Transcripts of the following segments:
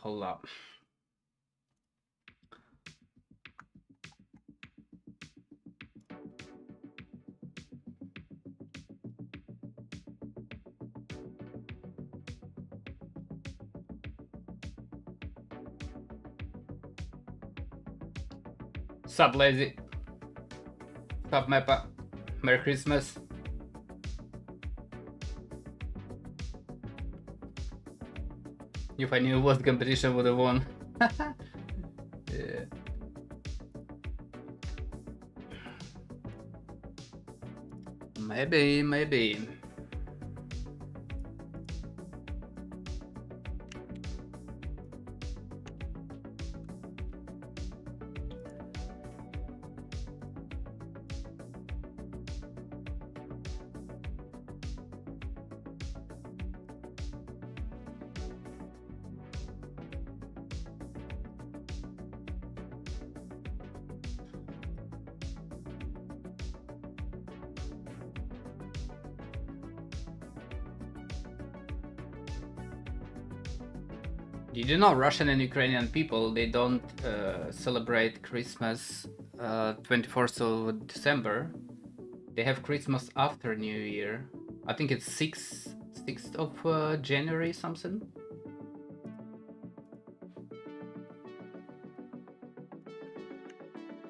hold up. Sup, Lazy? Sup, Mappa? Merry Christmas. If I knew what competition would have won. Yeah. Maybe. Did you know Russian and Ukrainian people, they don't celebrate Christmas 24th of December. They have Christmas after New Year. I think it's 6th of January something.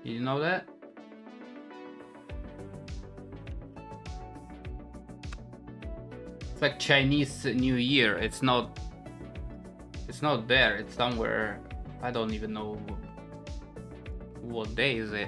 Did you know that? It's like Chinese New Year. It's not there, it's somewhere. I don't even know what day is it.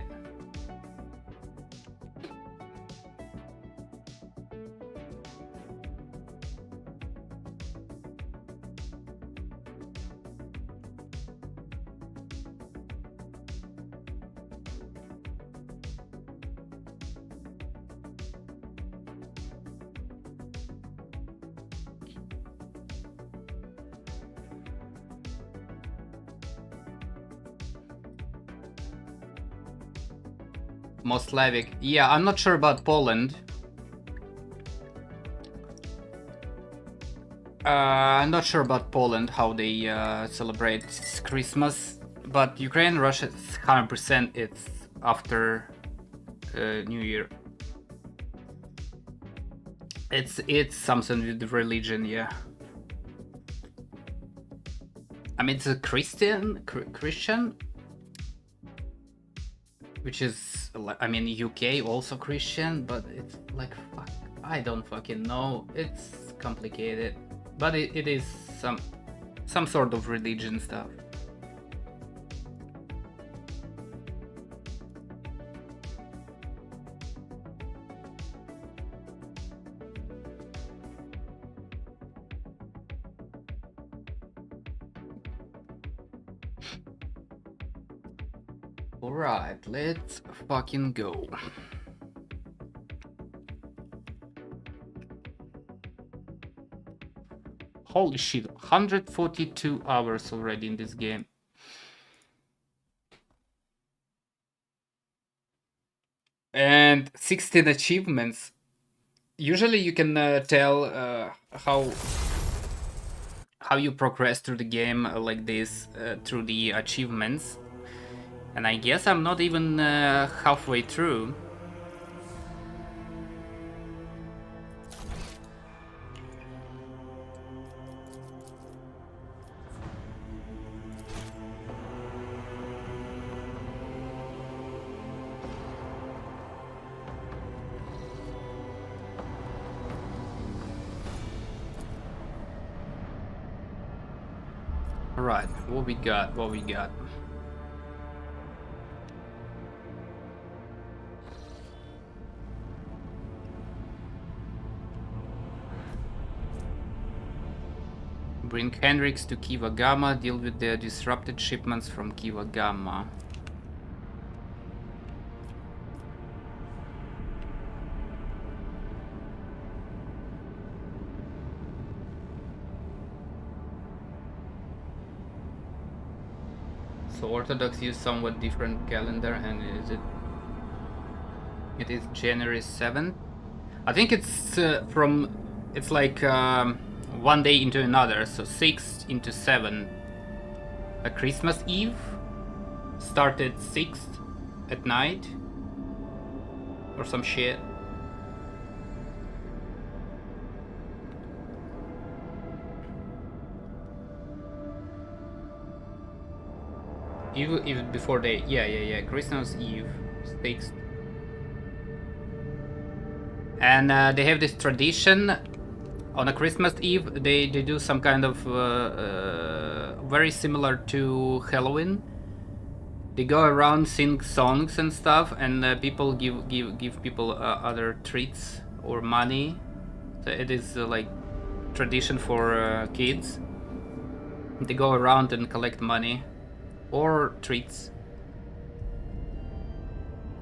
Most Slavic. Yeah, I'm not sure about Poland. I'm not sure about Poland, how they celebrate Christmas, but Ukraine, Russia, 100% it's after New Year. It's something with the religion, yeah. I mean, it's a Christian, which is, I mean, UK also Christian, but it's like, fuck, I don't fucking know. It's complicated, but it is some sort of religion stuff. Alright, let's fucking go. Holy shit, 142 hours already in this game. And 16 achievements. Usually you can tell how you progress through the game like this through the achievements. And I guess I'm not even halfway through. Alright, what we got? Bring Hendrix to Kiva Gamma, deal with the disrupted shipments from Kiva Gamma. So Orthodox use somewhat different calendar, and it is January 7th. I think it's it's like one day into another, so 6 into 7 a Christmas Eve. Started 6th at night. Or some shit. Even before they... Yeah. Christmas Eve. 6th. And they have this tradition on a Christmas Eve. They do some kind of very similar to Halloween. They go around, sing songs and stuff, and people give people other treats or money. So it is like tradition for kids. They go around and collect money or treats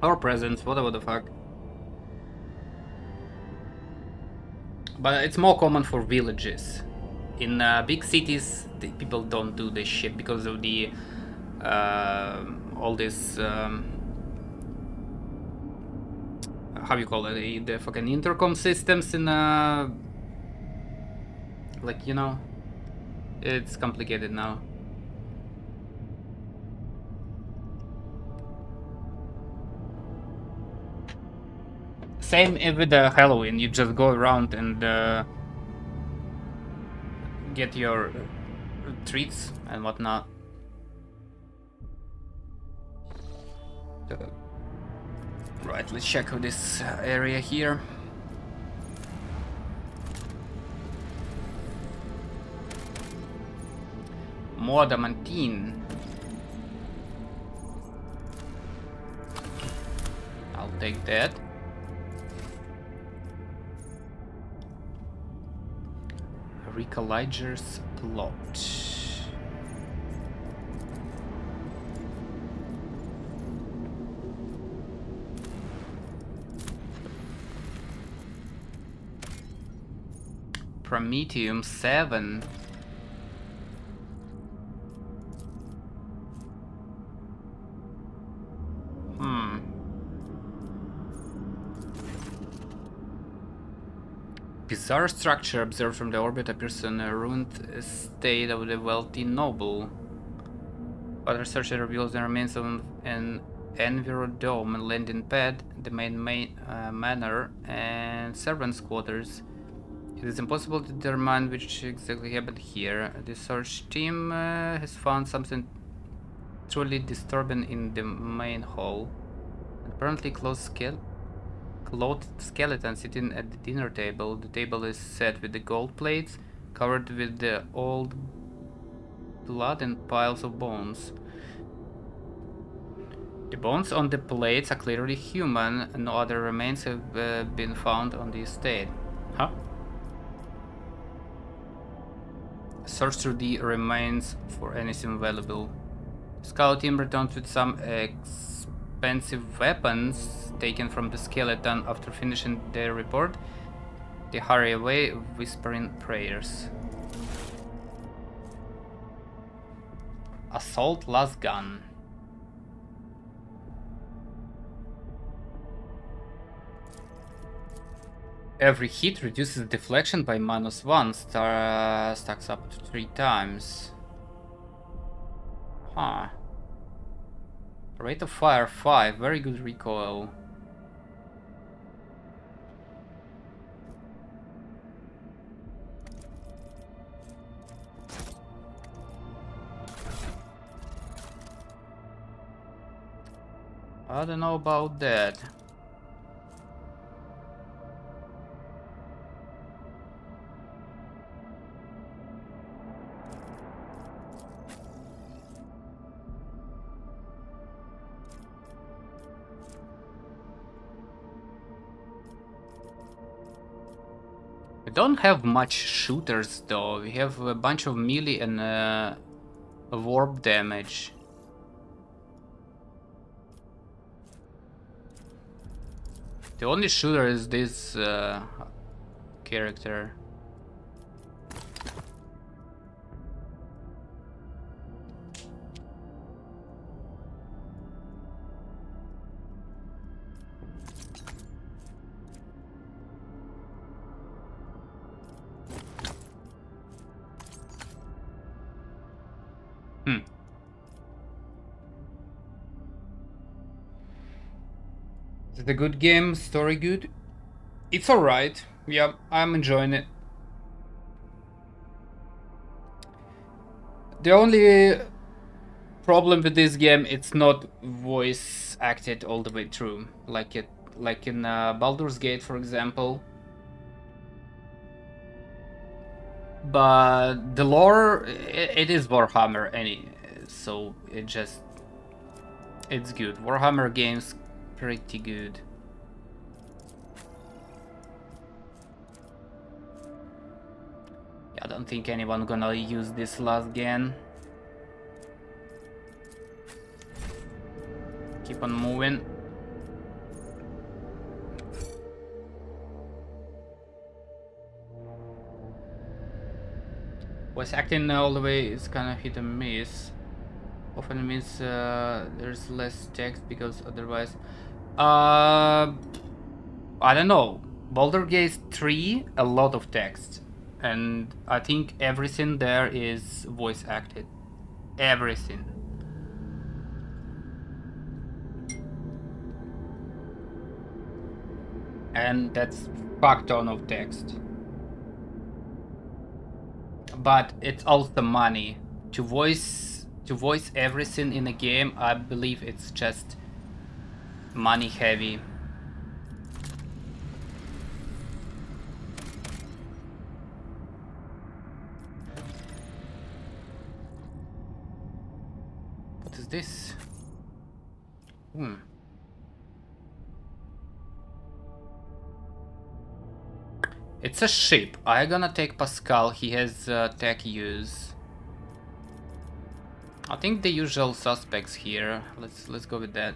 or presents, whatever the fuck. But it's more common for villages. In big cities, people don't do this shit because of the all this how you call it, the fucking intercom systems in like, you know, it's complicated now. Same with Halloween, you just go around and get your treats and whatnot. Right, let's check out this area here. More adamantine. I'll take that. Recoliger's plot. Prometheum 7. Bizarre structure observed from the orbit appears in a ruined state of the wealthy noble. Other research reveals the remains of an envirodome and landing pad, the main manor, and servants' quarters. It is impossible to determine which exactly happened here. The search team has found something truly disturbing in the main hall. Apparently clothed skeleton sitting at the dinner table. The table is set with the gold plates, covered with the old blood and piles of bones. The bones on the plates are clearly human, and no other remains have been found on the estate. Huh? Search through the remains for anything valuable. Scout team returns with some expensive weapons taken from the skeleton. After finishing their report, they hurry away, whispering prayers. Assault las gun. Every hit reduces deflection by -1, stacks up to 3 times. Huh. Rate of fire 5, very good recoil. I don't know about that. We don't have much shooters though. We have a bunch of melee and warp damage. The only shooter is this character. Is it a good game? Story good? It's alright. Yeah, I'm enjoying it. The only problem with this game, it's not voice acted all the way through, like in Baldur's Gate, for example. But the lore, it is Warhammer, so it's good. Warhammer games, pretty good. I don't think anyone gonna use this last gen. Keep on moving. Voice acting all the way is kind of hit and miss. Often means there's less text because otherwise... I don't know. Baldur's Gate 3, a lot of text. And I think everything there is voice acted. Everything. And that's fuck ton of text. But it's also money. To voice everything in a game, I believe it's just money heavy. What is this? It's a ship. I'm gonna take Pascal. He has tech use. I think the usual suspects here. Let's go with that.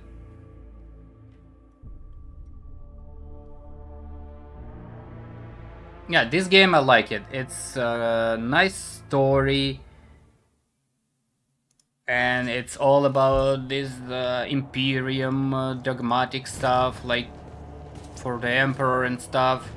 Yeah, this game I like it. It's a nice story. And it's all about this Imperium dogmatic stuff, like for the Emperor and stuff.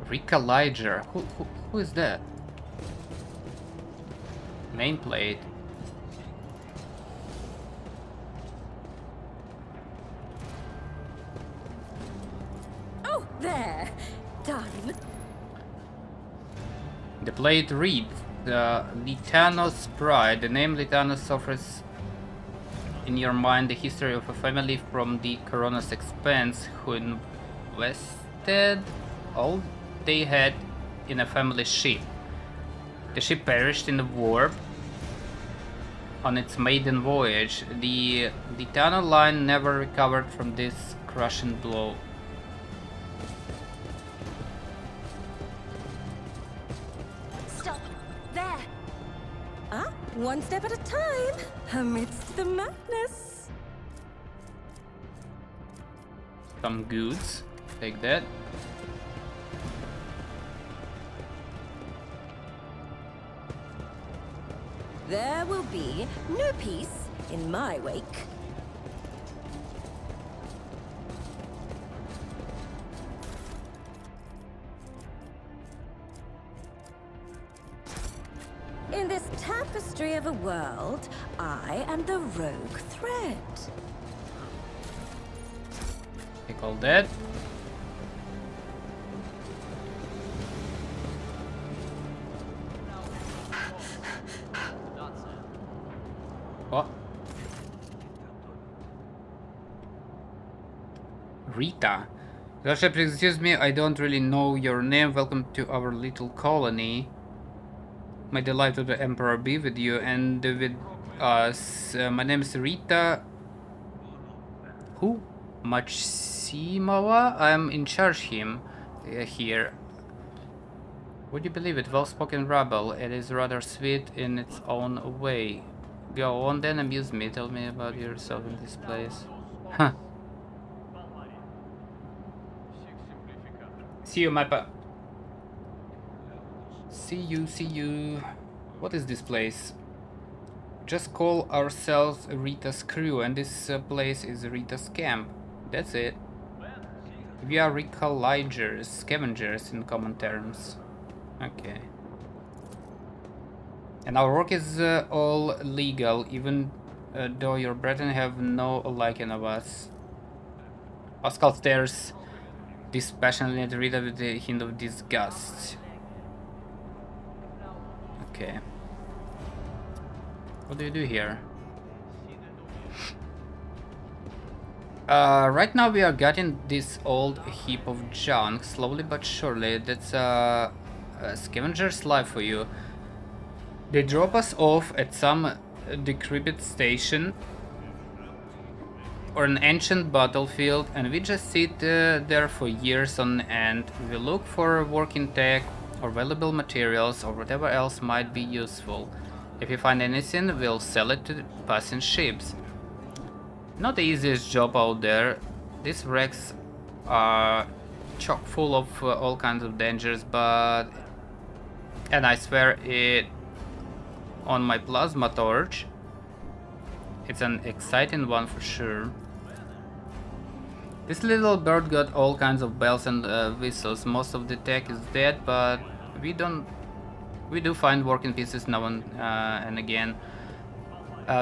Rika Liger. Who is that? Nameplate. Oh, there. Done. The plate reads, the Litanos pride. The name Litanos suffers in your mind the history of a family from the Corona's expense who invested all they had in a family ship. The ship perished in the war on its maiden voyage. The Litano line never recovered from this crushing blow. Stop. There. One step at a time, amidst the madness. Some goods. Take that. There will be no peace in my wake. In this tapestry of a world, I am the rogue thread. Take all that. What? Rita. Lordship, excuse me, I don't really know your name. Welcome to our little colony. My delight of the Emperor be with you and with us. My name is Rita. Who? Machimawa? I'm in charge here. Would you believe it? Well-spoken rebel. It is rather sweet in its own way. Go on then, amuse me. Tell me about yourself in this place. Huh. See you, Mappa. See you. What is this place? Just call ourselves Rita's crew, and this place is Rita's camp. That's it. We are recolligers, scavengers in common terms. Okay. And our work is all legal, even though your brethren have no liking of us. Pascal stares dispassionately at Rita with a hint of disgust. Okay. What do you do here? Right now we are getting this old heap of junk, slowly but surely. That's a scavenger's life for you. They drop us off at some decrepit station or an ancient battlefield, and we just sit there for years on end. We look for working tech or valuable materials or whatever else might be useful. If we find anything, we'll sell it to passing ships. Not the easiest job out there. These wrecks are chock full of all kinds of dangers, but... And I swear it on my plasma torch. It's an exciting one for sure. This little bird got all kinds of bells and whistles. Most of the tech is dead, but we do find working pieces now and again.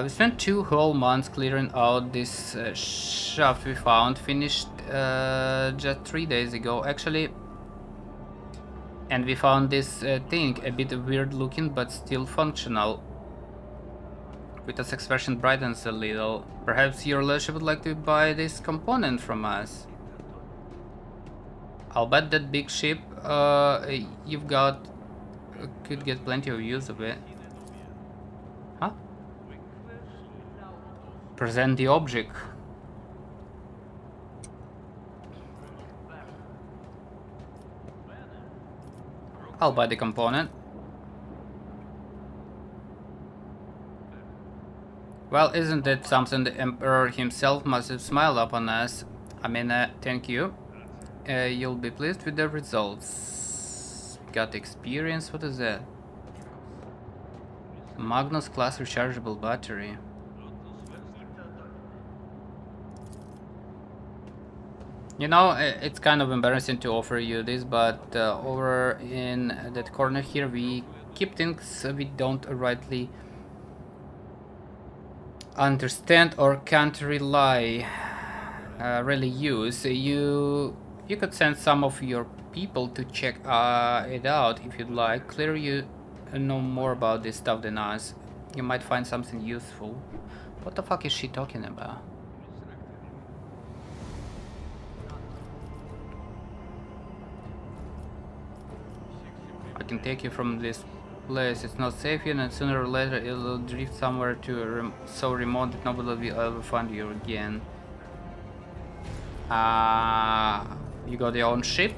We spent 2 whole months clearing out this shaft we found, finished just 3 days ago actually. And we found this thing, a bit weird looking but still functional. Rita's expression brightens a little. Perhaps your lordship would like to buy this component from us. I'll bet that big ship you've got could get plenty of use of it. Huh? Present the object. I'll buy the component. Well, isn't it something the Emperor himself must have smiled upon us? I mean, thank you. You'll be pleased with the results. Got experience? What is that? Magnus class rechargeable battery. You know, it's kind of embarrassing to offer you this, but over in that corner here we keep things we don't rightly understand or can't really use. You could send some of your people to check it out if you'd like. Clearly you know more about this stuff than us. You might find something useful. What the fuck is she talking about? I can take you from this place. It's not safe yet, and sooner or later it'll drift somewhere to so remote that nobody will ever find you again. You got your own ship?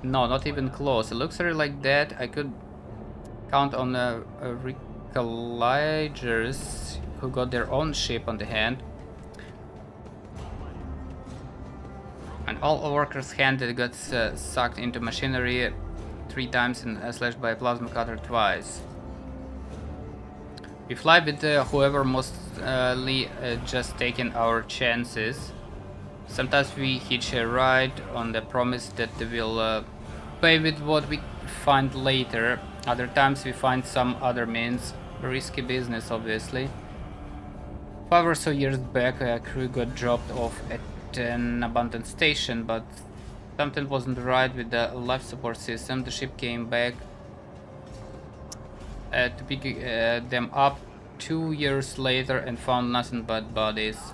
No, not even close. It looks really like that. I could count on recolligers who got their own ship on the hand. And all workers' hand that got sucked into machinery 3 times and slashed by a plasma cutter twice. We fly with whoever mostly just taking our chances. Sometimes we hitch a ride on the promise that we'll pay with what we find later. Other times we find some other means. Risky business, obviously. 5 or so years back, a crew got dropped off at an abandoned station, but something wasn't right with the life support system. The ship came back to pick them up 2 years later and found nothing but bodies.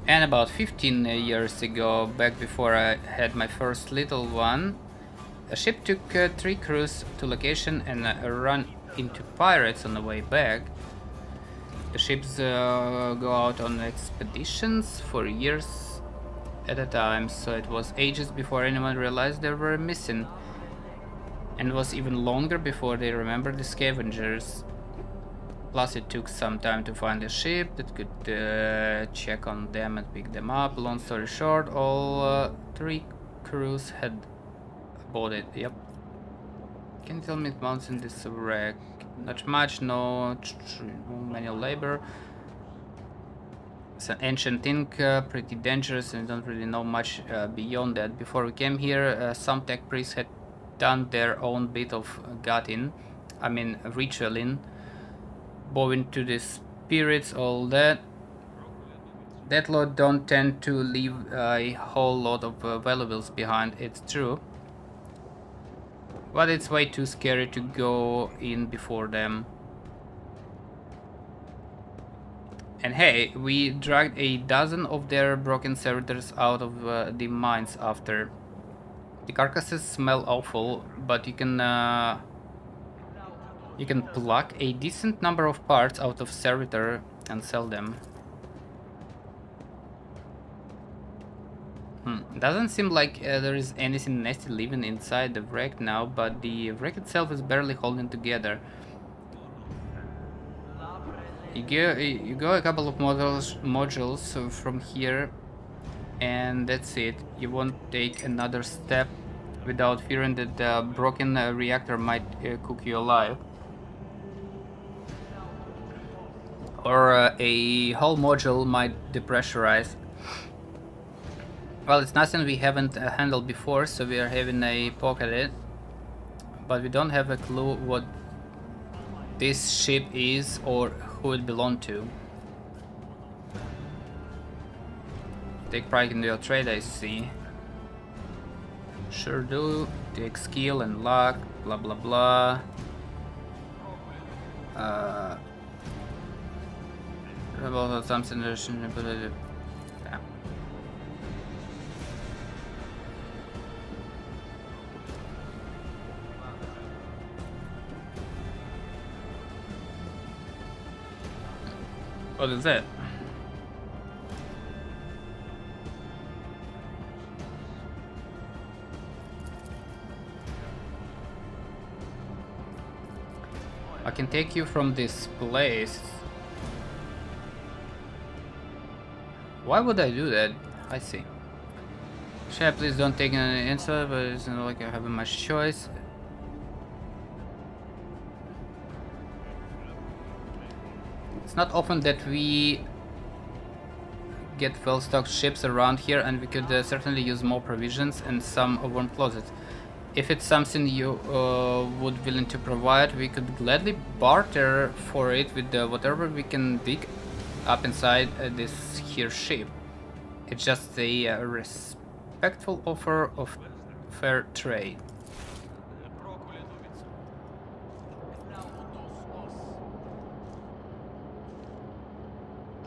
And about 15 years ago, back before I had my first little one, a ship took 3 crews to location and ran into pirates on the way back. The ships go out on expeditions for years at a time, so it was ages before anyone realized they were missing. And it was even longer before they remembered the scavengers. Plus it took some time to find a ship that could check on them and pick them up. Long story short, all 3 crews had boarded. Yep. Can you tell me it mounts in this wreck? Not much, no manual labor. It's an ancient thing, pretty dangerous, and don't really know much beyond that. Before we came here, some tech priests had done their own bit of ritualing, bowing to the spirits, all that. That lot don't tend to leave a whole lot of valuables behind, it's true. But it's way too scary to go in before them. And hey, we dragged a dozen of their broken servitors out of the mines after. The carcasses smell awful, but you can pluck a decent number of parts out of servitor and sell them. Doesn't seem like there is anything nasty living inside the wreck now, but the wreck itself is barely holding together. You go a couple of modules from here, and that's it. You won't take another step without fearing that the broken reactor might cook you alive. Or a whole module might depressurize. Well, it's nothing we haven't handled before, so we are having a poke at it. But we don't have a clue what this ship is or who it belonged to. Take pride in your trade, I see. Sure do. Take skill and luck, blah blah blah. About something. Yeah. What is that? I can take you from this place. Why would I do that? I see. Chef, please don't take an answer, but it's not like I have much choice. It's not often that we get well-stocked ships around here, and we could certainly use more provisions and some warm closets. If it's something you would willing to provide, we could gladly barter for it with whatever we can dig up inside this here ship. It's just a respectful offer of fair trade.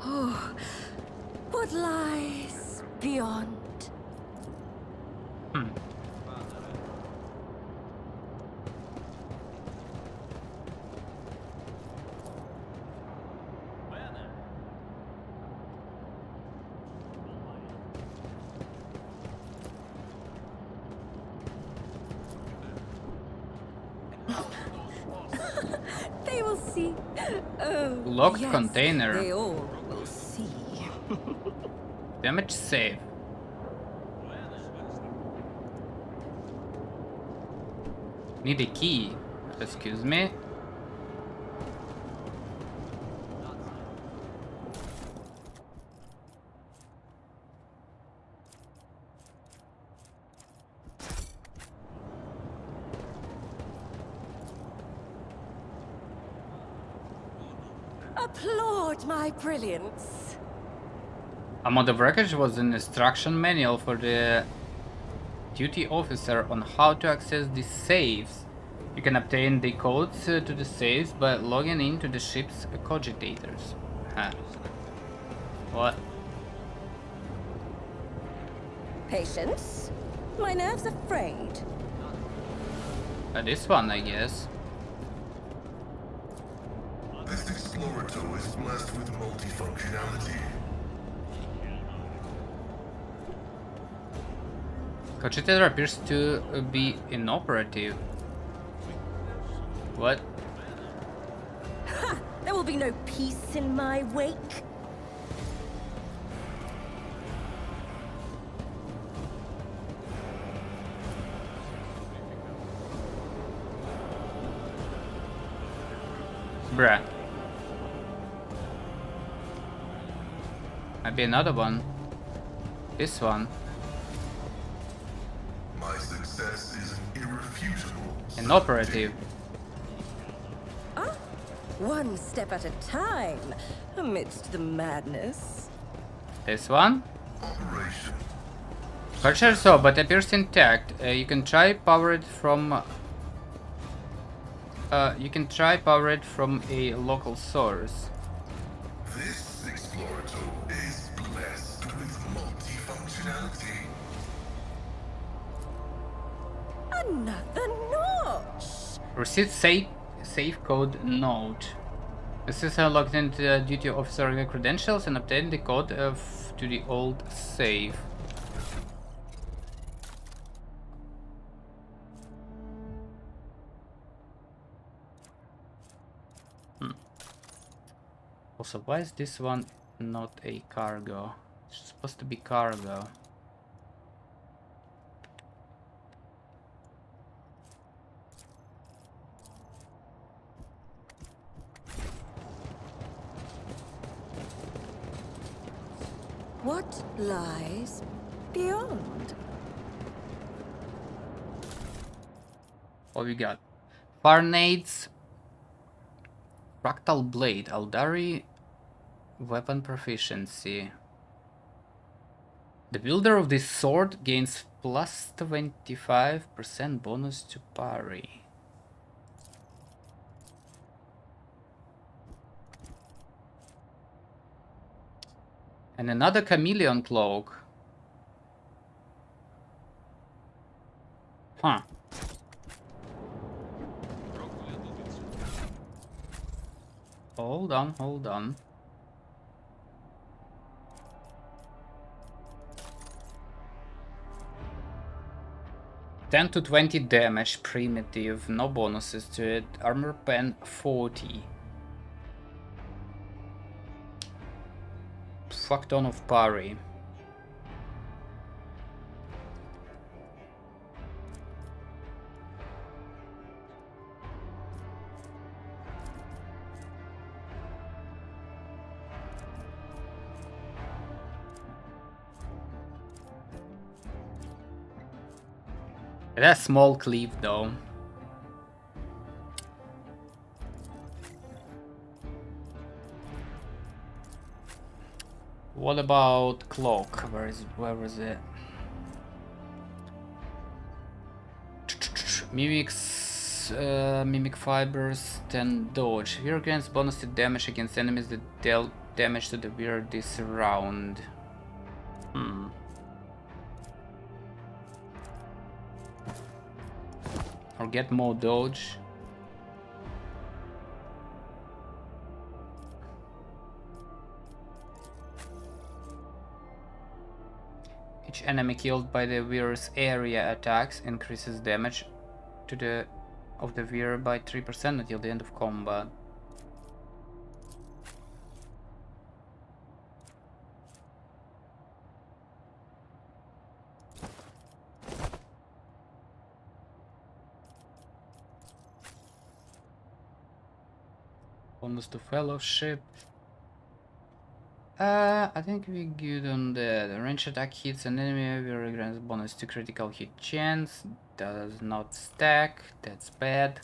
Oh, what lies beyond? They will see. Oh, Locked yes, container. They all will see. Damage save. Need a key. Excuse me. Applaud my brilliance. Among the wreckage was an instruction manual for the duty officer on how to access the safes. You can obtain the codes to the safes by logging into the ship's cogitators. Huh. What? Patience? My nerves are frayed. This one, I guess. This Explorator is blessed with multifunctionality. Cogitator appears to be inoperative. What? Ha! There will be no peace in my wake. Bruh. I Might be another one. This one. My success is an irrefutable An operative. Ah, one step at a time, amidst the madness. This one. operation. Culture so, but appears intact. You can try power it from. You can try power it from a local source. This explorator is blessed with multifunctionality. Another notch! Receive safe code node. This is logged into the duty officer credentials and obtain the code to the old safe. Also, why is this one not a cargo? It's supposed to be cargo. What lies beyond? What we got? Farnades, Fractal Blade, Aldari, Weapon Proficiency. The wielder of this sword gains plus 25% bonus to parry. And another chameleon cloak. Huh. Hold on, hold on. $10 to 20 damage, primitive, no bonuses to it. Armor pen 40. Fuck ton of parry. That's small cleave though. What about cloak? Where is it? Where was it? Mimic fibers, 10 dodge. Wear grants bonus to damage against enemies that dealt damage to the wearer this round. Or get more dodge. Each enemy killed by the wearer's area attacks increases damage to the wearer by 3% until the end of combat. Bonus to fellowship. I think we're good on that. The range attack hits an enemy, we grants bonus to critical hit chance. Does not stack, that's bad.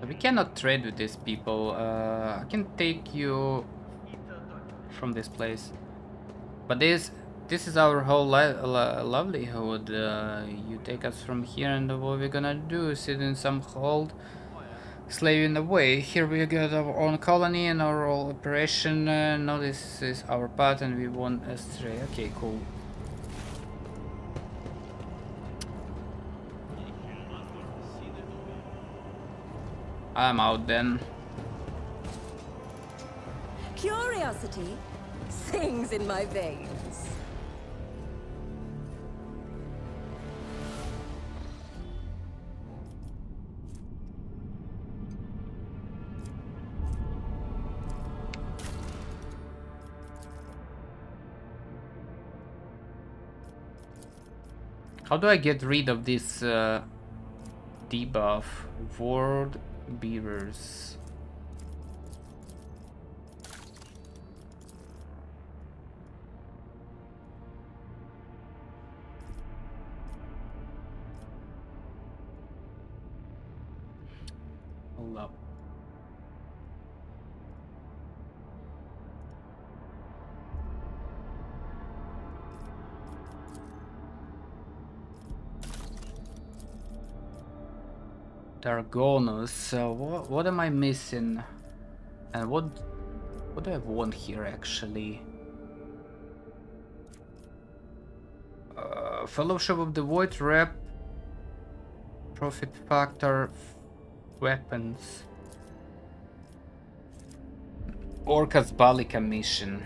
We cannot trade with these people. I can take you from this place, but this is our whole livelihood. You take us from here, and what we're gonna do is sit in some hold, slaving away. Here we got our own colony and our whole operation. Now this is our path, and we won't astray. Okay, cool. I'm out then. Curiosity sings in my veins. This, 'cause I know. How do I get rid of this debuff? Ward beavers. Hold up. Dargonus. What am I missing? And what do I want here actually? Fellowship of the Void rep. Profit factor. Weapons. Orcas Balika mission.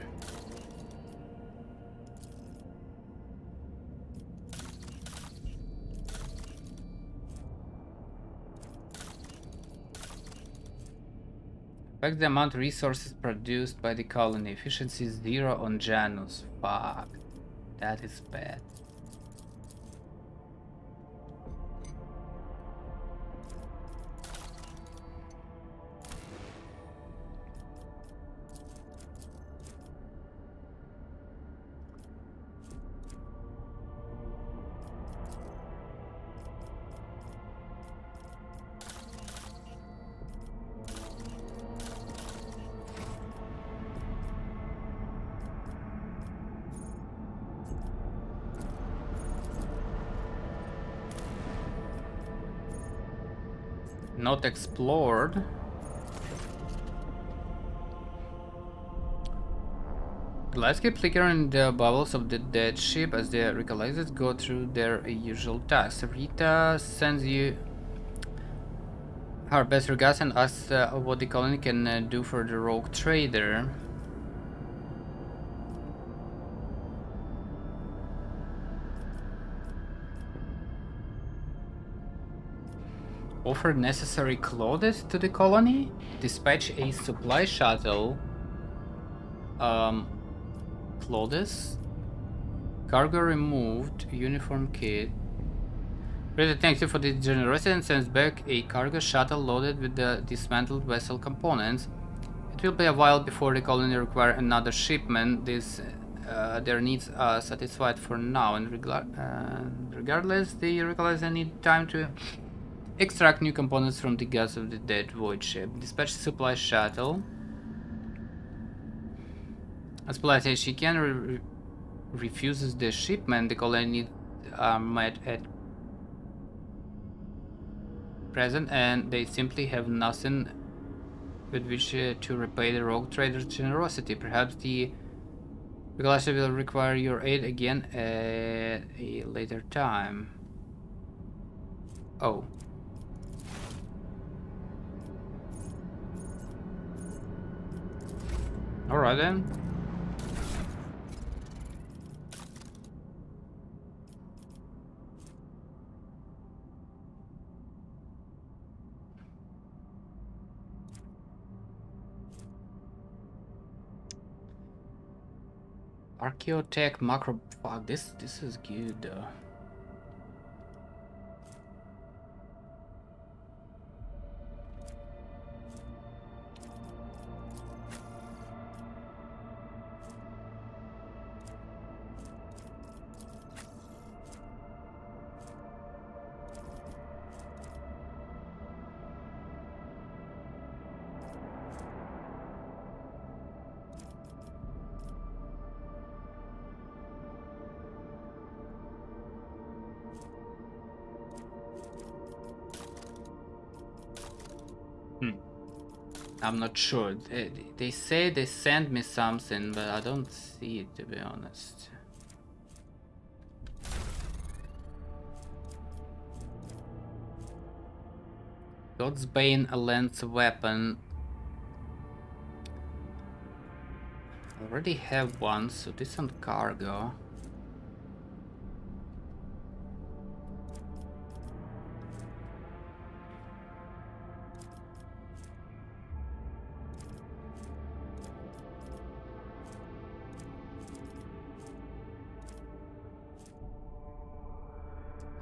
Affect the amount of resources produced by the colony. Efficiency 0 on Janus. Fuck. That is bad. Not explored. The lights keep flickering in the bubbles of the dead ship as the recalizers go through their usual tasks. Rita sends you her best regards and asks what the colony can do for the rogue trader. Offer necessary clothes to the colony. Dispatch a supply shuttle. Clothes. Cargo removed. Uniform kit. Really thanks you for the generosity and sends back a cargo shuttle loaded with the dismantled vessel components. It will be a while before the colony require another shipment. Their needs are satisfied for now, and regardless, the recalizer need time to extract new components from the guts of the dead void ship. Dispatch supply shuttle. As polite as she can, refuses the shipment. The colony needs are met at present, and they simply have nothing with which to repay the rogue trader's generosity. Perhaps the recalizer will require your aid again at a later time. Oh. Alright then. Archaeotech macro. Fuck, this is good. I'm not sure. They say they sent me something, but I don't see it, to be honest. God's Bane, a lance weapon. I already have one, so this on cargo.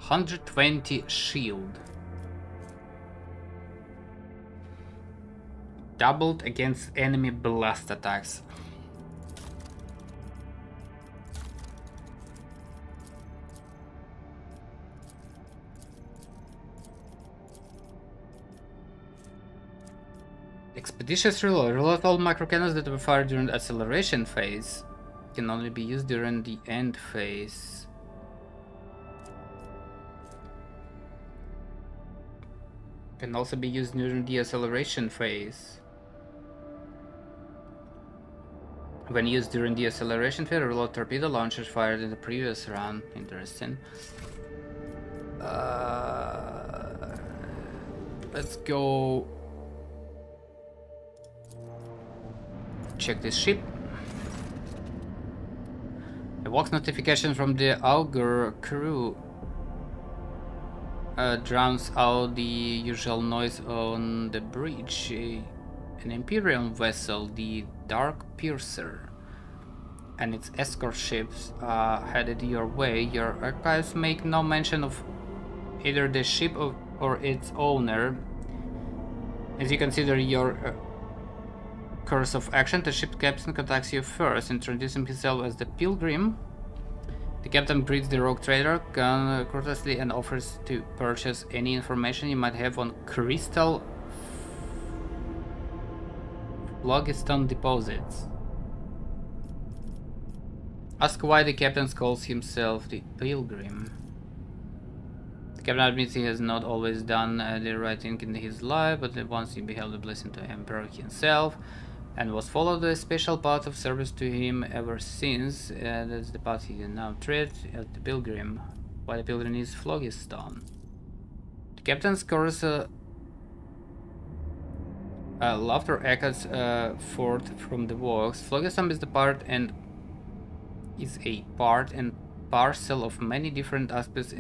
120 shield. Doubled against enemy blast attacks. Expeditious reload. Reload all microcannons that were fired during the acceleration phase. Can only be used during the end phase. Can also be used during the acceleration phase. When used during the acceleration phase, reload torpedo launchers fired in the previous run. Interesting. Let's go check this ship. A Vox notification from the Augur crew drowns out the usual noise on the bridge. An Imperial vessel, the Dark Piercer, and its escort ships headed your way. Your archives make no mention of either the ship or its owner. As you consider your course of action, the ship captain contacts you first, introducing himself as the Pilgrim. The captain greets the rogue trader courteously and offers to purchase any information you might have on crystal phlogiston deposits. Ask why the captain calls himself the Pilgrim. The captain admits he has not always done the right thing in his life, but once he beheld a blessing to Emperor himself, and was followed a special path of service to him ever since. That's the path he now treads as the Pilgrim. Why the Pilgrim is Phlogiston. The captain's chorus laughter echoes forth from the walks. Phlogiston is a part and parcel of many different aspects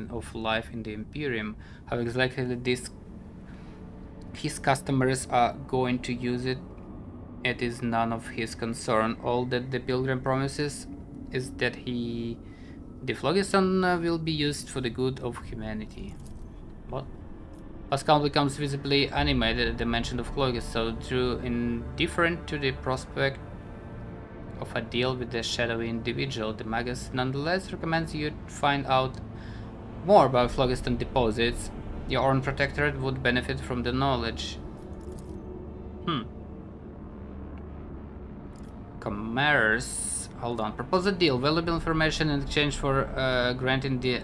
of life in the Imperium. How exactly his customers are going to use it is none of his concern. All that the Pilgrim promises is that the Phlogiston will be used for the good of humanity. What? Pascal becomes visibly animated at the mention of Phlogiston, so indifferent to the prospect of a deal with the shadowy individual. The Magus nonetheless recommends you find out more about Phlogiston deposits. Your own protectorate would benefit from the knowledge. Commerce. Hold on. Propose a deal. Valuable information in exchange for granting the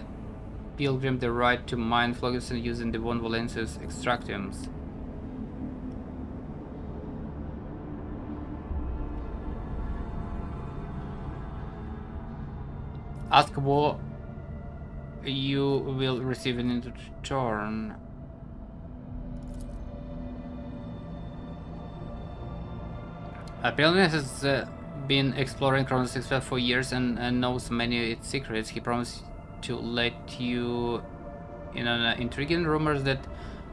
Pilgrim the right to mine Phlogiston using the Von Valencia's extractiums. Ask what you will receive in return. Pilgrim has been exploring Chronos 6 for years and knows many of its secrets. He promised to let you in on intriguing rumors that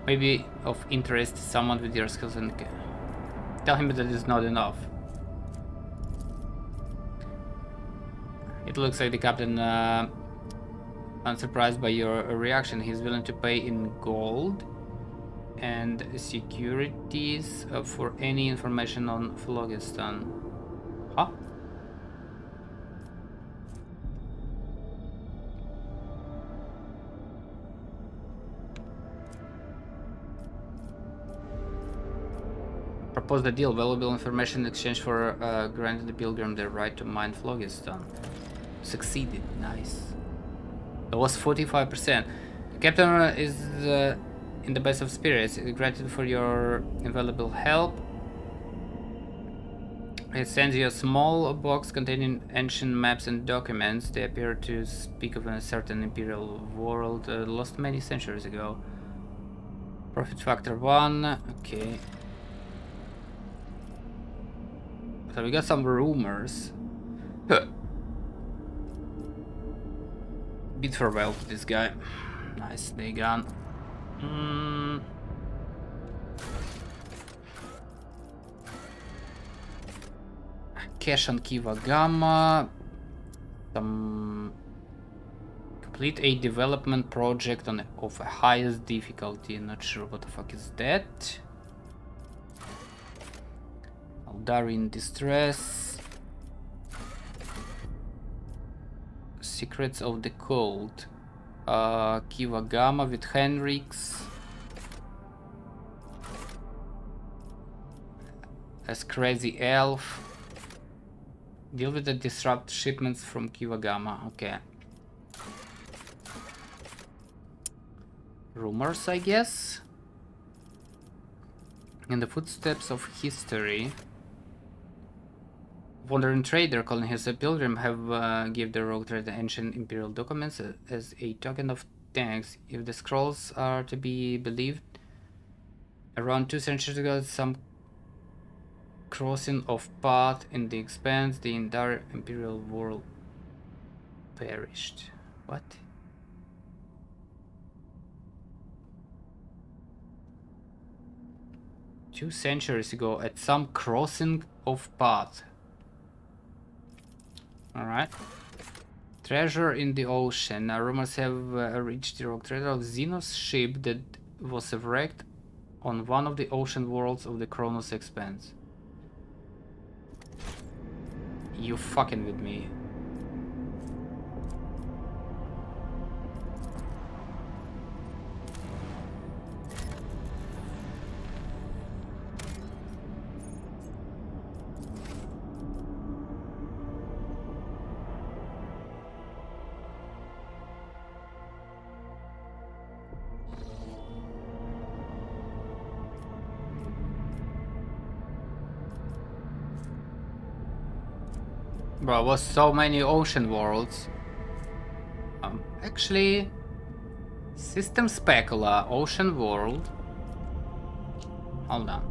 may be of interest to someone with your skills, and tell him that it's not enough. It looks like the captain, unsurprised by your reaction, he's willing to pay in gold and securities for any information on Phlogiston. Huh? Propose the deal. Valuable information in exchange for granting the Pilgrim the right to mine Phlogiston. Succeeded. Nice. That was 45%. The captain is in the best of spirits. Gratitude for your invaluable help. It sends you a small box containing ancient maps and documents. They appear to speak of a certain imperial world lost many centuries ago. Profit factor 1. Okay. So we got some rumors. Bid farewell to this guy. Nice, day gun. Cash on Kiva Gamma. Some Complete a development project of highest difficulty. Not sure what the fuck is that. Aldari in distress. Secrets of the Cold. Kiwagama with Henriks. As Crazy Elf. Deal with the disrupt shipments from Kiwagama. Okay. Rumors, I guess. In the footsteps of history. Wandering trader calling his a pilgrim have give the rogue trader ancient imperial documents as a token of thanks. If the scrolls are to be believed, around 2 centuries ago, some crossing of path in the expanse, the entire imperial world perished. What? Two centuries ago, at some crossing of path. Alright. Treasure in the ocean. Rumors have reached the rogue trader of Xenos ship that was wrecked on one of the ocean worlds of the Kronos Expanse. You fucking with me. Bro, was so many ocean worlds. Actually, System Specula, Ocean World. Hold on.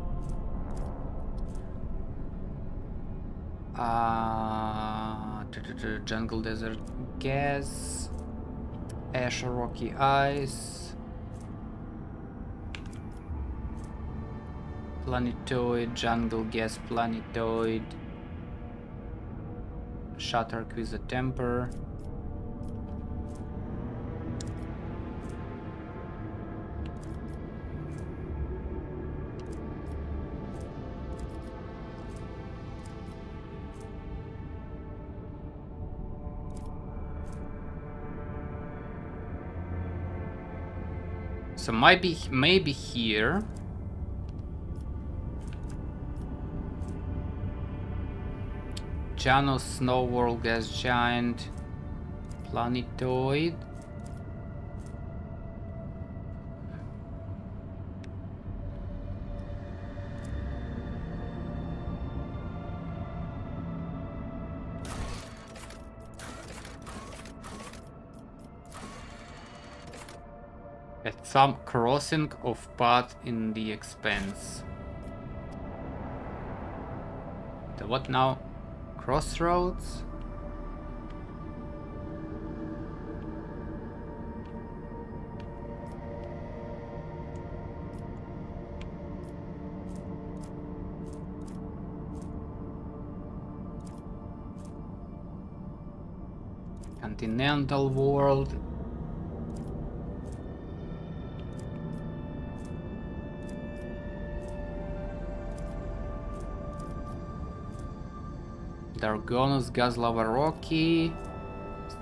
Jungle Desert Gas. Ash Rocky Ice. Planetoid, Jungle Gas Planetoid. Shatter Quiz Temper. So maybe here. Janos Snow World Gas Giant. Planetoid. At some crossing of path in the expanse. The what now? Crossroads? Continental World. Dargonos Gas Lava Rocky.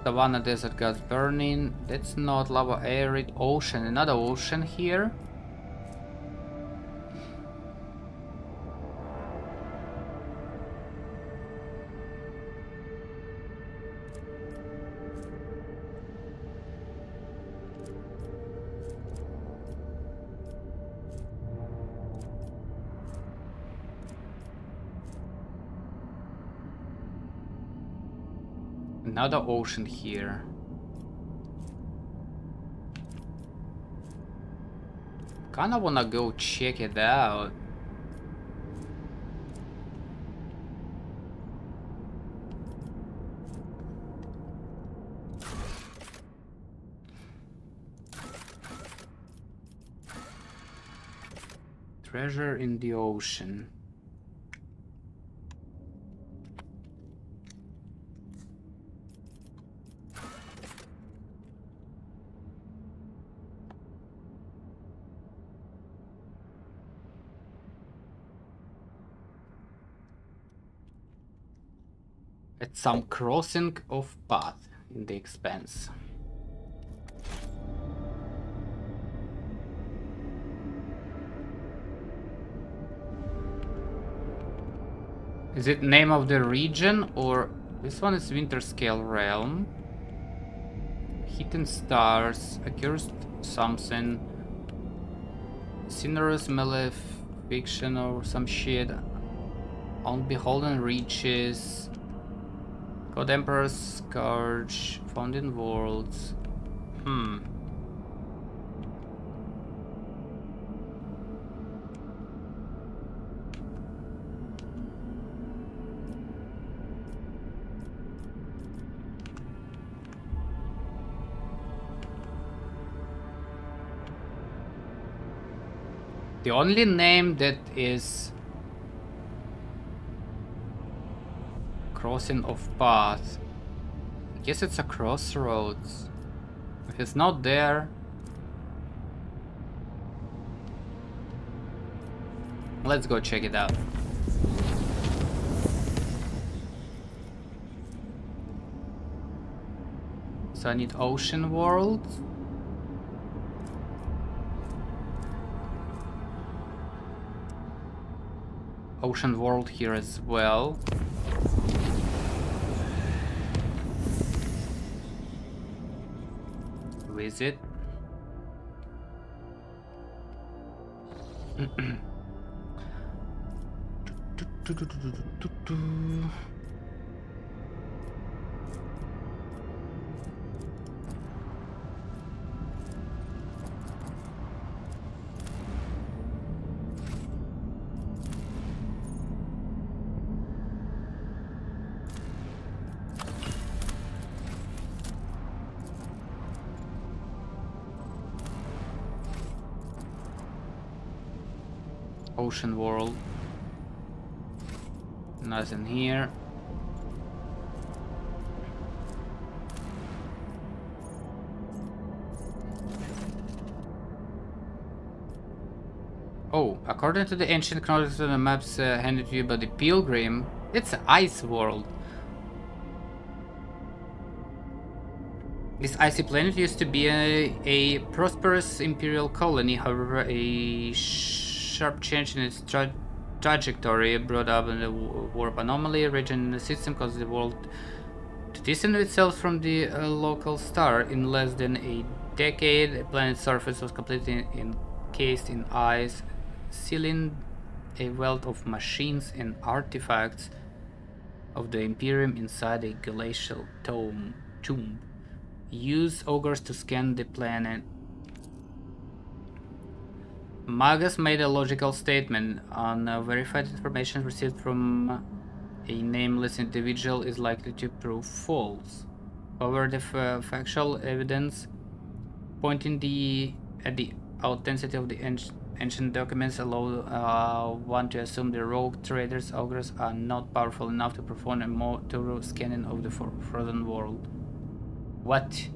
Savannah Desert Gas Burning. That's not Lava Arid Ocean. Another ocean here. Another ocean here. Kinda wanna go check it out. Treasure in the ocean. At some crossing of path in the expanse. Is it name of the region or this one is Winter Scale Realm? Hidden Stars, Accursed something, Cinerous Malefiction or some shit. Unbeholden Reaches, God Emperor's Scourge, Found in Worlds. The only name that is crossing of path, I guess it's a crossroads. If it's not there, let's go check it out. So I need Ocean World. Ocean World here as well. Visit. Ocean World. Nothing here. Oh, according to the ancient chronicles and the maps handed to you by the Pilgrim, it's Ice World. This icy planet used to be a prosperous imperial colony, however, a sharp change in its trajectory brought up in the warp anomaly region in the system caused the world to distance itself from the local star. In less than a decade, the planet's surface was completely encased in ice, sealing a wealth of machines and artifacts of the Imperium inside a glacial tomb. Use augurs to scan the planet. Magus made a logical statement on verified information received from a nameless individual is likely to prove false. However, the factual evidence pointing at the authenticity of the ancient documents allow one to assume the rogue traders augurs are not powerful enough to perform a more thorough scanning of the frozen world. What?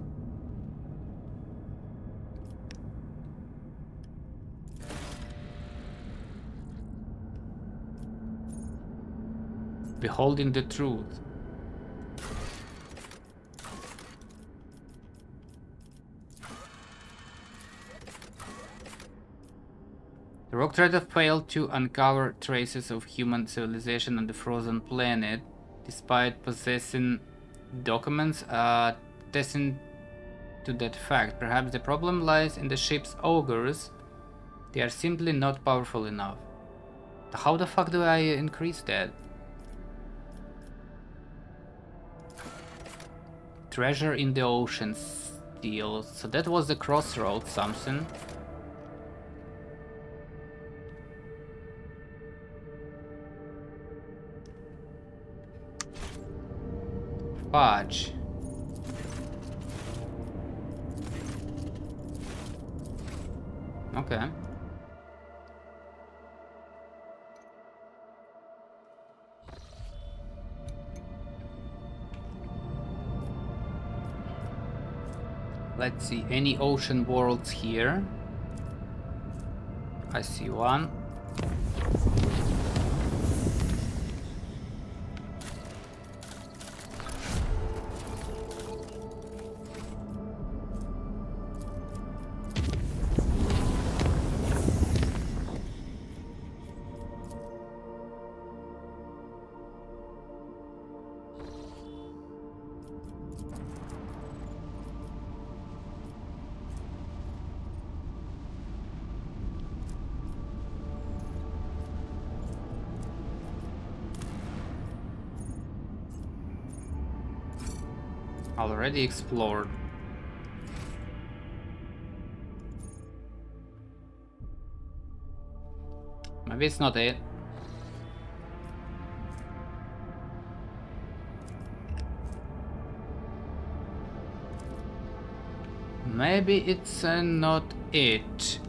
Beholding the truth. The rogue trader failed to uncover traces of human civilization on the frozen planet, despite possessing documents attesting to that fact. Perhaps the problem lies in the ship's augurs. They are simply not powerful enough. How the fuck do I increase that? Treasure in the ocean steel. So that was the crossroads something. Fudge. Okay. Let's see, any ocean worlds here? I see one. Already explored. Maybe it's not it. Maybe it's not it.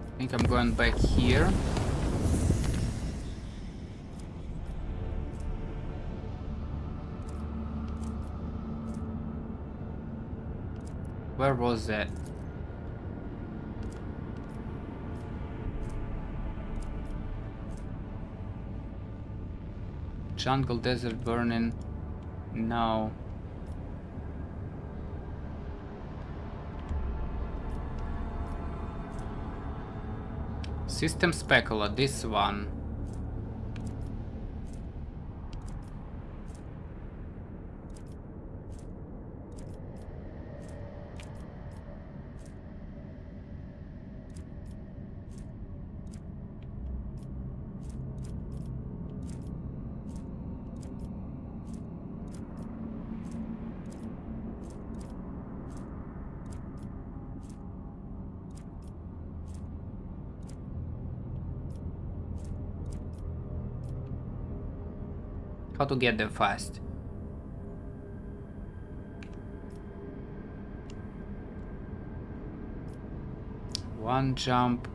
I think I'm going back here. Where was that? Jungle, desert, burning. No. System Specula, this one. How to get there fast? One jump.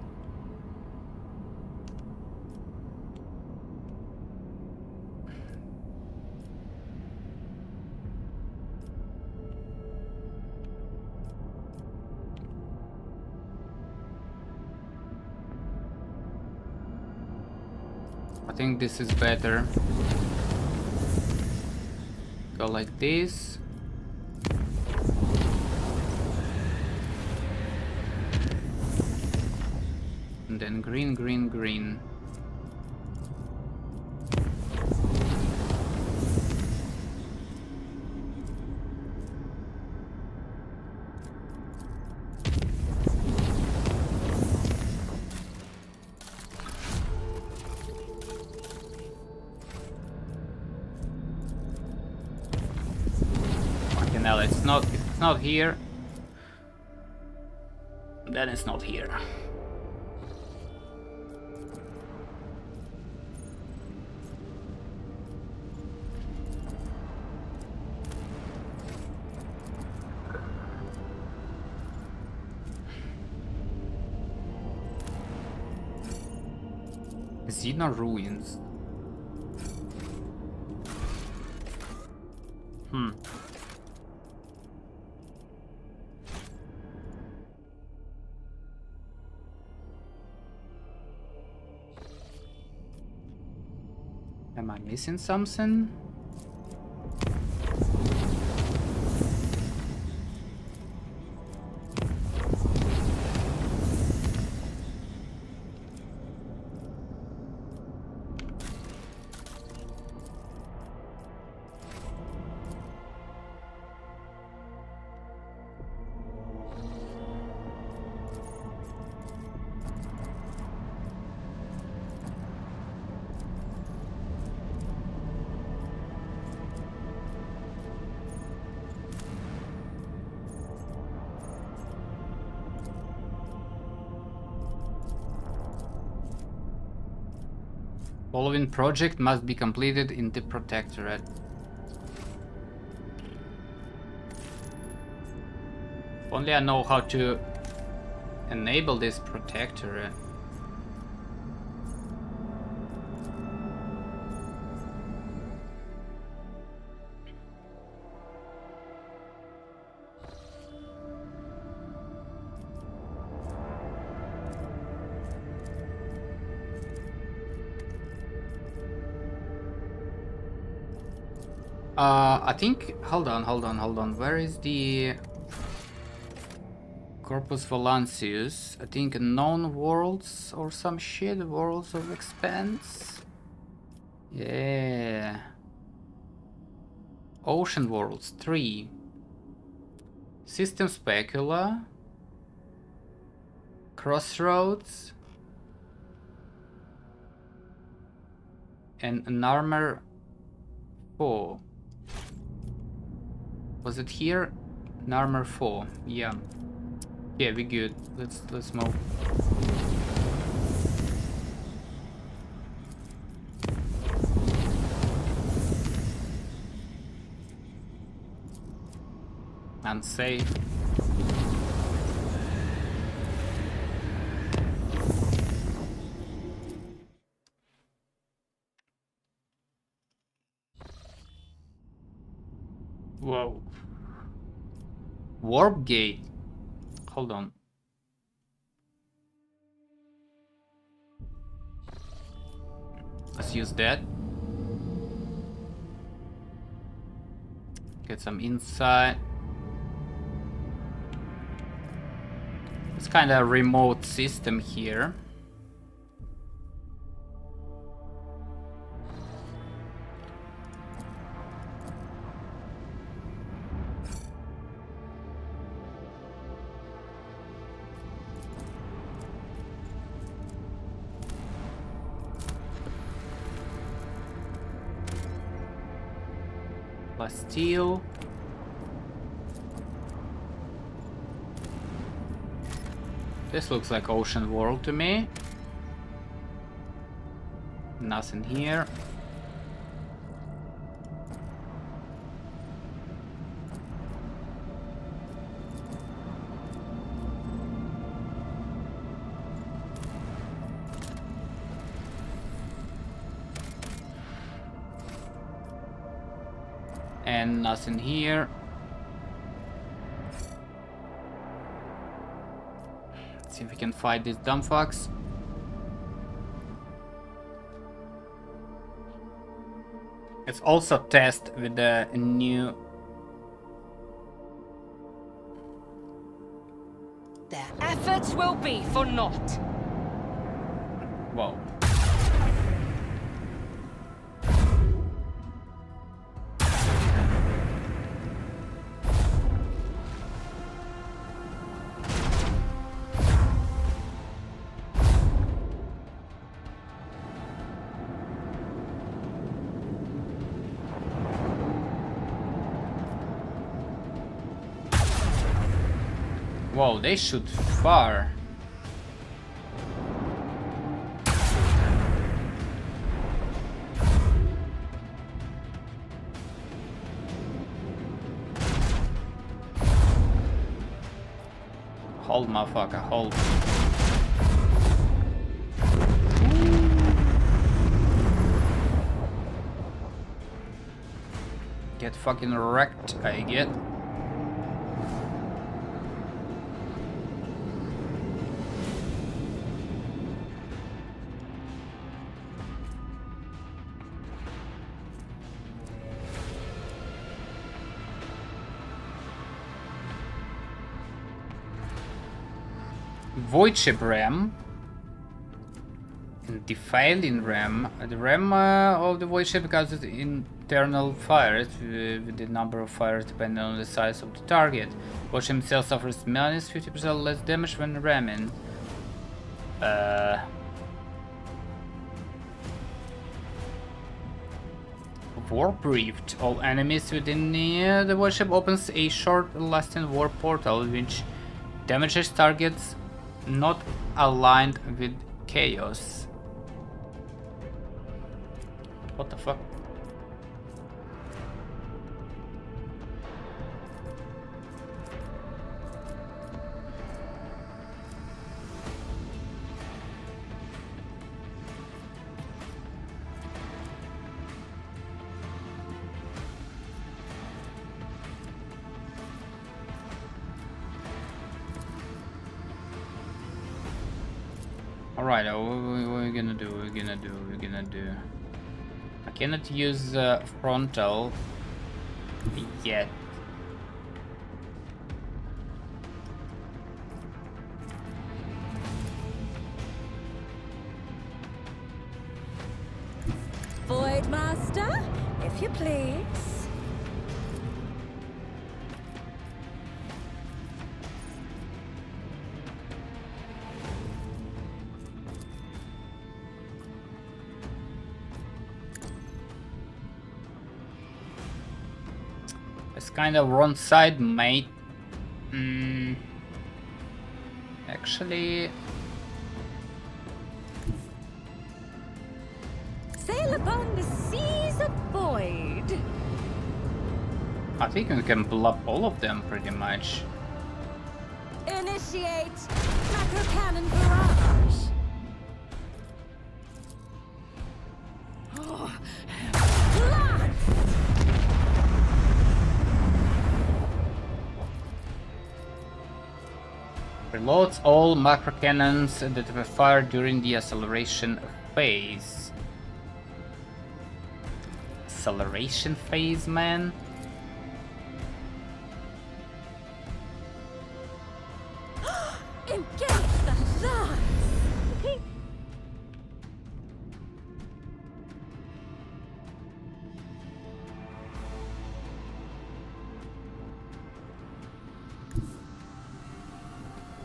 I think this is better. Go like this. And then green, green, green. It's not here. Then it's not here. Xena ruins. Am I missing something? Following project must be completed in the Protectorate. If only I know how to enable this Protectorate. I think, hold on. Where is the Corpus Valancius. I think known worlds or some shit. Worlds of expanse. Yeah. Ocean worlds 3. System Specula. Crossroads. And an armor 4. Was it here? An armor 4. Yeah. Yeah, we good. Let's move. Unsafe. Whoa. Warp gate. Hold on. Let's use that. Get some insight. It's kind of a remote system here. Steel. This looks like ocean world to me. Nothing here. And nothing here. Let's see if we can fight these dumb fucks. It's also test with the new. Their efforts will be for naught. Whoa. Whoa, they shoot far. Hold, motherfucker, hold. Get fucking wrecked, I get. Void ship ram and defiling ram. The ram of the void ship causes internal fires with the number of fires depending on the size of the target. Void ship himself suffers minus 50% less damage when ramming. Warp Rift. All enemies within the void ship opens a short-lasting warp portal which damages targets not aligned with chaos. What the fuck? Alright, what are we gonna do? We're gonna do. I cannot use frontal yet. Master, if you please. It's kind of wrong side, mate. Actually, Sail upon the seas of void. I think we can pull up all of them pretty much. Initiate macro cannon barrage. Blast! Reloads all macro cannons that were fired during the acceleration phase. Acceleration phase, man? Engage the lance.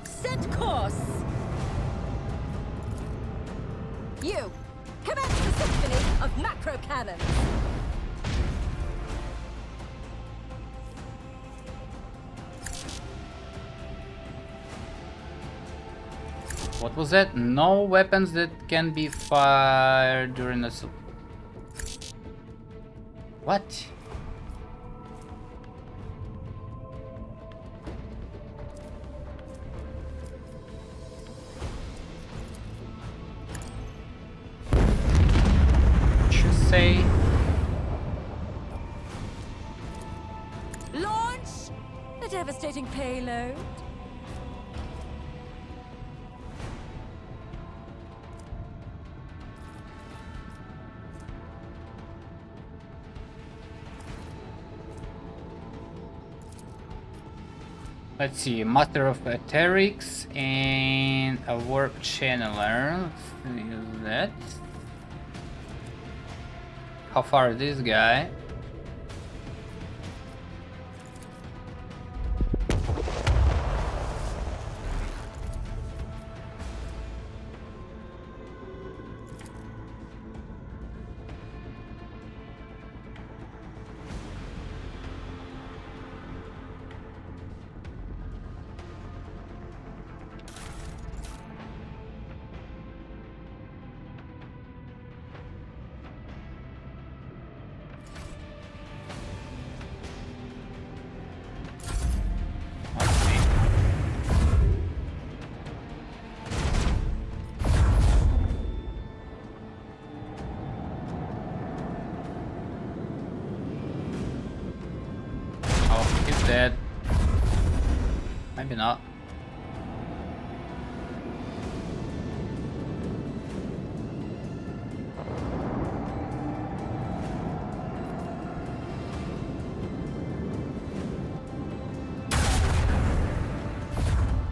Set course. You, commence the symphony of macro cannons. What was that? No weapons that can be fired during a... What? Should say... Launch the devastating payload. Let's see, Master of Eterics and a Warp Channeler. Let's use that. How far is this guy? Dead. Maybe not.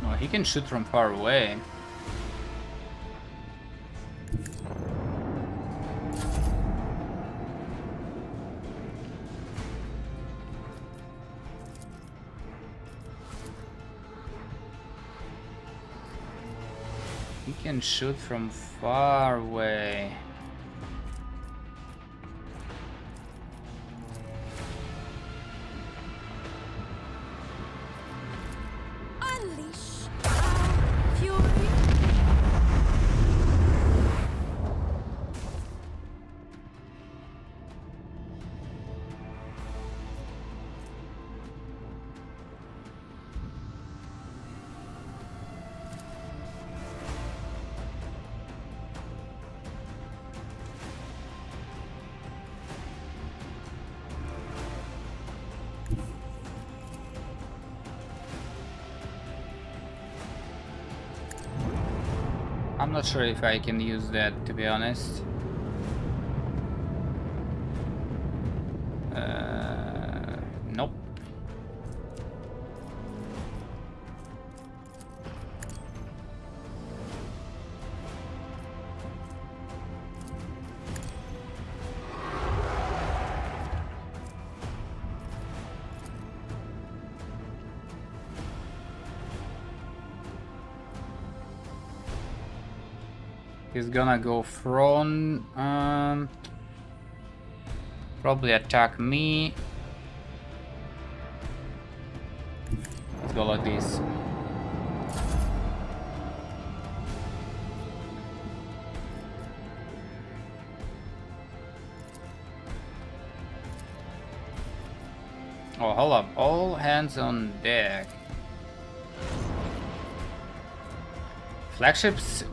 No, he can shoot from far away. He can shoot from far away. Unleash our fury. I'm not sure if I can use that, to be honest. Nope. He's gonna go front. Probably attack me. Let's go like this. Oh, hold up. All hands on deck. Flagships.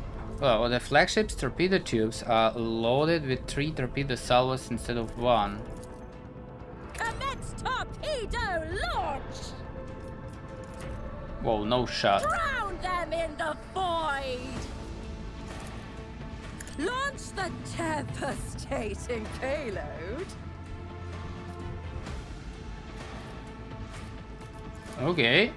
Well, the flagship's torpedo tubes are loaded with 3 torpedo salvos instead of 1. Commence torpedo launch! Whoa, no shot. Drown them in the void! Launch the devastating payload! Okay.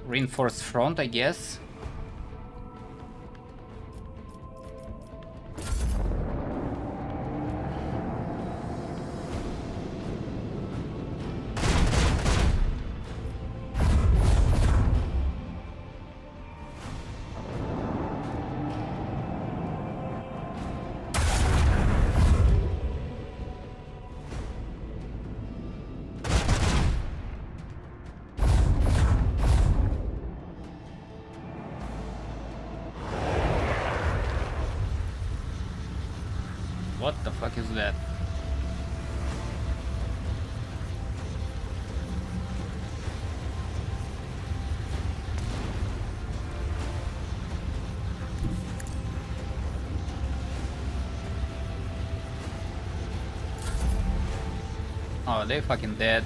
Reinforced front, I guess. What the fuck is that? Oh, they fucking dead.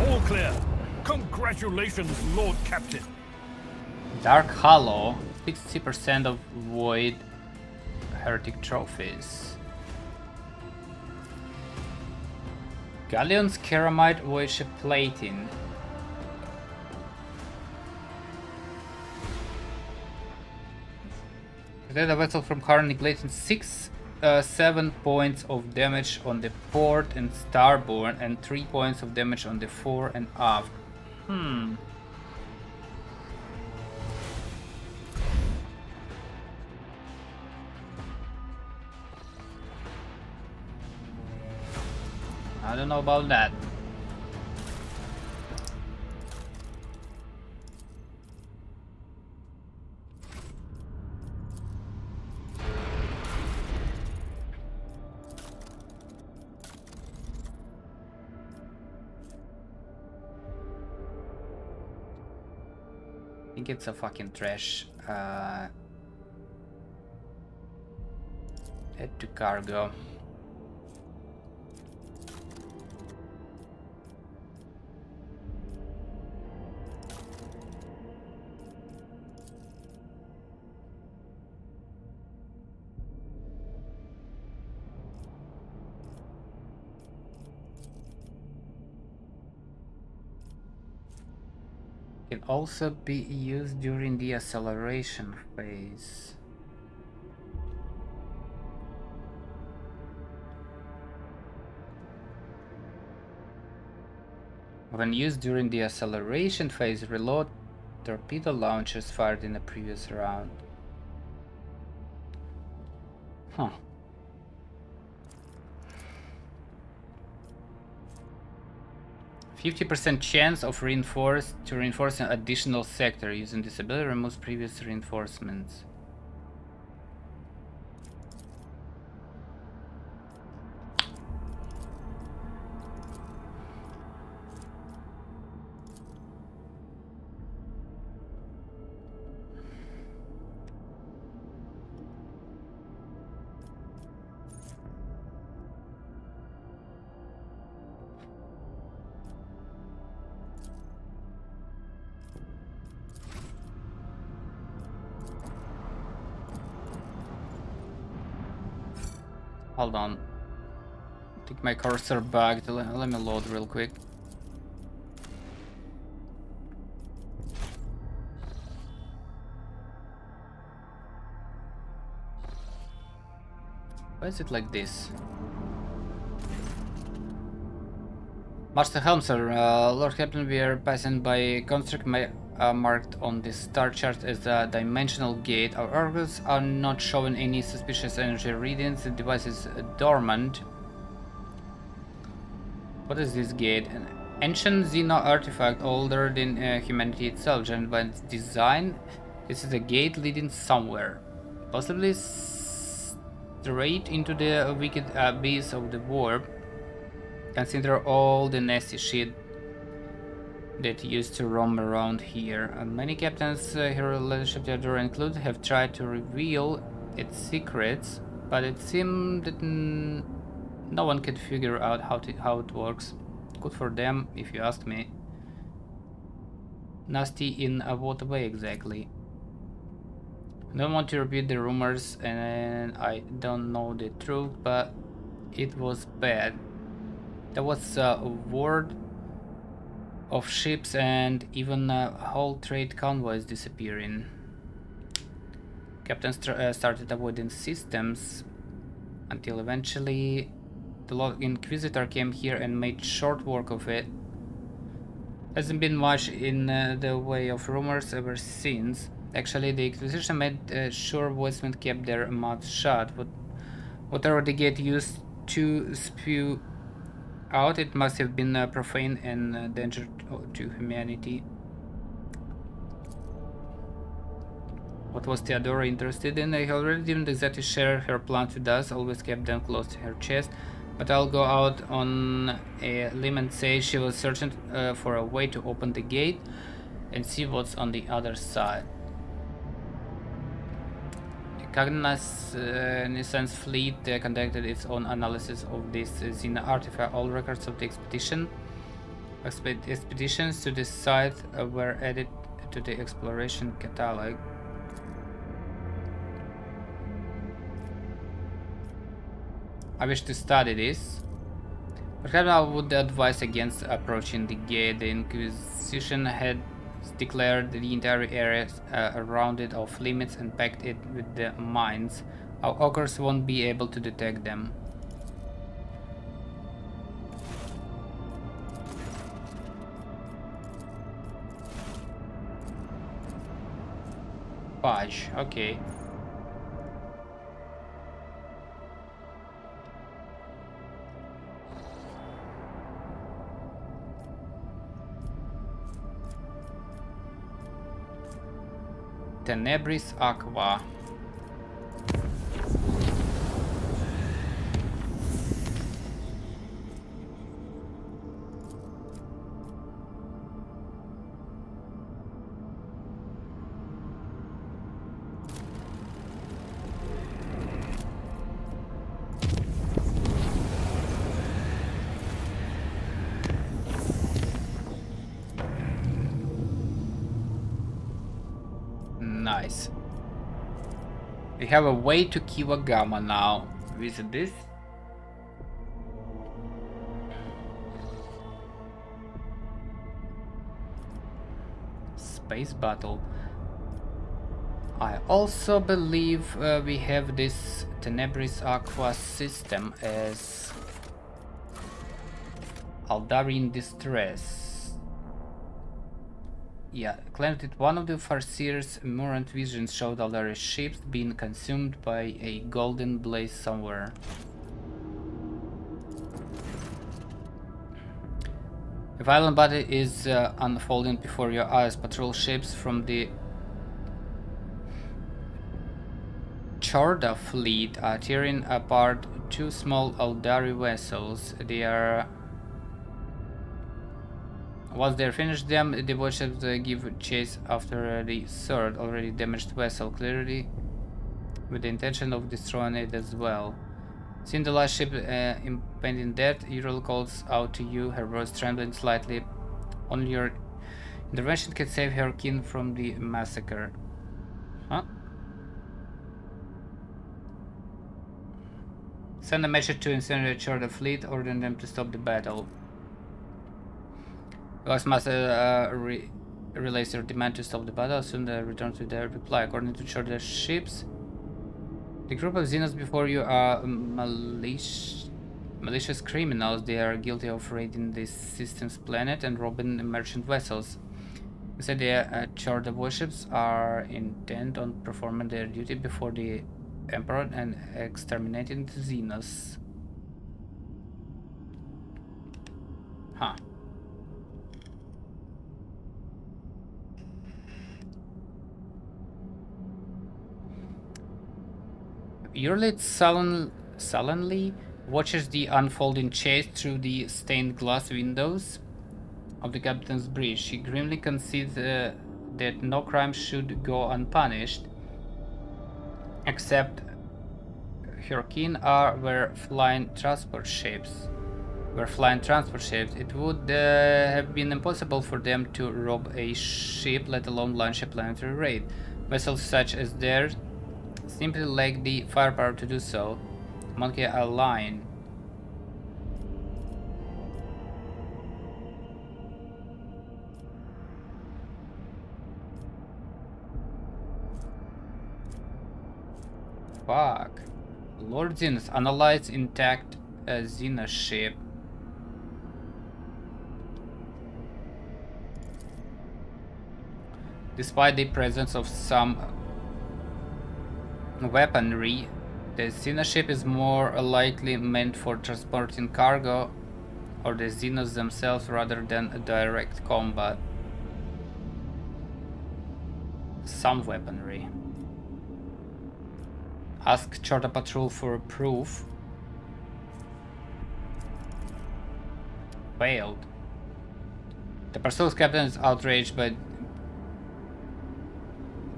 All clear. Congratulations, Lord Captain. Dark Hollow, 60% of void heretic trophies. Galleon's Keramite void ship plating. Protect the vessel from harm, neglecting 7 points of damage on the port and starboard and 3 points of damage on the fore and aft. I don't know about that. I think it's a fucking trash. Head to cargo. Can also be used during the acceleration phase. When used during the acceleration phase, reload torpedo launchers fired in the previous round. Huh. %50 chance of reinforce an additional sector. Using this ability removes previous reinforcements. Hold on. Take my cursor back. Let me load real quick. Why is it like this? Master Helmser, Lord Captain, we are passing by a construct marked on the star chart as a dimensional gate. Our organs are not showing any suspicious energy readings. The device is dormant. What is this gate? An ancient Xeno artifact older than humanity itself. Judged by its design, this is a gate leading somewhere. Possibly straight into the wicked abyss of the warp. Consider all the nasty shit that used to roam around here. Many captains her leadership Theodora included have tried to reveal its secrets, but it seemed that no one could figure out how it works. Good for them, if you ask me. Nasty in what way exactly? I don't want to repeat the rumors, and I don't know the truth, but it was bad. There was a word of ships and even whole trade convoys disappearing. Captains started avoiding systems until eventually the Lord Inquisitor came here and made short work of it. Hasn't been much in the way of rumors ever since. Actually, the Inquisition made sure Westmen kept their mouths shut. Whatever the gate used to spew out, it must have been profane and dangerous to humanity. What was Theodora interested in? I already didn't exactly share her plans with us, always kept them close to her chest. But I'll go out on a limb and say she was searching for a way to open the gate and see what's on the other side. Cognizance fleet conducted its own analysis of this Xena artifact. All records of the expeditions to this site were added to the exploration catalog. I wish to study this. Perhaps I would advise against approaching the gate. The Inquisition had declared the entire area around it off limits and packed it with the mines. Our augurs won't be able to detect them. Fudge, okay. Tenebris Aqua. Nice. We have a way to Kiwagama now. Visit this. Space battle. I also believe we have this Tenebris Aqua system as Aldari in distress. Yeah, claimed that one of the Farseer's Murant visions showed Aldari's ships being consumed by a golden blaze somewhere. A violent battle is unfolding before your eyes. Patrol ships from the Chorda fleet are tearing apart two small Aldari vessels. They are... Once they're finished them, the warships give chase after the third, already damaged vessel, clearly with the intention of destroying it as well. Seeing the last ship impending death, Ural calls out to you, her voice trembling slightly. Only your intervention can save her kin from the massacre. Huh? Send a message to incinerate the fleet, ordering them to stop the battle. Last Master relays their demand to stop the battle. Soon they return to their reply. According to Chorda's ships, The group of Xenos before you are malicious criminals. They are guilty of raiding this system's planet and robbing merchant vessels. Instead, the Chorda warships are intent on performing their duty before the Emperor and exterminating the Xenos. Huh. Yurlit sullenly watches the unfolding chase through the stained glass windows of the captain's bridge. She grimly concedes that no crime should go unpunished, except her kin were flying transport ships. It would have been impossible for them to rob a ship, let alone launch a planetary raid. Vessels such as theirs simply lack the firepower to do so. Monkey Line. Fuck. Lord Xenos analyzed intact Xenos ship. Despite the presence of some weaponry, the Xenos ship is more likely meant for transporting cargo or the Xenos themselves rather than direct combat. Some weaponry. Ask Chorda Patrol for proof. Failed. The pursuit captain is outraged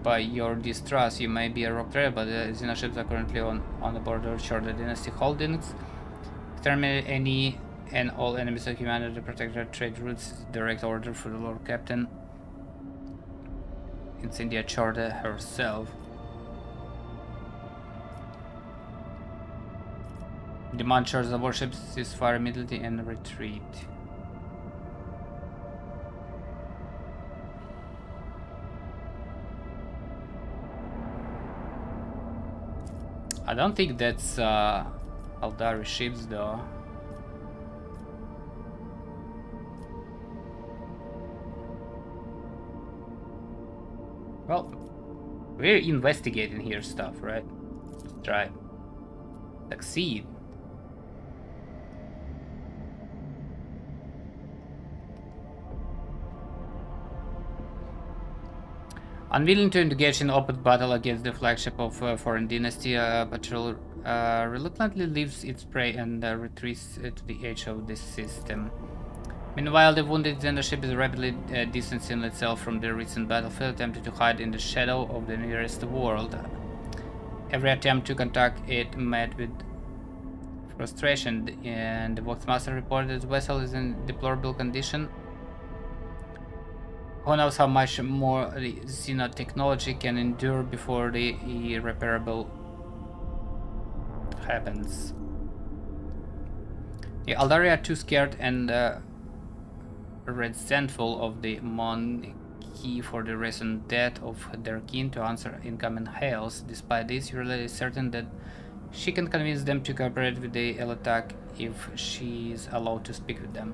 by your distrust. You may be a rogue trader, but the Xenos ships are currently on the border of Chorda Dynasty holdings. Exterminate any and all enemies of humanity, protect their trade routes. Direct order for the Lord Captain. Incendia Chorda herself. Demand charge the warships, ceasefire immediately and retreat. I don't think that's Aldari ships though. Well, we're investigating here stuff, right? Let's try. Succeed. Unwilling to engage in open battle against the flagship of foreign dynasty, Patrol reluctantly leaves its prey and retreats to the edge of the system. Meanwhile, the wounded Xenos ship is rapidly distancing itself from the recent battlefield, attempting to hide in the shadow of the nearest world. Every attempt to contact it met with frustration, and the Voxmaster reported that the vessel is in deplorable condition. Who knows how much more the Xeno technology can endure before the irreparable happens. The Aldari are too scared and resentful of the monarchy for the recent death of their kin to answer incoming hails. Despite this, Yurla is certain that she can convince them to cooperate with the attack if she is allowed to speak with them.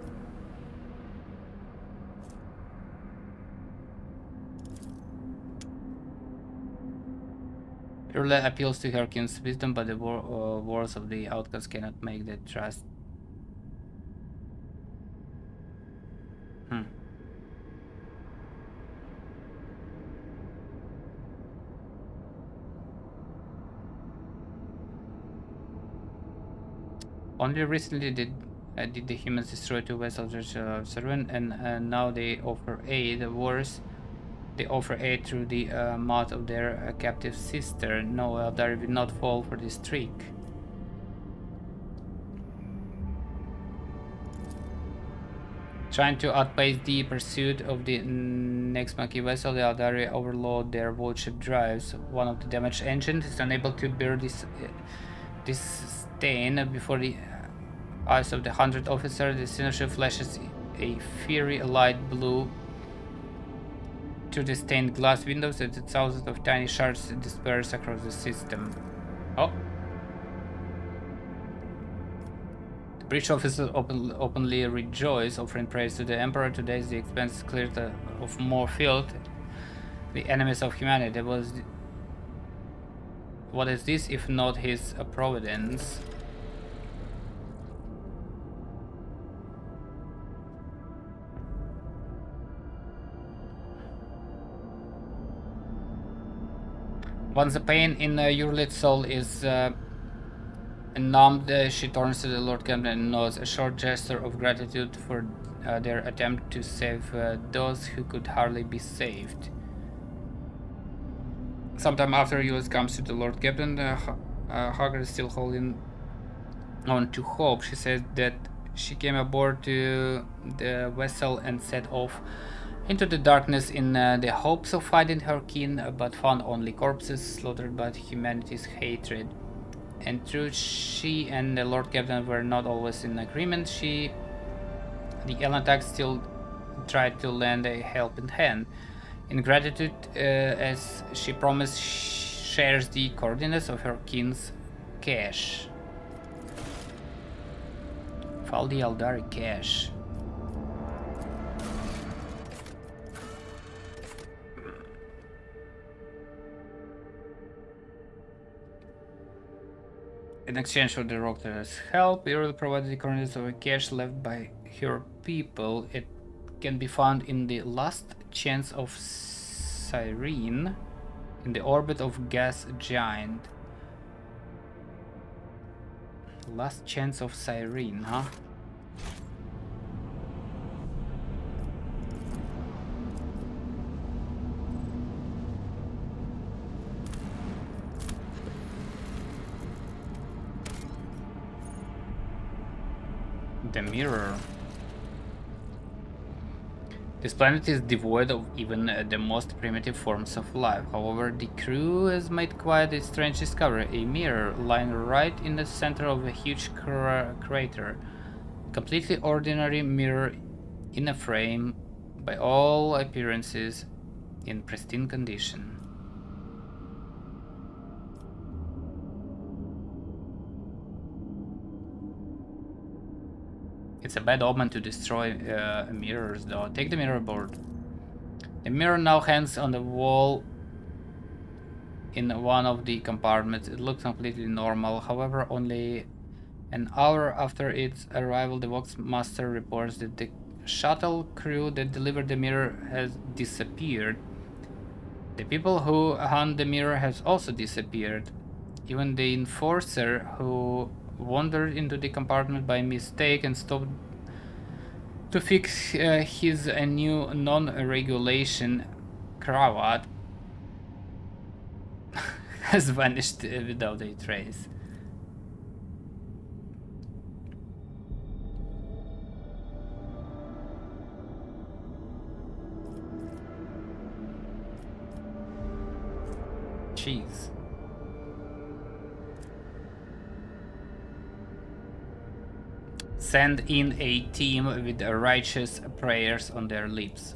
Yurla appeals to her kin's wisdom, but the words of the outcast cannot make the trust. Only recently did the humans destroy two vessels of Servant, and now they offer aid. Worse, they offer aid through the mouth of their captive sister. No, Eldari will not fall for this trick. Trying to outpace the pursuit of the next monkey vessel, the Eldari overload their warship drives. One of the damaged engines is unable to bear this stain before the eyes of the 100th officer. The Xenoship flashes a fiery light blue through the stained glass windows, and thousands of tiny shards disperse across the system. Oh. The breach officers openly rejoice, offering praise to the Emperor. Today the expense cleared of more field. The enemies of humanity. What is this if not his providence? Once the pain in your lit soul is numbed, she turns to the Lord Captain and nods a short gesture of gratitude for their attempt to save those who could hardly be saved. Sometime after US comes to the Lord Captain, Hagar is still holding on to hope. She says that she came aboard to the vessel and set off into the darkness in the hopes of finding her kin, but found only corpses slaughtered by humanity's hatred. And though she and the Lord Captain were not always in agreement, the Elantak still tried to lend a helping hand. In gratitude, as she promised, shares the coordinates of her kin's cache. Faldi Aldari cache. In exchange for the Rockter's help, Earl provided the coordinates of a cache left by her people. It can be found in the last chance of Cyrene, in the orbit of gas giant. Last chance of Cyrene, huh? The mirror. This planet is devoid of even the most primitive forms of life. However, the crew has made quite a strange discovery. A mirror lying right in the center of a huge crater. Completely ordinary mirror in a frame, by all appearances in pristine condition. It's a bad omen to destroy mirrors, though. Take the mirror aboard. The mirror now hangs on the wall in one of the compartments. It looks completely normal. However, only an hour after its arrival, the Vox Master reports that the shuttle crew that delivered the mirror has disappeared. The people who hunt the mirror has also disappeared. Even the enforcer who wandered into the compartment by mistake and stopped to fix his new non-regulation cravat has vanished without a trace. Jeez. Send in a team with righteous prayers on their lips.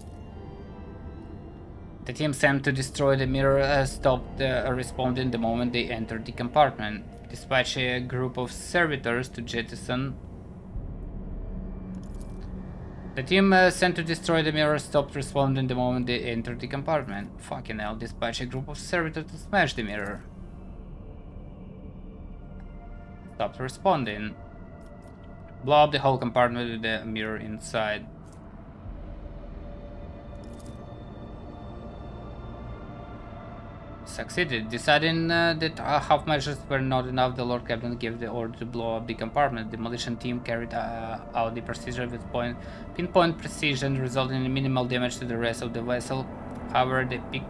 The team sent to destroy the mirror stopped responding the moment they entered the compartment. Dispatch a group of servitors to jettison. The team sent to destroy the mirror stopped responding the moment they entered the compartment. Fucking hell, dispatch a group of servitors to smash the mirror. Stopped responding. Blow up the whole compartment with the mirror inside. Succeeded. Deciding that half measures were not enough, the Lord Captain gave the order to blow up the compartment. The demolition team carried out the procedure with pinpoint precision, resulting in minimal damage to the rest of the vessel. However, the peak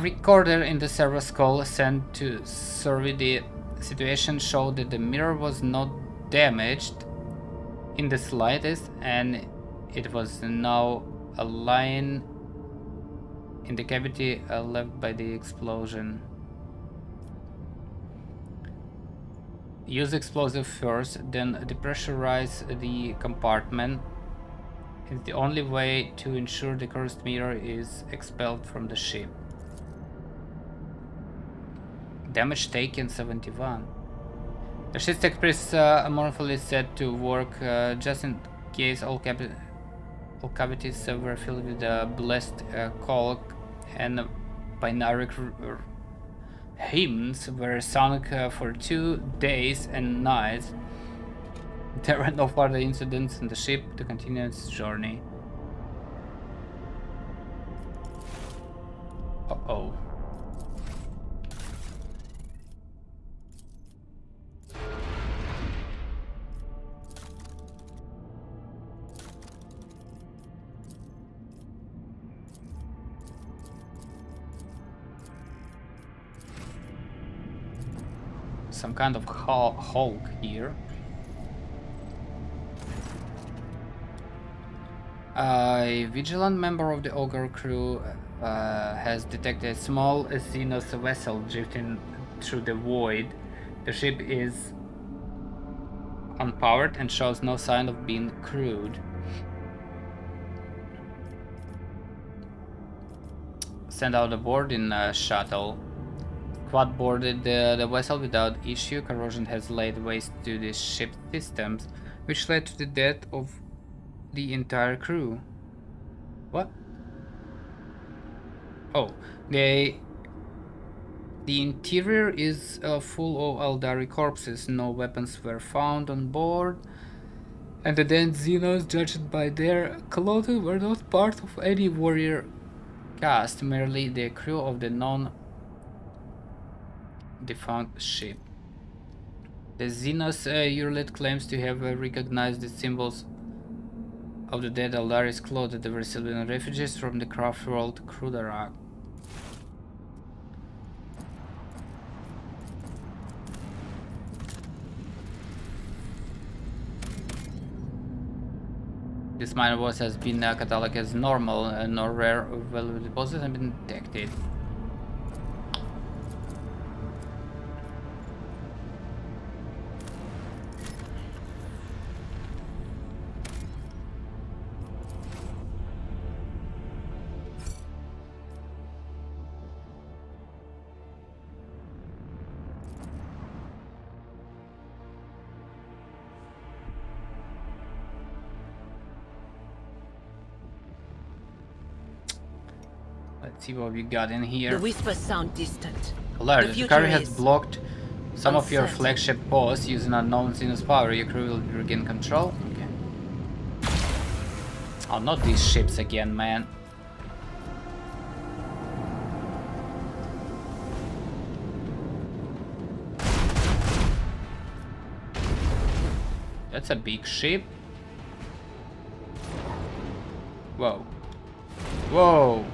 recorder in the server's call sent to survey the situation showed that the mirror was not damaged in the slightest, and it was now lying in the cavity left by the explosion. Use explosive first, then depressurize the compartment. It's the only way to ensure the cursed mirror is expelled from the ship. Damage taken 71. The ship's tech is amorphally set to work just in case all cavities were filled with blessed caulk and binary hymns were sung for 2 days and nights. There were no further incidents in the ship to continue its journey. Uh-oh. Some kind of hulk here. A vigilant member of the Ogre crew has detected a small Xenos vessel drifting through the void. The ship is unpowered and shows no sign of being crewed. Send out a boarding shuttle. Squad boarded the vessel without issue. Corrosion has laid waste to the ship's systems, which led to the death of the entire crew. What? Oh, the interior is full of Eldari corpses. No weapons were found on board, and the dead Xenos, judged by their clothing, were not part of any warrior caste, merely the crew of the non-defunct ship. The Xenos Hurlet claims to have recognized the symbols of the dead Eldari's clothes that were civilian refugees from the craft world Krudarak. This minor voice has been cataloged as normal, and no rare value deposits have been detected. Let's see what we got in here. The whispers sound distant. Alert, the carrier has is blocked some of your uncertain. flagship posts using unknown Xenos power. Your crew will regain control. Okay. Oh, not these ships again, man. That's a big ship. Whoa. Whoa.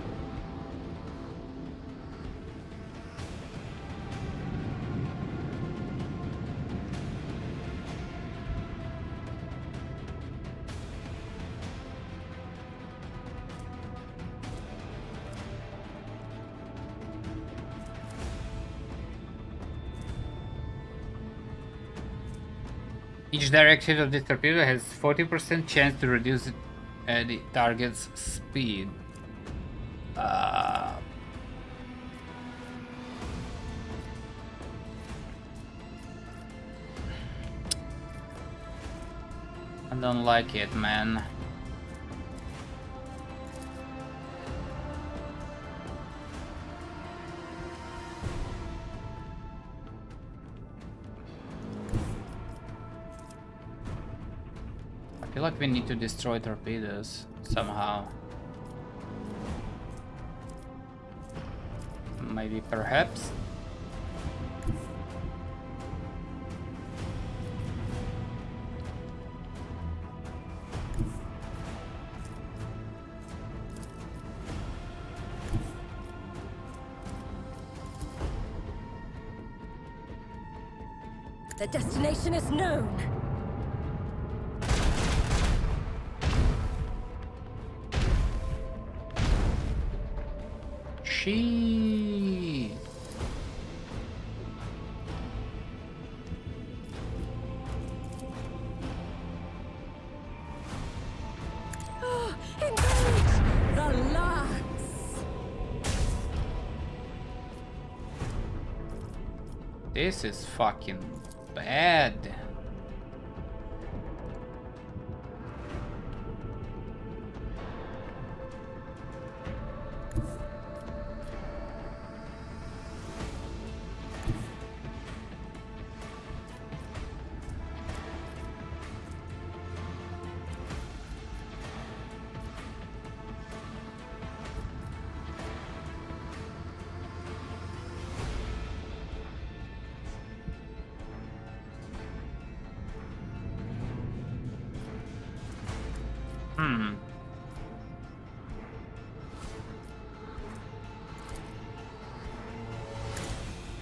Each direct hit of this torpedo has 40% chance to reduce the target's speed. I don't like it, man. I feel like we need to destroy torpedoes somehow. Maybe, perhaps. The destination is known. She. Engage the lance. This is fucking bad.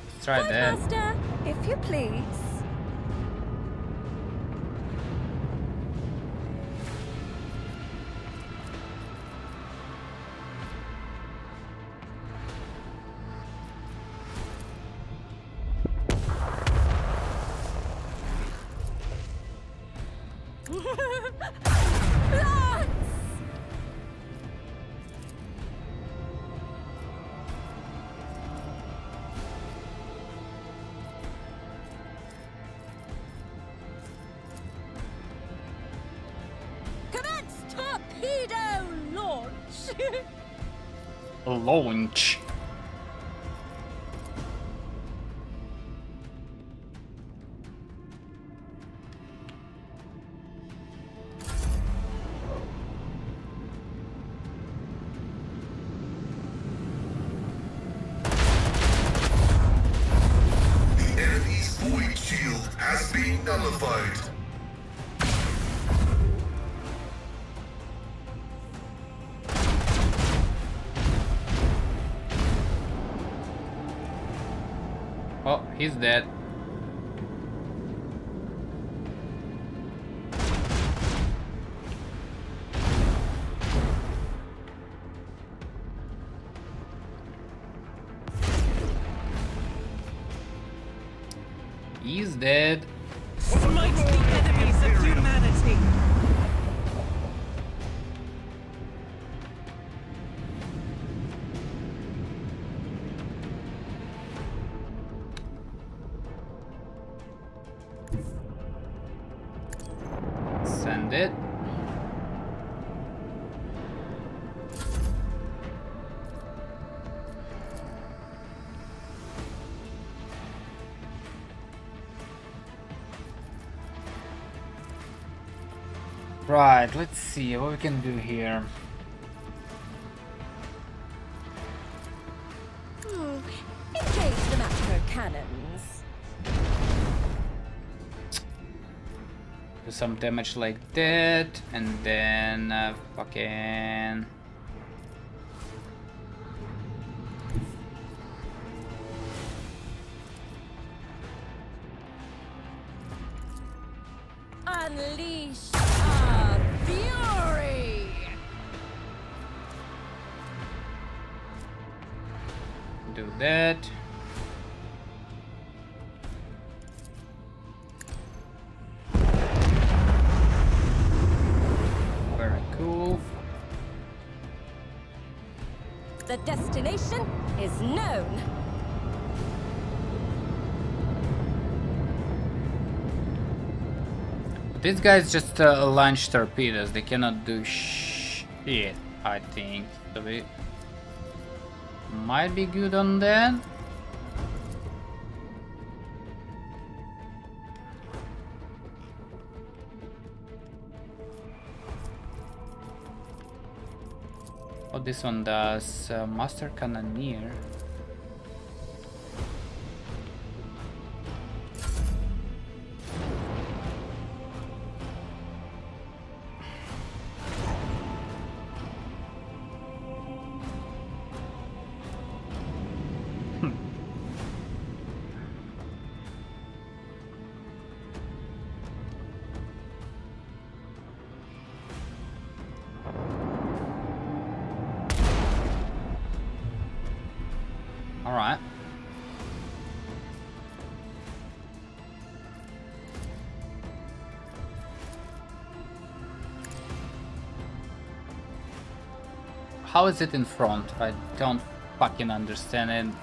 Let's try that. Master, if you please. Commence torpedo launch! Launch. The enemy's void shield has been nullified. Oh, he's dead. He's dead. Smite the enemies of humanity! Send it. Right, let's see what we can do here. Engage the macro cannons. Do some damage like that, and then fucking. Unleash our fury! Do that. Very cool. The destination is known. These guys just launch torpedoes. They cannot do shit, I think. So we might be good on that. What this one does, Master Cannoneer. All right. How is it in front? I don't fucking understand it.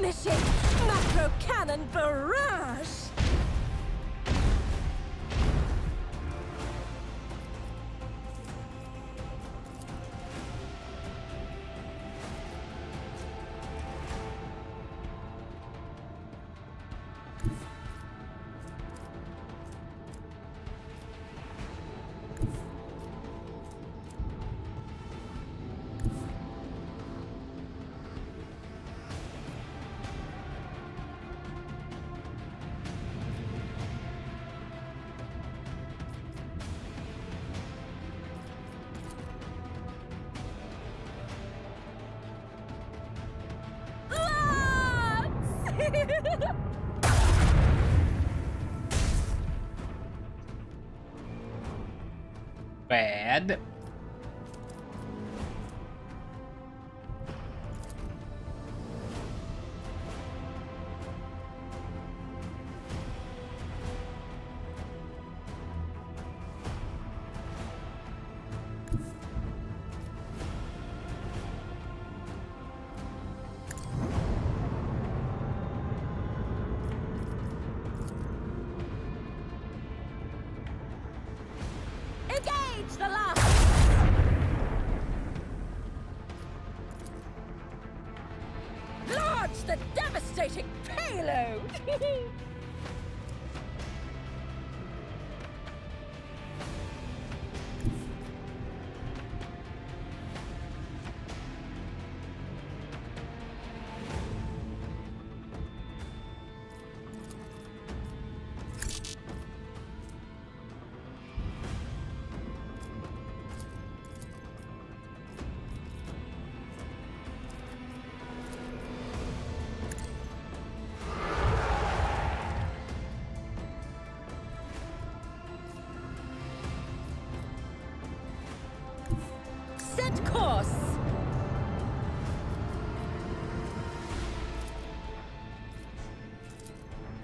astonishing macro cannon barrage! Bad. Engage the last! Launch the devastating payload! Set course!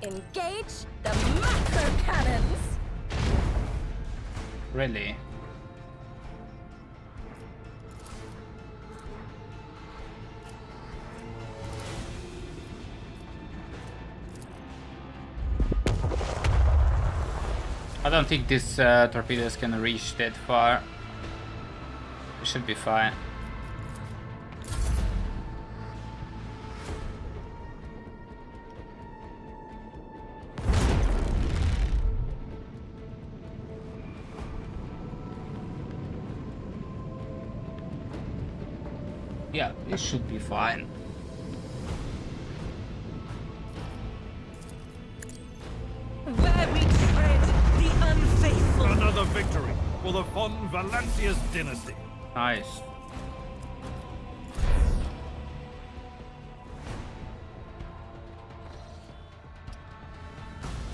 Engage the macro cannons! Really? I don't think these torpedoes can reach that far. It should be fine. Yeah, it should be fine. Where we tread the unfaithful. Another victory for the von Valancius dynasty. Nice.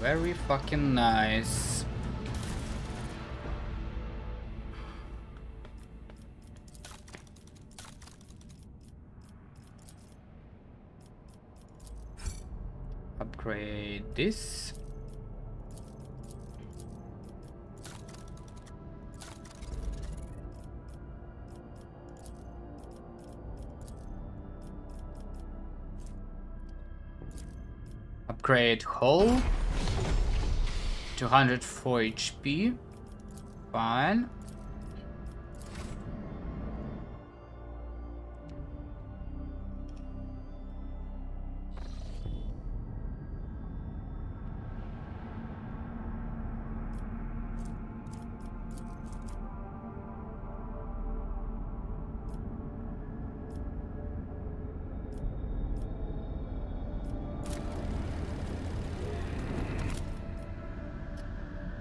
Very fucking nice. Upgrade this. Upgrade hull. 204 HP. Fine.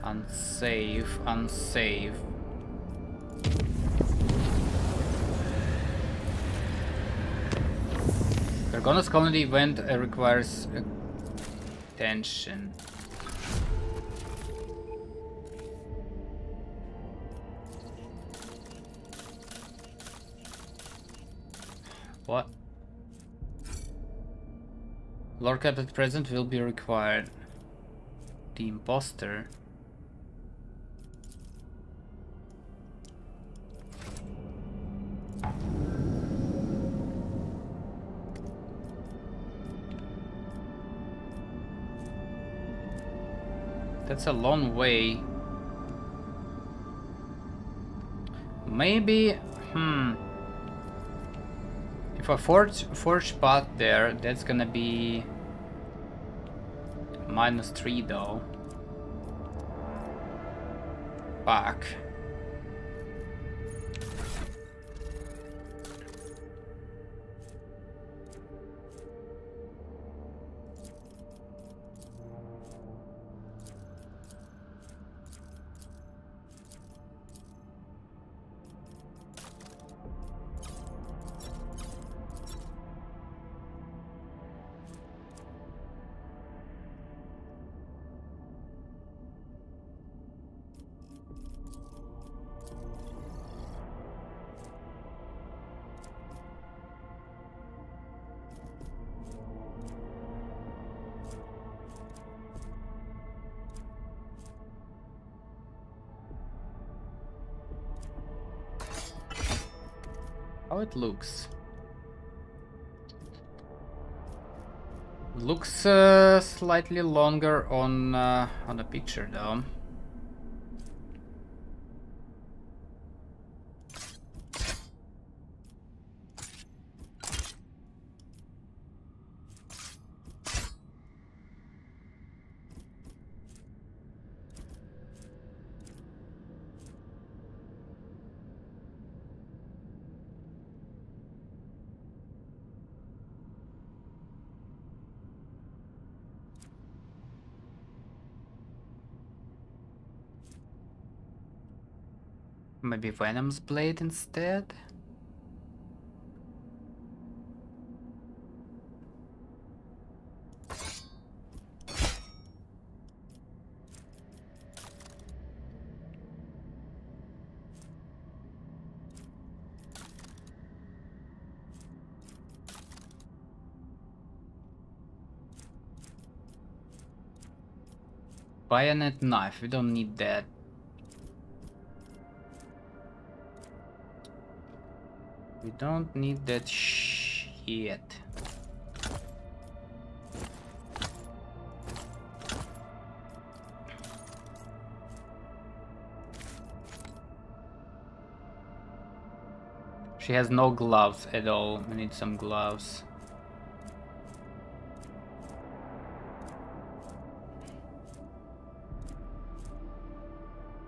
Unsafe, unsafe. Gargono's colony event requires attention. What? Lord Captain present will be required. The imposter. That's a long way. Maybe, if I forge path there, that's gonna be -3 though. Fuck. How it looks. Looks slightly longer on a picture though. Maybe Venom's blade instead? Bayonet knife, we don't need that. We don't need that shit. She has no gloves at all. We need some gloves.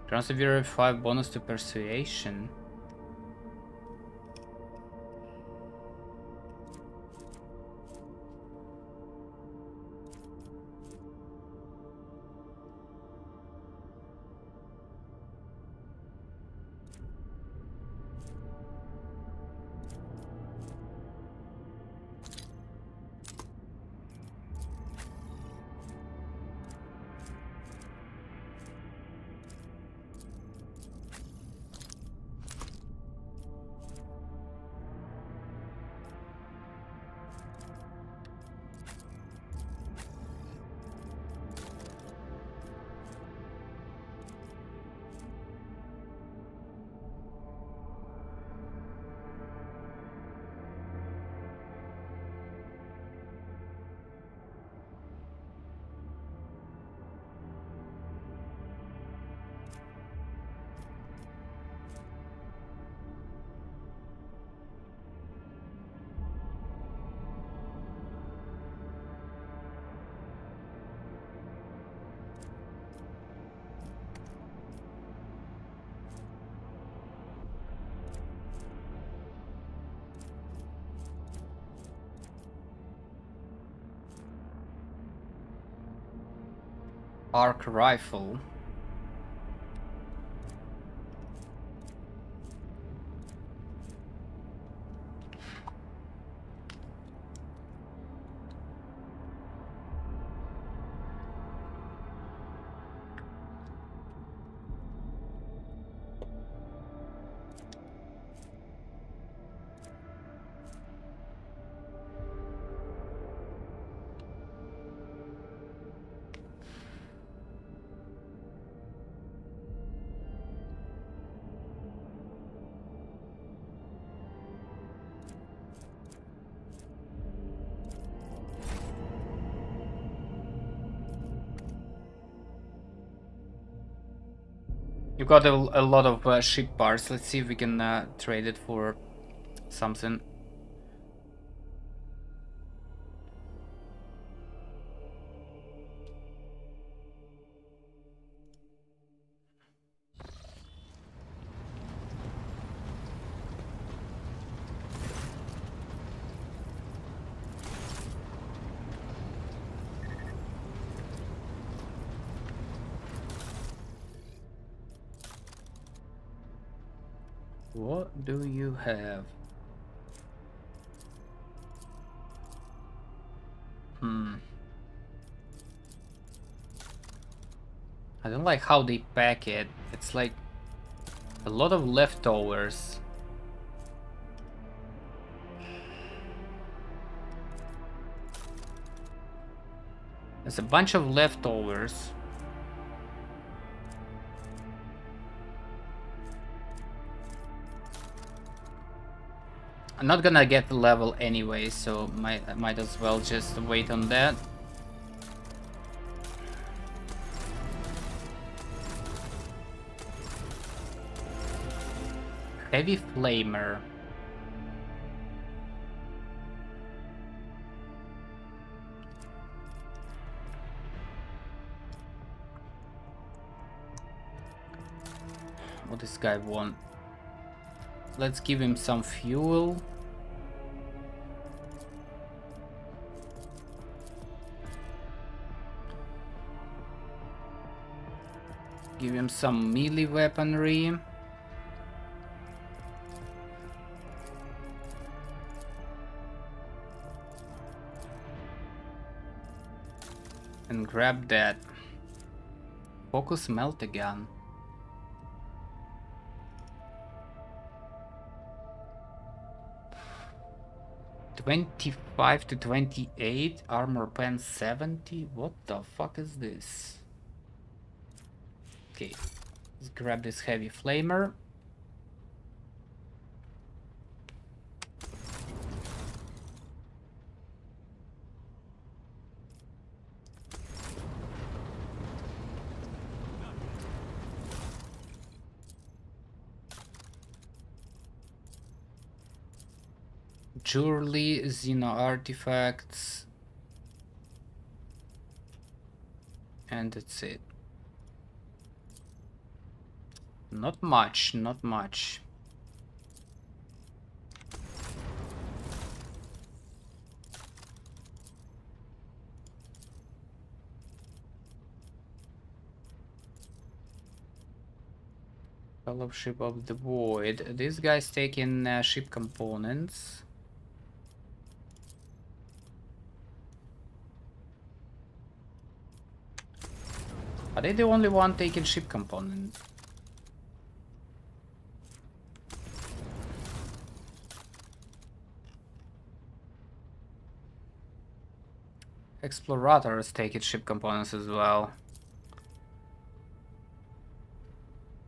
Transfer 5 bonus to persuasion. Arc rifle. You got a lot of ship parts. Let's see if we can trade it for something. What do you have? I don't like how they pack it. It's like a lot of leftovers. There's a bunch of leftovers. I'm not gonna get the level anyway, so might as well just wait on that. Heavy flamer. What does this guy want? Let's give him some fuel. Give him some melee weaponry. And grab that. Focus melt-a-gun. $25 to $28, armor pen $70. What the fuck is this? Okay, let's grab this heavy flamer. Jewelry, Xeno artifacts, and that's it. Not much, not much. Fellowship of the Void. This guy's taking ship components. Are they the only one taking ship components? Explorators taking ship components as well.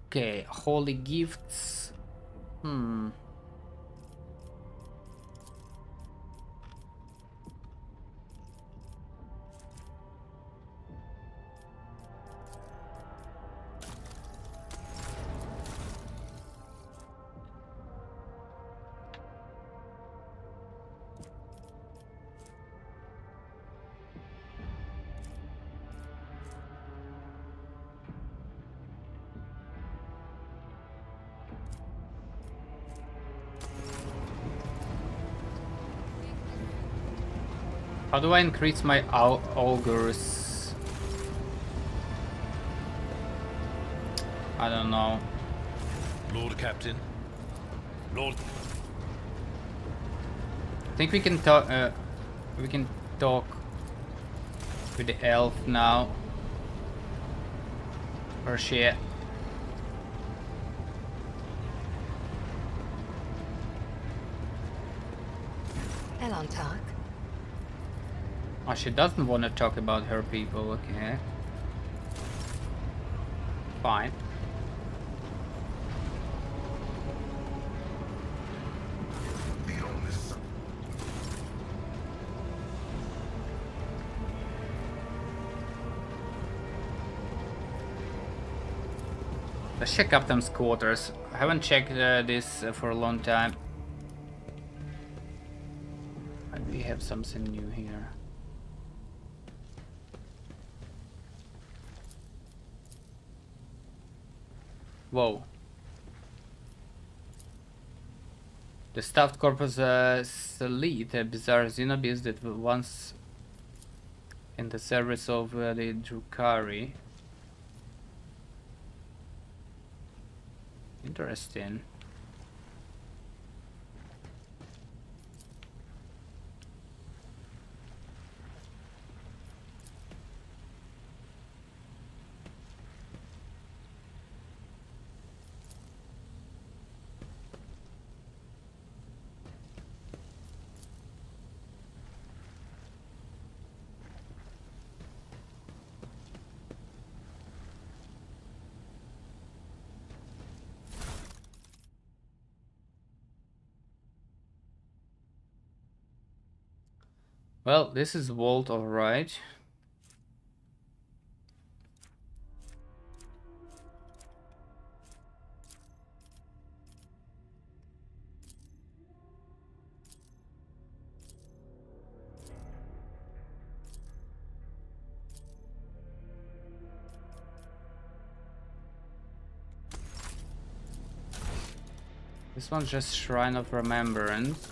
Okay, holy gifts. How do I increase my augurs? I don't know. Lord Captain. Lord. I think we can talk. We can talk with the elf now. Or shit. Elantark. Oh, she doesn't want to talk about her people. Okay. Fine. The only Let's check Captain's quarters. I haven't checked this for a long time. And we have something new here. Whoa. The stuffed corpus elite, a bizarre xenobeast that was once in the service of the Drukari. Interesting. Well, this is vault, alright. This one's just Shrine of Remembrance.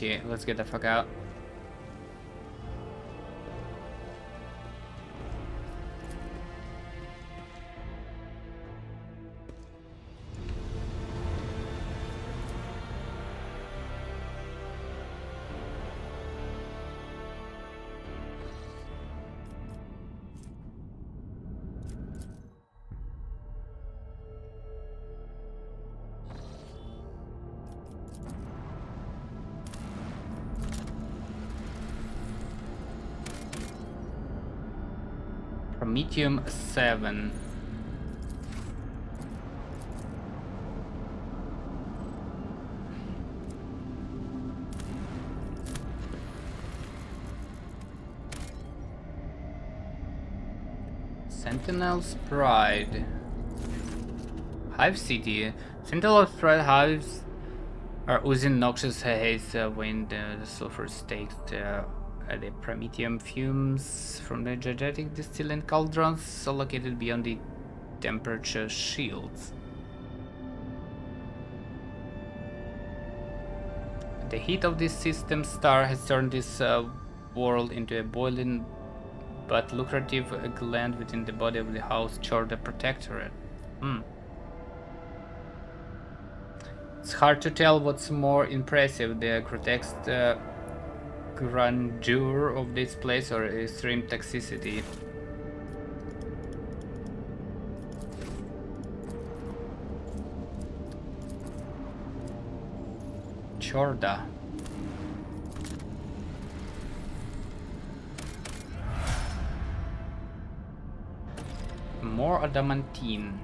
Okay, let's get the fuck out. Promethium 7. Sentinel's Pride. Hive City. Sentinel's Pride hives are oozing noxious haze when the sulfur stakes the promethium fumes from the energetic distillant cauldrons are located beyond the temperature shields. The heat of this system star has turned this world into a boiling but lucrative gland within the body of the House Chorda Protectorate. It's hard to tell what's more impressive, the grotesque grandeur of this place or extreme toxicity. Chorda. More adamantine.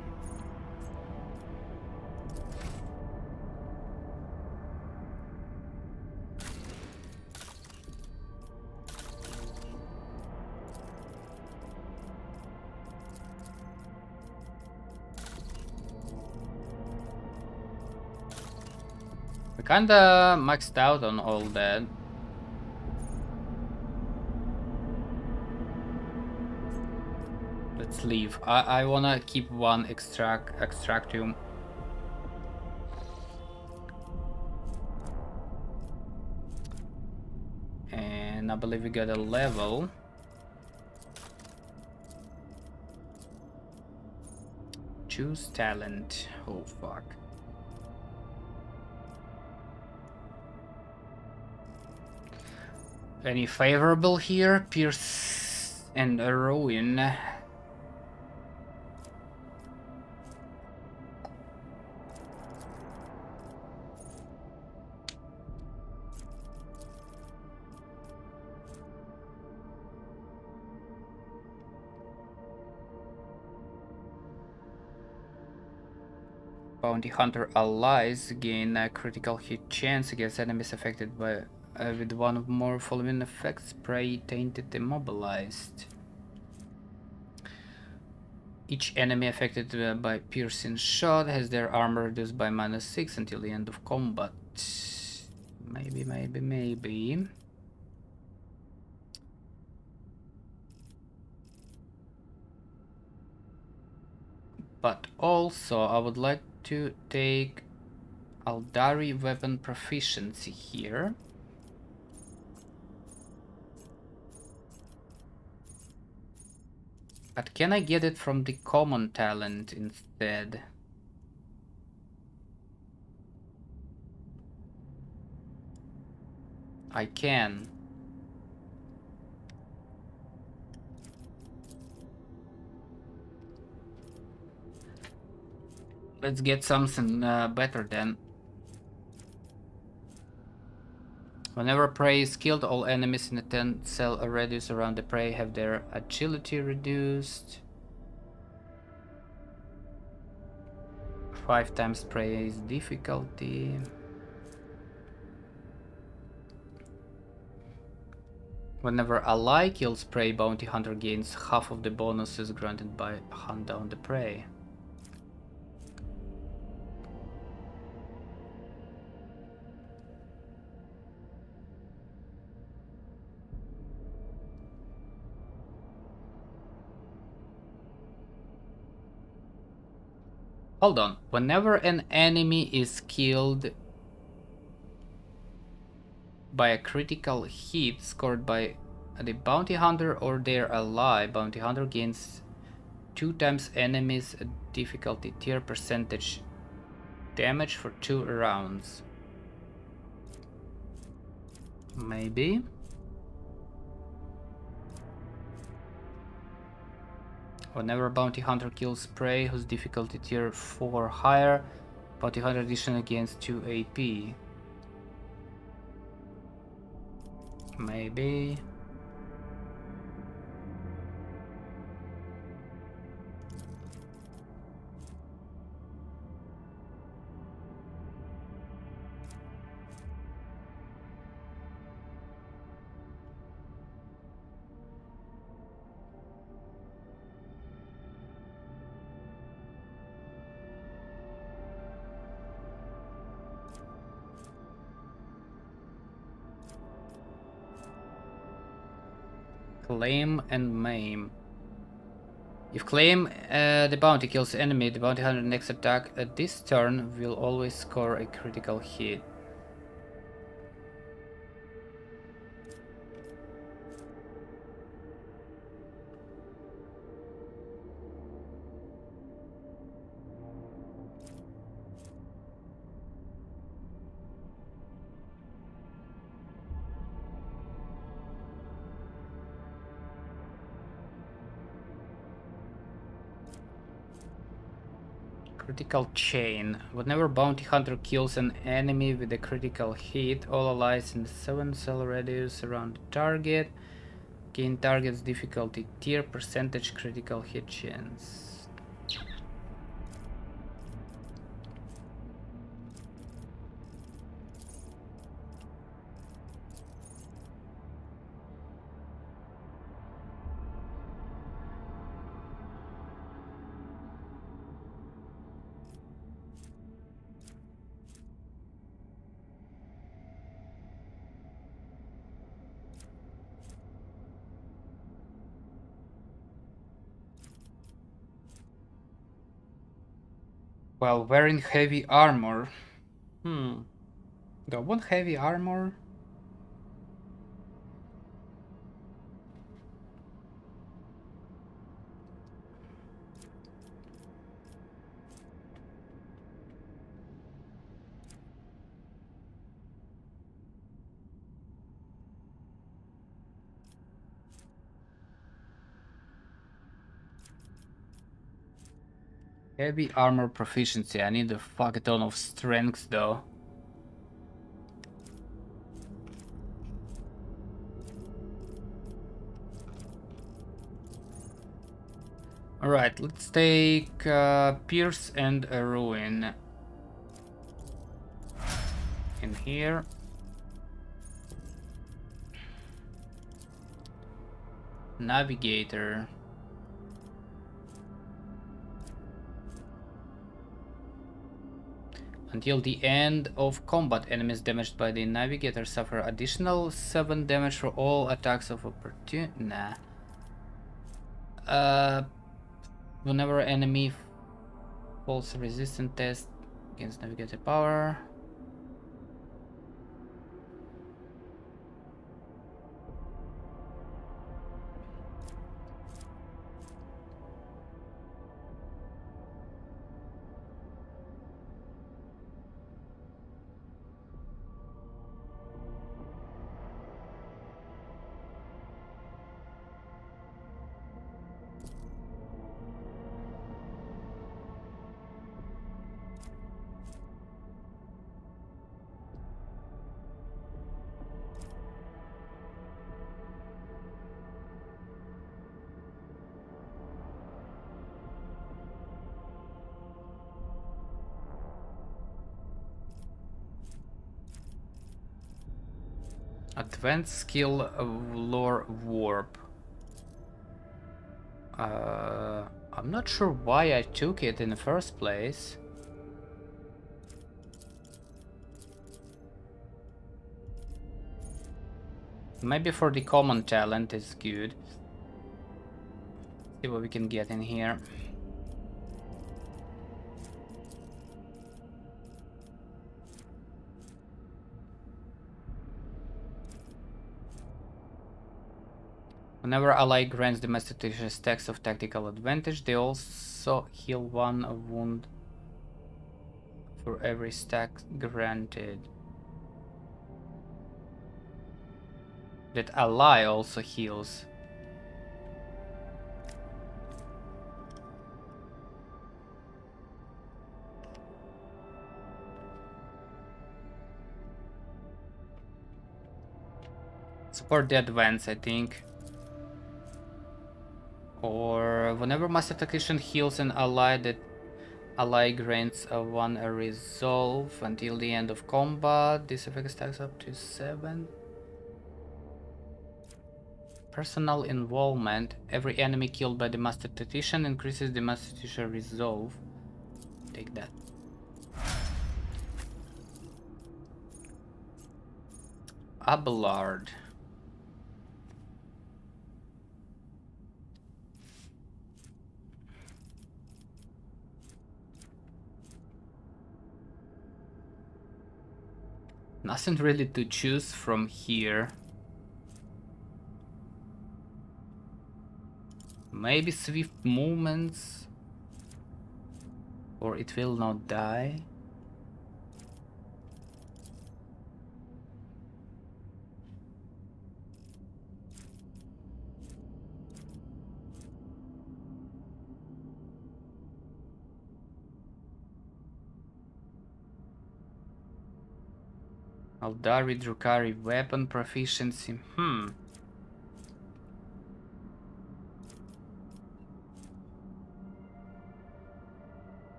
Kinda maxed out on all that. Let's leave. I wanna keep one extractium. And I believe we got a level. Choose talent. Oh fuck. Any favorable here? Pierce and Ruin. Bounty Hunter allies gain a critical hit chance against enemies affected by with one or more following effects: prey, tainted, immobilized. Each enemy affected by piercing shot has their armor reduced by -6 until the end of combat. Maybe. But also, I would like to take Aldari weapon proficiency here. But can I get it from the common talent instead? I can. Let's get something better then. Whenever prey is killed, all enemies in a 10-cell radius around the prey have their agility reduced. 5 times prey's difficulty. Whenever ally kills prey, bounty hunter gains half of the bonuses granted by hunt down the prey. Hold on. Whenever an enemy is killed by a critical hit scored by the bounty hunter or their ally, bounty hunter gains 2 times enemy's difficulty tier percentage damage for 2 rounds. Maybe. Whenever bounty hunter kills prey whose difficulty tier 4 or higher, bounty hunter additionally gains 2 AP. Maybe. Claim and maim. If claim the bounty kills the enemy, the bounty hunter next attack at this turn will always score a critical hit. Critical chain. Whenever bounty hunter kills an enemy with a critical hit, all allies in the 7-cell radius around the target gain target's difficulty tier percentage critical hit chance. While wearing heavy armor. Do I want heavy armor? Heavy armor proficiency. I need a fuck ton of strength though. Alright, let's take Pierce and a Ruin. in here. Navigator. Until the end of combat, enemies damaged by the navigator suffer additional 7 damage for all attacks of opportunity. Nah. Whenever enemy falls resistant test against navigator power. Advanced skill of lore warp. I'm not sure why I took it in the first place. Maybe for the common talent is good. See what we can get in here. Whenever ally grants the master stacks of tactical advantage, they also heal 1 wound for every stack granted. That ally also heals. Support the advance, I think. Or whenever Master Tactician heals an ally, that ally grants a resolve until the end of combat. This effect stacks up to 7. Personal involvement. Every enemy killed by the Master Tactician increases the Master Tactician resolve. Take that. Abelard. Nothing really to choose from here. Maybe swift movements, or it will not die. Aldari Drukari weapon proficiency.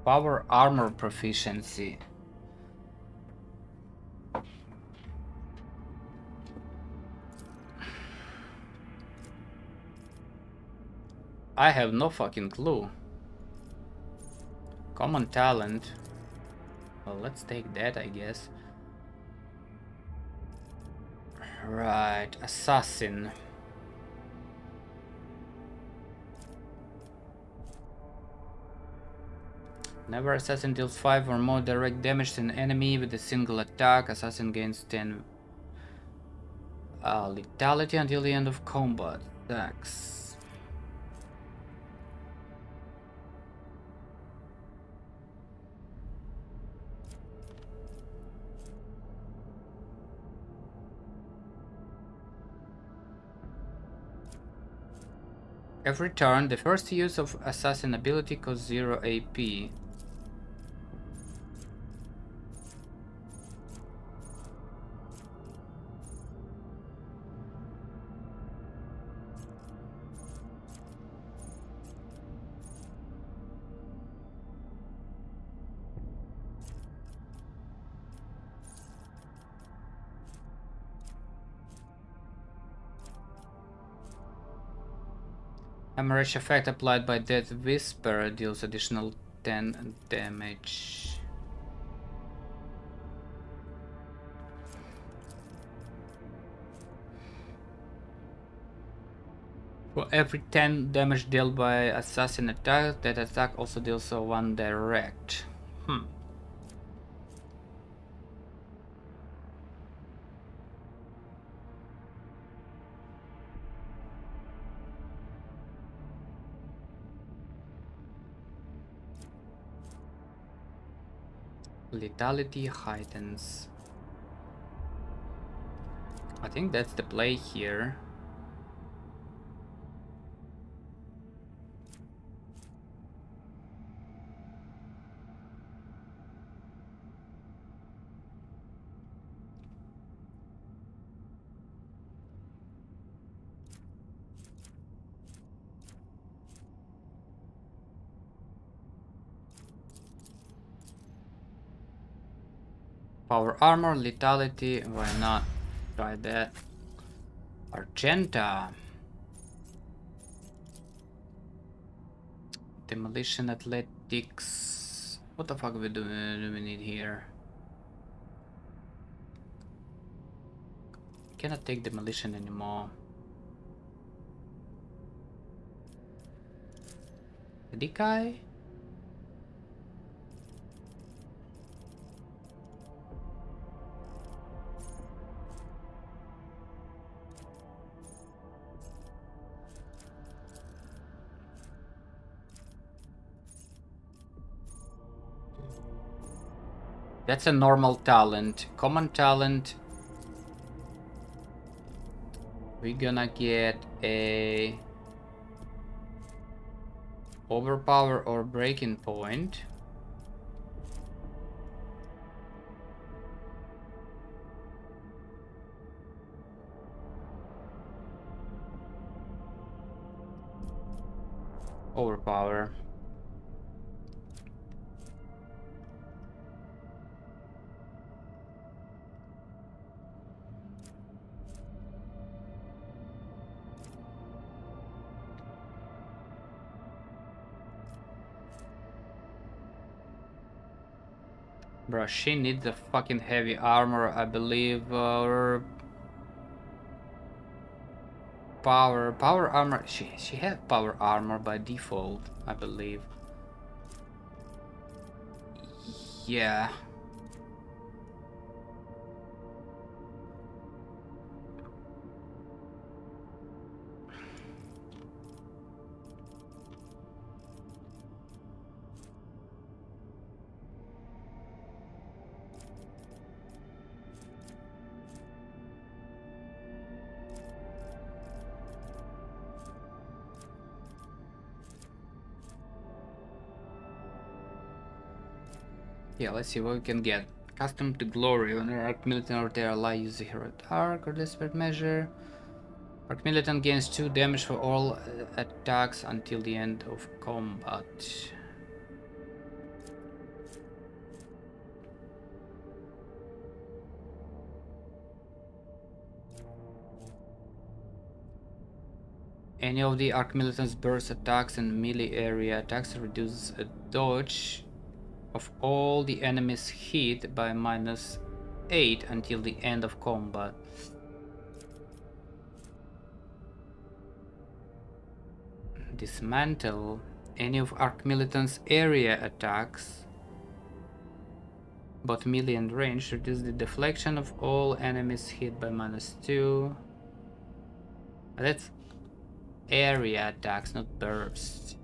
Power armor proficiency. I have no fucking clue. Common talent. Well, let's take that, I guess. Right, assassin. Whenever assassin deals 5 or more direct damage to an enemy with a single attack, assassin gains 10 lethality until the end of combat. Attacks. Every turn, the first use of assassin ability costs 0 AP. Hemorrhage effect applied by Death Whisper deals additional 10 damage. For every 10 damage dealt by assassin attack, that attack also deals 1 direct. Lethality heightens. I think that's the play here. Power armor, lethality, why not? Try that. Argenta. Demolition athletics. What the fuck do we need here? Cannot take demolition anymore. Decay? That's a normal talent. Common talent. We're gonna get a overpower or breaking point. Overpower. Bruh, she needs the fucking heavy armor, I believe, or power armor. She had power armor by default, I believe. Yeah. Yeah, let's see what we can get. Accustomed to glory. When Arc Militant or their ally use the hero arc or desperate measure. Arc Militant gains 2 damage for all attacks until the end of combat. Any of the Arc Militant's burst attacks and melee area attacks reduces a dodge of all the enemies hit by -8 until the end of combat. Dismantle. any of Arc Militant's area attacks, both melee and range, reduce the deflection of all enemies hit by -2. That's area attacks, not burst.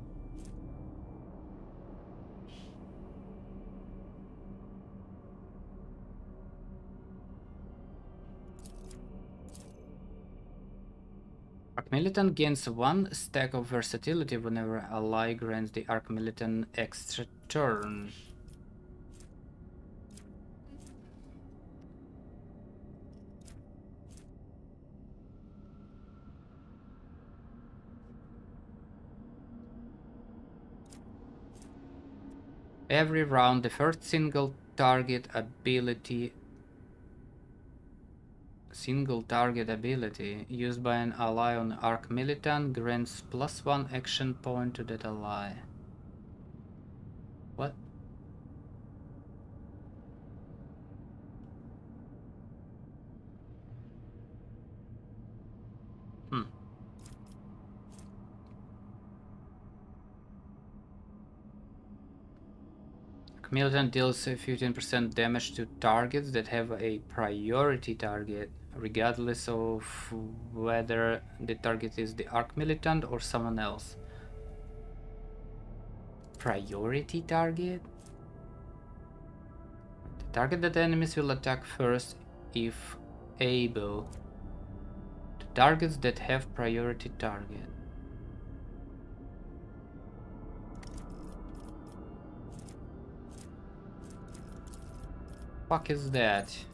Arc Militant gains 1 stack of versatility whenever ally grants the Arc Militant extra turn. Every round, the first single target ability used by an ally on Arc Militant grants +1 action point to that ally. What? Arc Militant deals 15% damage to targets that have a priority target, regardless of whether the target is the Arc Militant or someone else. Priority target? The target that enemies will attack first if able. The targets that have priority target. Fuck is that?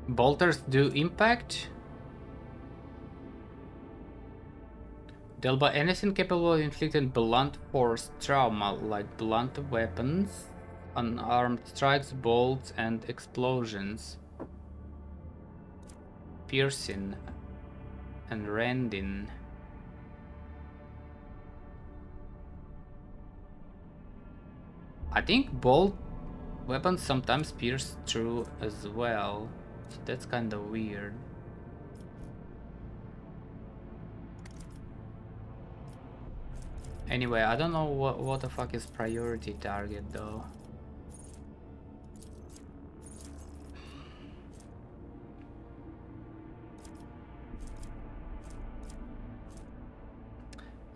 Bolters do impact? Dealt by anything capable of inflicting blunt force trauma, like blunt weapons, unarmed strikes, bolts, and explosions. Piercing and rending. I think bolt weapons sometimes pierce through as well. So that's kind of weird. Anyway, I don't know what the fuck is priority target though.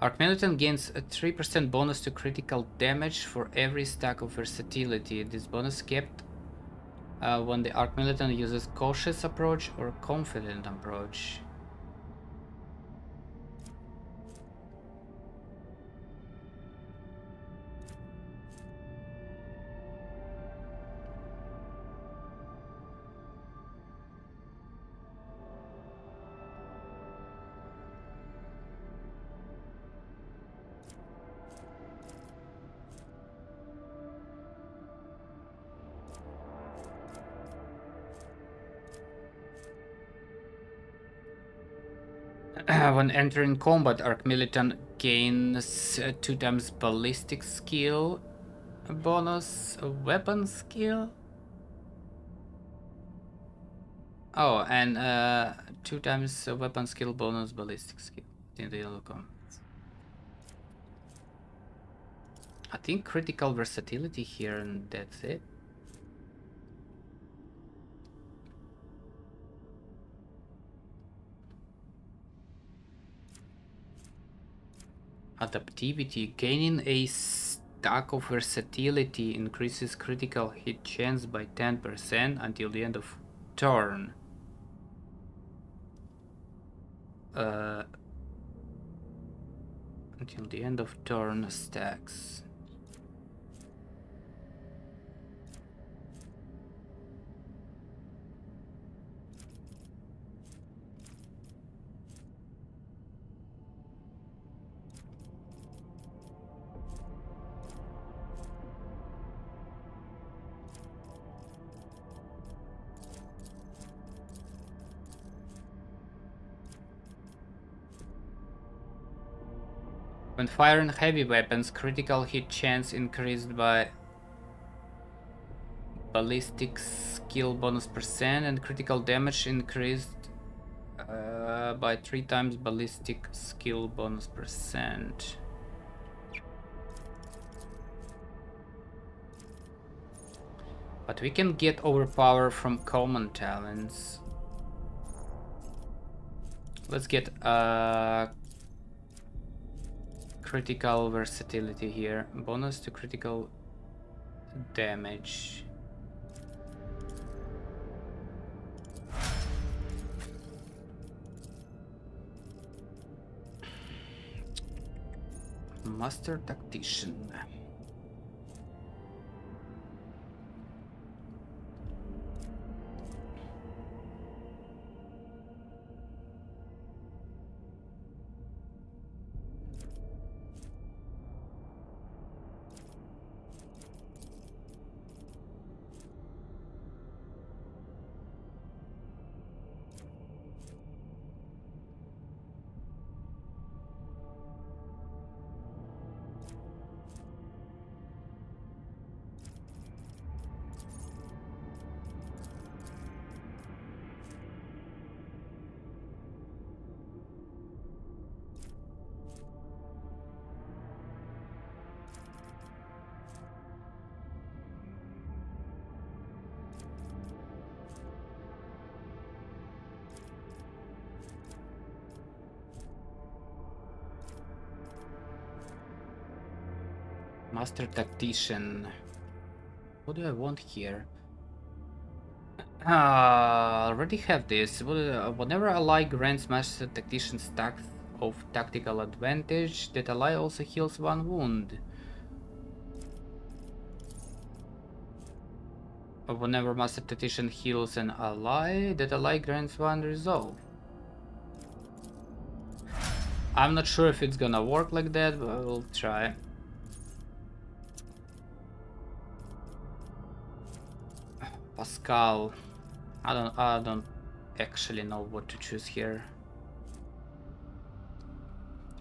Arc Militant gains a 3% bonus to critical damage for every stack of versatility. This bonus kept when the Arc Militant uses cautious approach or confident approach. When entering combat, Arc Militant gains 2 times ballistic skill bonus, weapon skill. Oh, and 2 times weapon skill bonus, ballistic skill in the yellow comments. I think critical versatility here, and that's it. Adaptivity. Gaining a stack of versatility increases critical hit chance by 10% until the end of turn. Until the end of turn stacks. When firing heavy weapons, critical hit chance increased by ballistic skill bonus percent and critical damage increased by 3 times ballistic skill bonus percent. But we can get overpower from common talents. Let's get critical versatility here. Bonus to critical damage. Master Tactician. Master Tactician. What do I want here? Already have this. Whenever ally grants Master Tactician stacks of tactical advantage, that ally also heals 1 wound. Whenever Master Tactician heals an ally, that ally grants 1 resolve. I'm not sure if it's gonna work like that, but I will try. Pascal. I don't actually know what to choose here.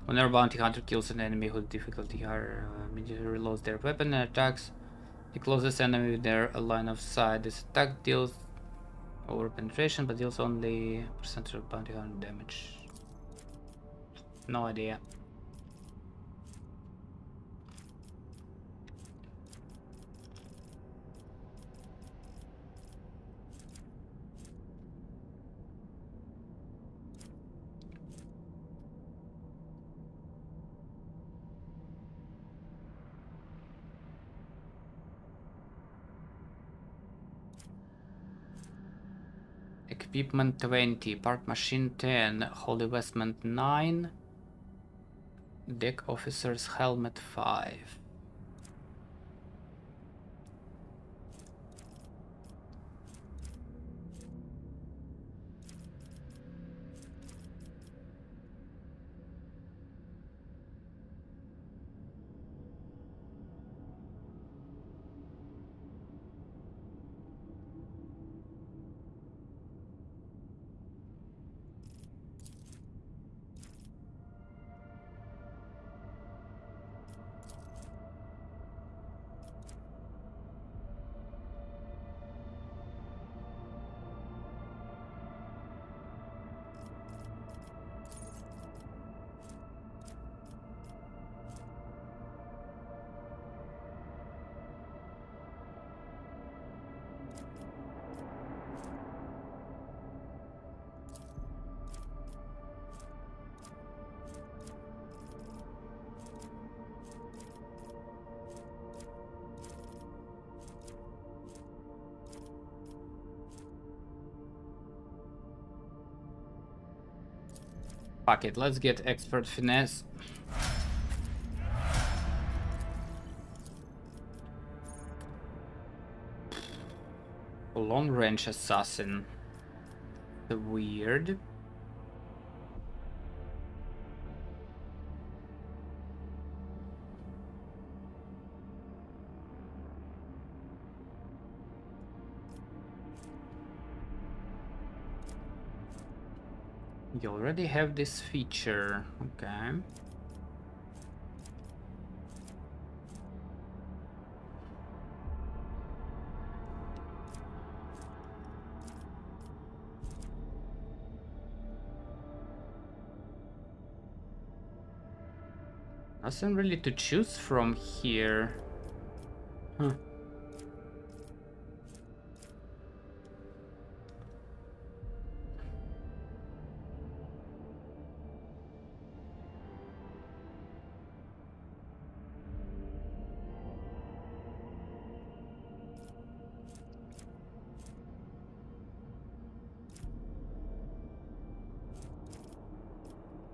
Whenever bounty hunter kills an enemy whose difficulty higher, immediately reloads their weapon and attacks the closest enemy with their line of sight. This attack deals over penetration, but deals only percentage of bounty hunter damage. No idea. Equipment 20, part machine 10, holy vestment 9, deck officer's helmet 5. Fuck it, let's get expert finesse. Long range assassin. Weird. You already have this feature, okay. Nothing really to choose from here. Huh.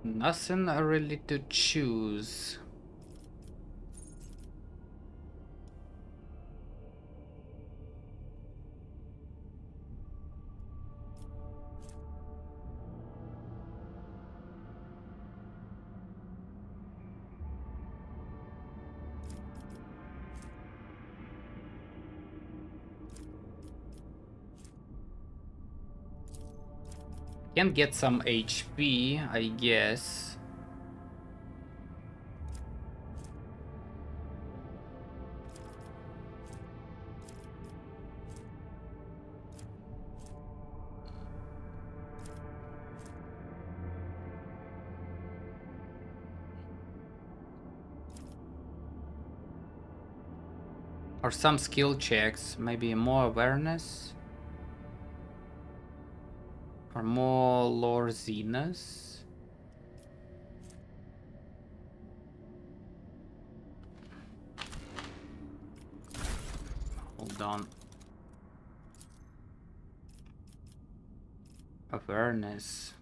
Nothing really to choose. Can get some HP, I guess. Or some skill checks, maybe more awareness. Or more lore Zenas. Hold on. Awareness.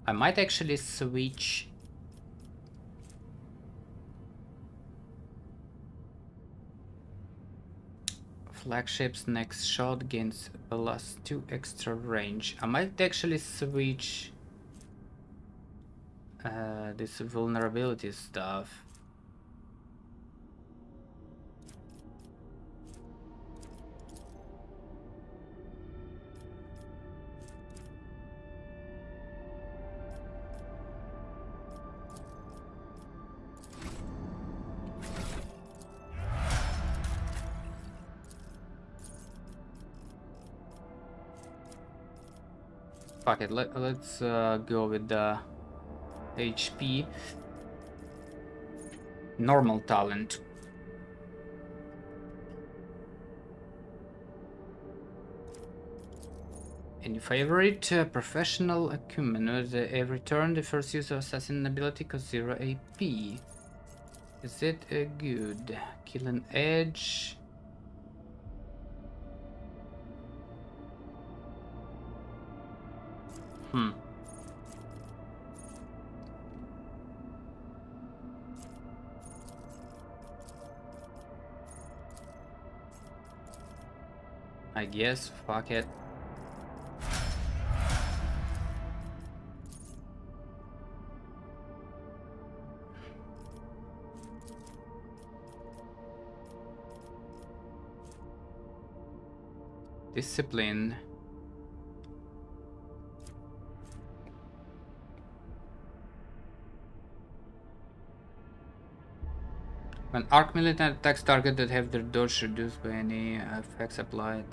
I might actually switch. Flagship's next shot gains +2 extra range. I might actually switch this vulnerability stuff. Fuck it, let's go with the HP. Normal talent. Any favorite? Professional acumen. With every turn, the first use of assassin ability costs 0 AP. Is it good? Kill an edge. I guess, fuck it. Discipline. When arc militant attacks target that have their dodge reduced by any effects applied.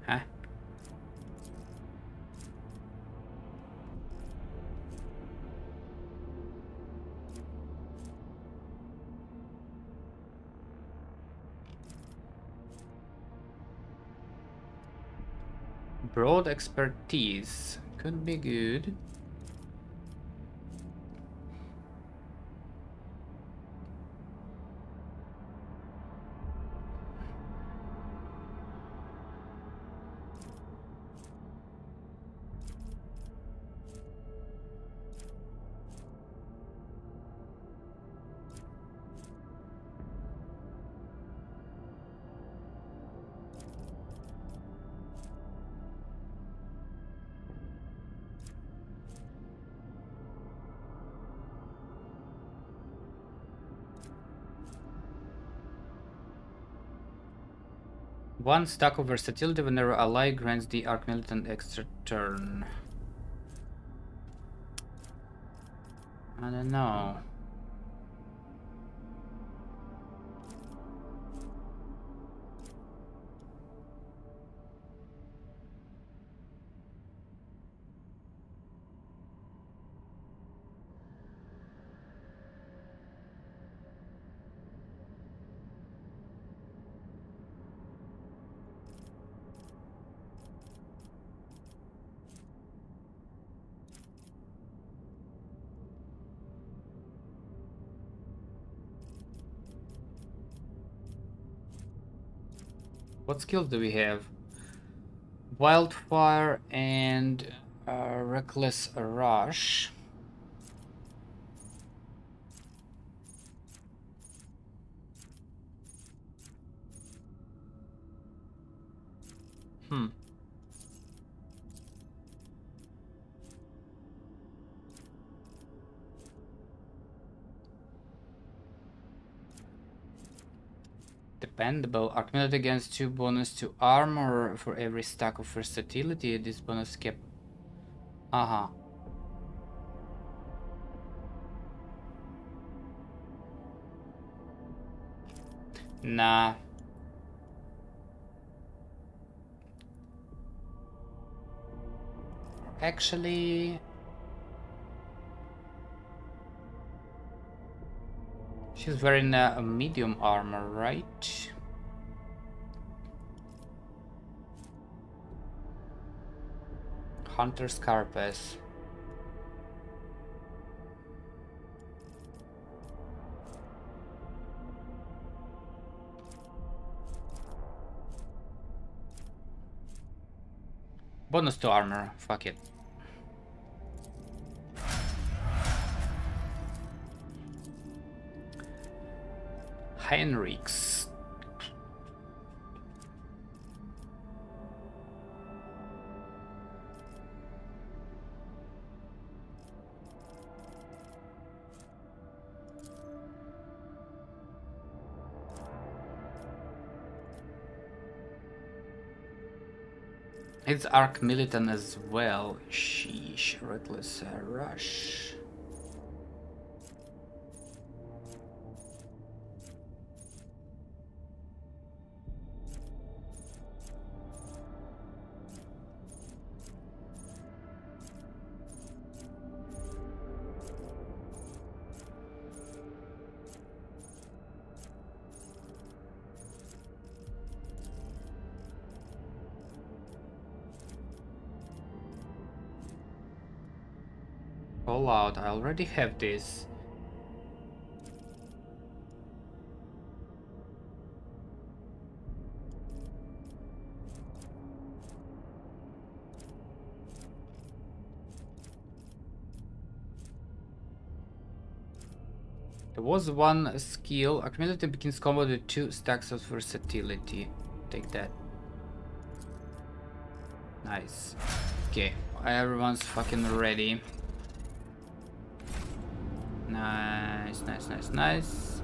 Huh? Broad expertise could be good. One stack of versatility whenever ally grants the arc militant extra turn. I don't know. What skills do we have? Wildfire and Reckless Rush. Dependable. Archmillet against 2 bonus to armor for every stack of versatility. This bonus kept. Uh-huh. Nah. Actually, she's wearing a medium armor, right? Hunter's Carapace. Bonus to armor, fuck it. Heinrichs. It's Arc Militant as well. Sheesh, Reckless Rush. All out, I already have this. There was one skill. Accumulator begins combo with 2 stacks of versatility. Take that. Nice. Okay, everyone's fucking ready. Nice, nice, nice, nice.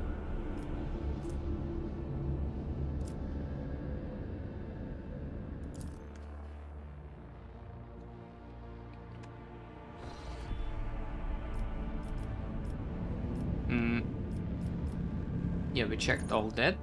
Yeah, we checked all that.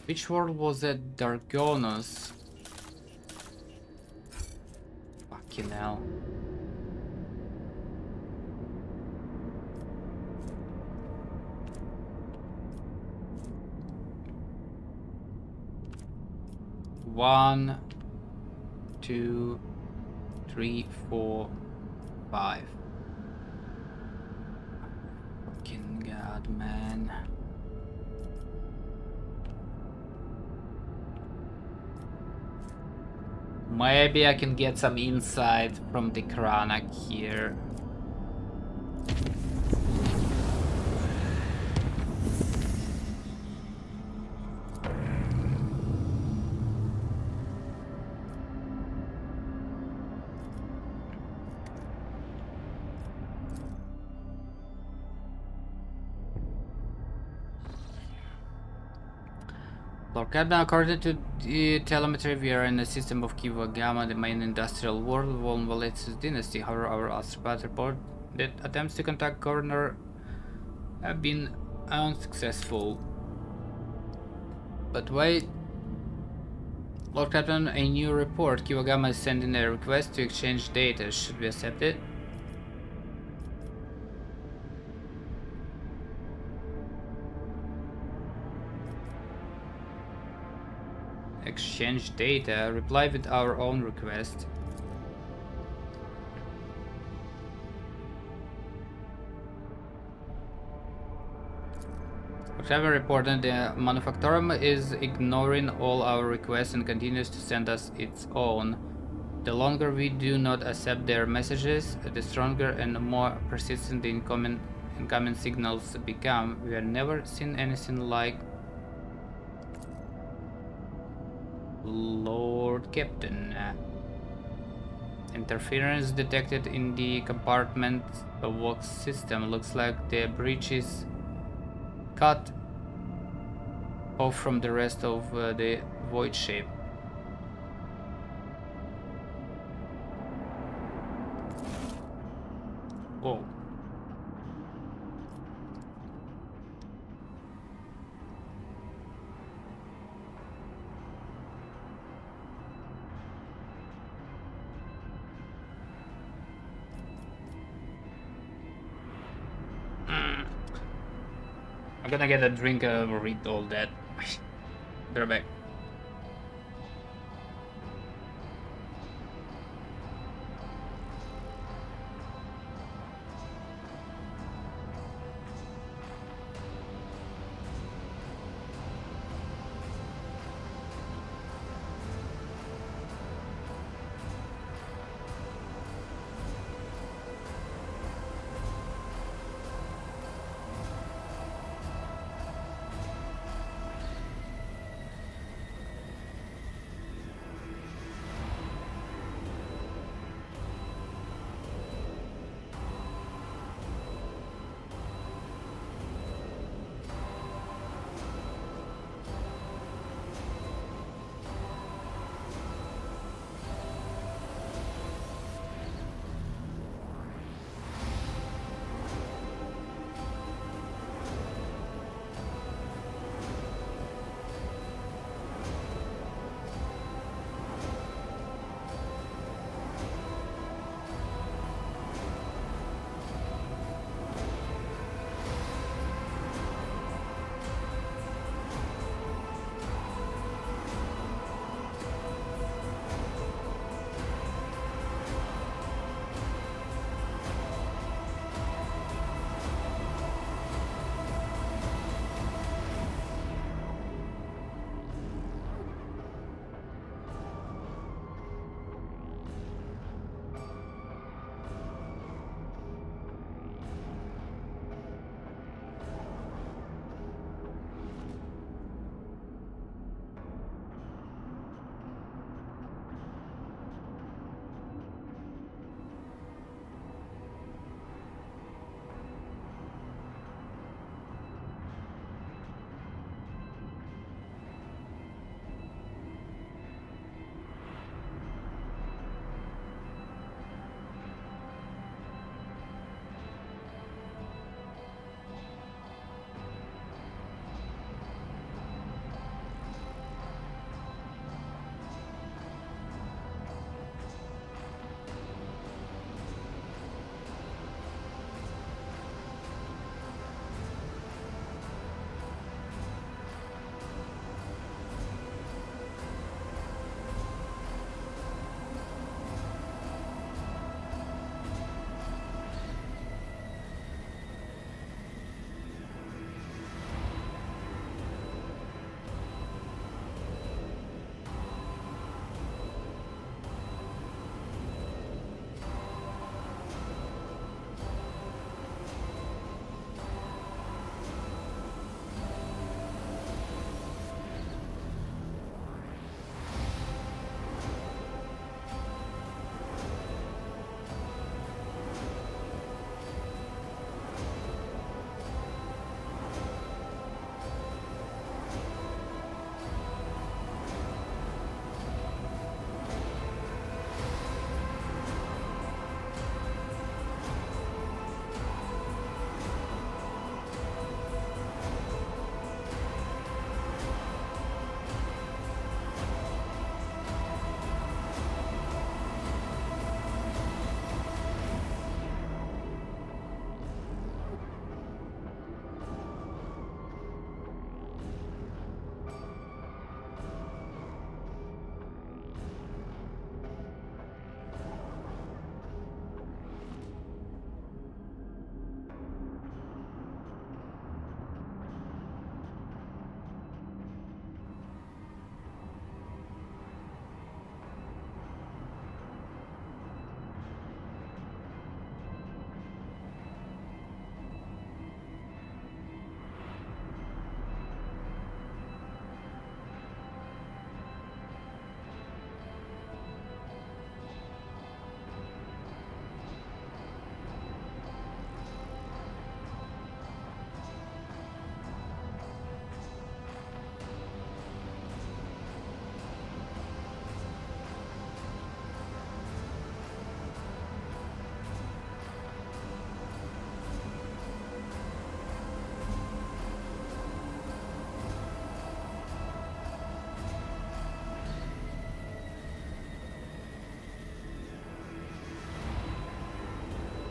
Which world was that? Dargonos? Fucking hell. One, 2, 3, 4, 5. Fucking god, man. Maybe I can get some insight from the Kranak here. Lord Captain, according to the telemetry, we are in a system of Kiva Gamma, the main industrial world of Von Valetius dynasty. However, our astropath report that attempts to contact Governor have been Unsuccessful. But wait. Lord Captain, a new report. Kiwagama is sending a request to exchange data. Should we accept it? Exchange data. Reply with our own request. Whatever reported, the manufacturer is ignoring all our requests and continues to send us its own. The longer we do not accept their messages, the stronger and more persistent the incoming signals become. We have never seen anything like Lord Captain. Interference detected in the compartment work system. Looks like the breach is cut off from the rest of the void shape. Whoa. I'm gonna get a drink and read all that. Be right back.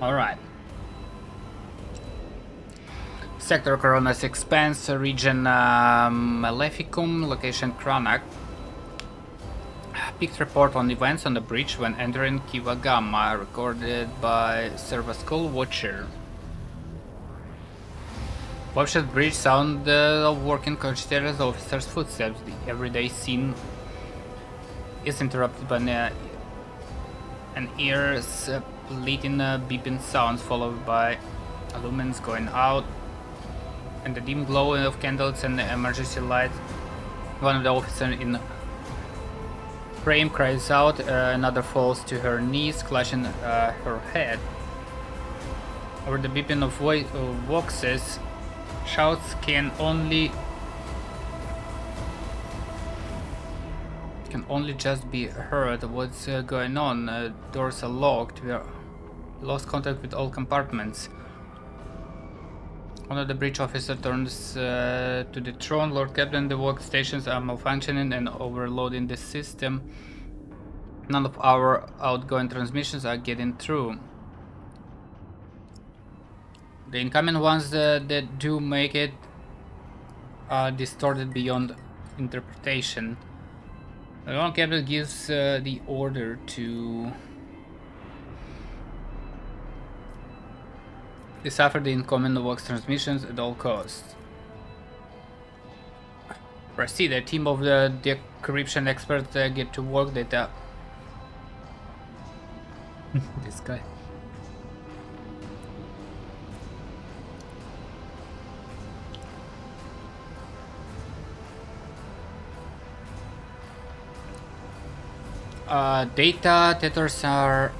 Alright. Sector Corona's Expanse, region Maleficum, location Cranach. Picked report on events on the bridge when entering Kiva Gamma, recorded by Servaskull Watcher. Webshot bridge sound of working cogitators officers' footsteps. The everyday scene is interrupted by an ear-splitting beeping sounds, followed by lumens going out and the dim glow of candles and the emergency light. One of the officers in frame cries out, another falls to her knees, clutching her head. Over the beeping of voices, shouts can only just be heard. What's going on? Doors are locked. We are lost contact with all compartments. One of the bridge officer turns to the throne. Lord Captain, the workstations are malfunctioning and overloading the system. None of our outgoing transmissions are getting through. The incoming ones that do make it are distorted beyond interpretation. The Lord Captain gives the order to decipher the incoming vox transmissions at all costs. Proceed. A team of the decryption experts get to work. Data. This guy. Data tethers are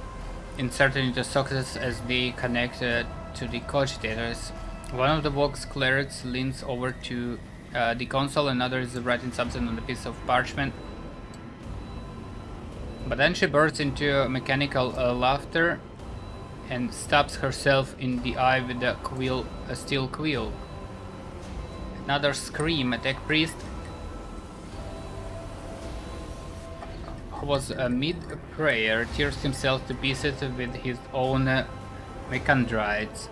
inserted into sockets as they connect to the cogitators. One of the Vox clerics leans over to the console, another is writing something on a piece of parchment. But then she bursts into mechanical laughter and stabs herself in the eye with a steel quill. Another scream. A tech priest was mid-prayer, tears himself to pieces with his own mechandrites.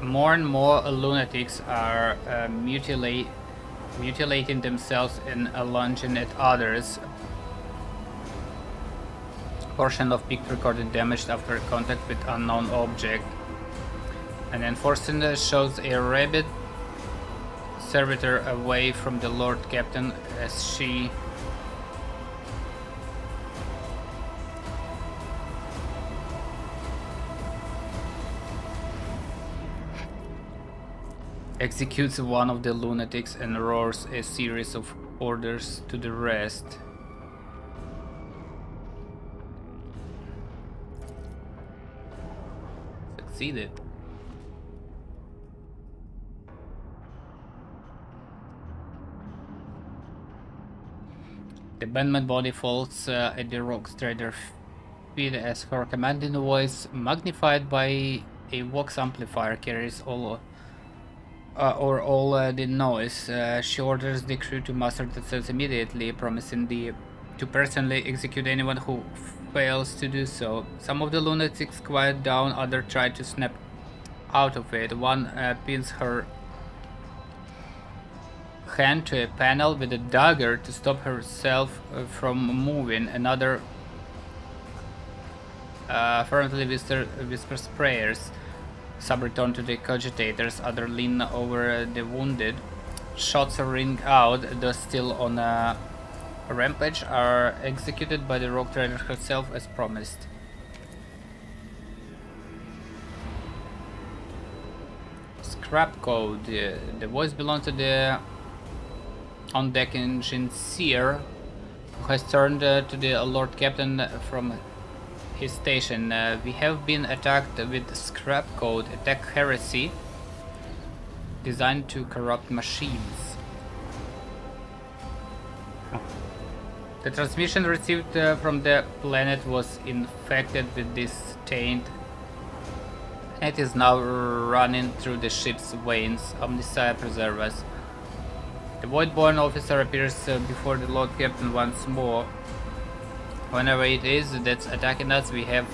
More and more lunatics are mutilating themselves and lunging at others. Portion of pic recorded damaged after contact with unknown object. An enforcer shows a rabid servitor away from the Lord Captain as she executes one of the lunatics and roars a series of orders to the rest. Succeeded. The bandman body falls at the rock trader's feet as her commanding voice, magnified by a vox amplifier, carries all the noise. She orders the crew to muster themselves immediately, promising to personally execute anyone who fails to do so. Some of the lunatics quiet down, others try to snap out of it. One pins her hand to a panel with a dagger to stop herself from moving. Another fervently whispers prayers. Some return to the cogitators, others lean over the wounded. Shots ring out, those still on a rampage are executed by the rogue trader herself as promised. Scrap code. The voice belongs to the on-deck engineer who has turned to the Lord Captain from his station. We have been attacked with scrap code, attack heresy, designed to corrupt machines. The transmission received from the planet was infected with this taint. It is now running through the ship's veins. Omnissiah preserve us. The Voidborn officer appears before the Lord Captain once more. Whenever it is that's attacking us, we have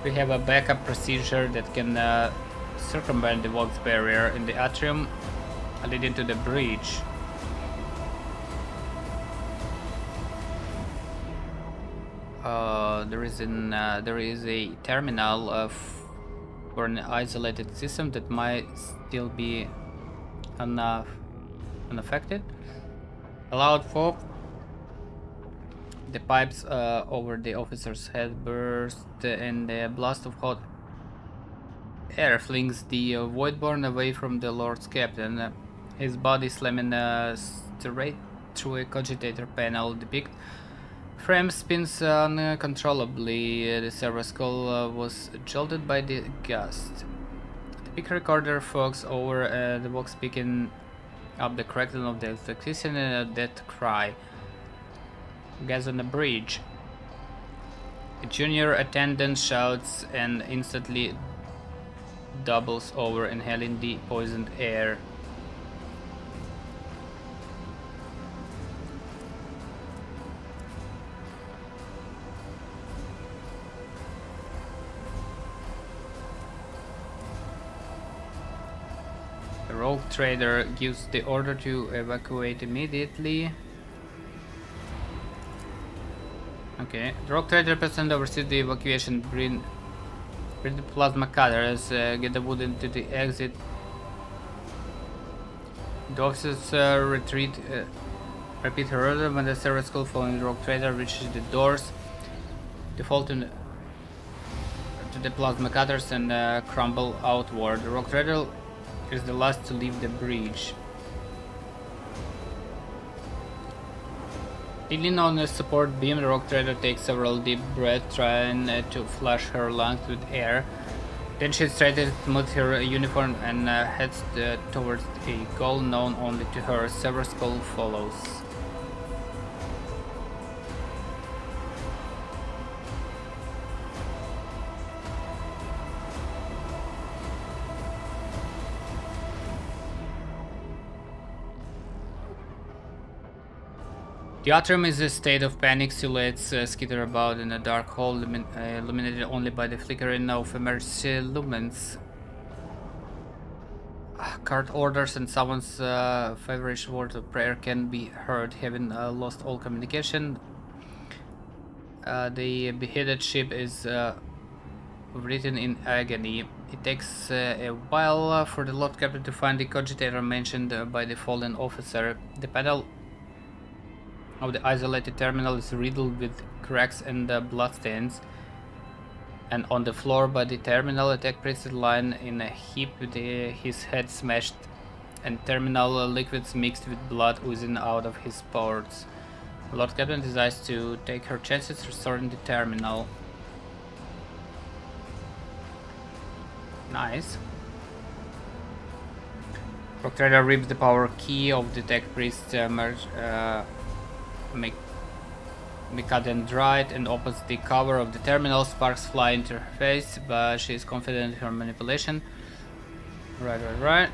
We have a backup procedure that can circumvent the walls barrier in the atrium leading to the bridge. There is a terminal for an isolated system that might still be unaffected. Allowed for the pipes over the officer's head burst, and a blast of hot air flings the Voidborn away from the Lord's Captain. His body slamming straight through a cogitator panel. The big frame spins uncontrollably. The servo skull was jolted by the gust. The big recorder fogs over the box, picking up the crackling of the electricity and a death cry. Gas on the bridge. A junior attendant shouts and instantly doubles over, inhaling the poisoned air. The rogue trader gives the order to evacuate immediately. Okay, the rogue trader present oversees the evacuation. Bring the plasma cutters, get the wood into the exit. The officers repeat her order when the server skull following the rogue trader reaches the doors. They fall to the plasma cutters and crumble outward. The rogue trader is the last to leave the bridge. Leaning on a support beam, the rogue trader takes several deep breaths, trying to flush her lungs with air. Then she straightens smooths her uniform and heads towards a goal known only to her. Sever skull follows. The atrium is a state of panic. Silhouettes skitter about in a dark hole, illuminated only by the flickering of emergency lumens. Card orders and someone's feverish word of prayer can be heard. Having lost all communication, the beheaded ship is written in agony. It takes a while for the Lord Captain to find the cogitator mentioned by the fallen officer. The panel of the isolated terminal is riddled with cracks and bloodstains, and on the floor by the terminal, a tech priest is lying in a heap with his head smashed and terminal liquids mixed with blood oozing out of his pores. Lord Captain decides to take her chances restoring the terminal. Nice. Rogue Trader rips the power key of the tech priest Mikadendrite and opens the cover of the terminal. Sparks fly into her face, but she is confident in her manipulation. Right.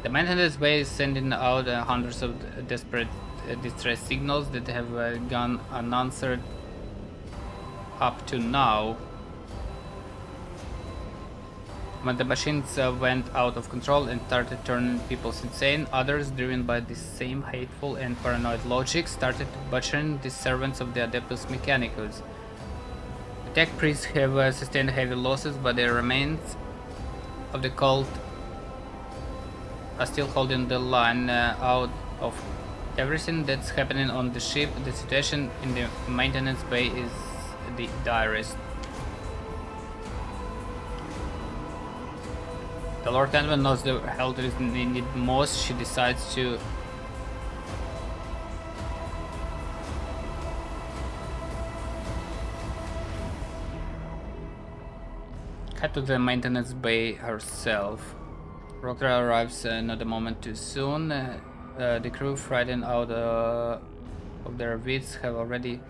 The maintenance bay is sending out hundreds of desperate distress signals that have gone unanswered up to now. When the machines went out of control and started turning people insane, others, driven by the same hateful and paranoid logic, started butchering the servants of the Adeptus Mechanicus. The tech priests have sustained heavy losses, but the remains of the cult are still holding the line. Out of everything that's happening on the ship, the situation in the maintenance bay is the direst. The Lord Captain knows the help is needed most. She decides to head to the maintenance bay herself. Rogue arrives not a moment too soon. The crew, frightened out of their wits, have already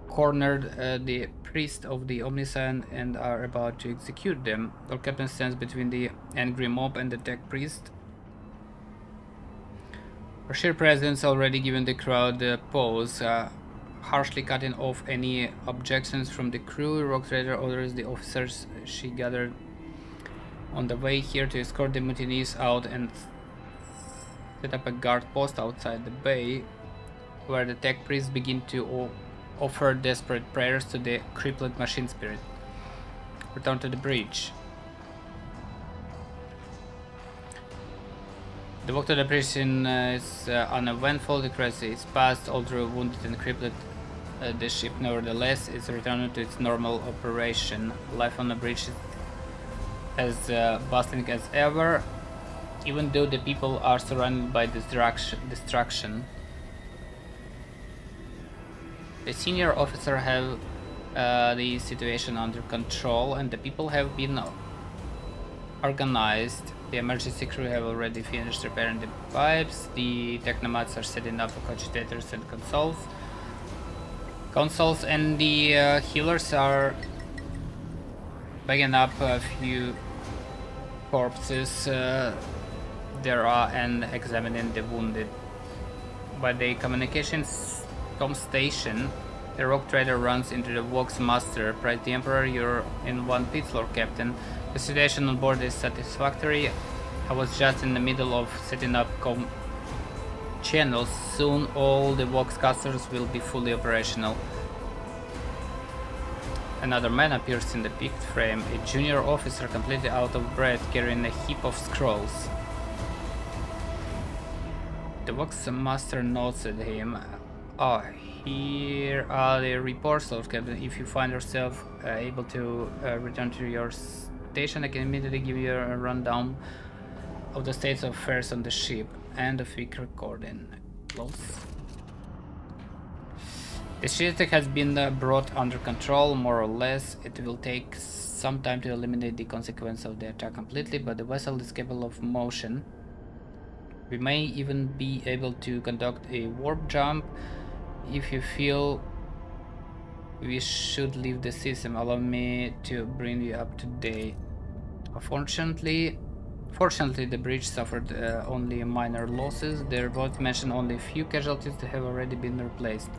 cornered the priest of the Omniscient and are about to execute them. The Captain stands between the angry mob and the tech priest. Her sheer presence already given the crowd pause. harshly cutting off any objections from the crew. Rogue Trader orders the officers she gathered on the way here to escort the mutineers out and set up a guard post outside the bay, where the tech priests begin to offer desperate prayers to the crippled machine spirit. Return to the bridge. The walk to the prison is uneventful. The crisis is passed, although wounded and crippled. The ship, nevertheless, is returned to its normal operation. Life on the bridge is as bustling as ever, even though the people are surrounded by destruction. The senior officer have the situation under control, and the people have been organized. The emergency crew have already finished repairing the pipes. The technomats are setting up cogitators and consoles, and the healers are bagging up a few corpses there are and examining the wounded. By the communications com station, the Rogue Trader runs into the Vox Master. Praise the Emperor, you're in one pit floor, Captain. The situation on board is satisfactory. I was just in the middle of setting up com channels. Soon all the Vox casters will be fully operational. Another man appears in the peaked frame, a junior officer completely out of breath, carrying a heap of scrolls. The Vox Master nods at him. Oh, here are the reports, Lord Captain. If you find yourself able to return to your station, I can immediately give you a rundown of the state of affairs on the ship. End of week recording. Close. The ship has been brought under control, more or less. It will take some time to eliminate the consequence of the attack completely, but the vessel is capable of motion. We may even be able to conduct a warp jump. If you feel we should leave the system, allow me to bring you up to date. Fortunately, the bridge suffered only minor losses. The reports mention only a few casualties that have already been replaced.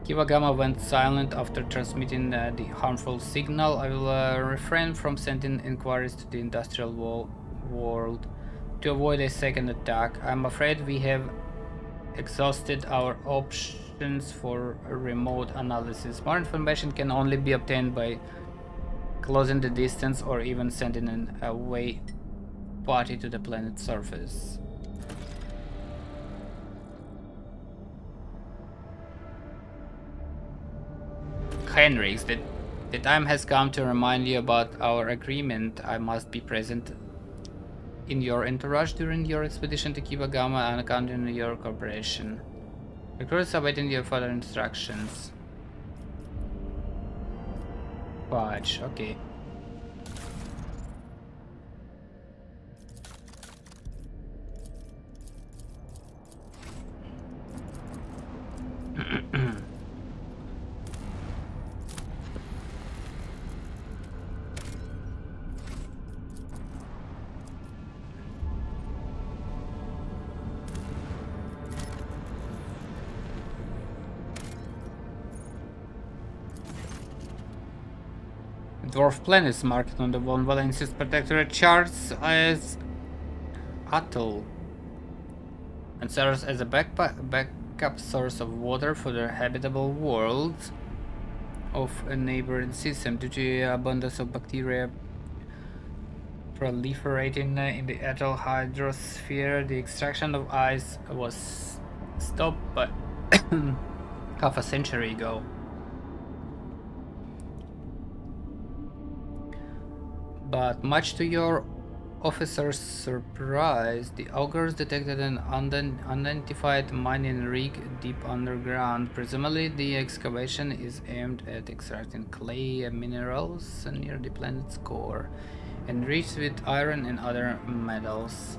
Kiwagama went silent after transmitting the harmful signal. I will refrain from sending inquiries to the industrial world to avoid a second attack. I'm afraid we have exhausted our options for remote analysis. More information can only be obtained by closing the distance or even sending an away party to the planet's surface. Henrix, the time has come to remind you about our agreement. I must be present in your entourage during your expedition to Kiwagama and continue your cooperation. Recruits are awaiting your further instructions. Fudge, okay. Dwarf planet is marked on the Von Valencia's protectorate charts as Atoll and serves as a backup source of water for the habitable worlds of a neighboring system. Due to the abundance of bacteria proliferating in the Atoll hydrosphere, the extraction of ice was stopped by half a century ago. But much to your officer's surprise, the augurs detected an unidentified mining rig deep underground. Presumably the excavation is aimed at extracting clay minerals near the planet's core, enriched with iron and other metals.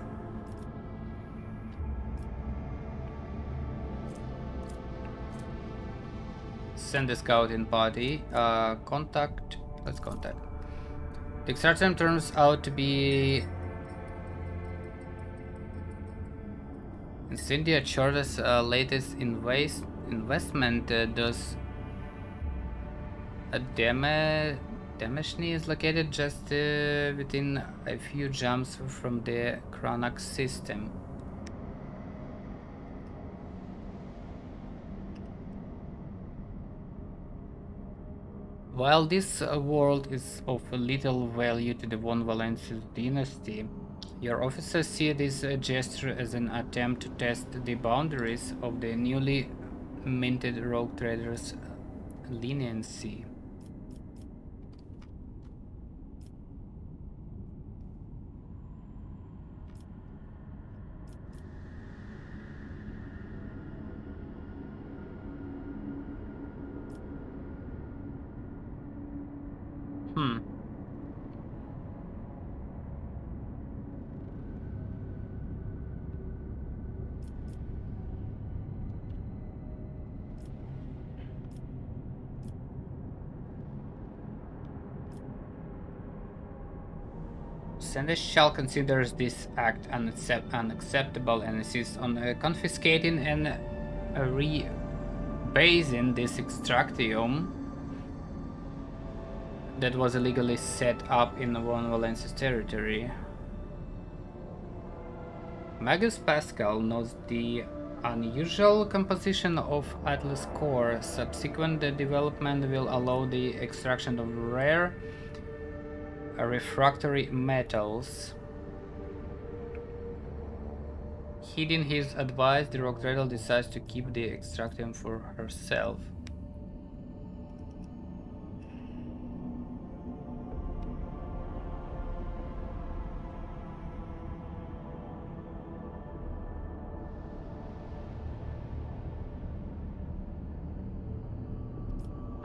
Send a scouting party. Let's contact. The extraction turns out to be Incendia Chorda's latest investment does a Demeshni is located just within a few jumps from the Chronox system. While this world is of little value to the Von Valencius dynasty, your officers see this gesture as an attempt to test the boundaries of the newly minted rogue traders' leniency. Seneschal considers this act unacceptable and insists on confiscating and rebasing this extractium that was illegally set up in Von Valencia's territory. Magus Pascal notes the unusual composition of Atlas core. Subsequent development will allow the extraction of rare refractory metals. Heeding his advice, the rock trader decides to keep the extractium for herself.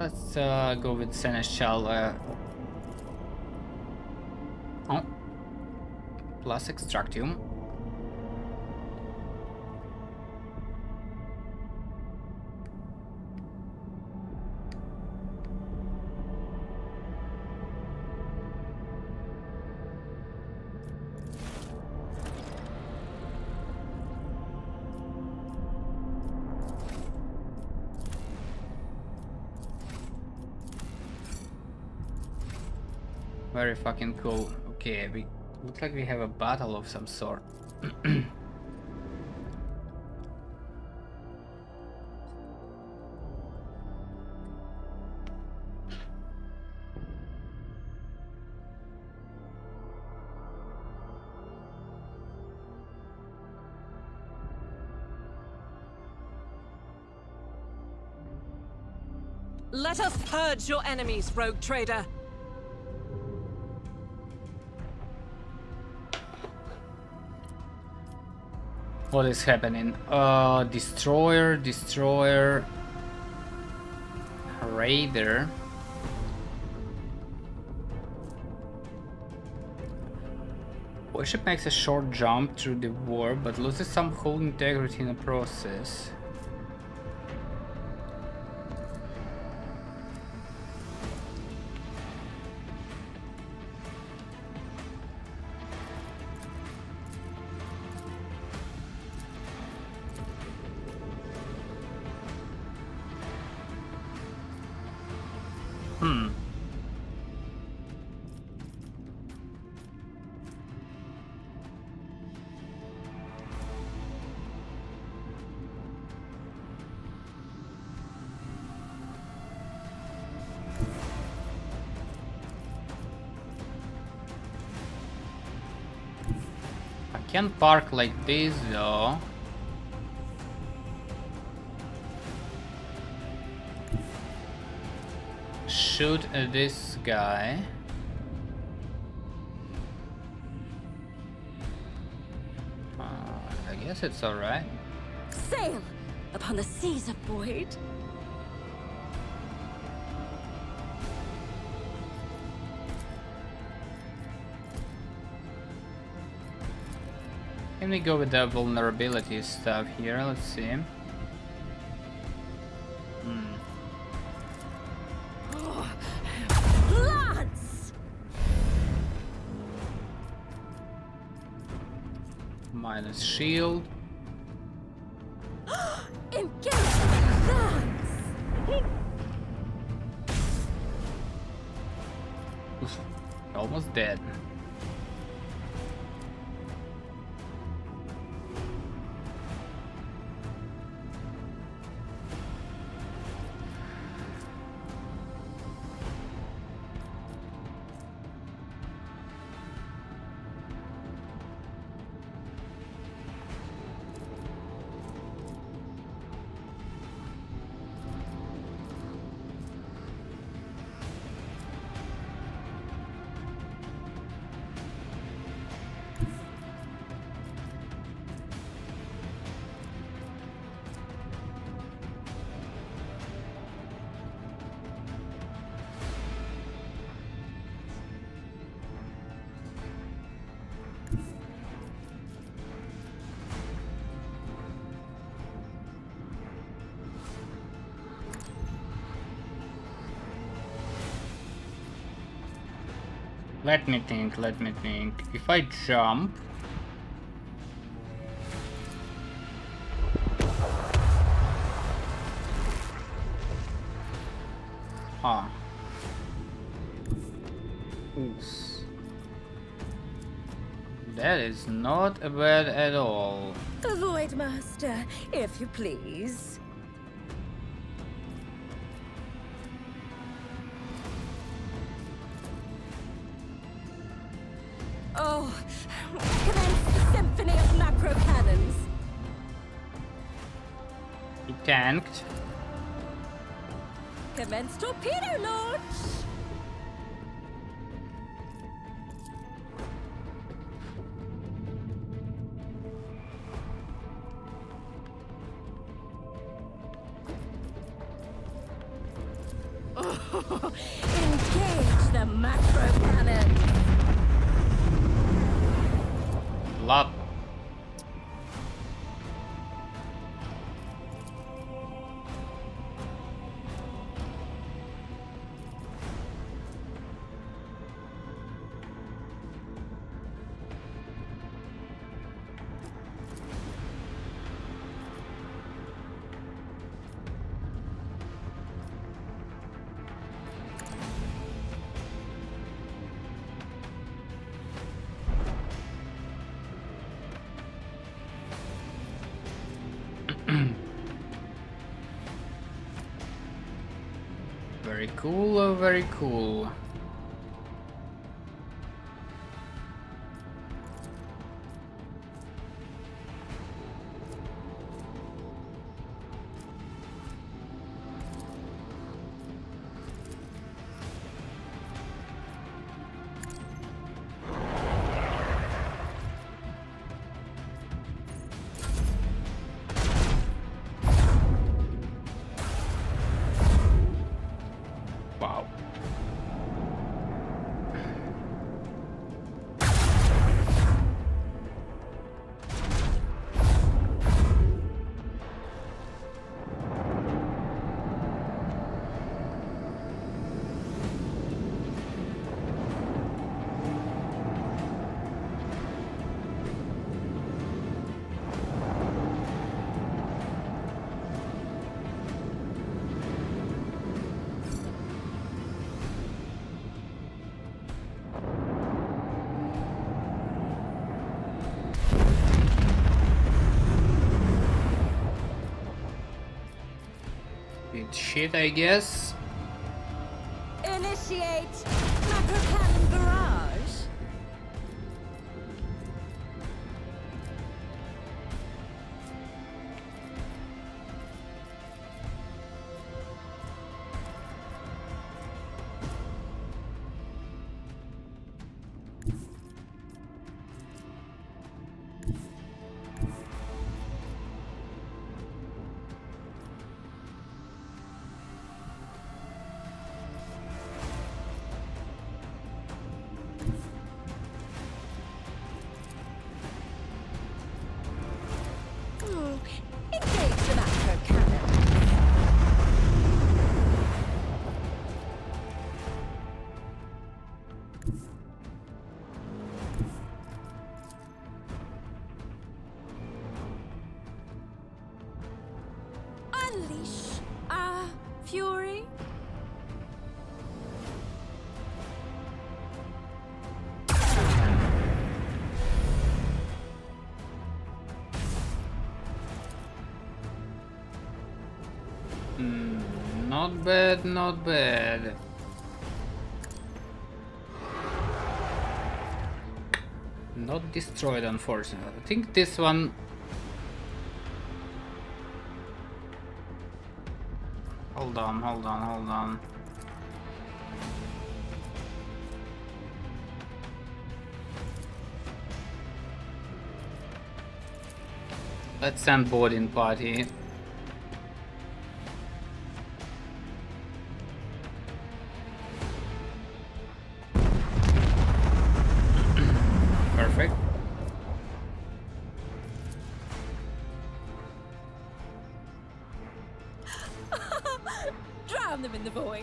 Let's go with Seneschal. Plus extractium. Very fucking cool. Okay, we look like we have a battle of some sort. Let us purge your enemies, rogue trader. What is happening? Destroyer, Raider. Warship makes a short jump through the warp, but loses some hull integrity in the process. Can park like this though. Shoot at this guy. I guess it's alright. Sail upon the seas of void. Can we go with the vulnerability stuff here? Let's see. Lance! Minus shield. Engage the lance! Oof, almost dead. Let me think, let me think. If I jump... Ah. Oof. That is not bad at all. Avoid, Master, if you please. Oh, commence the symphony of macro cannons. He tanked. Commence torpedo launch. Oh, engage the macro cannon. Lot. Very cool, very cool. Wow. It's shit, I guess. Initiate macro cannon barrage. fury? Not bad, not bad. Not destroyed, unfortunately. I think this one... Hold on, hold on, hold on. Let's send boarding party. Perfect. Drown them in the void.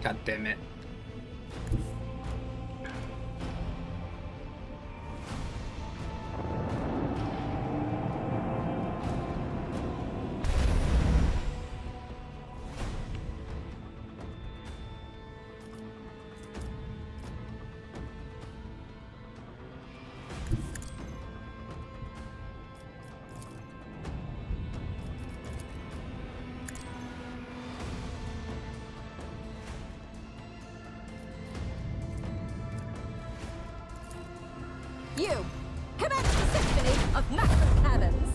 God damn it. You, commence the symphony of massive cannons.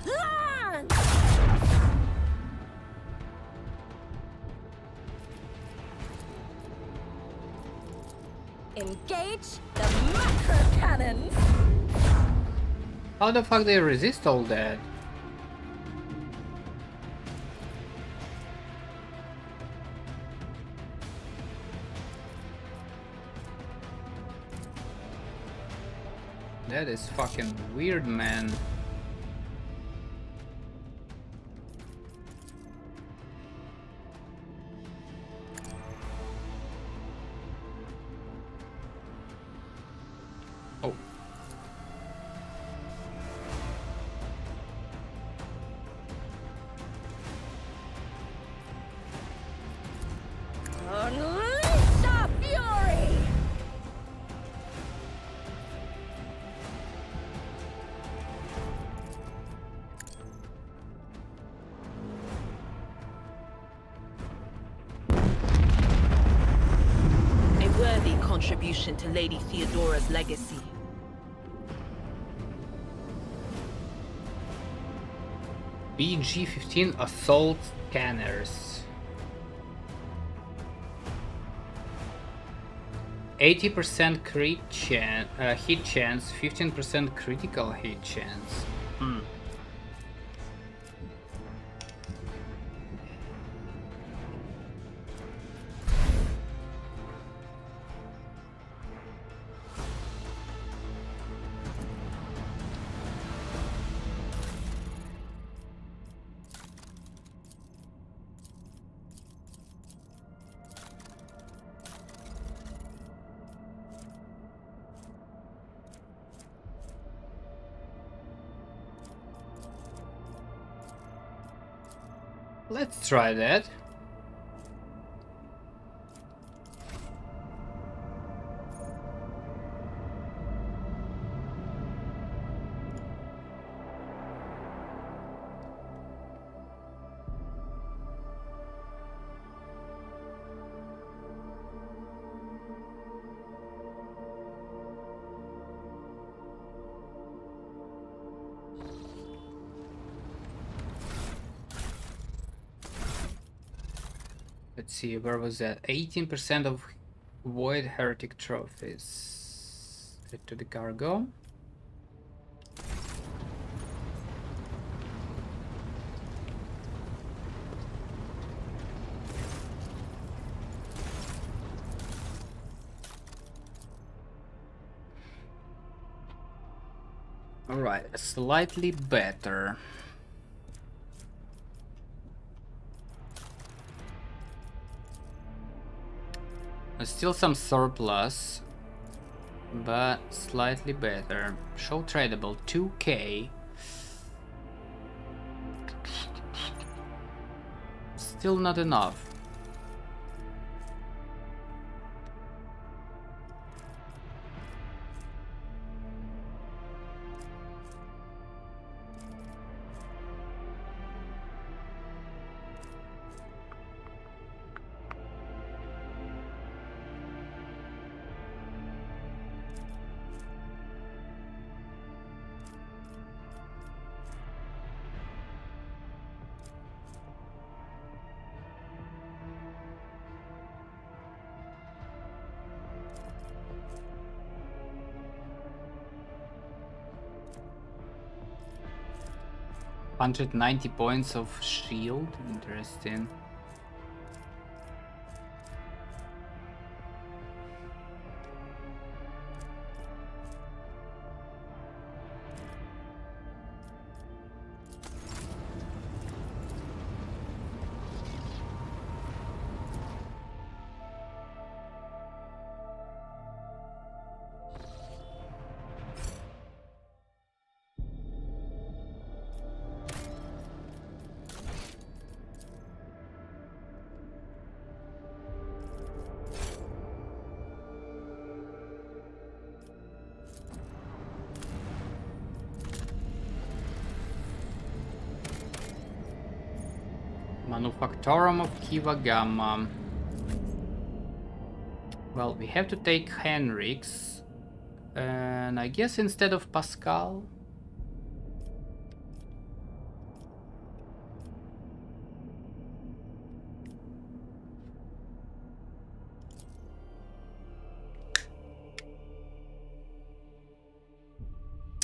Launch! Engage the macro cannons. How the fuck they resist all that? That is fucking weird, man. Oh. Unleash our fury! A worthy contribution to Lady Theodora's legacy. BG-15 assault scanners. 80% hit chance, 15% critical hit chance. Let's try that. Let's see, where was that? 18% of Void Heretic trophies. it to the cargo. Alright, slightly better. There's still some surplus, but slightly better. Show tradable 2k. Still not enough. $190 points of shield, interesting. Manufactorum of Kiva Gamma. Well, we have to take Henrik's, and I guess instead of Pascal.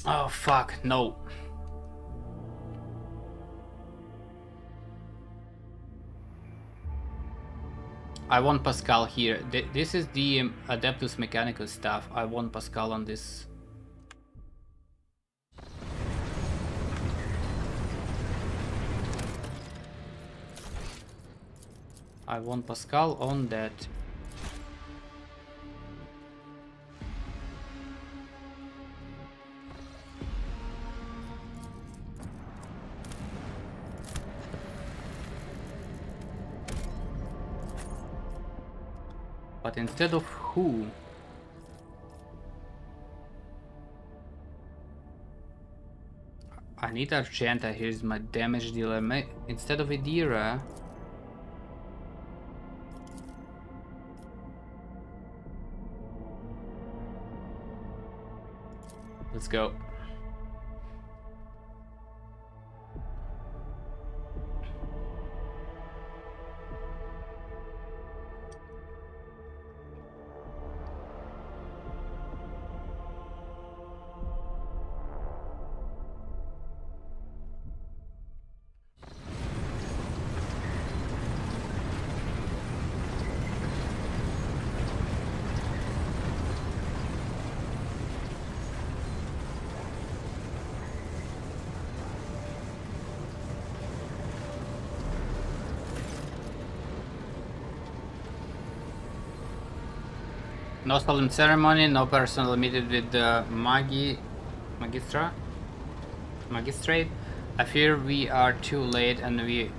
Oh fuck, no. I want Pascal here. This is the Adeptus Mechanicus stuff. I want Pascal on this. I want Pascal on that. But instead of who? I need Argenta, here's my damage dealer. Instead of Idira. Let's go. No solemn ceremony, no personal meeting with the magistrate. I fear we are too late and we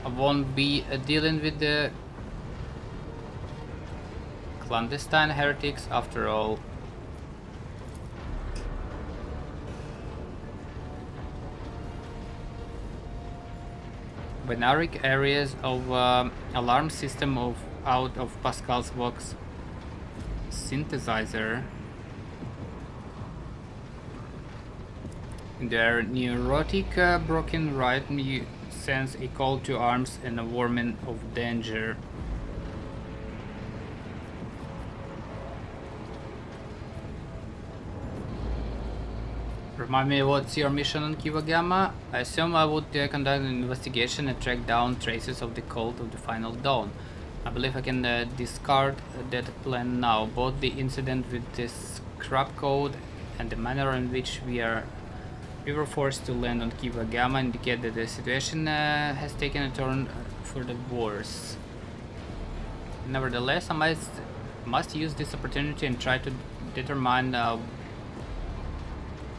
won't be dealing with the clandestine heretics after all. Binaric areas of alarm system out of Pascal's box synthesizer. Their neurotic broken right sends a call to arms and a warning of danger. Remind me, what's your mission on Kiwagama? I assume I would conduct an investigation and track down traces of the cult of the final dawn. I believe I can discard that plan now. Both the incident with this scrap code and the manner in which we were forced to land on Kiwagama indicate that the situation has taken a turn for the worse. Nevertheless, I must use this opportunity and try to determine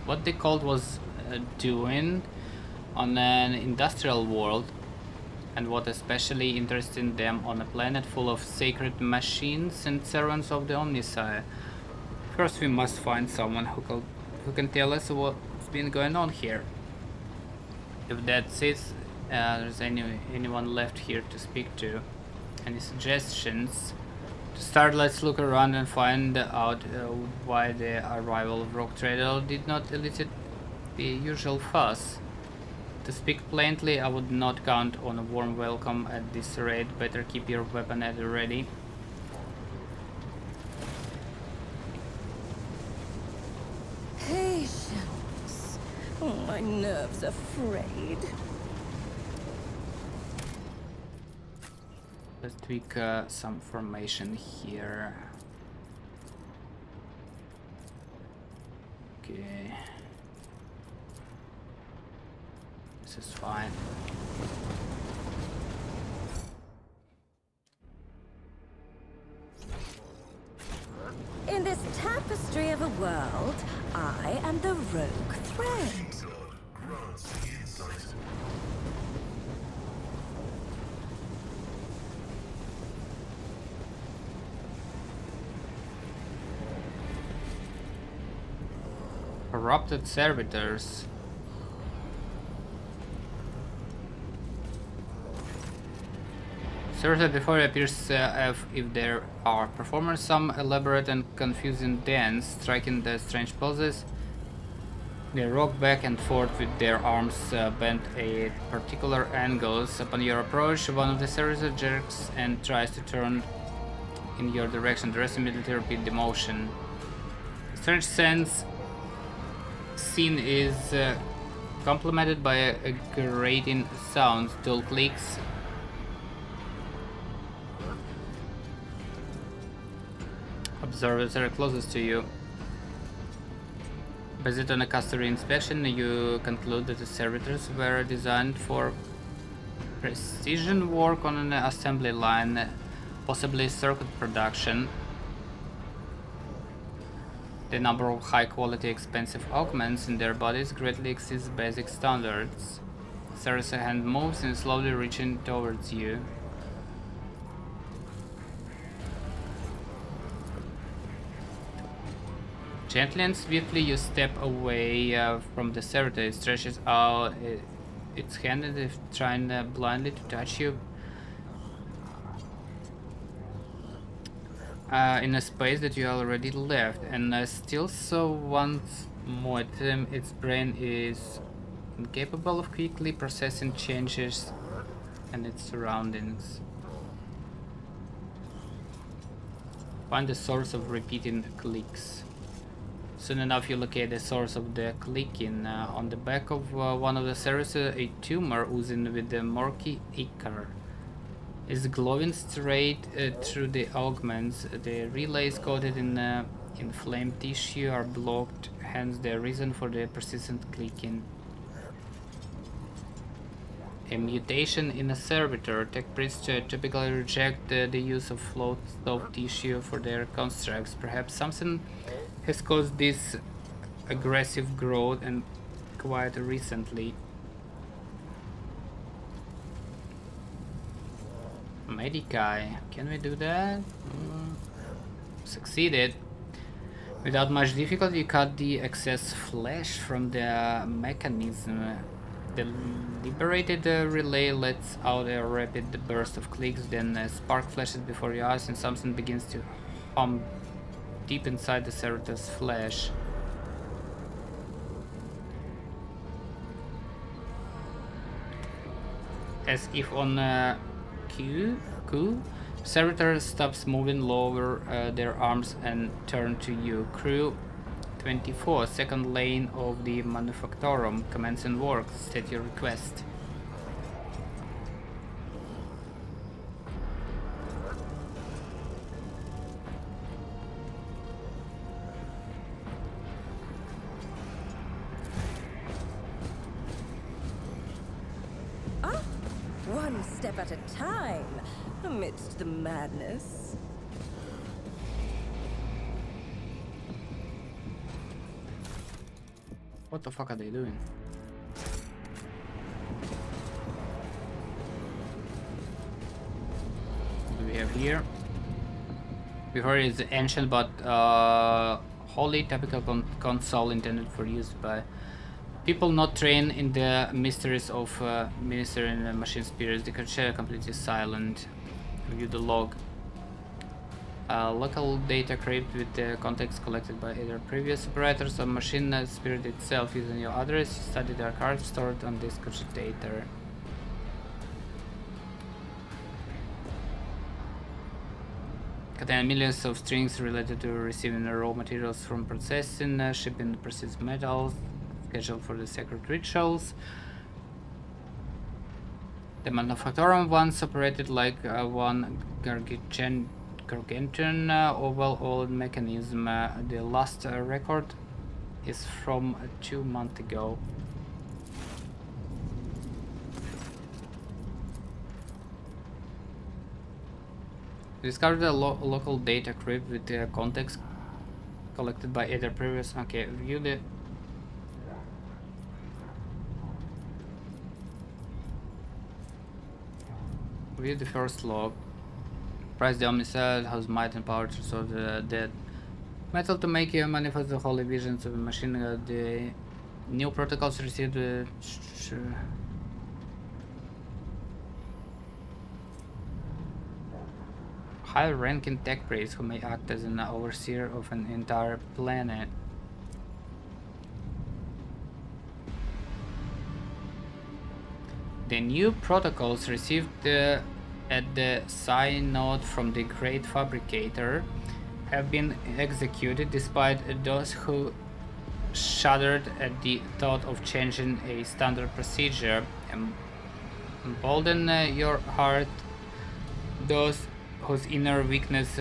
what the cult was doing on an industrial world, and what especially interested them on a planet full of sacred machines and servants of the Omnisci. First, we must find someone who can tell us what's been going on here. If that's it, there's anyone left here to speak to. Any suggestions? To start, let's look around and find out why the arrival of Rogue Trader did not elicit the usual fuss. To speak plainly, I would not count on a warm welcome at this raid. Better keep your weapon at the ready. Patience. Oh, my nerves are frayed. Let's tweak some formation here. Okay. This is fine. In this tapestry of a world, I am the rogue thread. God grants the insight. Corrupted servitors. Seriously, before it appears if there are performing some elaborate and confusing dance, striking the strange poses. They rock back and forth with their arms bent at particular angles. Upon your approach, one of the servitors jerks and tries to turn in your direction. The rest immediately repeat the motion. Strange scene is complemented by a grating sound. Dull clicks. Observers are closest to you. Based on a custody inspection, you conclude that the servitors were designed for precision work on an assembly line, possibly circuit production. The number of high-quality, expensive augments in their bodies greatly exceeds basic standards. Sarah's hand moves and slowly reaching towards you. Gently and swiftly you step away from the servitor. It stretches out its hand as if trying blindly to touch you. In a space that you already left, and still so once more. Its brain is incapable of quickly processing changes and its surroundings. Find the source of repeating clicks. Soon enough you locate the source of the clicking. On the back of one of the services, a tumor oozing with the murky ichor is glowing straight through the augments. The relays coated in inflamed tissue are blocked, hence the reason for the persistent clicking. A mutation in a servitor. Tech priests typically reject the use of float-soft tissue for their constructs. Perhaps something has caused this aggressive growth, and quite recently. Medicae. Can we do that? Succeeded. Without much difficulty, you cut the excess flesh from the mechanism. The liberated relay lets out a rapid burst of clicks, then a spark flashes before your eyes and something begins to hum deep inside the servitor's flesh. As if on cue, servitor stops moving, lower their arms and turn to you. Crew 24. Second lane of the Manufactorum. Commencing work. State your request. One step at a time, amidst the madness. What the fuck are they doing? What do we have here? Before is the ancient but wholly typical console intended for use by people not trained in the mysteries of ministering the machine spirits. The control completely silent. Review the log. Local data crypt with the context collected by either previous operators or machine spirit itself using your address. Study the archive stored on this data. Contain millions of strings related to receiving raw materials from processing, shipping processed metals, scheduled for the sacred rituals. The Manufactorum once operated like one gargantuan oval-oiled mechanism. The last record is from 2 months ago. Discovered a local data crypt with the context collected by either previous. Okay, review the. Review the first log. Price the omnicide has might and power to restore the dead. Metal to make you manifest the holy visions of the machine. The new protocols received. High-ranking tech priests who may act as an overseer of an entire planet. The new protocols received at the synod from the Great Fabricator have been executed despite those who shuddered at the thought of changing a standard procedure. Embolden your heart, those whose inner weakness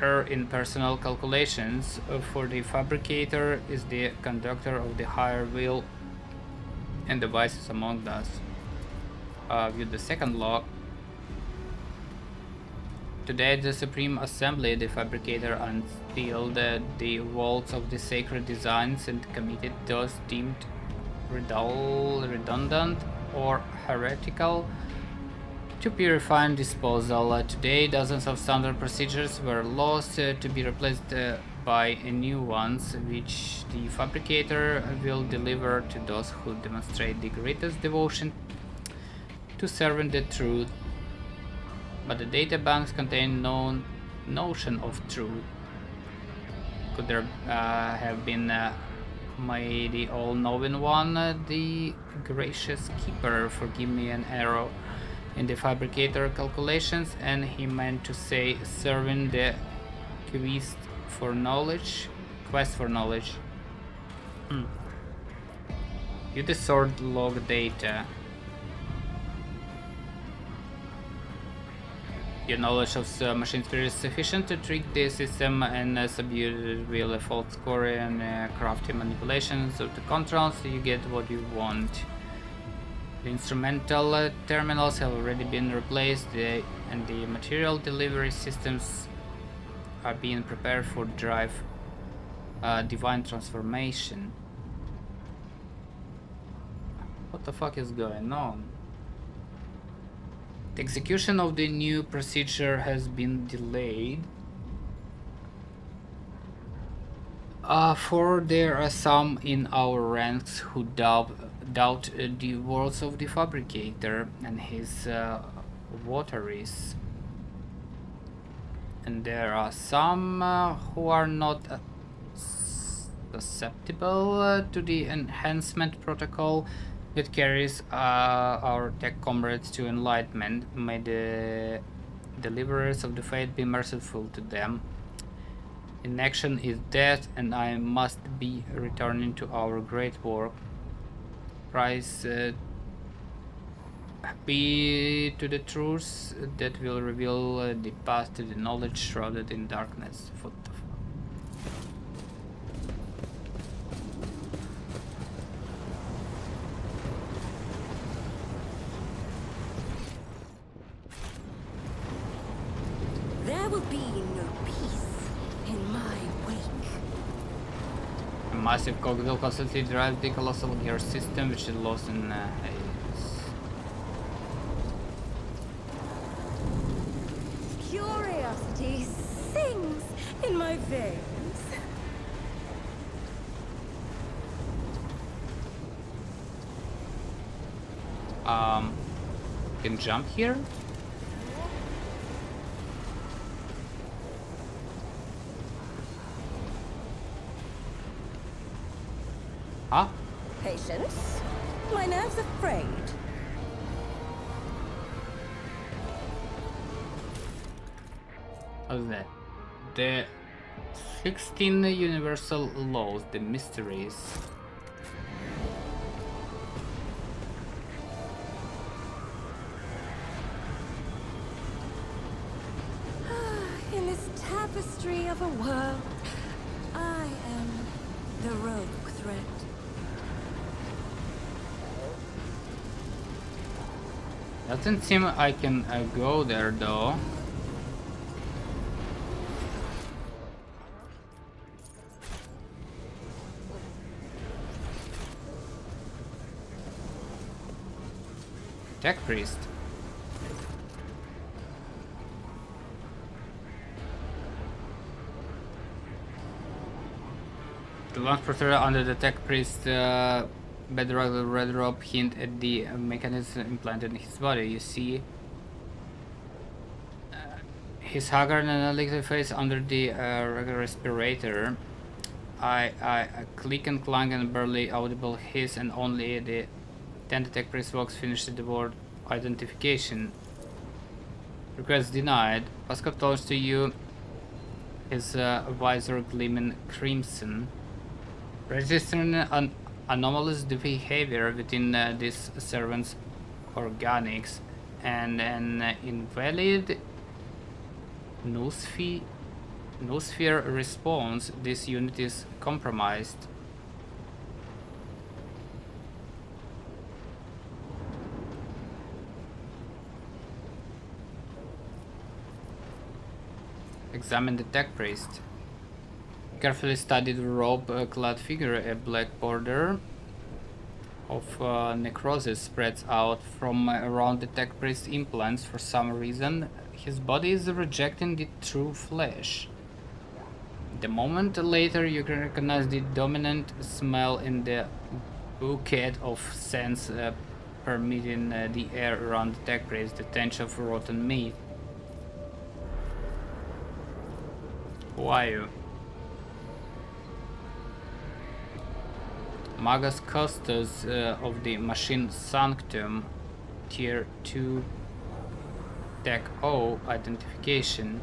err in personal calculations, for the Fabricator is the conductor of the higher will and devices among us. View the second law. Today, the Supreme Assembly, the Fabricator, unsealed the vaults of the sacred designs and committed those deemed redundant or heretical to purify and disposal. Today, dozens of standard procedures were lost to be replaced by new ones, which the Fabricator will deliver to those who demonstrate the greatest devotion to serving the truth. But the data banks contain no notion of truth. Could there have been may the all-knowing one, the gracious keeper, forgive me an error in the Fabricator calculations, and he meant to say serving the quest for knowledge. View the sword log data. Your knowledge of machine spirit is sufficient to trick the system and subdue it with a false score and crafty manipulations of the controls so you get what you want. The instrumental terminals have already been replaced and the material delivery systems are being prepared for divine transformation. What the fuck is going on? The execution of the new procedure has been delayed. For there are some in our ranks who doubt the words of the Fabricator and his votaries. And there are some who are not susceptible to the enhancement protocol that carries our tech comrades to enlightenment. May the deliverers of the faith be merciful to them. Inaction is death, and I must be returning to our great work. Price be to the truths that will reveal the path to the knowledge shrouded in darkness. What the fuck? There will be no peace in my wake. A massive cogwheel constantly drives the colossal gear system, which is lost in haze. Curiosity sings in my veins. Can jump here? Huh? Patience. My nerves are frayed. What's that? The 16 universal laws, the mysteries. In this tapestry of a world, I am the rogue thread. Doesn't seem I can go there though. Tech priest. The launch procedure under the tech priest bedrock red robe hint at the mechanism implanted in his body. You see his haggard and unlikely face under the respirator. I click and clank and barely audible hiss, and only the 10 tech priest walks finished the word identification. Request denied. Pascal turns to you, his visor gleaming crimson, registering an anomalous behavior within this servant's organics and an invalid noosphere response. This unit is compromised. Examine the tech priest. Carefully studied robe-clad figure. A black border of necrosis spreads out from around the tech priest's implants. For some reason, his body is rejecting the true flesh. The moment later, you can recognize the dominant smell in the bouquet of scents permeating the air around the tech priest, the stench of rotten meat. Who are you? Magus Custos of the Machine Sanctum, Tier 2, Tech O, identification.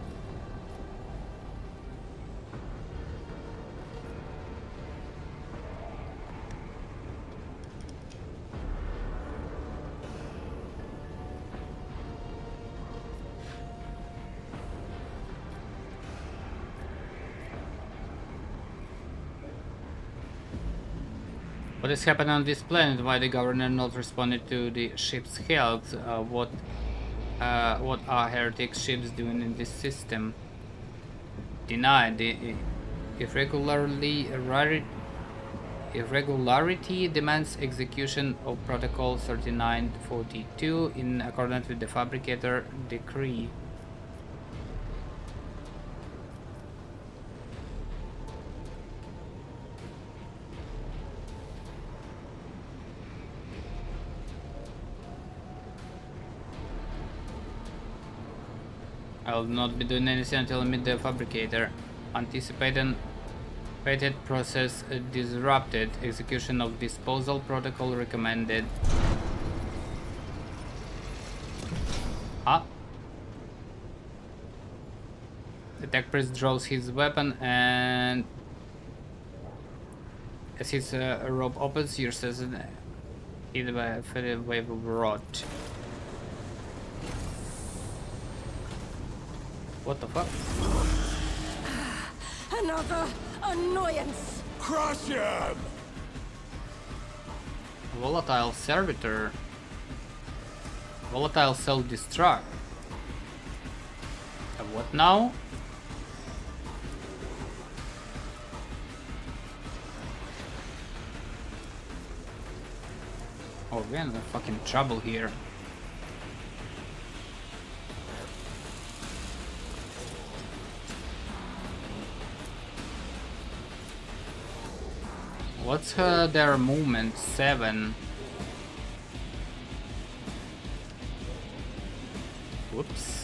What is happening on this planet? Why the governor not responded to the ship's health? What are heretic ships doing in this system? Denied. The irregularity demands execution of Protocol 3942 in accordance with the Fabricator Decree. I will not be doing anything until I meet the Fabricator. Anticipated process disrupted. Execution of disposal protocol recommended. Ah. Attack priest draws his weapon, and as his robe opens, you says hit by a faded wave of rot. What the fuck? Another annoyance. Crush him! Volatile servitor. Volatile self-destruct. What now? Oh, we're in fucking trouble here. What's their movement? 7. Whoops.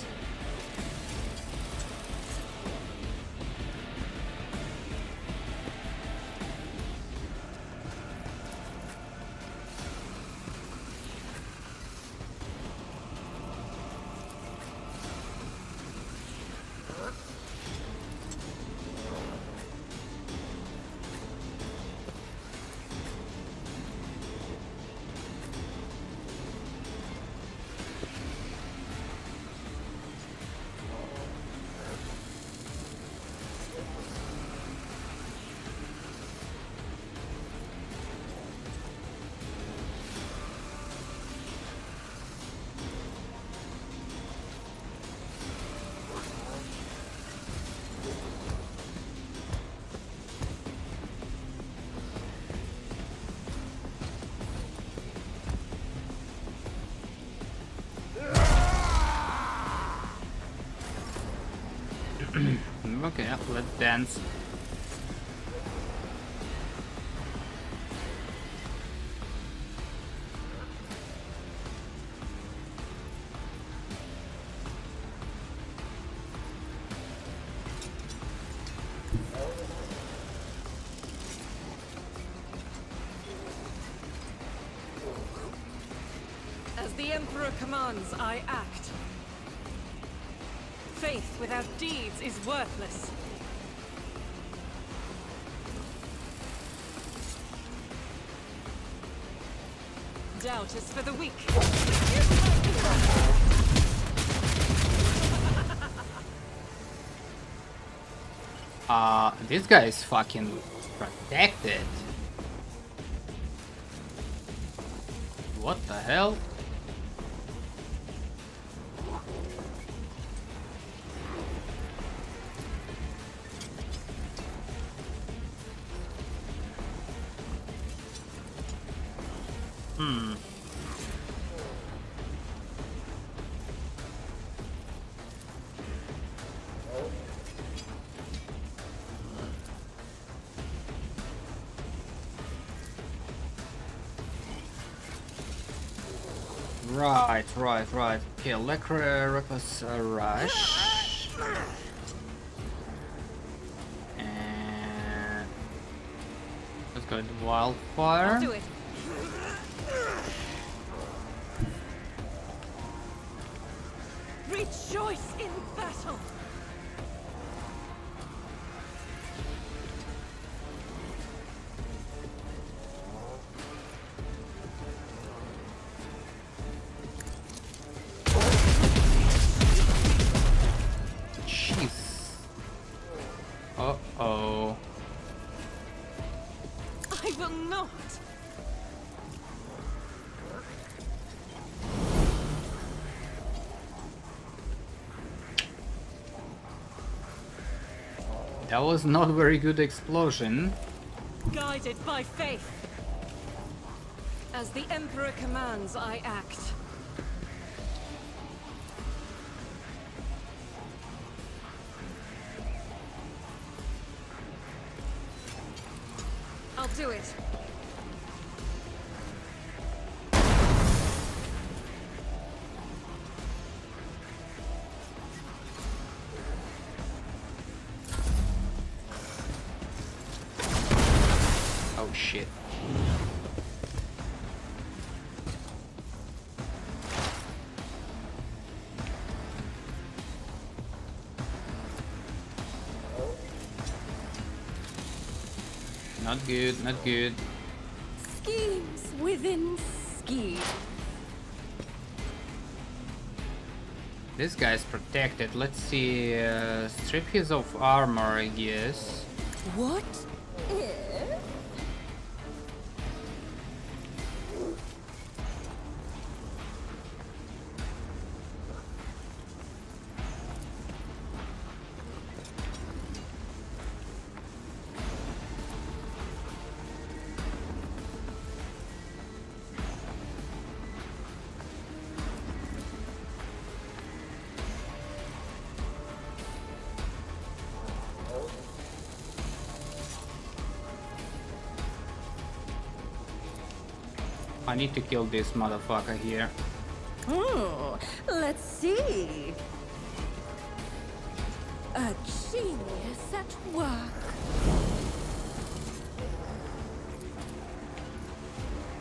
Okay, let's dance. As the Emperor commands, I act. Faith without deeds is worthless. Doubt is for the weak. This guy is fucking protected. What the hell? Right. Okay, reckless rush. And let's go to wildfire. I'll do it. Rejoice in battle. Uh-oh. I will not. That was not a very good explosion. Guided by faith. As the Emperor commands, I act. I'll do it. Oh shit. Not good, not good. Schemes within schemes. This guy's protected. Let's see. Strip his of armor, I guess. What if? I need to kill this motherfucker here. Let's see. A genius at work.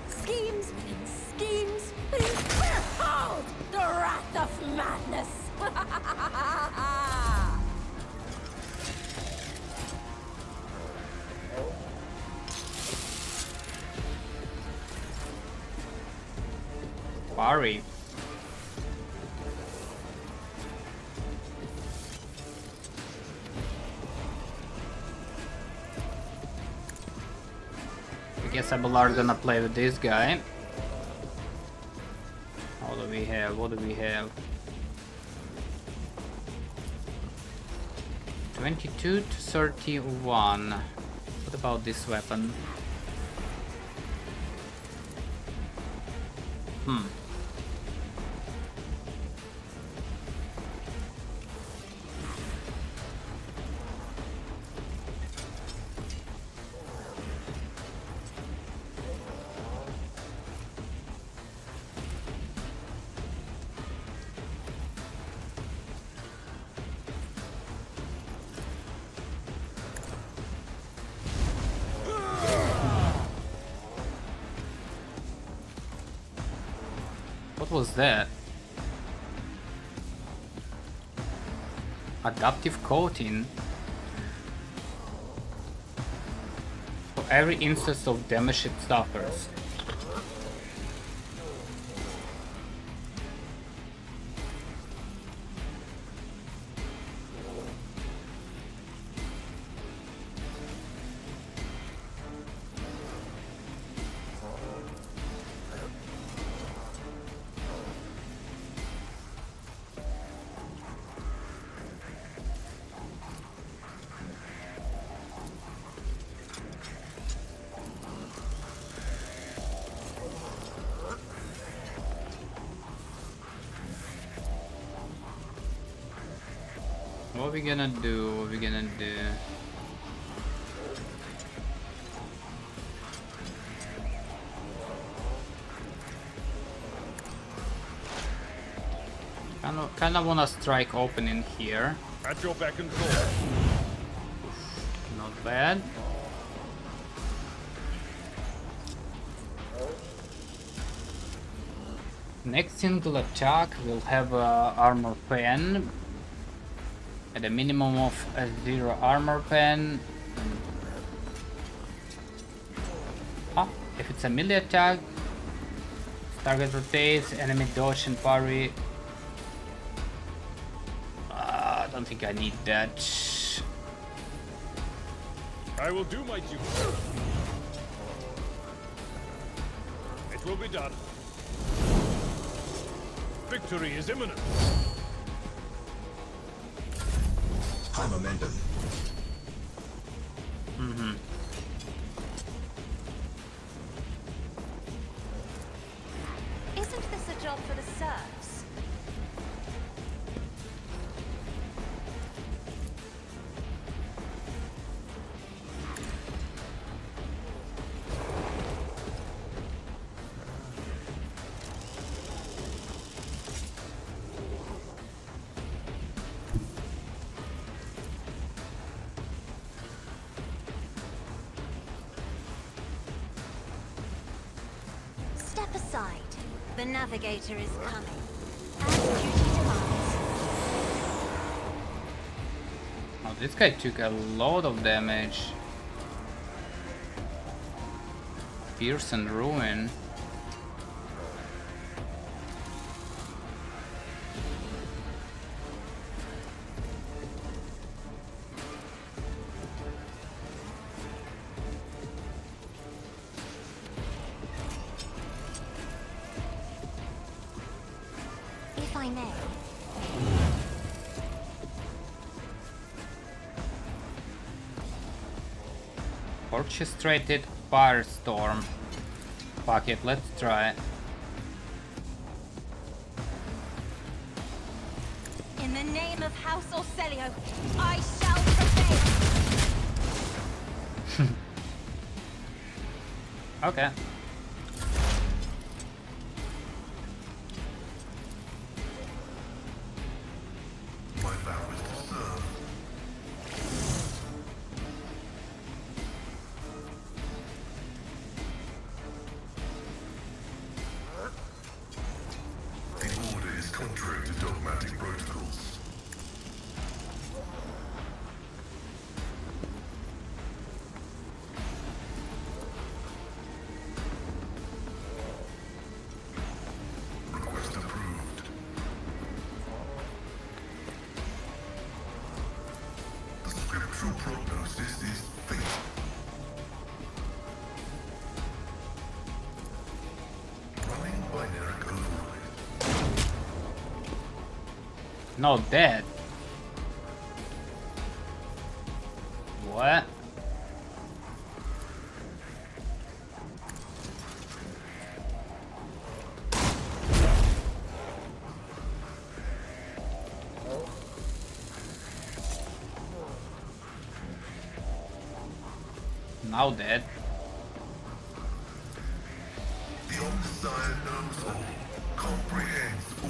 Schemes within schemes within. Behold the wrath of madness. Worry. I guess Abelard gonna play with this guy. What do we have? What do we have? 22 to 31. What about this weapon? What was that? Adaptive coating. For every instance of damage it suffers. What we gonna do? What we gonna do? Kinda wanna strike open in here. At your beck and call. Not bad. Next single attack will have a armor pen. At a minimum of a 0 armor pen. If it's a melee attack, target rotates, enemy dodge and parry. I don't think I need that. I will do my duty. It will be done. Victory is imminent. High momentum. Isn't this a job for the serfs? Step aside. The navigator is coming. As duty demands. Oh, this guy took a lot of damage. Pierce and Ruin. If I may. Orchestrated Firestorm. Fuck it, let's try it. In the name of House Orselio, I shall prevail. Okay. My vow is to serve. The order is contrary to dogmatic protocols. Request approved. The scriptural prognosis is fate. Running binary override. No, dead. What? Now dead. The Omnissiah knows all, comprehends all.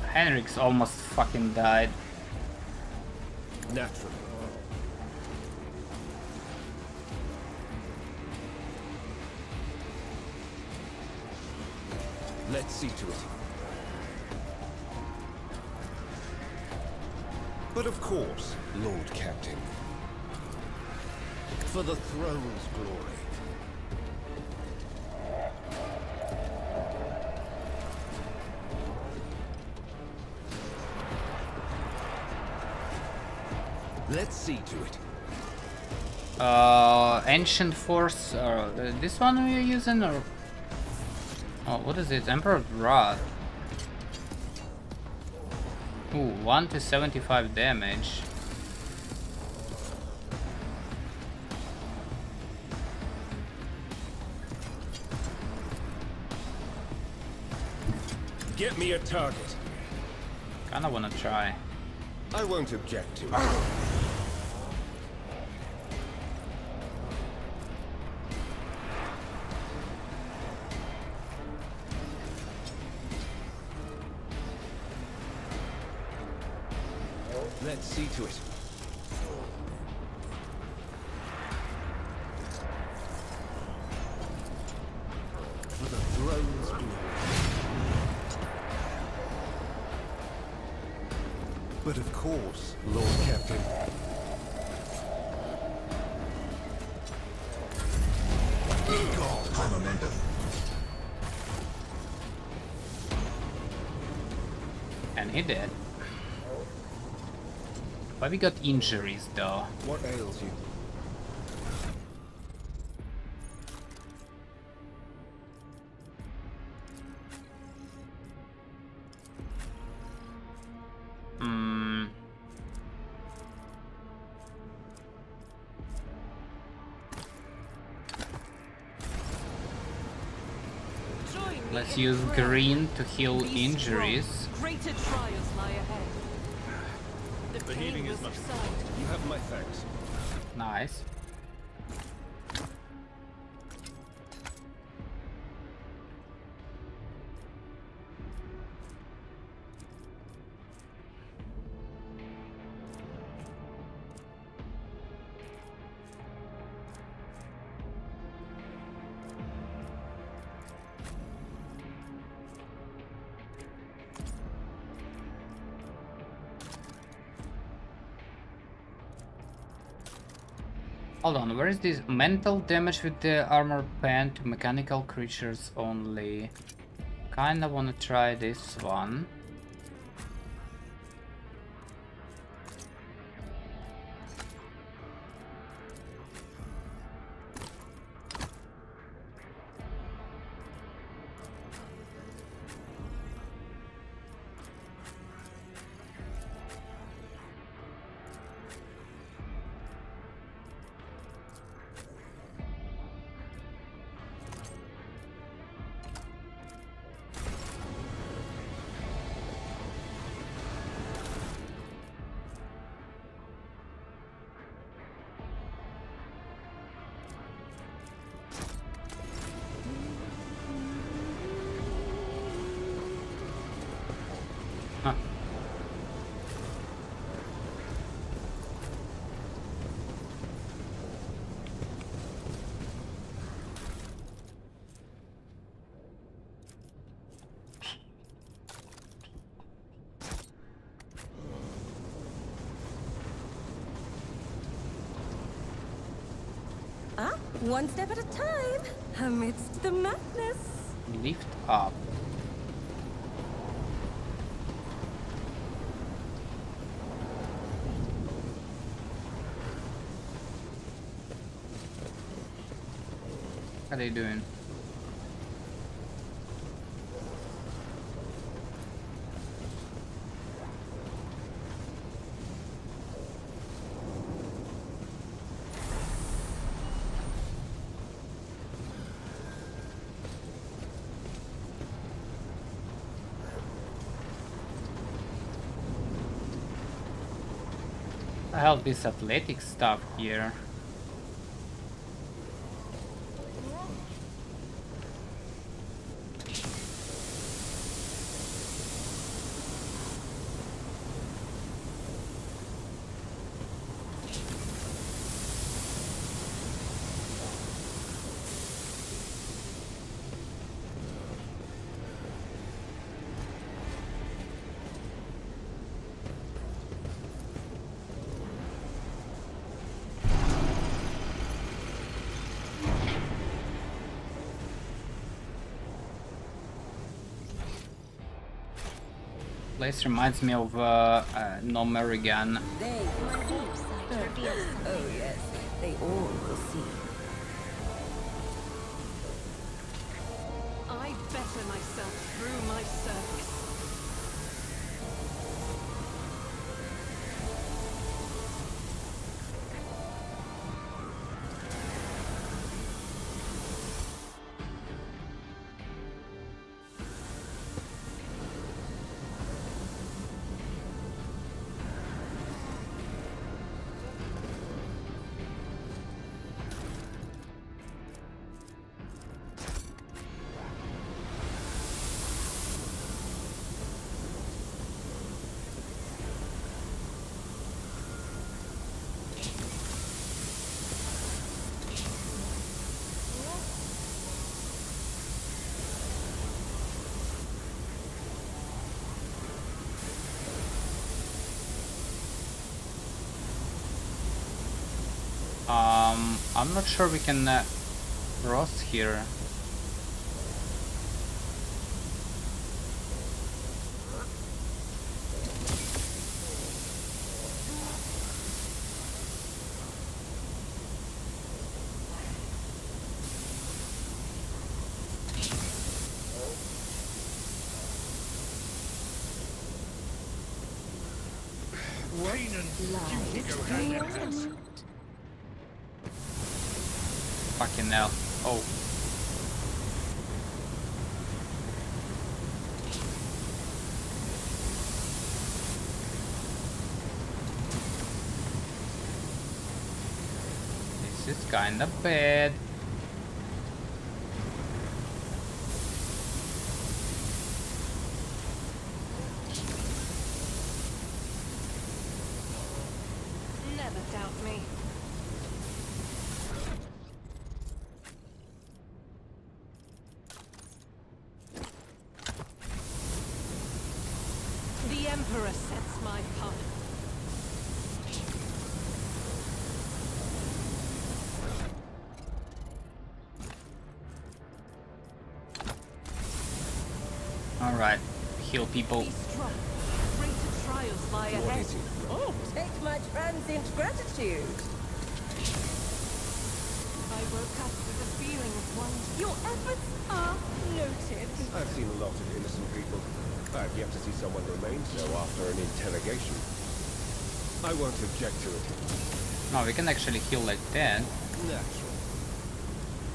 Henrik's almost fucking died. Naturally. Let's see to it. But of course, Lord Captain. For the throne's glory. Let's see to it. Ancient Force, this one we're using, or... Oh, what is it? Emperor Wrath. Ooh, 1 to 75 damage. Get me a target. Kinda wanna try. I won't object to it. Let's see to it. For the throne's glory. But of course, Lord Captain. God, Commandant. And he did. But we got injuries though. What ails you? Let's use green to heal injuries. Greater trials lie ahead. The pain will subside. You have my thanks. Nice. Hold on, where is this? Mental damage with the armor pen to mechanical creatures only. Kinda wanna try this one. Huh. Ah, one step at a time, amidst the madness. Lift up. How are they doing? The hell, this athletic stuff here. Place reminds me of No American. They oh yes, they all will see. I better myself through my service. I'm not sure we can cross here. Rain and duty go hand in hand. Fucking hell. Oh. This is kinda bad. Never doubt me. The Emperor sets my path. Alright, heal people. Be strong. Greater trials lie ahead. Oh, take my transient gratitude. I woke up with a feeling of wonder. Your efforts are noted. I've seen a lot of innocent people. I've yet to see someone remain so after an interrogation. I won't object to it. No, we can actually heal like that. Natural.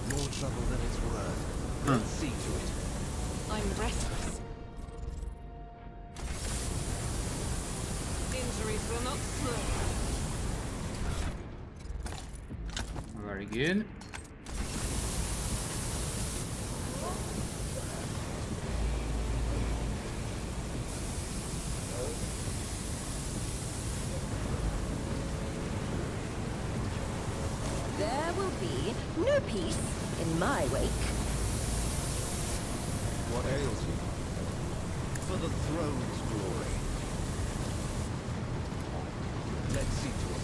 More trouble than it's worth. Let's see to it. I'm restless. Injuries will not slow. Very good. There will be no peace in my wake. What ails you? For the throne's glory. Let's see to it.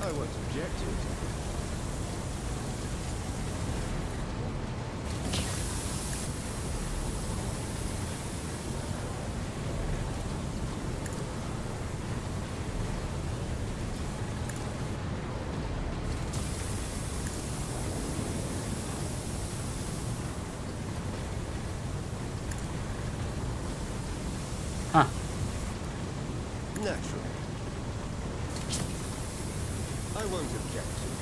I won't object to it. Huh. Naturally. I won't object to it.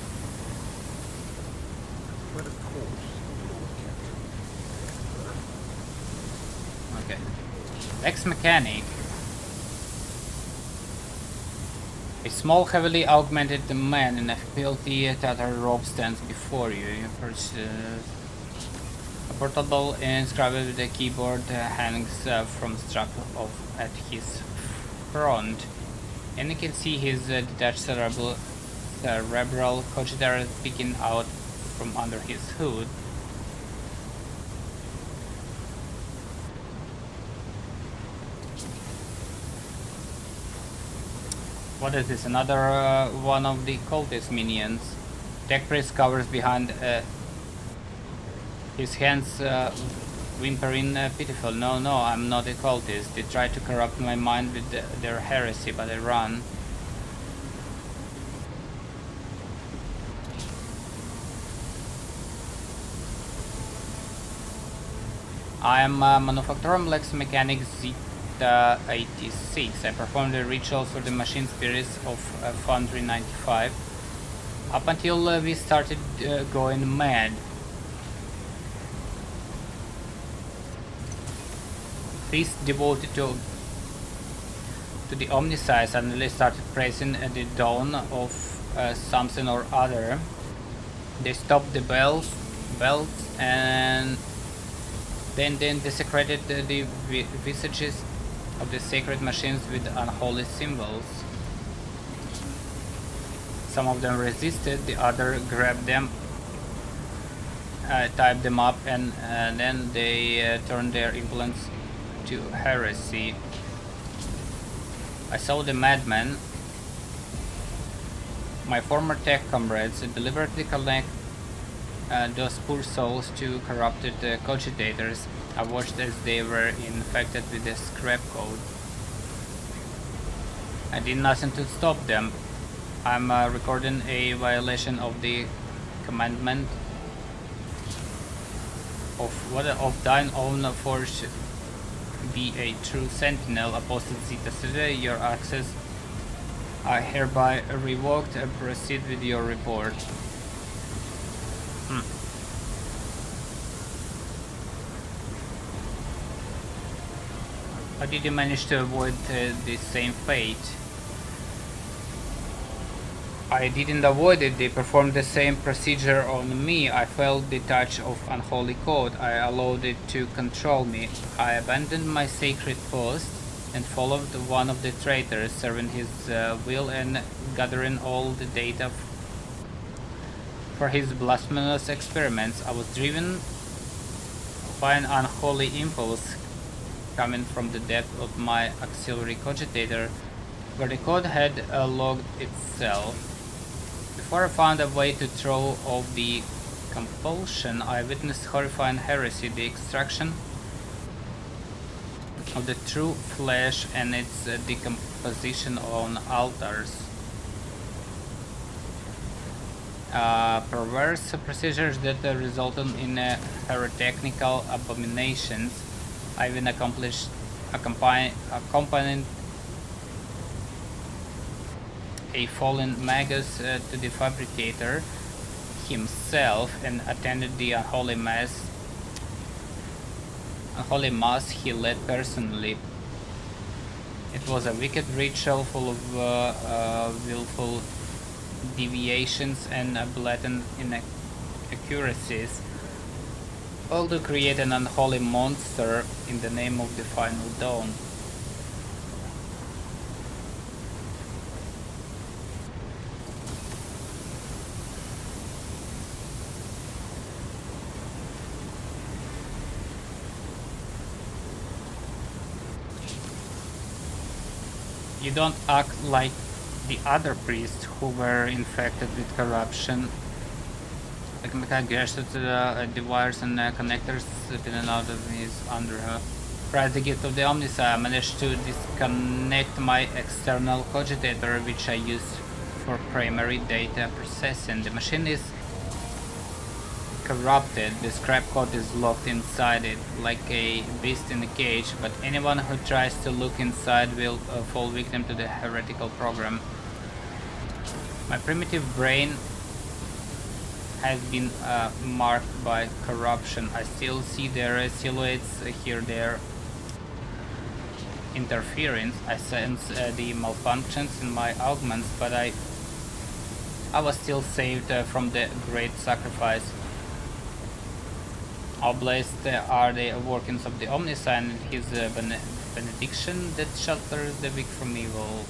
But of course, Lord Captain. Okay. Ex-mechanic. A small, heavily augmented man in a filthy tattered robe stands before you. You purchase a portable inscribed with a keyboard hangs from strap at his front, and you can see his detached cerebral cogitator peeking out from under his hood. What is this? Another one of the cultist minions. Tech priest covers behind his hands, whimpering pitiful. No, no, I'm not a cultist. They try to corrupt my mind with their heresy, but I run. I am manufacturer Lex Mechanic Zeta 86. I performed the rituals for the machine spirits of Foundry 95 up until we started going mad. Priests devoted to the Omnisci suddenly started praising the dawn of something or other. They stopped the belts, and then desecrated the visages of the sacred machines with unholy symbols. Some of them resisted, the other grabbed them, tied them up, and then they turned their implements to heresy. I saw the madman, my former tech comrades, deliberately connect those poor souls to corrupted cogitators. I watched as they were infected with the scrap code. I did nothing to stop them. I'm recording a violation of the commandment of thine own force. Be a true sentinel, Apostle Zeta Sede. Your access are hereby revoked. Proceed with your report. How did you manage to avoid the same fate? I didn't avoid it, they performed the same procedure on me. I felt the touch of unholy code. I allowed it to control me. I abandoned my sacred post and followed one of the traitors, serving his will and gathering all the data for his blasphemous experiments. I was driven by an unholy impulse coming from the depth of my auxiliary cogitator, where the code had logged itself. Before I found a way to throw off the compulsion, I witnessed horrifying heresy, the extraction of the true flesh and its decomposition on altars. Perverse procedures that resulted in heretical abominations. I even accompanied a fallen magus to the fabricator himself and attended the unholy mass he led personally. It was a wicked ritual full of willful deviations and blatant inaccuracies, all to create an unholy monster in the name of the final dawn. You don't act like the other priests who were infected with corruption. Like mechanic gestured to the wires and connectors in and out of his under her. Prior to the gift of the Omnisci, I managed to disconnect my external cogitator, which I used for primary data processing. The machine is corrupted, the scrap code is locked inside it, like a beast in a cage, but anyone who tries to look inside will fall victim to the heretical program. My primitive brain has been marked by corruption. I still see their silhouettes, hear their interference. I sense the malfunctions in my augments, but I was still saved from the great sacrifice. How blessed are the workings of the Omnisci and his benediction that shelters the weak from evil.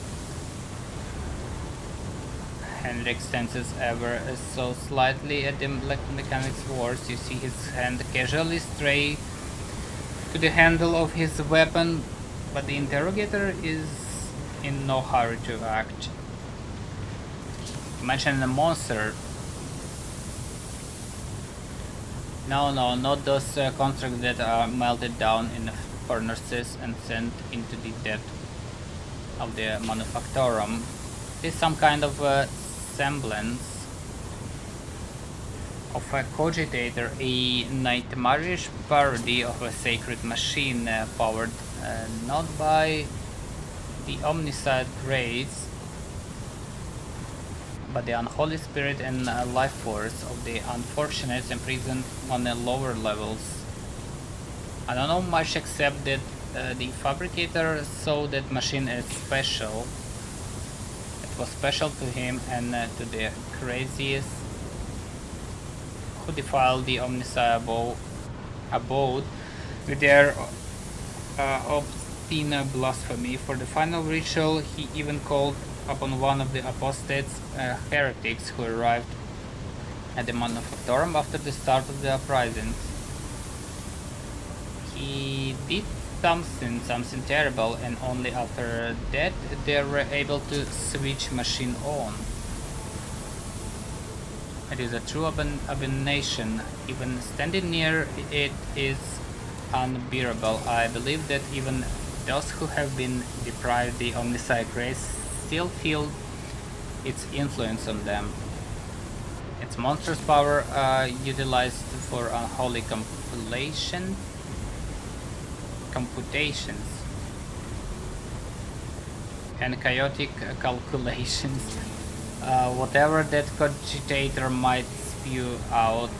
Henrik senses ever so slightly at the mechanic's words. You see his hand casually stray to the handle of his weapon, but the interrogator is in no hurry to act. Imagine a monster. No, not those constructs that are melted down in furnaces and sent into the depth of the manufactorum. It is some kind of semblance of a cogitator, a nightmarish parody of a sacred machine powered not by the omniscient rays, but the unholy spirit and life force of the unfortunates imprisoned on the lower levels. I don't know much except that the fabricator saw that machine as special. It was special to him and to the craziest who defiled the omniscient abode with their obscene blasphemy. For the final ritual, he even called upon one of the apostates heretics who arrived at the manufactorum after the start of the uprisings. He did something terrible, and only after that they were able to switch machine on. It is a true abomination. Even standing near it is unbearable. I believe that even those who have been deprived the omniscient grace still feel its influence on them. Its monstrous power utilized for unholy computations and chaotic calculations. Whatever that cogitator might spew out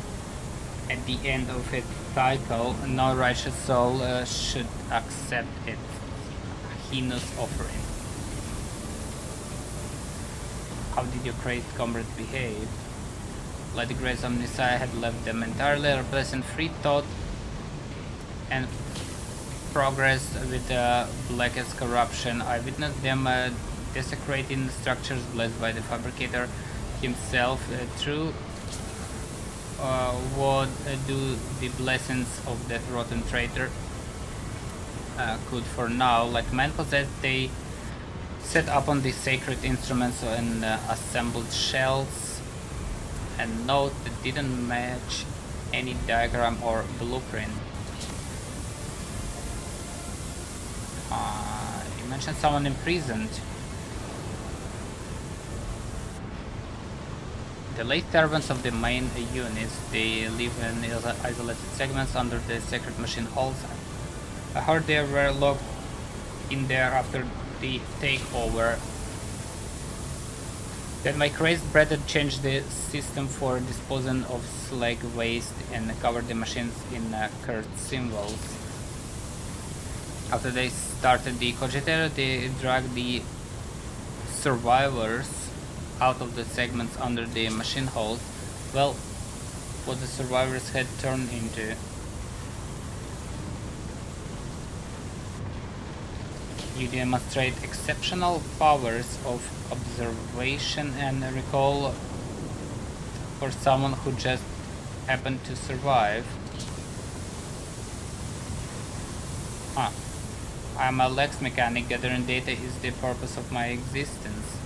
at the end of its cycle, no righteous soul should accept its heinous offering. How did your crazed comrades behave? Like the grace of Messiah had left them entirely replacing free thought and progress with the blackest corruption. I witnessed them desecrating structures blessed by the fabricator himself. Through what do the blessings of that rotten traitor could for now. Like man possessed, they set up on the sacred instruments and assembled shells and note that didn't match any diagram or blueprint. You mentioned someone imprisoned. The late servants of the main units, they live in isolated segments under the sacred machine halls. I heard they were locked in there after the takeover. Then my crazed brother changed the system for disposing of slag waste and covered the machines in cursed symbols. After they started the cogitator, they dragged the survivors out of the segments under the machine hold. Well, what the survivors had turned into. You demonstrate exceptional powers of observation and recall for someone who just happened to survive. Huh. I'm a Lex mechanic. Gathering data is the purpose of my existence.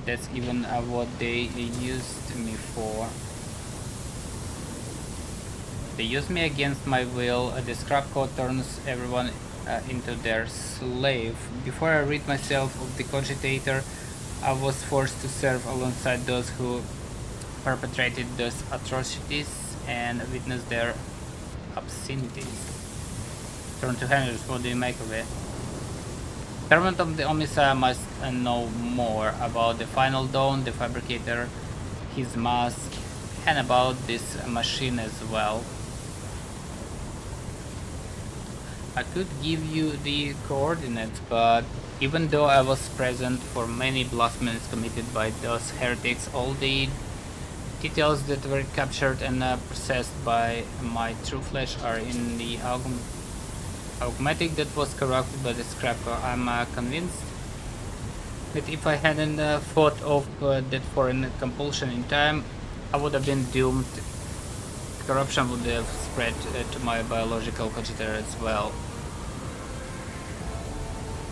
That's even what they used me for. They use me against my will. The scrap code turns everyone into their slave. Before I rid myself of the cogitator, I was forced to serve alongside those who perpetrated those atrocities and witness their obscenities. Turn to Henry, what do you make of it? Servant of the Omnissiah must know more about the Final Dawn, the Fabricator, his mask, and about this machine as well. I could give you the coordinates, but even though I was present for many blasphemies committed by those heretics, all the details that were captured and processed by my true flesh are in the augmatic that was corrupted by the scrapper. I'm convinced that if I hadn't thought of that foreign compulsion in time, I would have been doomed. Corruption would have spread to my biological cogitator as well.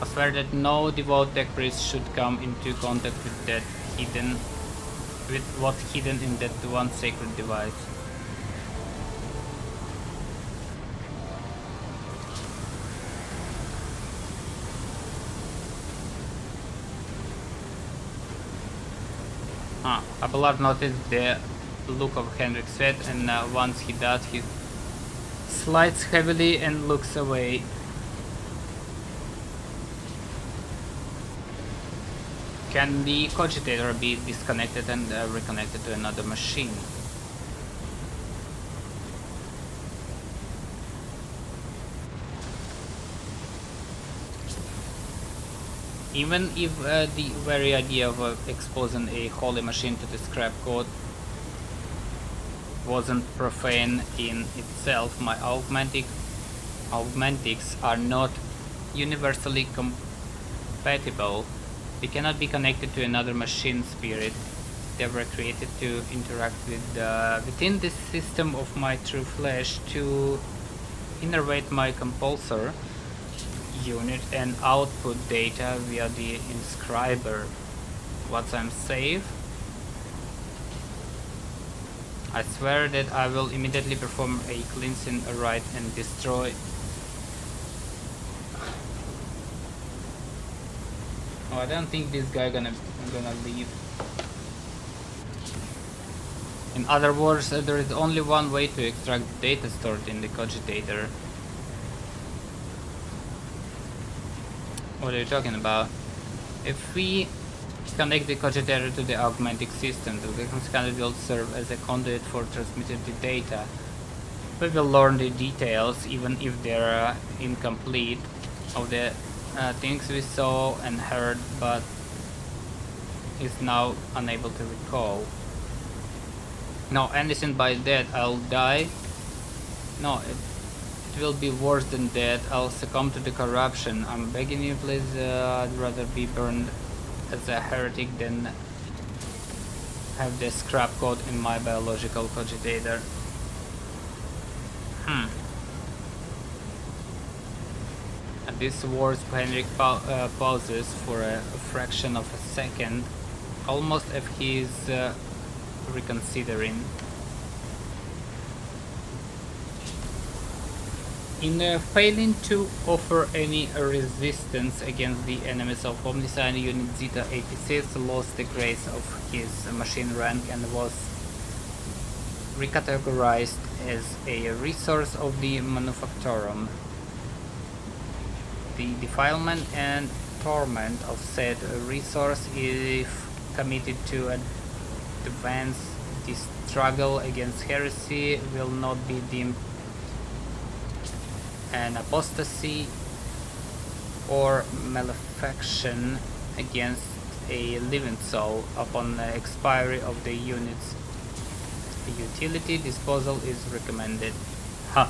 I swear that no devout tech priest should come into contact with what's hidden in that one sacred device. Abelard noticed the look of Henrik's face, and once he does, he slides heavily and looks away. Can the cogitator be disconnected and reconnected to another machine? Even if the very idea of exposing a holy machine to the scrap code wasn't profane in itself, my augmentics are not universally compatible. They cannot be connected to another machine spirit. They were created to interact with within this system of my true flesh to innervate my compulsor unit and output data via the inscriber. Once I'm safe, I swear that I will immediately perform a cleansing rite and destroy. Oh, I don't think this guy gonna leave. In other words, there is only one way to extract the data stored in the cogitator. What are you talking about? If we connect the cogitator to the augmentic system, the Gecko scanner will serve as a conduit for transmitting the data. We will learn the details, even if they're incomplete, of the things we saw and heard, but is now unable to recall. No, anything by that, I'll die. No, it will be worse than that. I'll succumb to the corruption. I'm begging you, please. I'd rather be burned as a heretic than have the scrap code in my biological cogitator. At these words, Henrik pauses for a fraction of a second, almost as if he's reconsidering. In failing to offer any resistance against the enemies of Omnisign, Unit Zeta 86 lost the grace of his machine rank and was recategorized as a resource of the Manufactorum. The defilement and torment of said resource, if committed to advance the struggle against heresy, will not be deemed an apostasy or malefaction against a living soul. Upon the expiry of the unit's utility, disposal is recommended. Huh.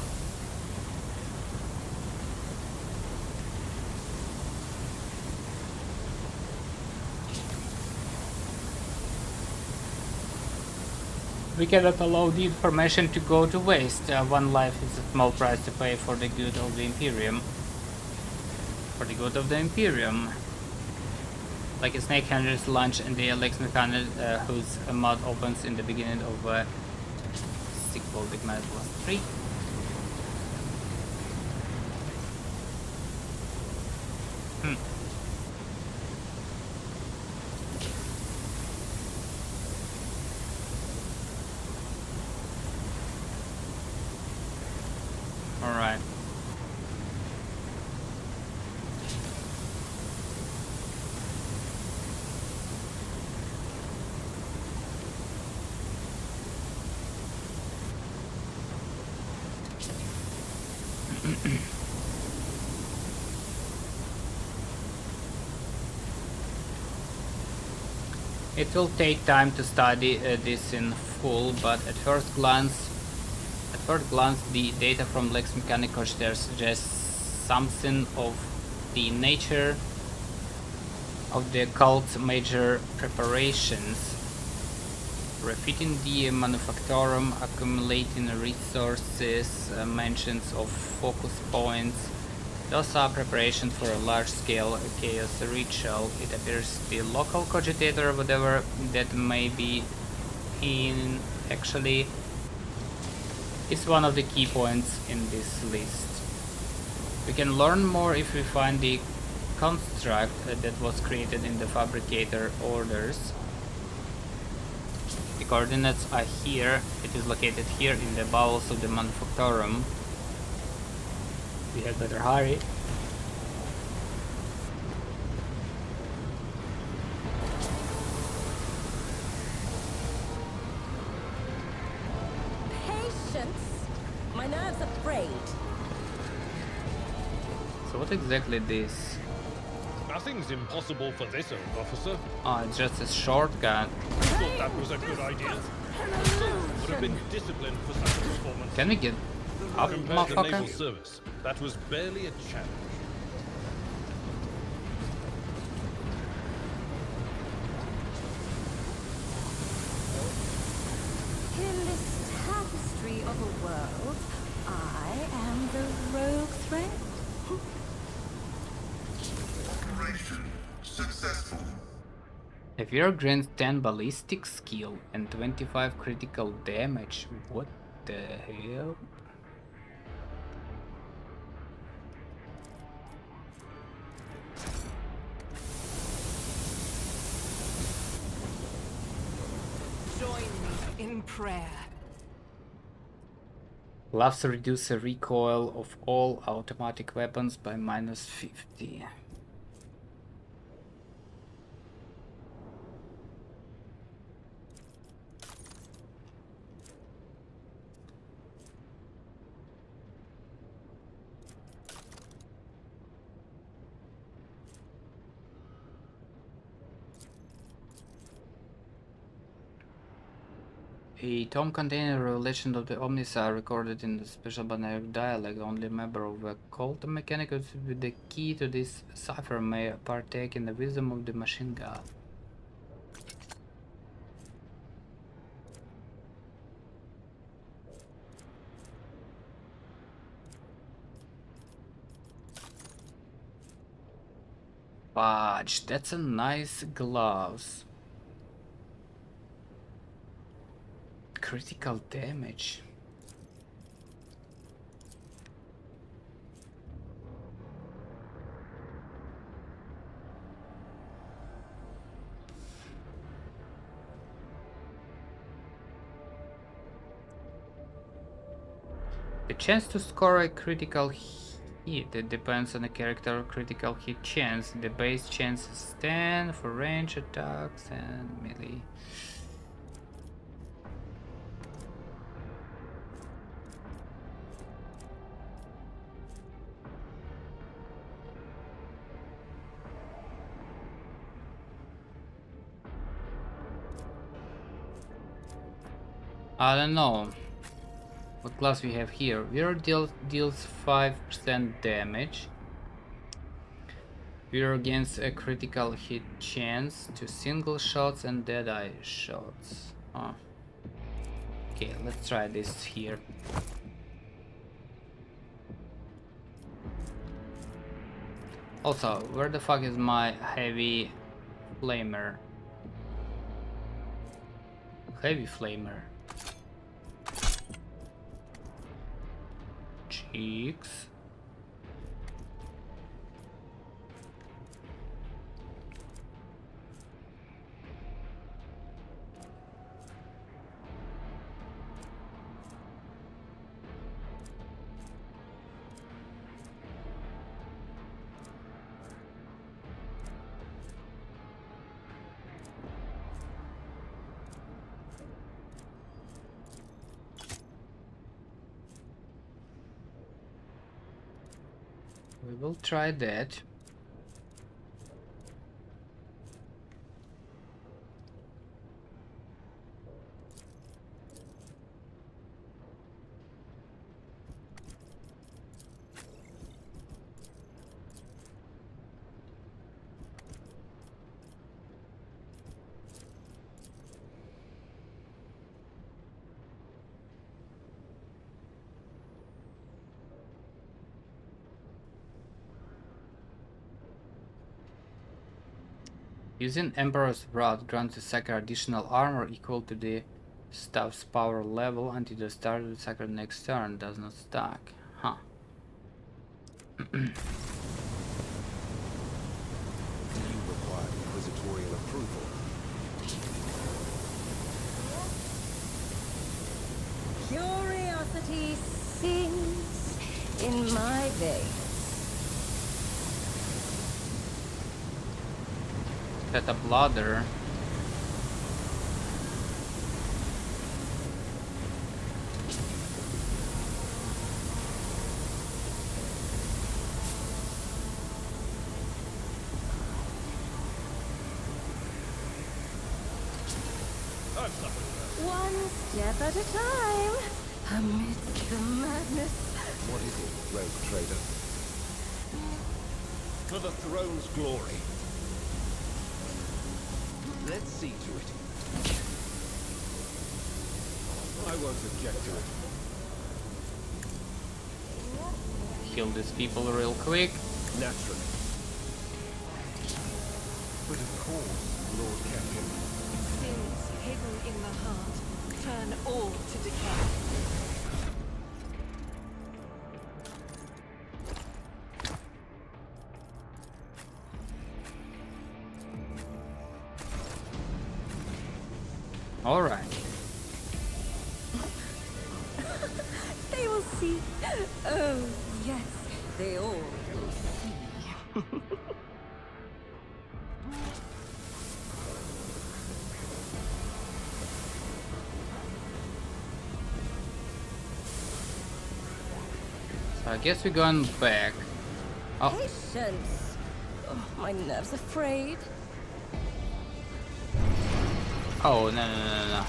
We cannot allow the information to go to waste. One life is a small price to pay for the good of the Imperium. For the good of the Imperium. Like a snake handler's lunch and the Lex Mechanic, whose mod opens in the beginning of sequel Big Man Plus 3. Alright. It will take time to study this in full, but at first glance, the data from Lex Mechanicus suggests something of the nature of the occult's major preparations. Refitting the Manufactorum, accumulating resources, mentions of focus points. Those are preparations for a large-scale chaos ritual. It appears the local cogitator, whatever that may be, in actually is one of the key points in this list. We can learn more if we find the construct that was created in the fabricator orders. The coordinates are here. It is located here in the bowels of the Manufactorum. We had better hurry. Patience? My nerves are frayed. So what exactly this? Nothing's impossible for this old officer. Oh, it's just a shortcut. Thought that was a good idea. Would have been disciplined for such a performance. Can we get up, Compared to naval motherfucker? service, that was barely a challenge. In this tapestry of a world, I am the rogue thread. Operation successful. Severe grants 10 ballistic skill and 25 critical damage. What the hell? Join me in prayer. Gloves reduce the recoil of all automatic weapons by -50. A tome containing a revelation of the Omnisar recorded in the special binary dialect. Only a member of the cult mechanicus with the key to this cipher may partake in the wisdom of the machine god. Fudge, that's a nice gloves. critical damage. The chance to score a critical hit, it depends on the character critical hit chance. The base chance is 10 for range attacks and melee. I don't know what class we have here. Weird deals 5% damage. Weird gains a critical hit chance to single shots and deadeye shots. Oh. Okay, let's try this here. Also, where the fuck is my heavy flamer? Heavy flamer. Cheeks. We will try that. Using Emperor's Wrath grants the Sacker additional armor equal to the staff's power level until the start of the Sacker next turn. Does not stack. Huh. You require inquisitorial approval. Curiosity sings in my veins. Set up ladder. One step at a time, amidst the madness. What is it, rogue trader? For the throne's glory. Let's see to it. I won't object to it. Kill these people real quick. Naturally. But of course, Lord Captain. Sins hidden in the heart turn all to decay. All right. They will see. Oh, yes, they all will see. So I guess we're going back. Oh, Patience. Oh, my nerves are frayed. oh no.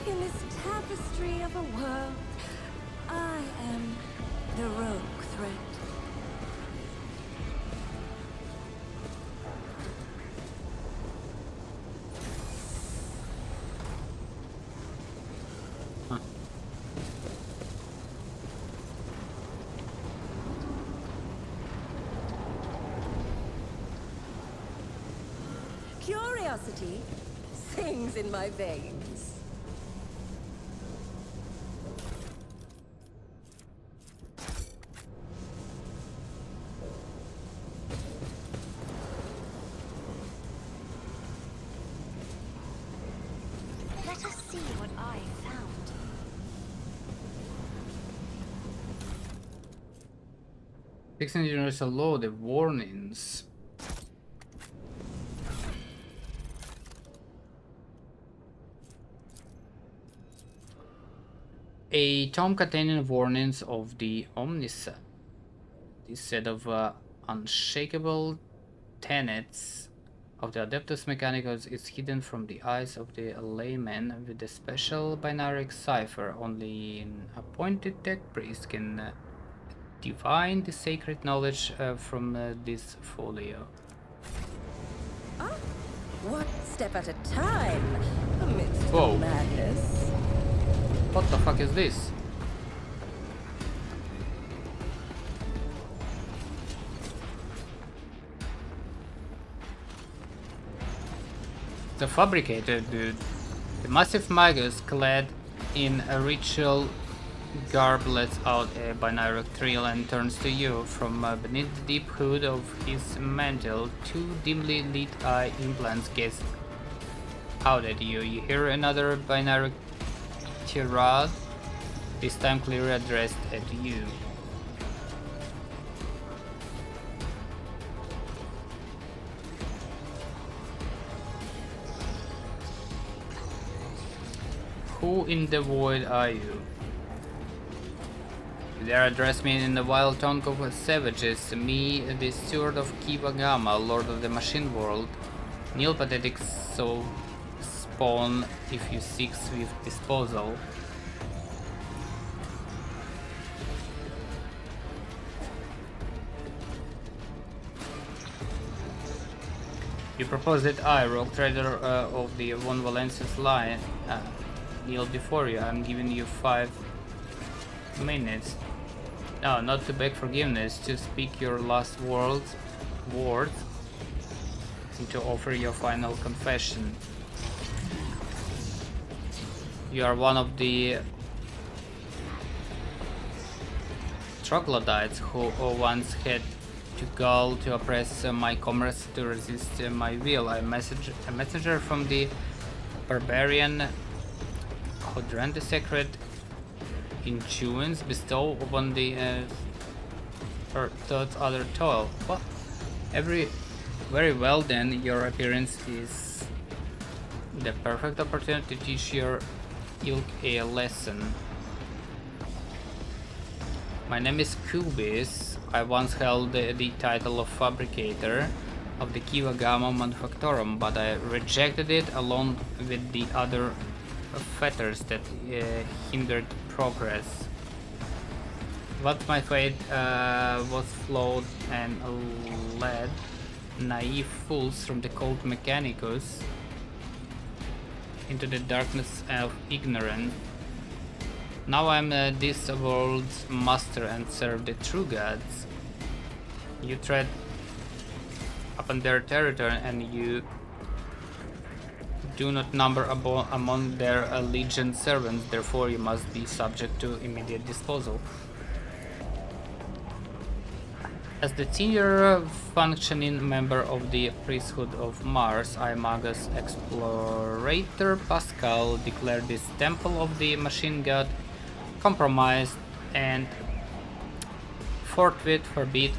In this tapestry of a world, I am the rogue thread. curiosity sings in my veins. Let us see what I found. Fixing universal law, the warnings. A tome containing warnings of the Omniset. This set of unshakable tenets of the Adeptus Mechanicus is hidden from the eyes of the layman with a special binary cipher. Only an appointed tech priest can divine the sacred knowledge from this folio. Ah, one step at a time amidst Whoa. the madness. What the fuck is this? The fabricator, dude. The massive magus clad in a ritual garb lets out a binary thrill and turns to you. From beneath the deep hood of his mantle, two dimly lit eye implants gaze out at you. You hear another binary tirade, this time clearly addressed at you. Who in the void are you? You dare address me in the wild tongue of savages, me, the steward of Kivagama, lord of the machine world. Kneel, pathetic soul spawn, if you seek swift disposal. You propose that I, rogue trader of the Von Valencia's line, kneel before you. I'm giving you 5 minutes. No, not to beg forgiveness, to speak your last words, and to offer your final confession. You are one of the troglodytes who once had to gall to oppress my comrades to resist my will. I'm a messenger from the barbarian who drank the sacred intuence bestowed upon the thought other toil. What? Very well then, your appearance is the perfect opportunity to teach your ilk a lesson. My name is Kubis. I once held the title of fabricator of the Kivagama Manufactorum, but I rejected it along with the other fetters that hindered progress. What my fate was flawed and led naive fools from the cult Mechanicus into the darkness of ignorance. Now I'm this world's master and serve the true gods. You tread upon their territory and you do not number among their legion servants, therefore you must be subject to immediate disposal. As the senior functioning member of the priesthood of Mars, I, Magus Explorator Pascal, declare this temple of the machine god compromised and forthwith forbid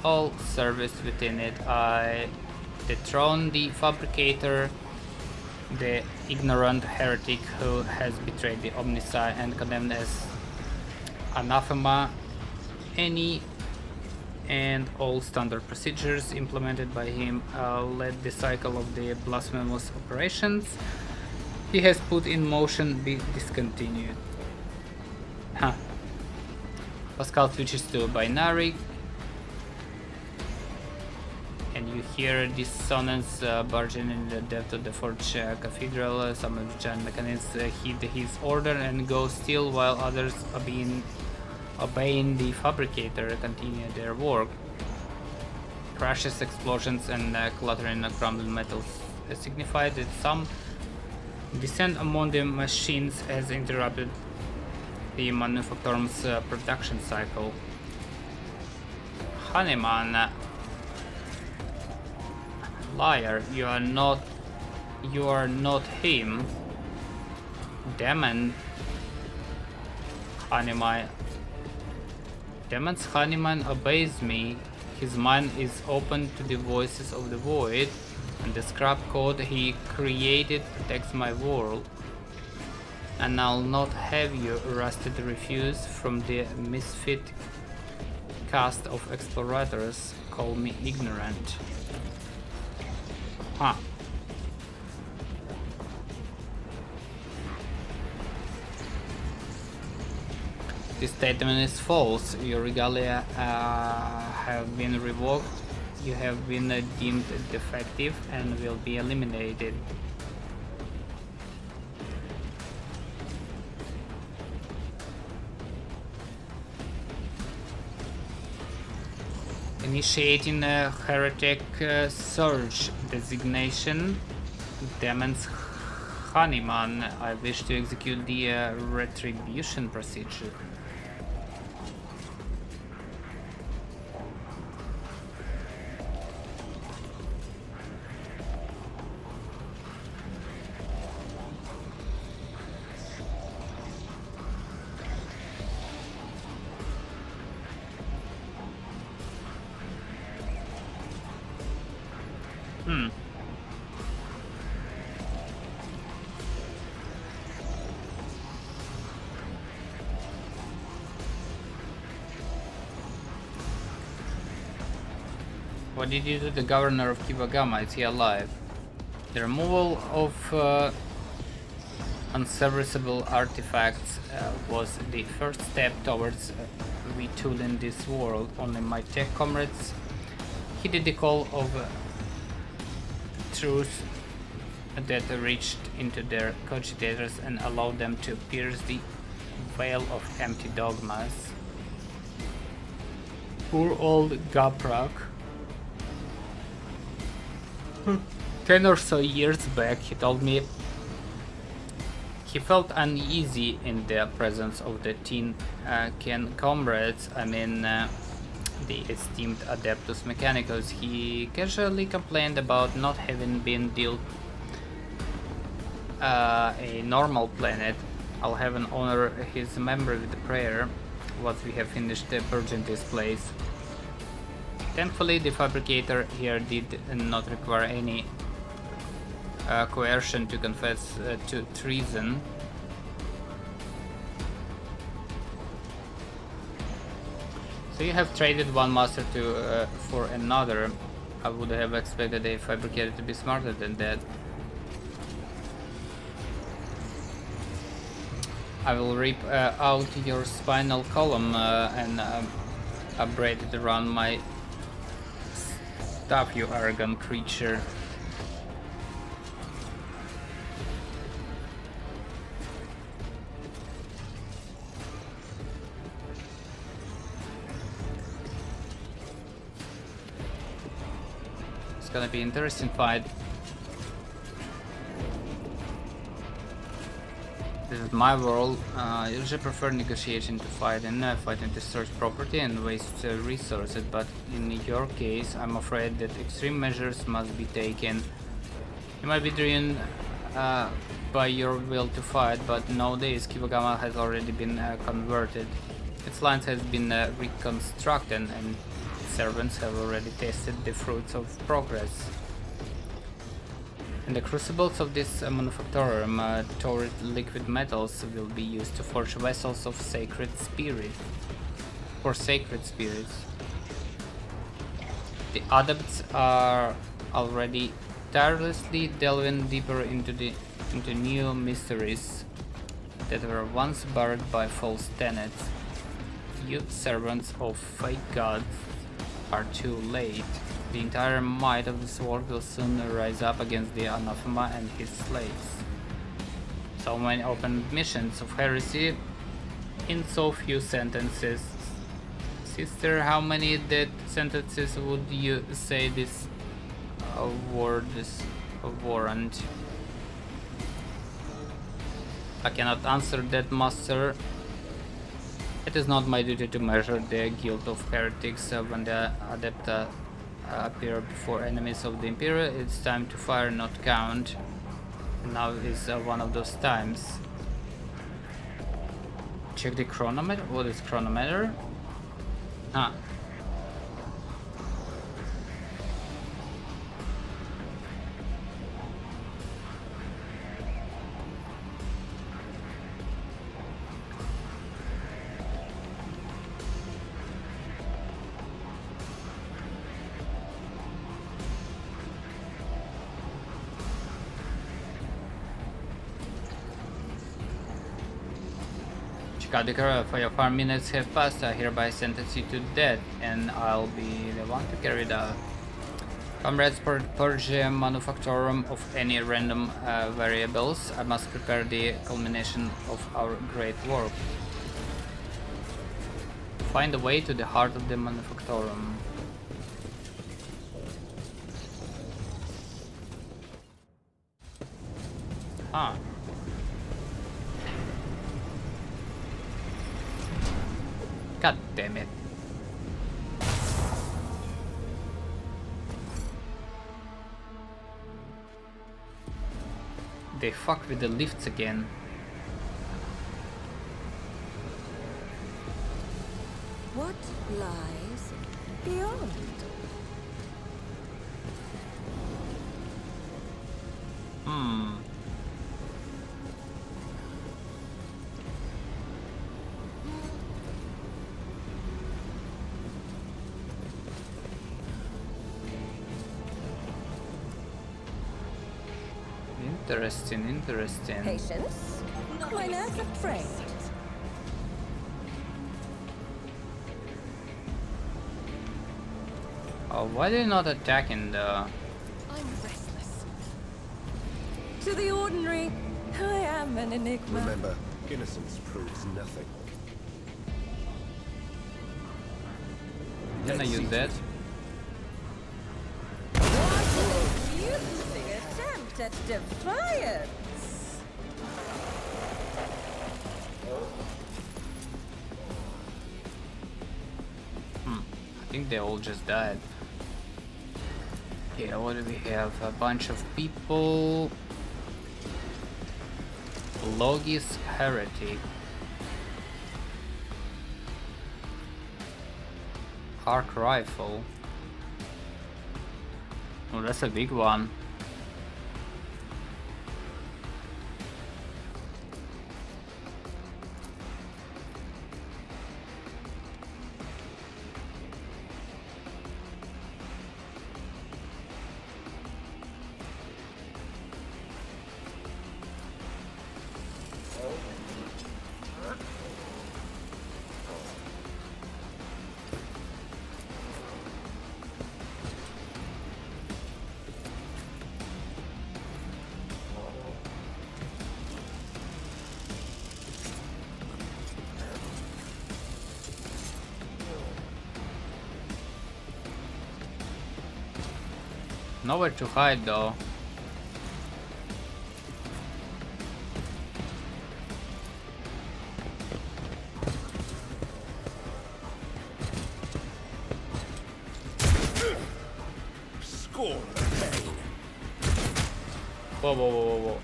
all service within it. I dethrone the fabricator, the ignorant heretic who has betrayed the Omnicide, and condemned as anathema any and all standard procedures implemented by him let the cycle of the blasphemous operations he has put in motion be discontinued. Huh. Pascal switches to binary, and you hear dissonance barging in the depth of the Forge Cathedral. Some of the giant mechanics heed his order and go still, while others obeying the fabricator continue their work. Crashes, explosions, and clattering crumbling metals signified that some descent among the machines has interrupted the manufacturum's production cycle. Honeyman, liar, you are not him. Demon Honeyman. Demon's Honeyman obeys me. His mind is open to the voices of the void, and the scrap code he created protects my world. And I'll not have you rusted refuse from the misfit cast of explorators call me ignorant. Huh. This statement is false. Your regalia have been revoked. You have been deemed defective and will be eliminated. Initiating a heretic surge. Designation Demon's Honeyman. I wish to execute the retribution procedure. What did you do to the governor of Kibagama? Is he alive? The removal of unserviceable artifacts was the first step towards retooling this world. Only my tech comrades heeded the call of truth that reached into their cogitators and allowed them to pierce the veil of empty dogmas. Poor old Gaprak. 10 or so years back, he told me he felt uneasy in the presence of the teen Ken comrades, the esteemed Adeptus Mechanicus. He casually complained about not having been dealt a normal planet. I'll have an honor his memory with a prayer once we have finished purging this place. Thankfully, the fabricator here did not require any coercion to confess to treason. So you have traded one master for another. I would have expected a fabricator to be smarter than that. I will rip out your spinal column and braid it around my stuff, you arrogant creature. It's gonna be an interesting fight. This is my world. I usually prefer negotiation to fight and fighting to search property and waste resources, but in your case, I'm afraid that extreme measures must be taken. You might be driven by your will to fight, but nowadays Kibagama has already been converted. Its lines has been reconstructed, and servants have already tasted the fruits of progress. In the crucibles of this manufactorum, torrid liquid metals will be used to forge vessels of sacred spirit, for sacred spirits. The adepts are already tirelessly delving deeper into new mysteries that were once buried by false tenets. You servants of fake gods are too late. The entire might of this world will soon rise up against the anathema and his slaves. So many open admissions of heresy in so few sentences. Sister, how many dead sentences would you say this word is? A warrant. I cannot answer that, master. It is not my duty to measure the guilt of heretics when the Adepta appear before enemies of the Imperial. It's time to fire, not count. Now is one of those times. Check the chronometer. What is chronometer? Ah. Kadikar, for your 4 minutes have passed, I hereby sentence you to death, and I'll be the one to carry it out. Comrades, purge manufactorum of any random variables. I must prepare the culmination of our great work. Find a way to the heart of the manufactorum. Ah. God damn it. They fuck with the lifts again. What lies beyond? Interesting. Patience? My nerves are frayed. Oh, why are they not attacking the... I'm restless. To the ordinary, I am an enigma. Remember, innocence proves nothing. Can I use that? Beautiful attempt at defiance. I think they all just died. Yeah, what do we have? A bunch of people. Logis Heretic. Arc Rifle. Oh, that's a big one. Nowhere to hide though. Scorn the pain. Whoa.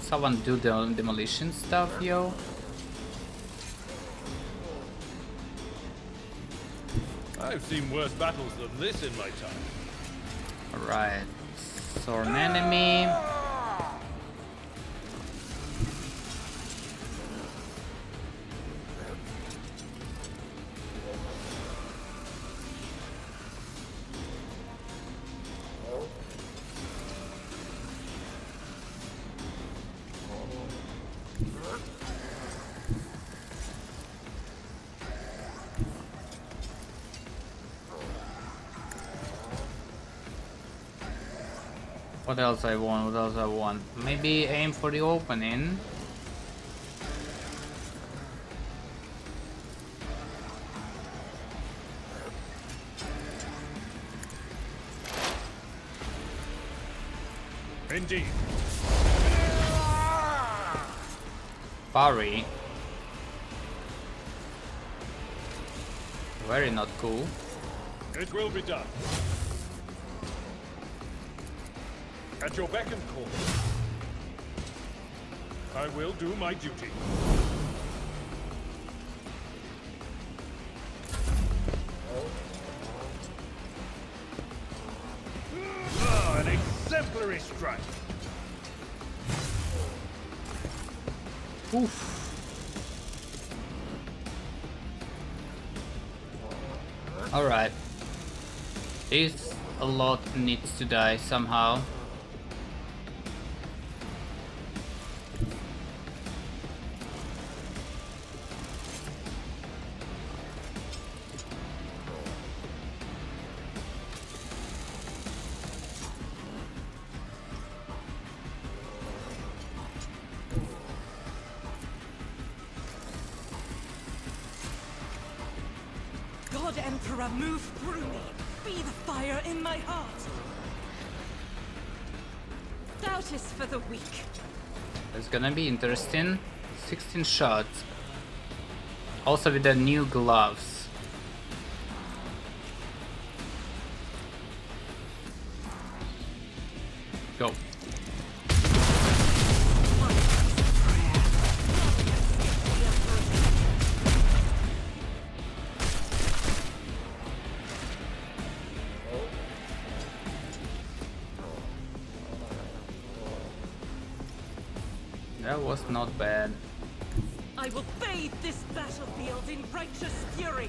Someone do the demolition stuff, yo. I've seen worse battles than this in my time. Alright. Saw an enemy. What else I want? What else I want? Maybe aim for the opening. Indeed. Parry. Very not cool. It will be done. At your beck and call. I will do my duty. Ah, an exemplary strike. Oof. Alright. This a lot needs to die somehow. God Emperor, move through me. Be the fire in my heart. Doubt is for the weak. It's gonna be interesting. 16 shots. Also with the new gloves. Go. That was not bad. I will bathe this battlefield in righteous fury.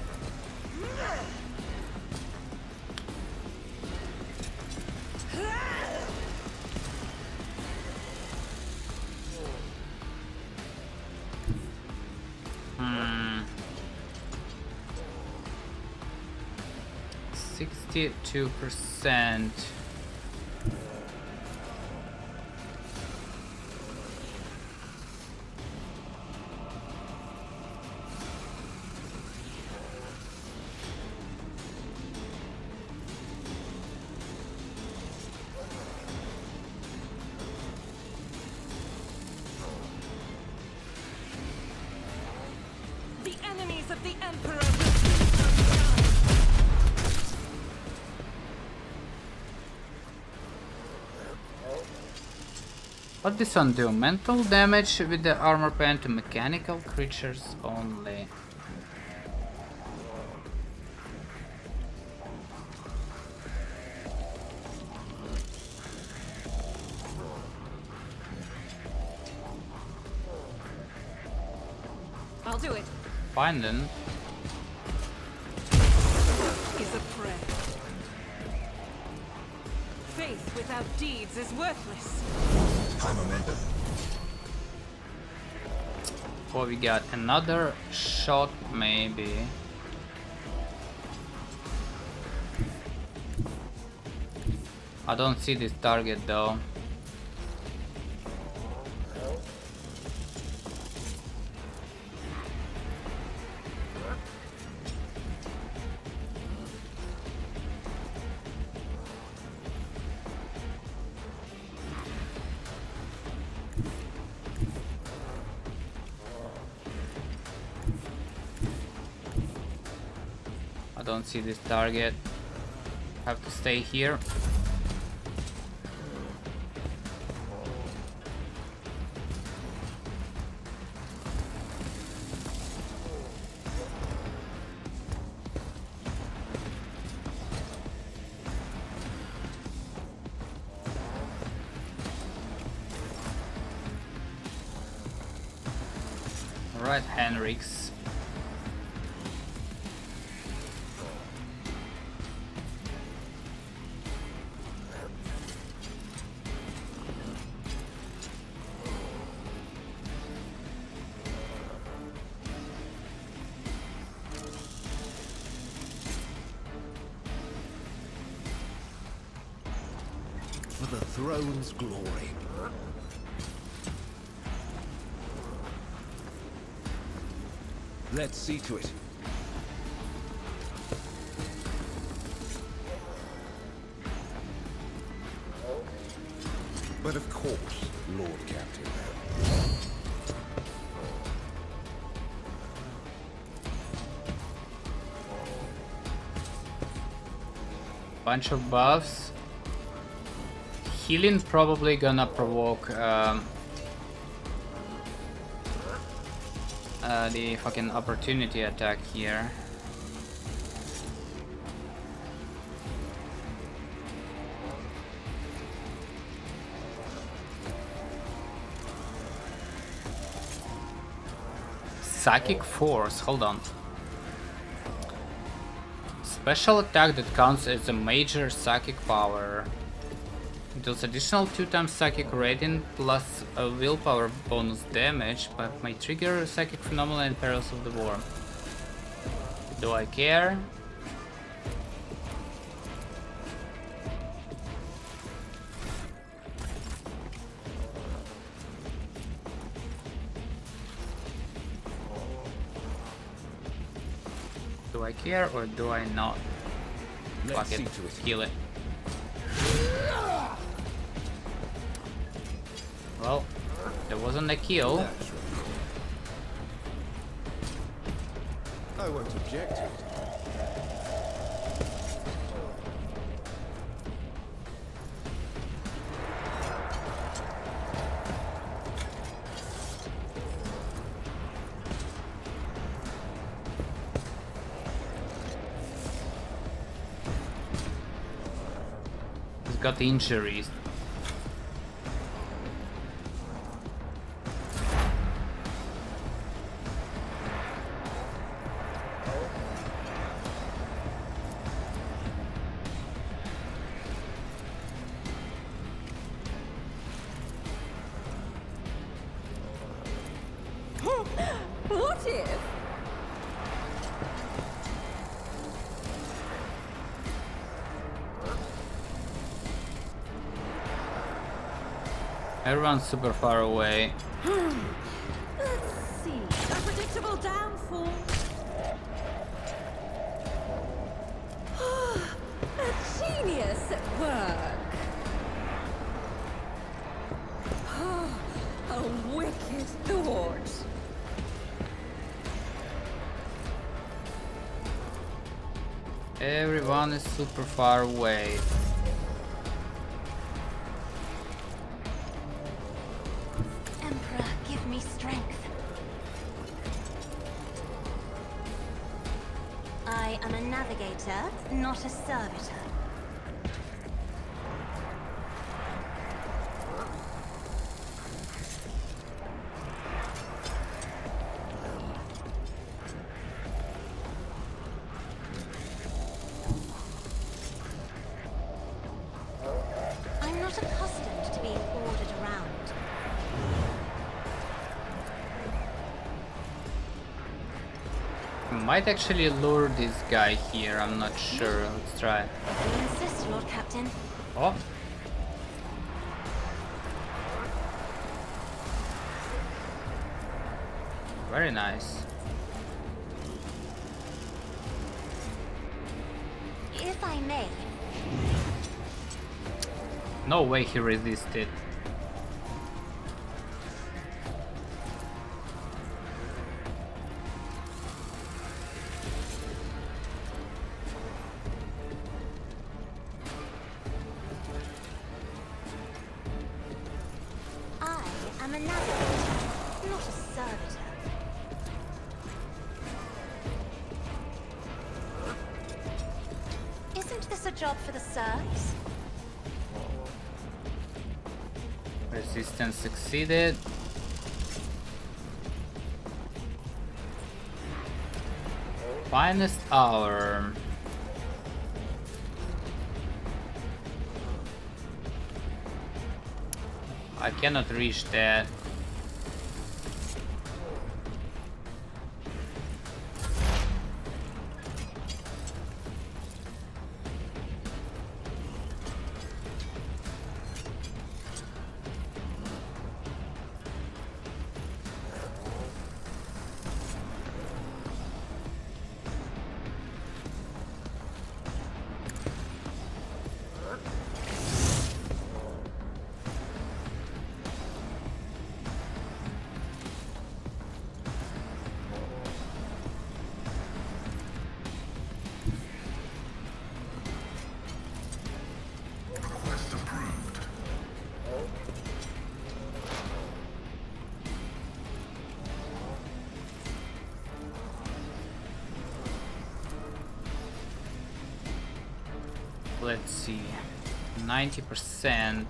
Hmm. 62%. The enemies of the Emperor will soon come down. What does this one do? Mental damage with the armor pen to mechanical creatures only. I'll do it. Fine then. Is a prayer. Faith without deeds is worthless. High momentum. Oh, we got another shot maybe. I don't see this target though. I don't see this target. Have to stay here. Alright, Henriks. For the throne's glory. Let's see to it. But of course, Lord Captain. Bunch of buffs. Healing probably gonna provoke the fucking opportunity attack here. Psychic Force, hold on. Special attack that counts as a major psychic power. Deals additional 2x psychic rating plus a willpower bonus damage, but may trigger psychic phenomena in perils of the war. Do I care? Do I care or do I not? Fuck it, kill it. Well, there wasn't a kill. I won't object to it. He's got injuries. What if? Everyone's super far away. Let's see. A predictable downfall. A genius at work. A wicked thought. Everyone is super far away. Emperor, give me strength. I am a navigator, not a servitor. I'm not accustomed to being ordered around. Might actually lure this guy here, I'm not sure. Let's try. You insist, Lord Captain. Oh. Very nice. If I may, No way he resisted. I am a navigator, not a servitor. Isn't this a job for the serfs? Resistance succeeded. Finest hour. I cannot reach that. Request approved. Let's see. 90%.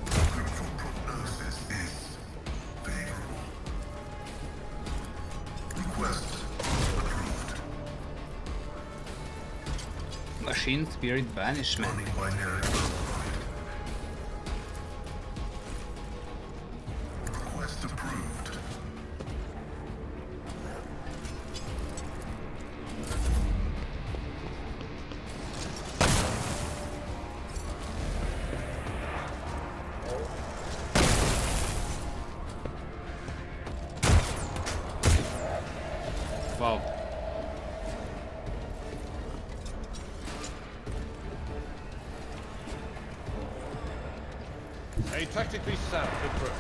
Critical prognosis is favorable. Request approved. Machine spirit banishment. Running binary override. Request approved. Wow. A tactically sound approach.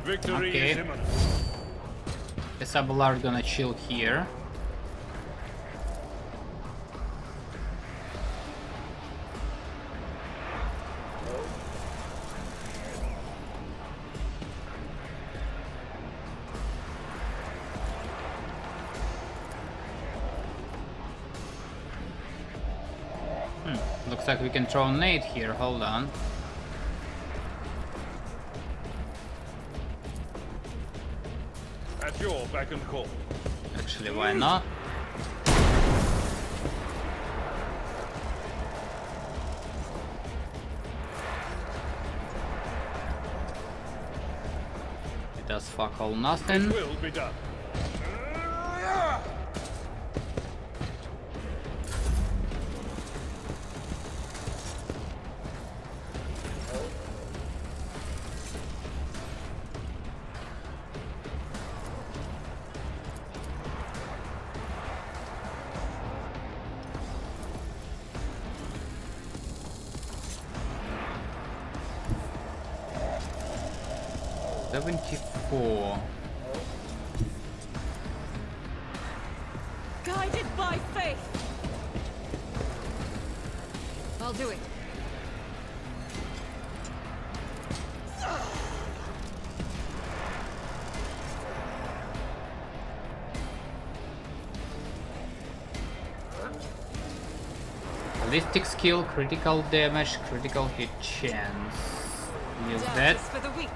Victory Okay. is imminent. The Sabular are gonna chill here. Looks like we can throw a nade here. Hold on. At your beck and call. Actually, why not? It does fuck all nothing. Will be done. $74. Guided by faith. I'll do it. Ballistic skill, critical damage, critical hit chance. Use that. Justice for the weak.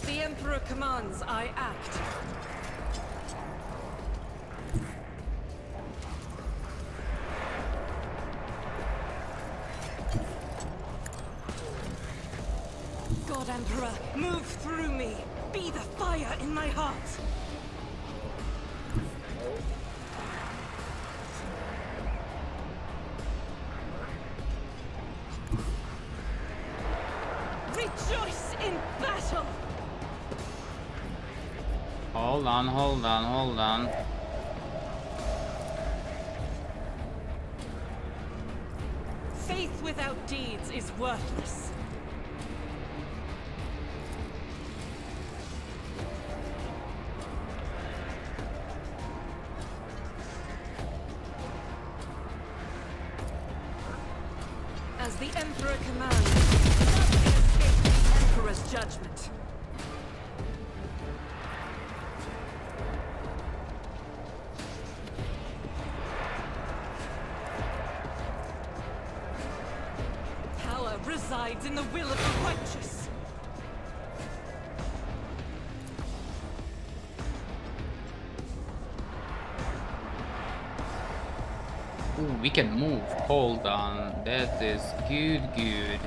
As the Emperor commands, I act. God Emperor, move through me. Be the fire in my heart. Rejoice in battle. Hold on, hold on, hold on. Faith without deeds is worthless. As the Emperor commands, nothing escapes the Emperor's judgment. Power resides in the will of the righteous. Ooh, we can move. Hold on. That is good, good.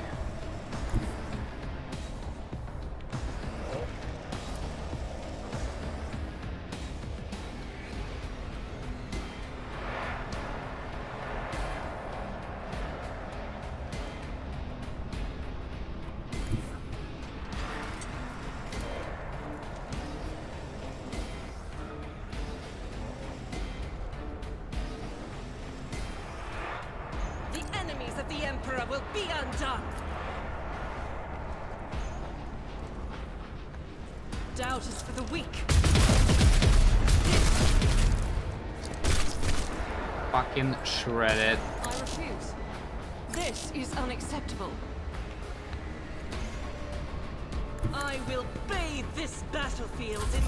The enemies of the Emperor will be undone. Doubt is for the weak. Fucking shredded. I refuse. This is unacceptable. I will bathe this battlefield in...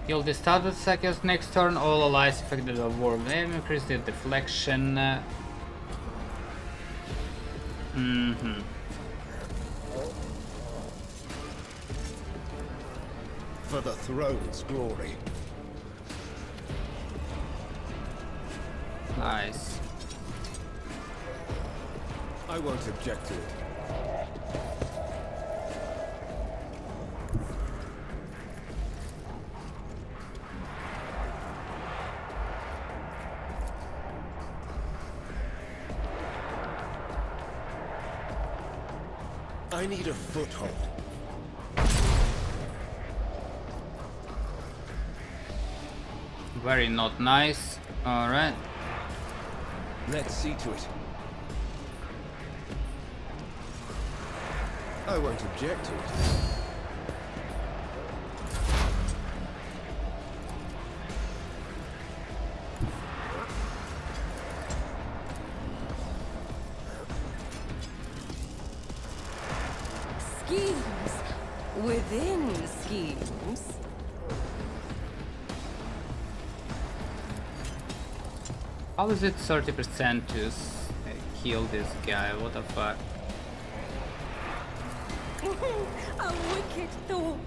You'll start with seconds next turn. All allies affected by war name increase the deflection. For the throne's glory. Nice. I won't object to it. I need a foothold. Very not nice. Alright. Let's see to it. I won't object to it. Schemes within schemes. How is it 30% to kill this guy? What the fuck? A wicked thought.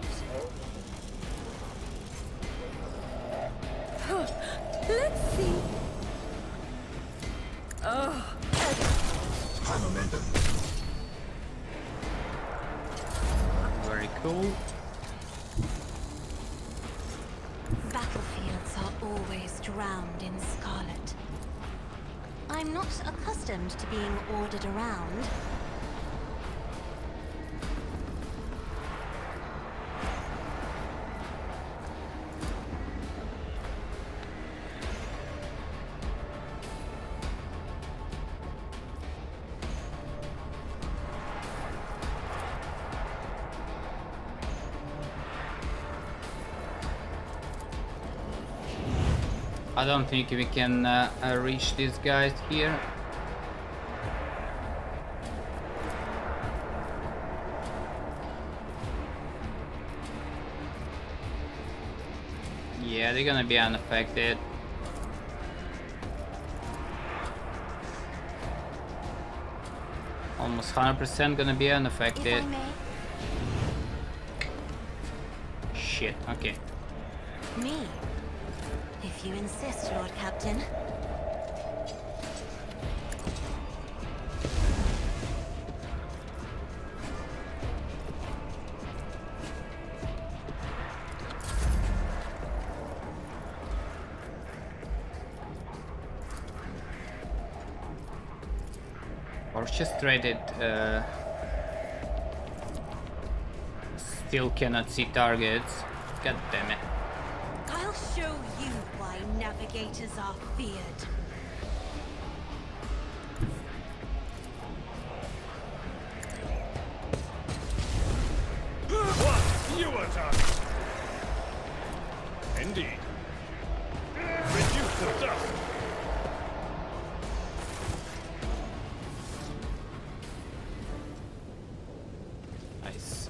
Let's see. Oh. high momentum. Very cool. Battlefields are always drowned in scarlet. I'm not accustomed to being ordered around. I don't think we can reach these guys here. Yeah, they're gonna be unaffected. Almost 100% gonna be unaffected. Shit, okay. Me? If you insist, Lord Captain. Orchestrated still cannot see targets. God damn it. I'll show you why navigators are feared. What? You attack! Indeed. Reduce to dust! Nice.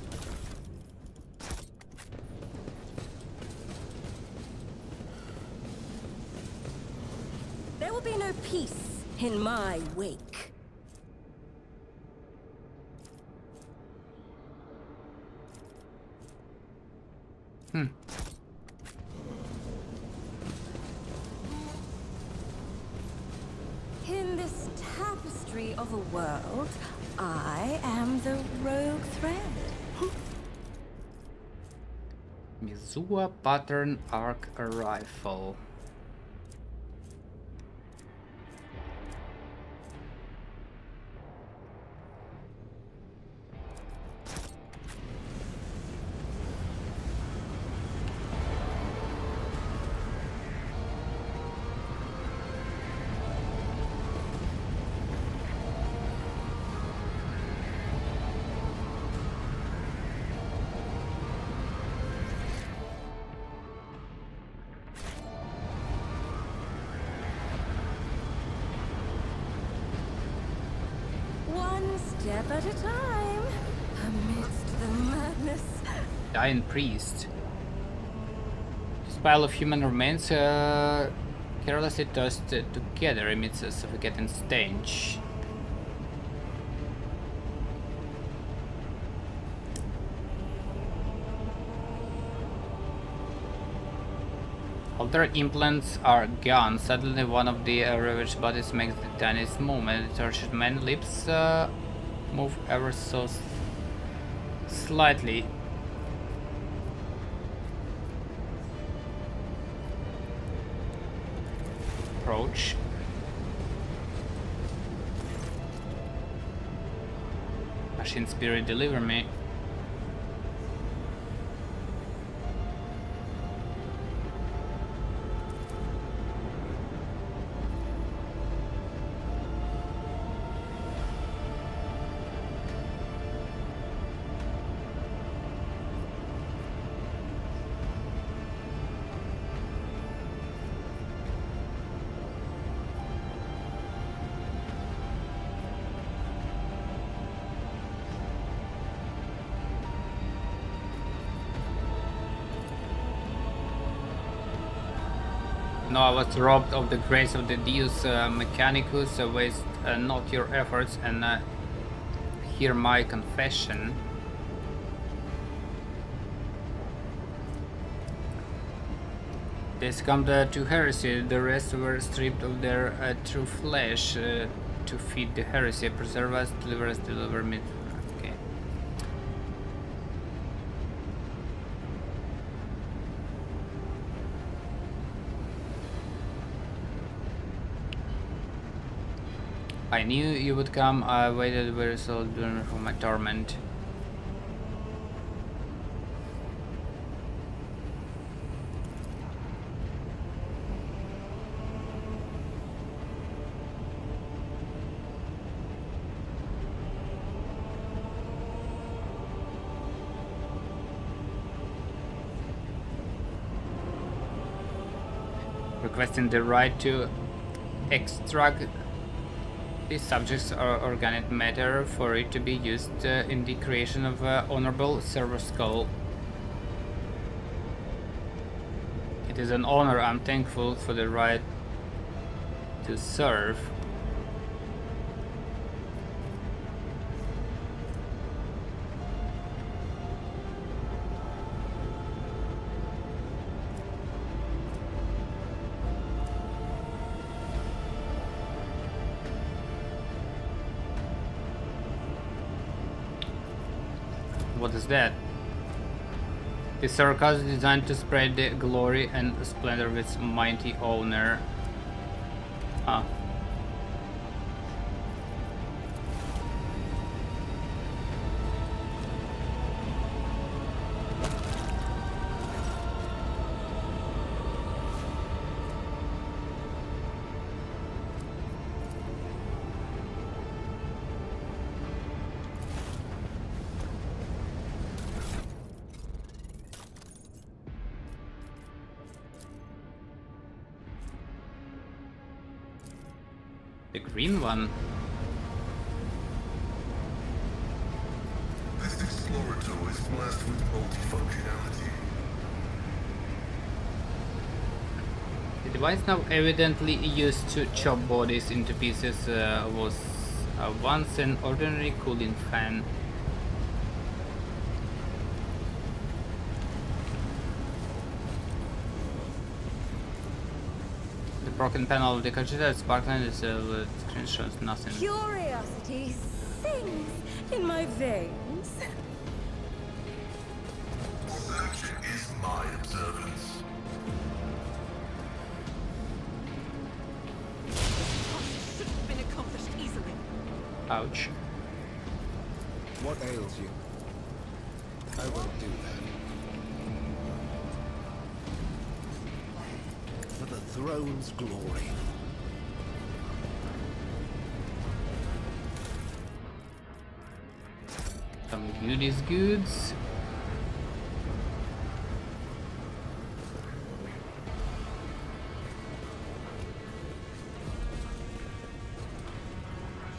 There will be no peace in my wake. In this tapestry of a world, I am the rogue thread. Mizua pattern arc rifle. One step at a time, amidst the madness. Dying priest. This pile of human remains carelessly tossed together amidst a suffocating stench. All their implants are gone. Suddenly one of the ravaged bodies makes the tiniest movement. The tortured man's lips move ever so slightly. Approach. Machine spirit, deliver me. No, I was robbed of the grace of the Deus Mechanicus. Waste not your efforts and hear my confession. They succumbed to heresy. The rest were stripped of their true flesh. to feed the heresy. Preserve us, deliver me. Okay. I knew you would come. I waited very so for my torment. Requesting the right to extract these subjects or organic matter for it to be used in the creation of honorable server skull. It is an honor. I'm thankful for the right to serve. What is that? The circus is designed to spread the glory and splendor of its mighty owner. Huh. The green one. This explorator is blessed with multifunctionality. The device now evidently used to chop bodies into pieces was once an ordinary cooling fan. The broken panel of the computer is sparkling, the screen shows nothing. Curiosity sings in my veins. Searching is my observance. Should have been accomplished easily. Ouch. What ails you? I won't do that. For the throne's glory. Some goodies goods.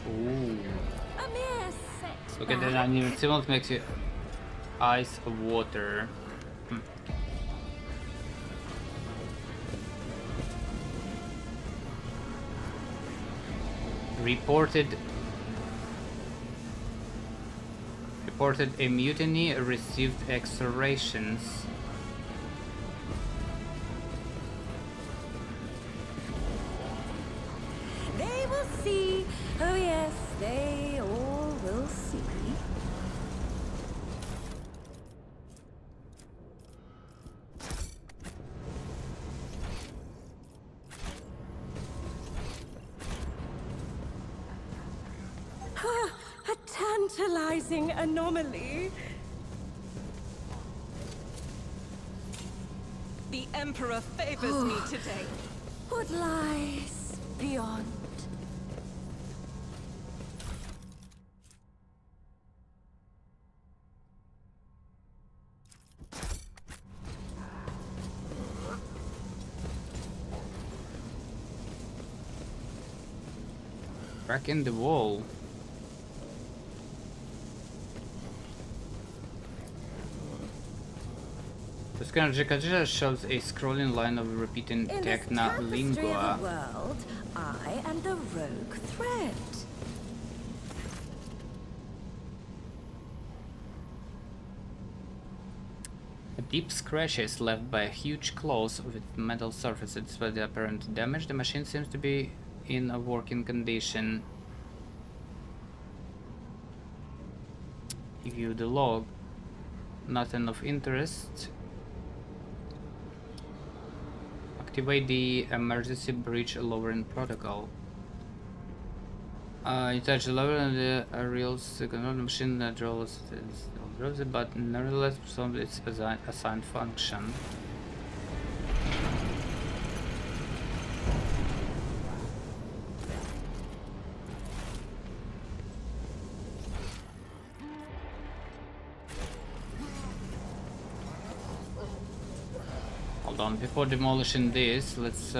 Ooh. A mere setback. Look at that uneven symbol, makes you ice water. Reported a mutiny, received extra rations. They will see. Oh yes, they all will see. A tantalizing anomaly. The Emperor favors me today. What lies beyond? Crack in the wall. The scanner shows a scrolling line of repeating In this techna tapestry of lingua. the world, I am the rogue thread. A deep scratch is left by huge claws with metal surfaces. Despite the apparent damage, the machine seems to be in a working condition. View the log. Nothing of interest. Activate the emergency breach lowering protocol. You touch the lever and the rails control the machine that draws it, but nevertheless performs its assigned function. Hold on, before demolishing this, let's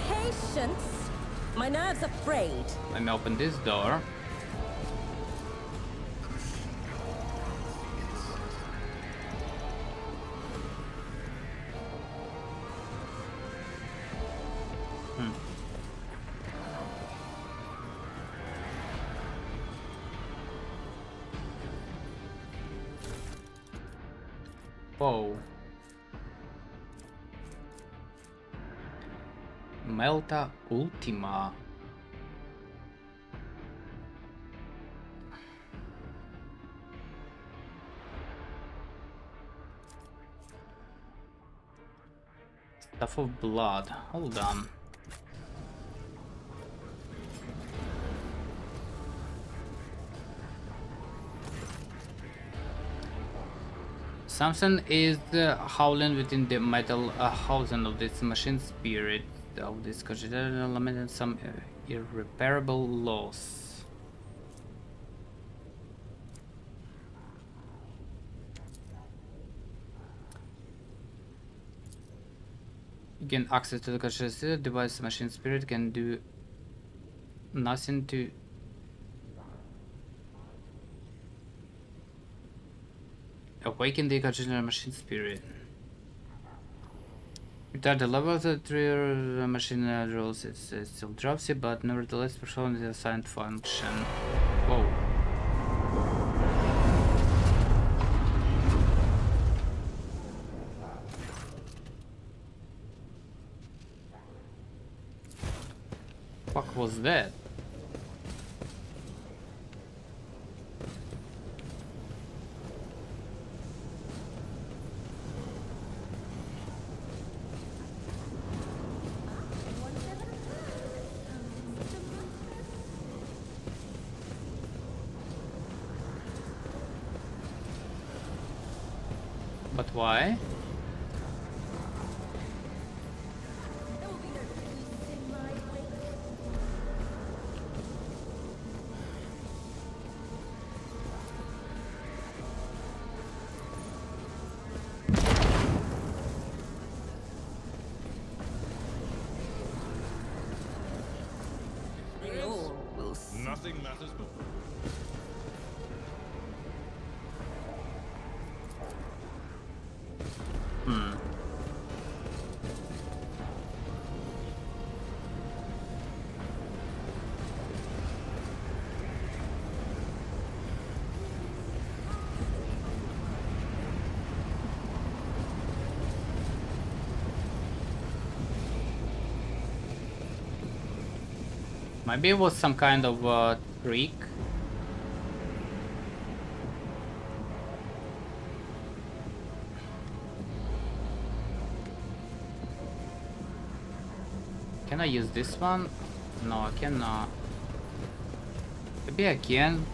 Patience. My nerves are frayed. let me open this door. Whoa. Melta Ultima. Stuff of blood. Hold on. Something is howling within the metal housing of this machine spirit of this considered element and some irreparable loss. You gain access to the considered device. Machine spirit can do nothing to awaken the considered machine spirit. Without the level of the trigger machine rolls, it's still dropsy, but nevertheless performs the assigned function. Whoa. Fuck was that? But why? Nothing matters more. Maybe it was some kind of trick. Can I use this one? No, I cannot. Maybe I can.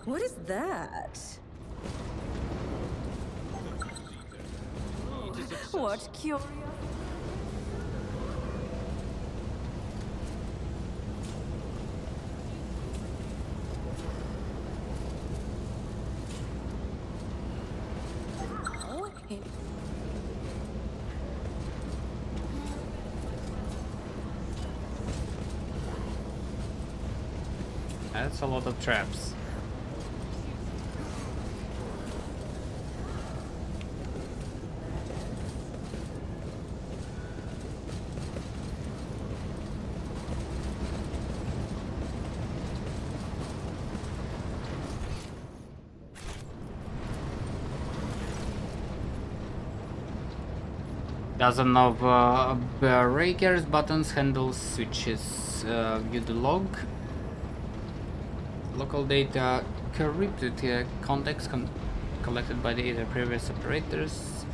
What is that? What curiosity? That's a lot of traps. Dozen of breakers, buttons, handles, switches. View the log. Local data, corrupted context collected by the either previous operators.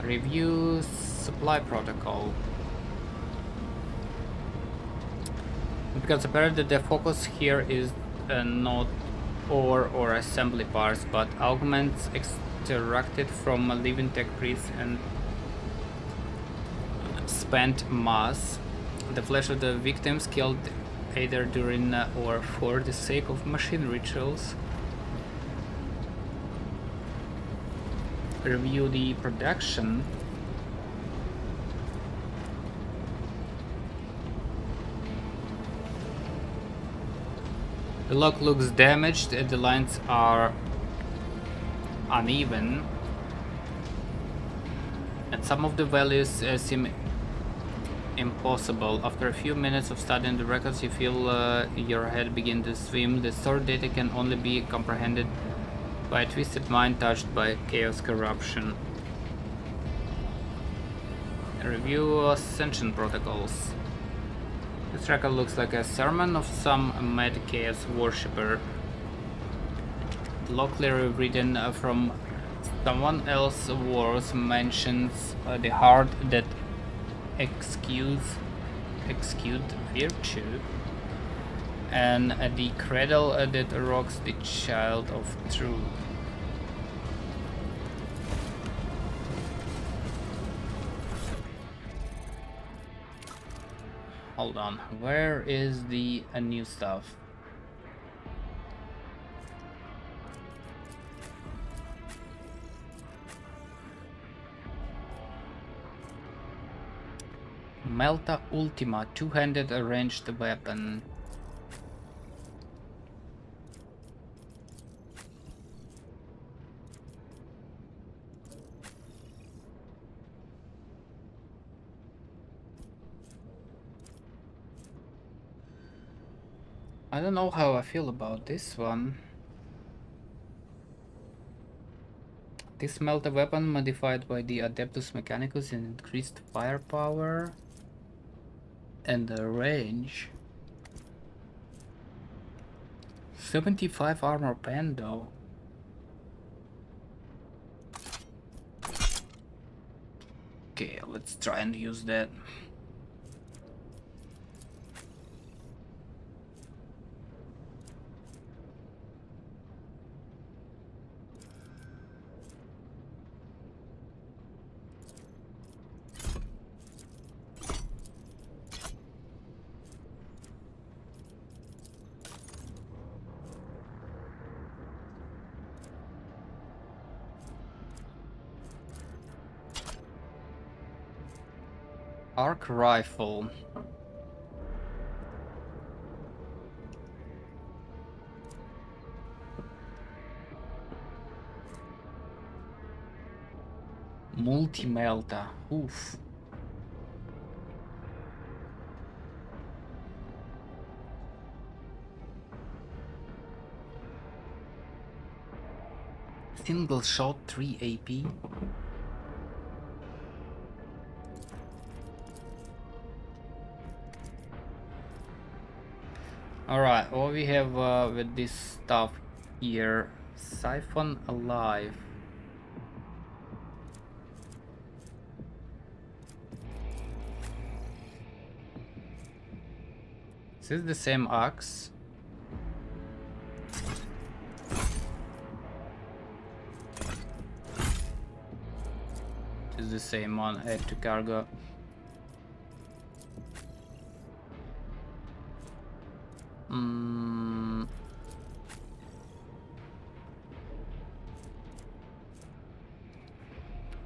Review supply protocol. It becomes apparent that the focus here is not ore or assembly parts, but augments extracted from living tech priests and spent mass. The flesh of the victims killed either during or for the sake of machine rituals. Review the production. The log looks damaged and the lines are uneven, and some of the values seem impossible. After a few minutes of studying the records, you feel your head begin to swim. The stored data can only be comprehended by a twisted mind touched by chaos corruption. Review ascension protocols. This record looks like a sermon of some mad chaos worshipper. The log clearly written from someone else's words mentions the heart that execute virtue, and the cradle that rocks the child of truth. Hold on, where is the new stuff? Melta Ultima, two-handed ranged weapon. I don't know how I feel about this one. This Melta weapon modified by the Adeptus Mechanicus and increased firepower and the range. 75 armor pen though. Okay, let's try and use that. Arc rifle. Multi-melta. Oof. Single shot 3 AP. Alright, what we have with this stuff here? Siphon alive. Is this the same axe? It's the same one. Add to cargo.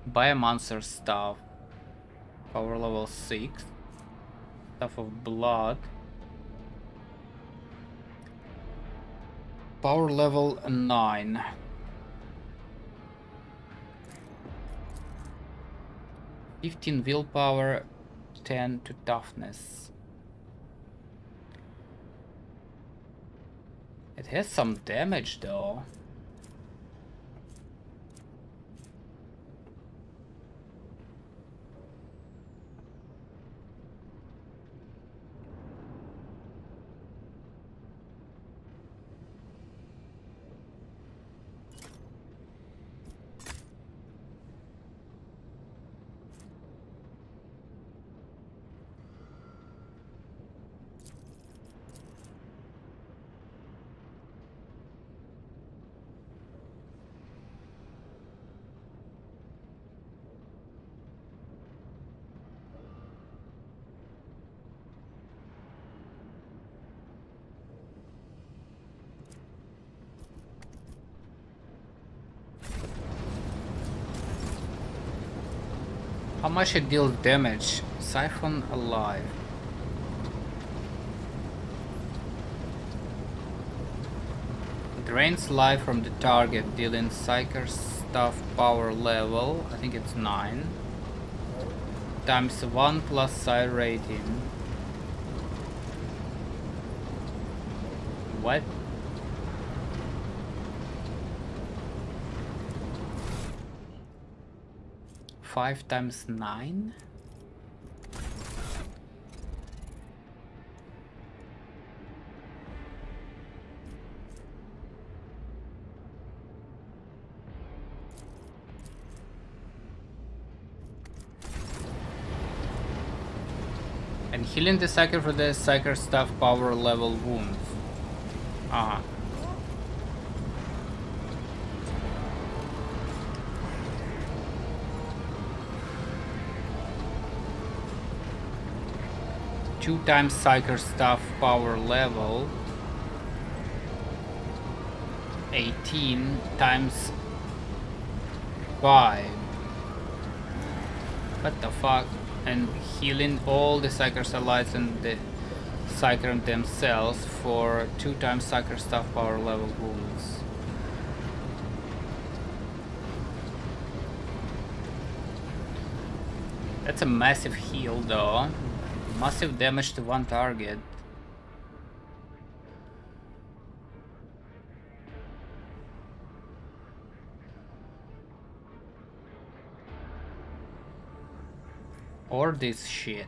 Buy a monster stuff. Power level 6. Stuff of blood. Power level 9. (15 willpower, 10 to toughness. It has some damage though. How much it deals damage? Siphon alive. Drains life from the target, dealing Psyker stuff power level. I think it's 9. Times 1 plus psi rating. What? Five times 9? And healing the Psyker for the Psyker stuff power level wounds. Uh-huh. Two times Psyker stuff power level. 18 times 5. What the fuck? And healing all the Psyker allies and the Psyker themselves for 2 times Psyker stuff power level wounds. That's a massive heal though. Massive damage to one target. Or this shit.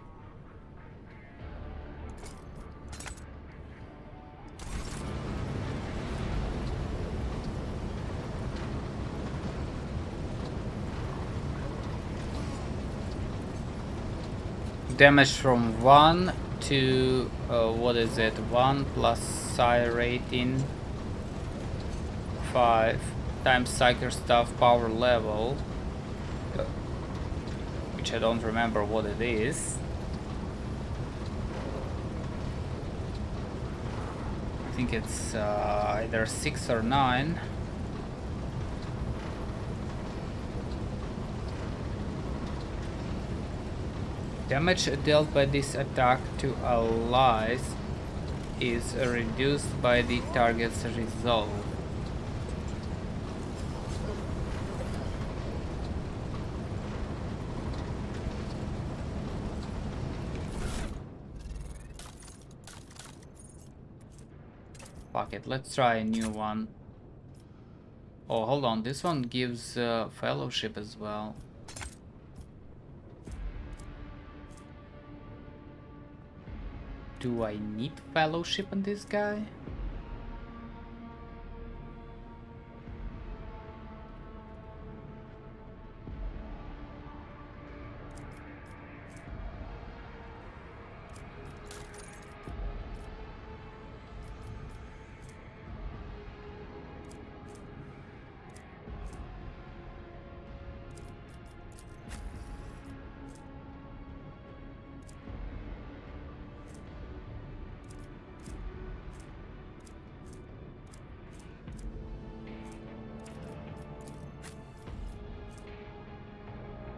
Damage from 1 to what is it? 1 plus psi rating 5 times Psyker stuff power level, which I don't remember what it is. I think it's either 6 or 9. Damage dealt by this attack to allies is reduced by the target's resolve. Fuck it, let's try a new one. Oh, hold on, this one gives fellowship as well. Do I need fellowship on this guy?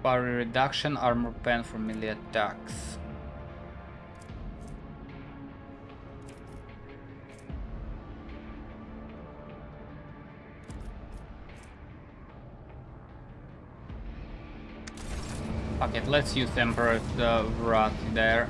Parry reduction, armor pen for melee attacks. Fuck it, let's use Emperor the Wrath there.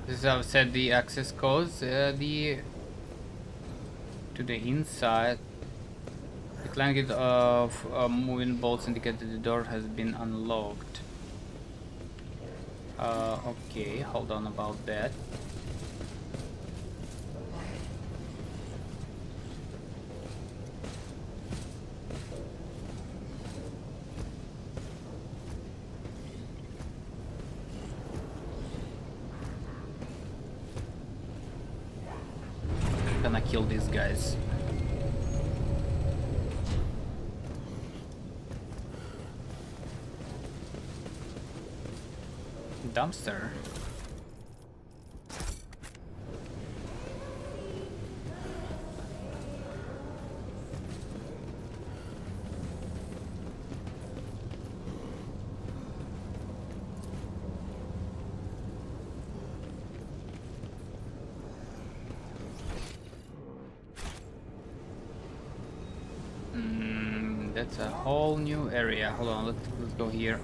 As I've said, the access codes to the inside. The clanking of moving bolts indicate that the door has been unlocked. Okay, hold on about that. Gonna kill these guys. Dumpster. That's a whole new area. Hold on, let's go here.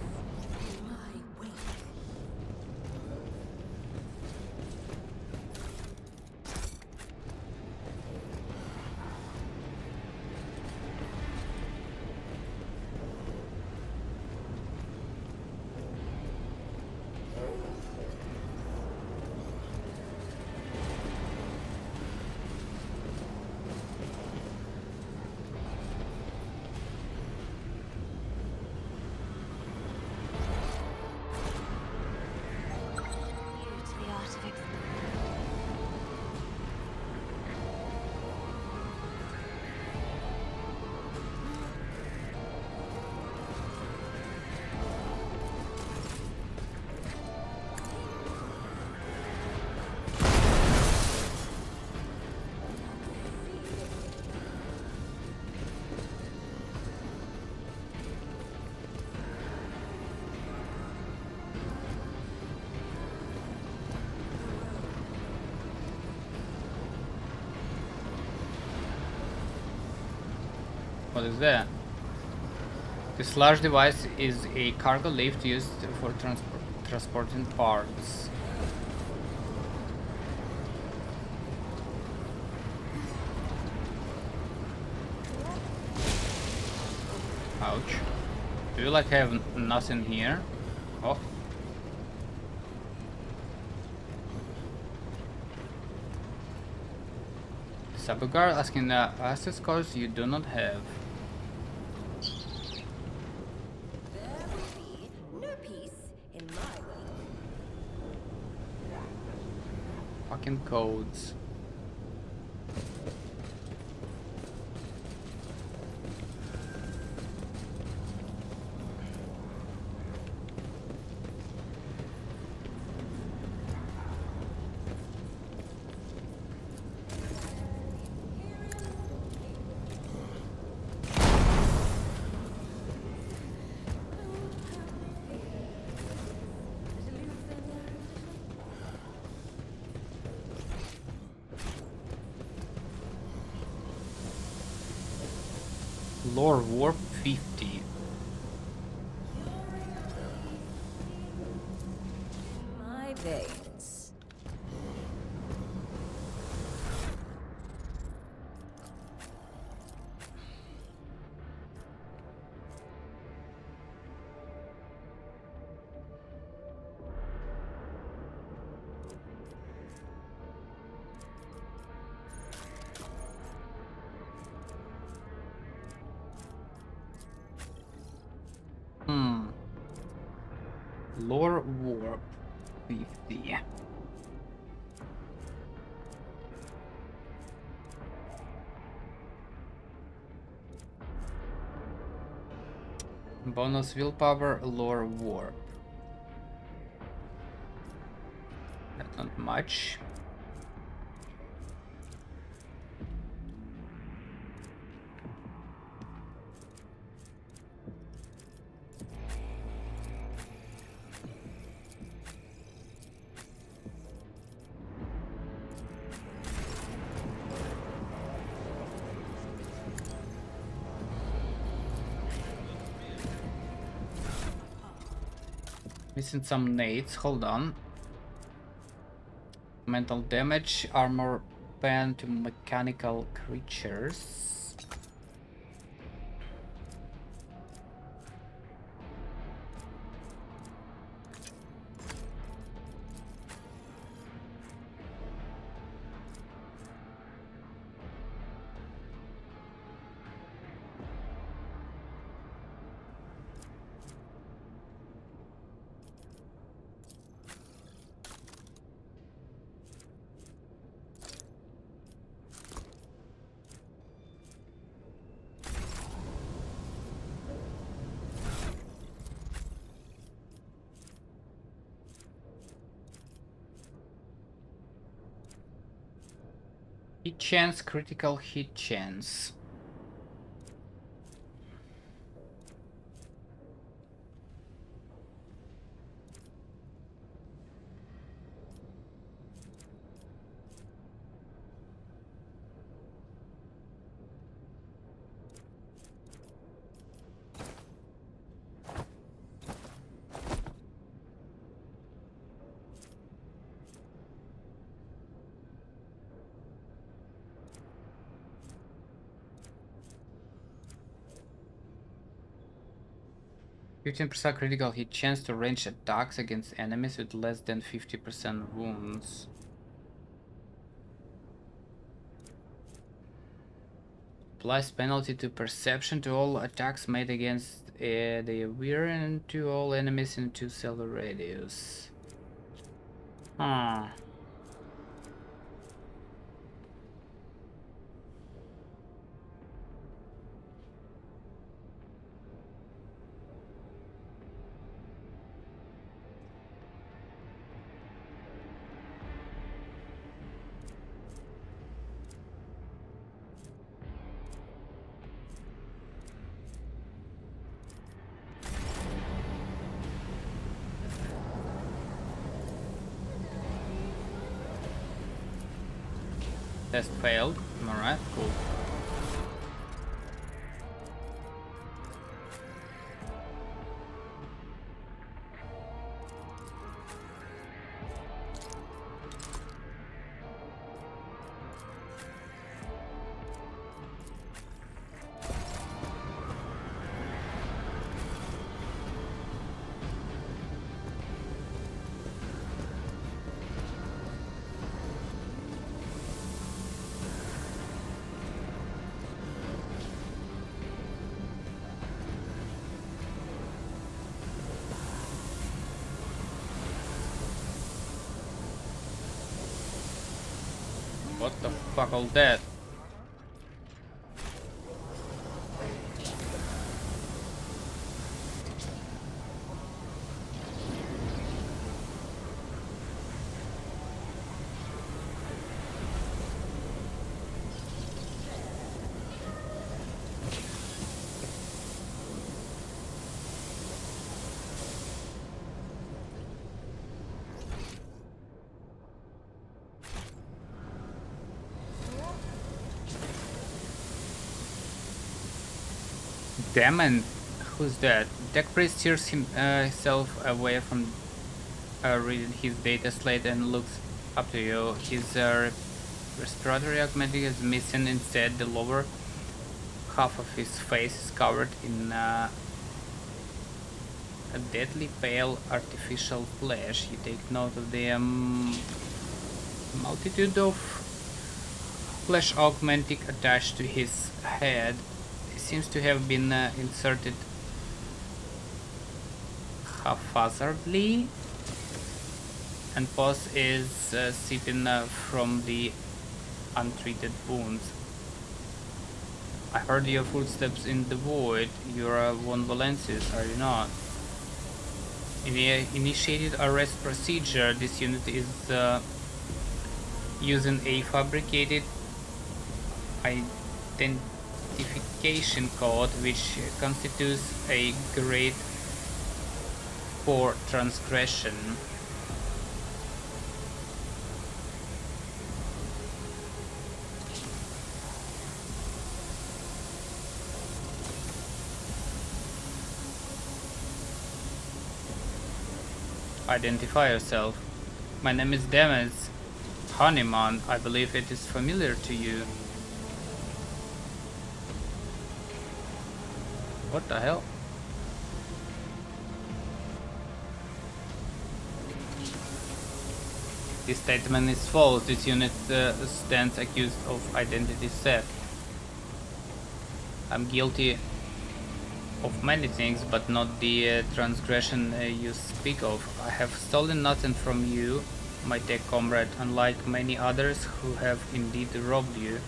What is that? This large device is a cargo lift used for transporting parts. Ouch. Do you like have nothing here? Oh. Saboteur asking access codes you do not have. There will be no peace in my wake. Fucking codes. Lore Warp 50. My veins. Lore Warp 50. Bonus willpower, Lore Warp. That's not much. Missing some nades, hold on. Mental damage, armor pen to mechanical creatures. Hit chance, critical hit chance. %% critical hit chance to range attacks against enemies with less than 50% wounds. Applies penalty to perception to all attacks made against the wearer and to all enemies in 2 cell radius. Huh. Test failed. Alright, cool. What the fuck all that? Demon, who's that? Tech Priest steers himself away from reading his data slate and looks up to you. His respiratory augmenting is missing. Instead, the lower half of his face is covered in a deadly pale artificial flesh. You take note of the multitude of flesh augmenting attached to his head. Seems to have been inserted haphazardly, and pus is seeping from the untreated wounds. I heard your footsteps in the void. You're Von Valencius, are you not? In the initiated arrest procedure, this unit is using a fabricated identification code which constitutes a grade 4 transgression. Identify yourself. My name is Demes Honeyman. I believe it is familiar to you. What the hell? This statement is false. This unit stands accused of identity theft. I'm guilty of many things, but not the transgression you speak of. I have stolen nothing from you, my tech comrade, unlike many others who have indeed robbed you.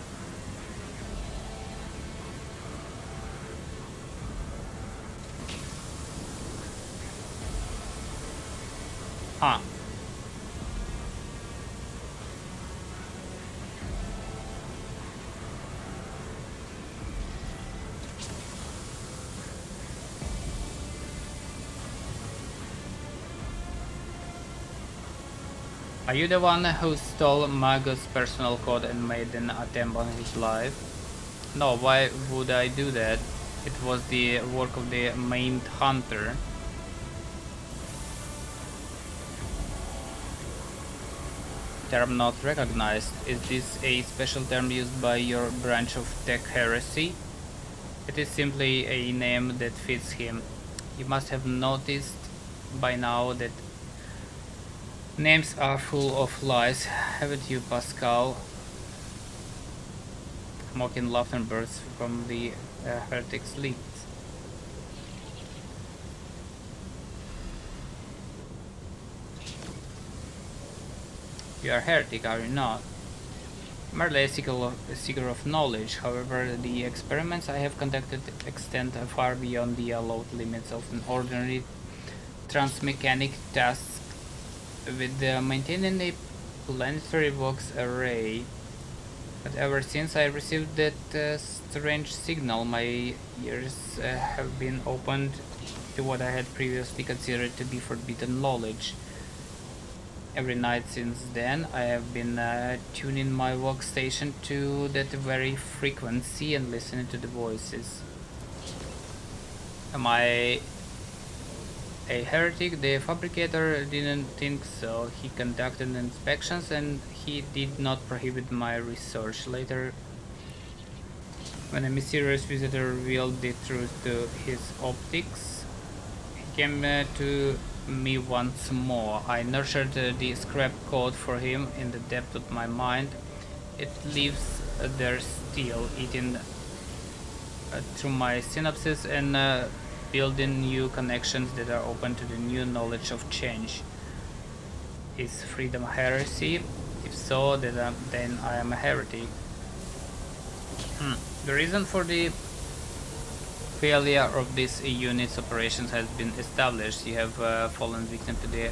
Huh. Are you the one who stole Mago's personal code and made an attempt on his life? No, why would I do that? It was the work of the maimed hunter. Term not recognized. Is this a special term used by your branch of tech heresy? It is simply a name that fits him. You must have noticed by now that names are full of lies, haven't you, Pascal? Mocking laughter bursts from the heretic's lips. You are a heretic, are you not? Merely a seeker of knowledge. However, the experiments I have conducted extend far beyond the allowed limits of an ordinary transmechanic task with maintaining a planetary box array. But ever since I received that strange signal, my ears have been opened to what I had previously considered to be forbidden knowledge. Every night since then, I have been tuning my workstation to that very frequency and listening to the voices. Am I a heretic? The fabricator didn't think so. He conducted inspections and he did not prohibit my research. Later, when a mysterious visitor revealed the truth to his optics, he came to me once more. I nurtured the scrap code for him in the depth of my mind. It lives there still, eating through my synapses and building new connections that are open to the new knowledge of change. Is freedom heresy? If so, then I am a heretic. The reason for the failure of this unit's operations has been established. You have fallen victim to the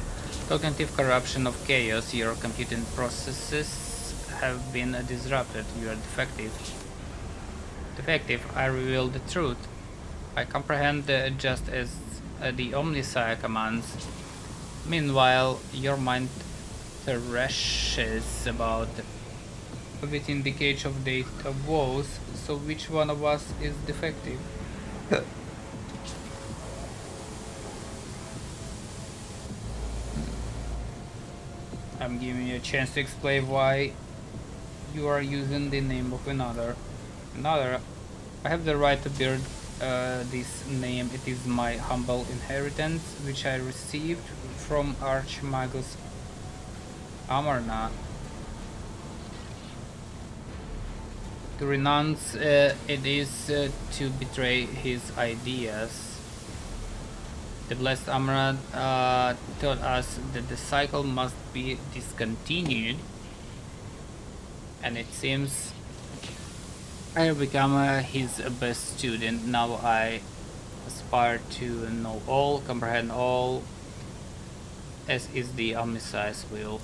cognitive corruption of chaos. Your computing processes have been disrupted. You are defective. I reveal the truth. I comprehend just as the Omniscient commands. Meanwhile, your mind thrashes about within the cage of data woes. So which one of us is defective? I'm giving you a chance to explain why you are using the name of another. I have the right to bear this name. It is my humble inheritance, which I received from Archmagus Amarna. To renounce it is to betray his ideas. The blessed Amrad taught us that the cycle must be discontinued, and it seems I have become his best student. Now I aspire to know all, comprehend all, as is the Omniscience will.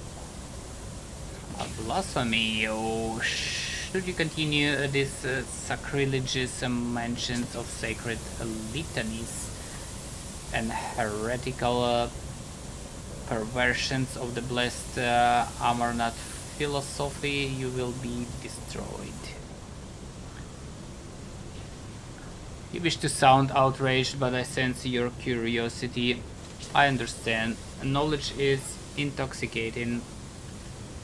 Blasphemy, or should you continue these sacrilegious mentions of sacred litanies and heretical perversions of the blessed Amarnath philosophy, you will be destroyed. You wish to sound outraged, but I sense your curiosity. I understand. Knowledge is intoxicating.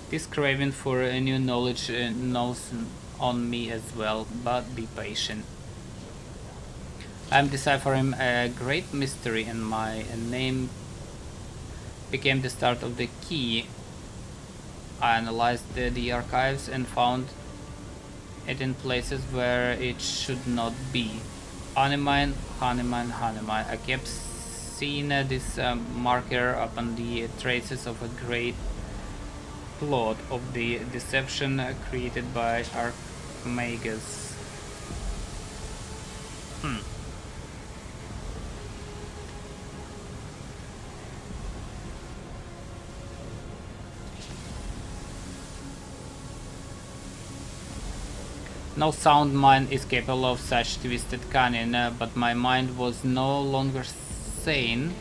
This craving for new knowledge gnaws on me as well, but be patient. I am deciphering a great mystery, and my name became the start of the key. I analyzed the archives and found it in places where it should not be. Honeyman. I kept seeing this marker upon the traces of a great plot of the deception created by Archmagus. No sound mind is capable of such twisted cunning, but my mind was no longer sane.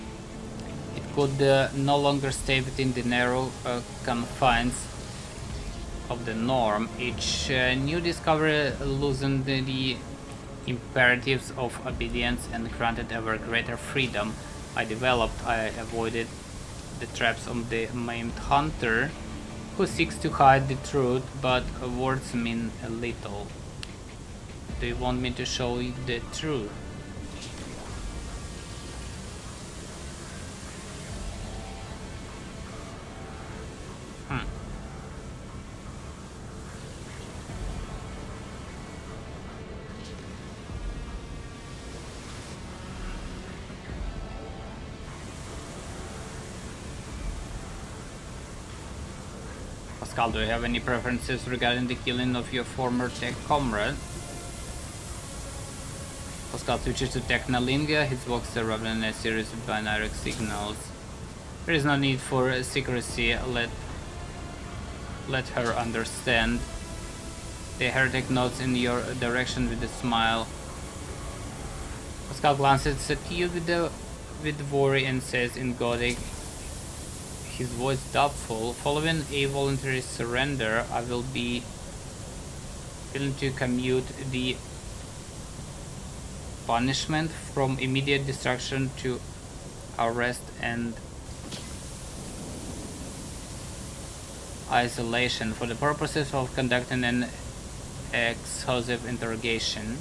It could no longer stay within the narrow confines of the norm. Each new discovery loosened the imperatives of obedience and granted ever greater freedom. I avoided the traps of the maimed hunter, who seeks to hide the truth, but words mean little. Do you want me to show you the truth? Pascal, do you have any preferences regarding the killing of your former tech comrade? Pascal switches to Technolinga. His vox are revealing a series of binary signals. There is no need for secrecy. Let her understand. The heretic nods in your direction with a smile. Pascal glances at you with worry and says in Gothic, his voice doubtful, following a voluntary surrender, I will be willing to commute the punishment from immediate destruction to arrest and isolation for the purposes of conducting an exhaustive interrogation.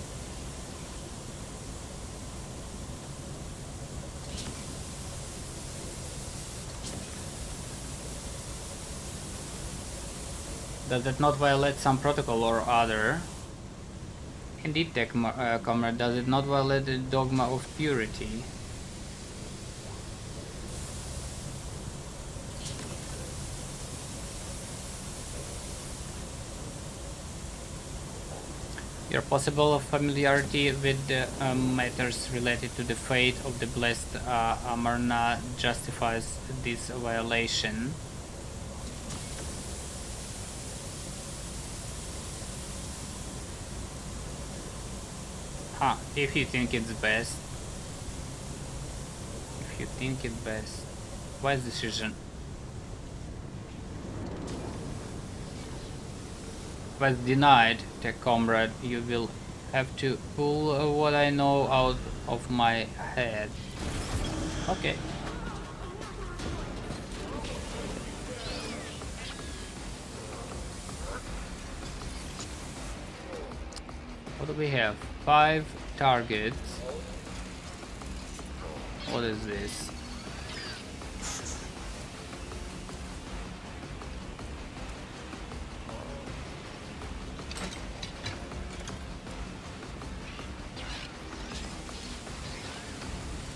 Does that not violate some protocol or other? Indeed, comrade, does it not violate the dogma of purity? Your possible familiarity with the matters related to the fate of the blessed Amarna justifies this violation. If you think it's best. If you think it's best. Wise decision. Was denied, tech comrade. You will have to pull what I know out of my head. Okay. What do we have? 5 targets. What is this?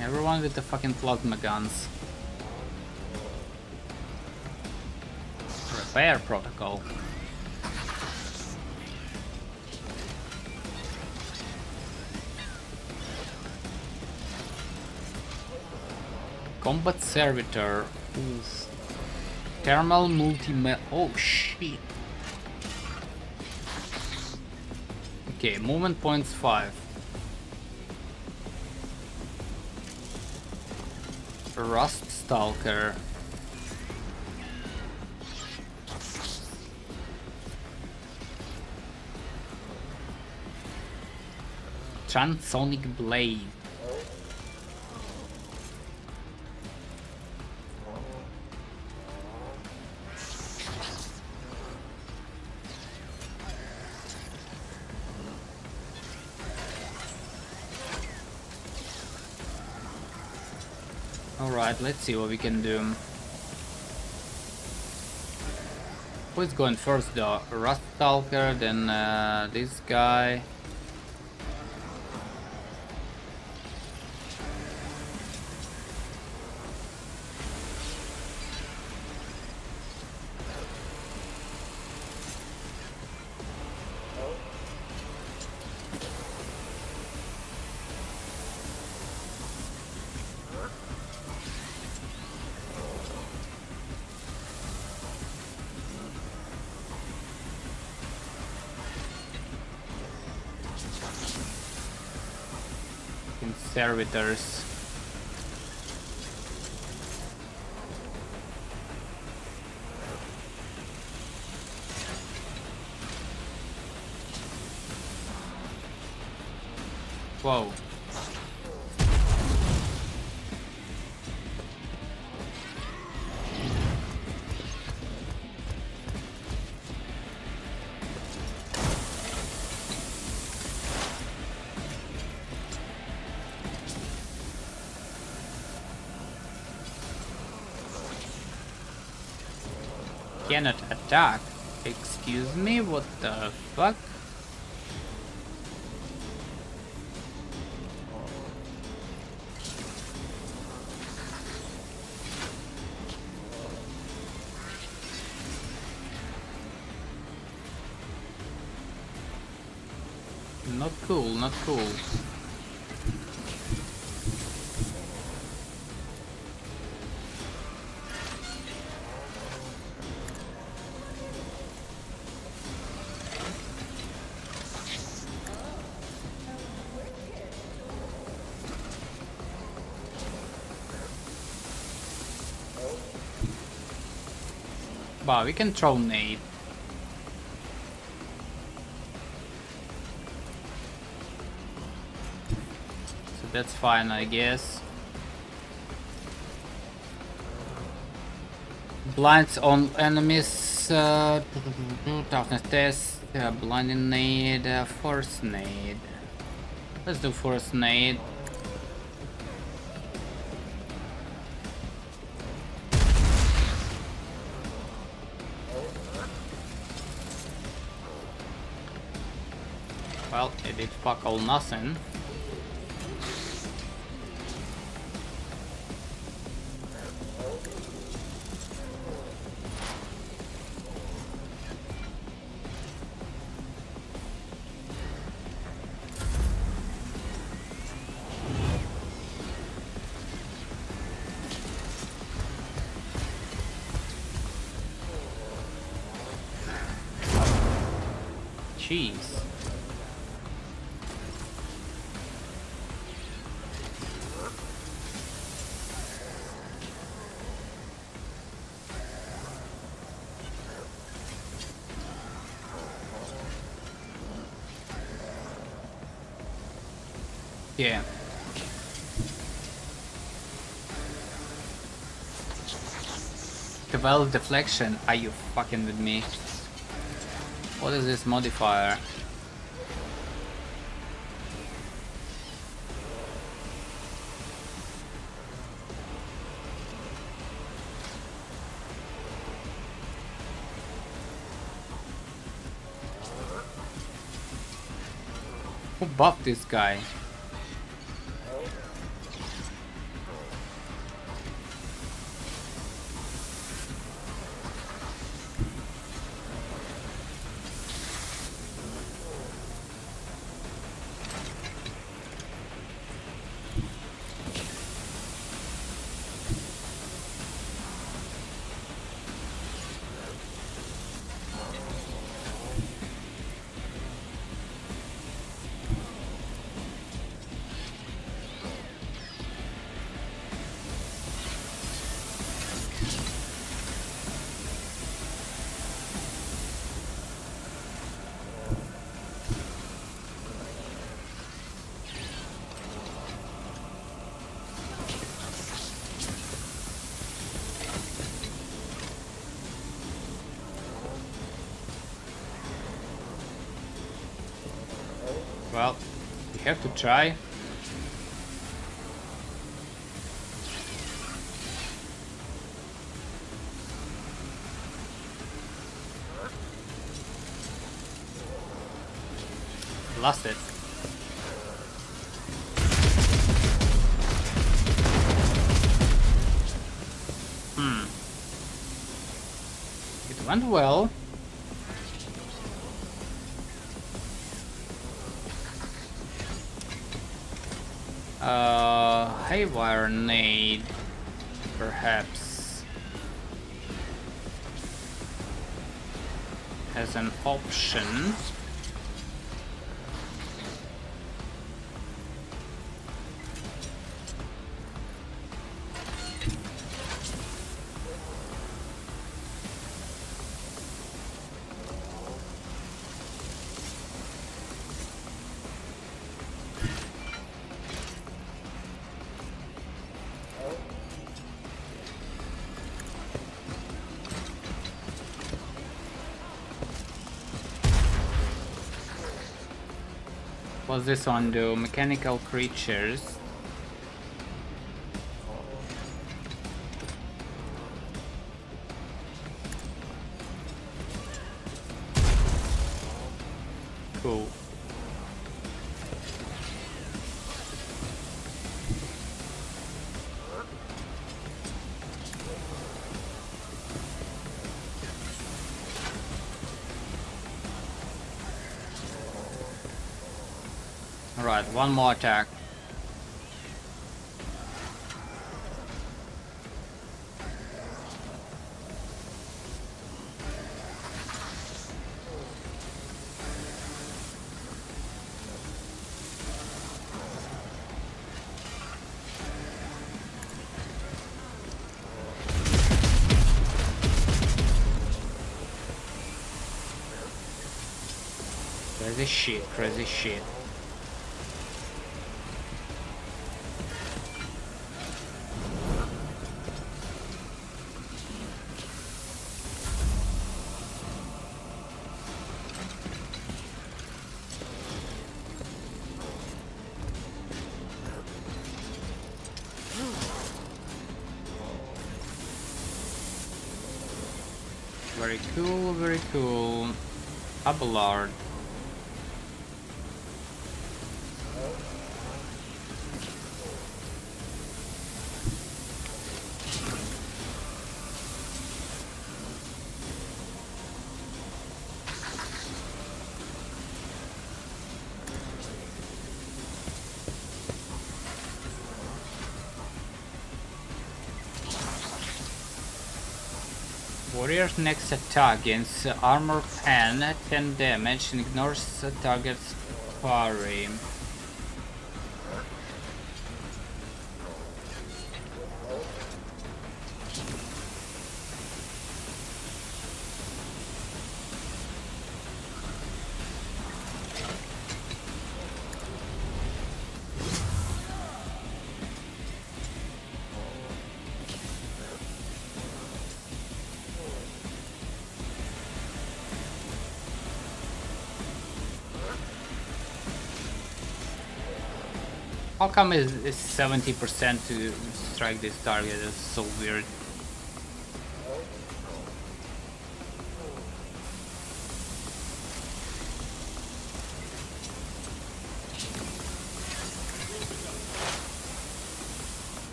Everyone with the fucking plasma guns. Repair protocol. Combat servitor. Oof. Thermal oh shit. Okay, movement points 5. Rust Stalker. Transonic Blade. Alright, let's see what we can do. Who's going first though? Rust Stalker, then this guy. Servitors. Whoa. Cannot attack. Excuse me, what the fuck? Not cool, not cool. Wow, we can throw nade. So that's fine, I guess. Blinds on enemies, toughness test, blinding nade, force nade. Let's do force nade. Well, it did fuck all nothing. Jeez. Yeah. Develop deflection. Are you fucking with me? What is this modifier? Who buffed this guy? Well, we have to try. Lost it. It went well. Haywire nade, perhaps, as an option. What's this one do? Mechanical creatures. Cool. Alright, one more attack. Crazy shit, crazy shit. Very cool, very cool. Abelard. Warrior's next attack against armor pen, 10 damage, and ignores the target's parry. How come is 70% to strike this target? That's so weird.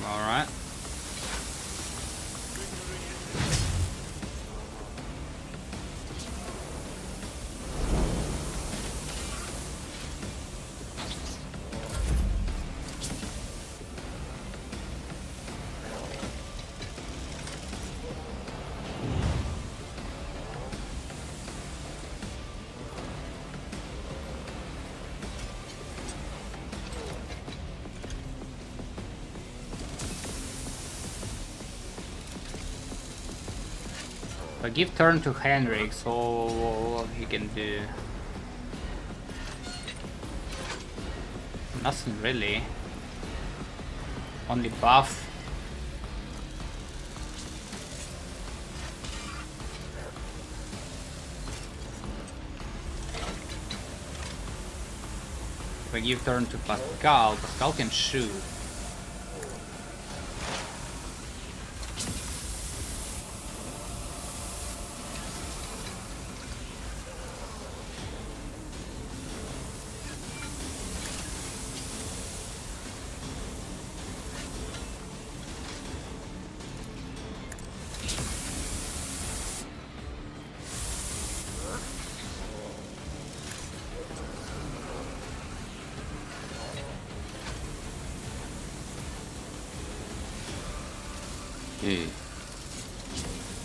Alright. I give turn to Henrik, so what he can do? Nothing really. Only buff. I give turn to Pascal, Pascal can shoot.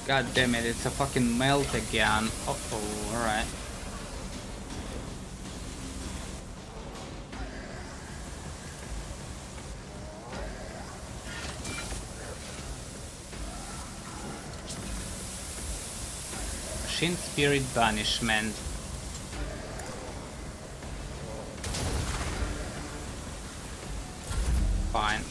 God damn it, it's a fucking melt again. Uh-oh, alright. Machine Spirit Banishment. Fine.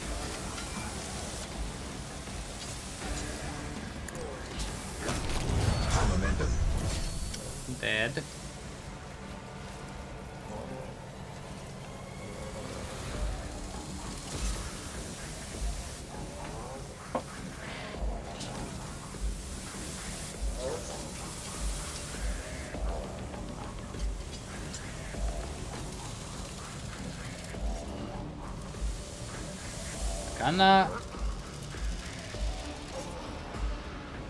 Dead.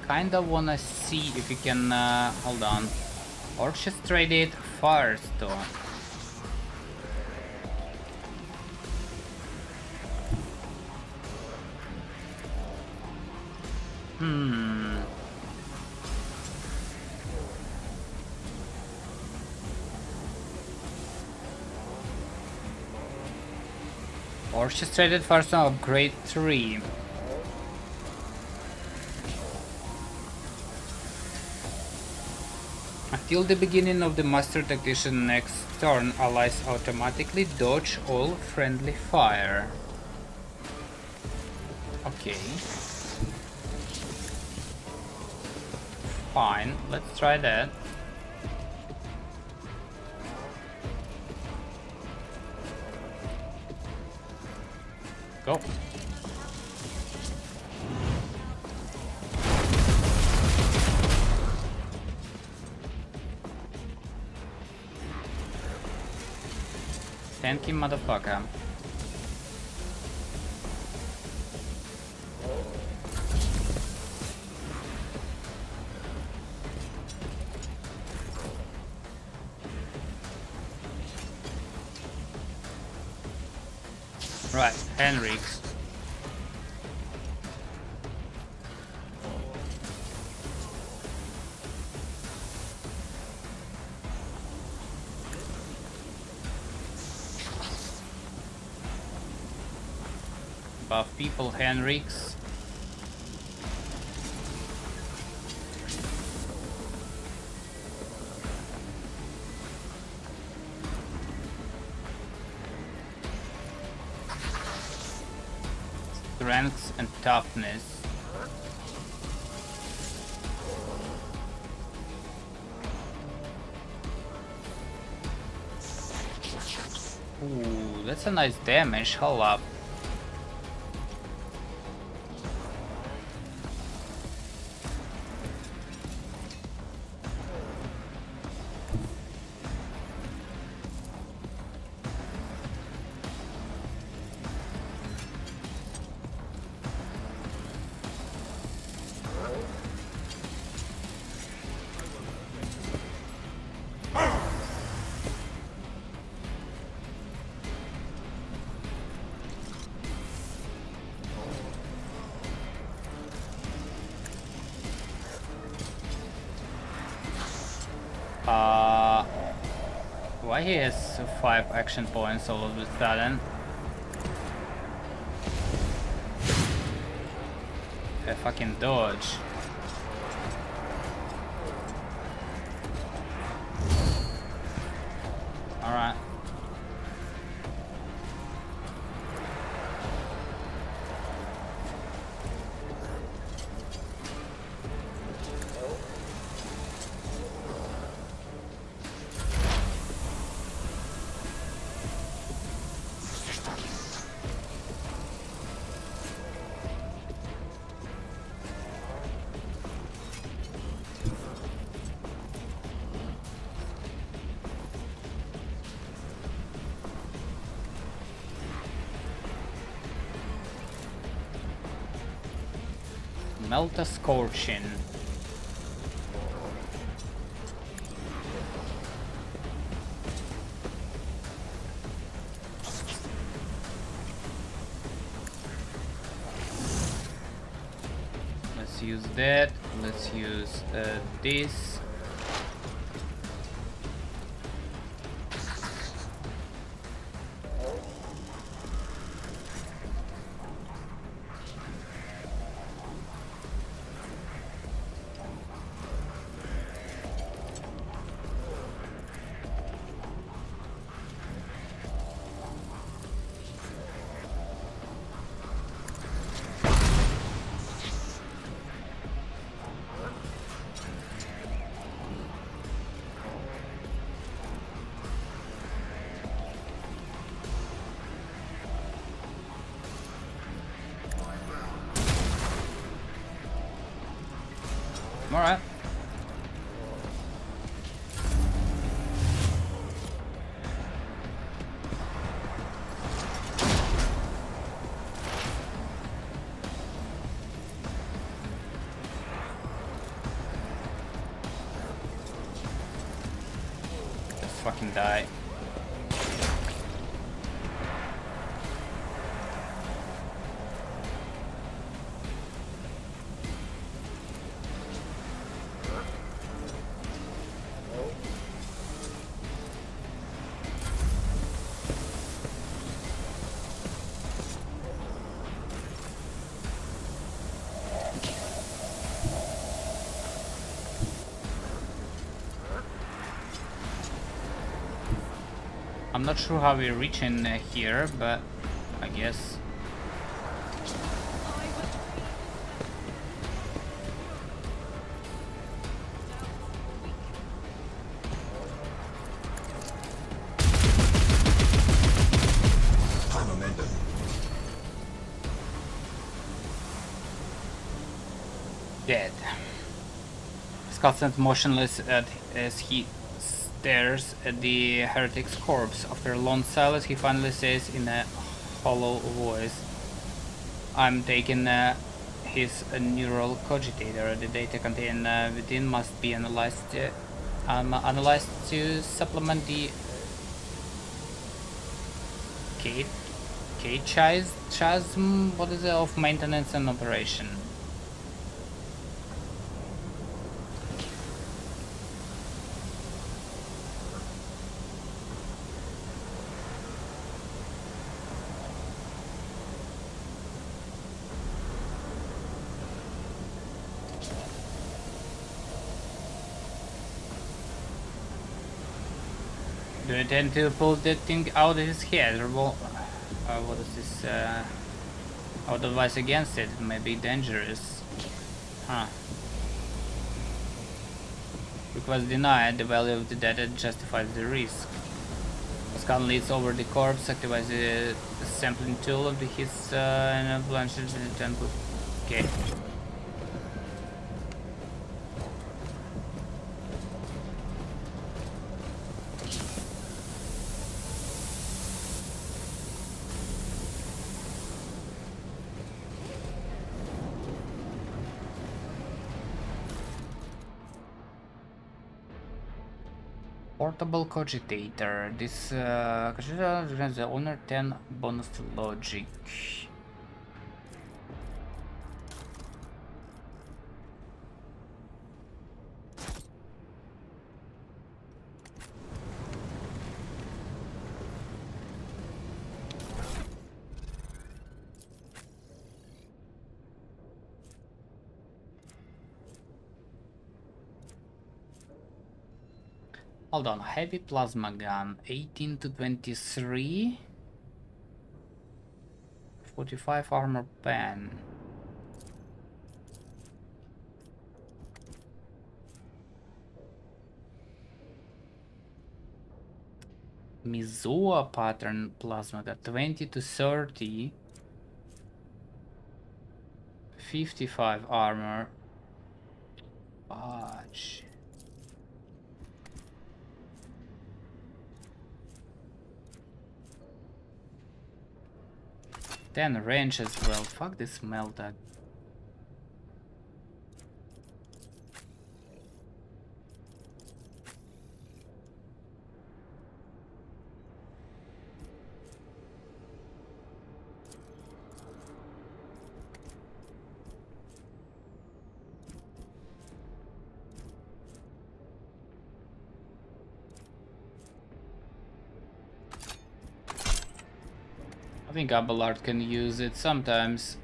Kinda wanna see if you can hold on. Orchestrated Firestorm. Orchestrated Firestorm upgrade 3. Until the beginning of the Master Tactician next turn, allies automatically dodge all friendly fire. Okay. Fine, let's try that. Go. Tanky motherfucker. Right, Henrik's. Buff people, Henrik's. Strength and toughness. Ooh, that's a nice damage. Hold up. Why he has 5 action points all of a sudden? A fucking dodge. Alright. Melta Scorching. Let's use that. Let's use this. Alright. Just fucking die. I'm not sure how we reach in here, but I guess. High momentum. Dead. Scott stands motionless as he stares at the heretic's corpse. After a long silence, he finally says in a hollow voice, I'm taking his neural cogitator. The data contained within must be analyzed to supplement the chasm, what is it, of maintenance and operation. Do you intend to pull that thing out of his head, or what is this? Our advice against it? It may be dangerous. Huh. Request denied. The value of the data justifies the risk. Scan leads over the corpse, activates the sampling tool of his and plunges in the temple. Okay. Portable cogitator. This cogitator grants the owner 10 bonus to logic. Hold on, heavy plasma gun, 18 to 23, 45 armor pen. Mizoa pattern plasma gun, 20 to 30, 55 armor. Fudge. 10 range as well. Fuck this melta. I think Abelard can use it sometimes.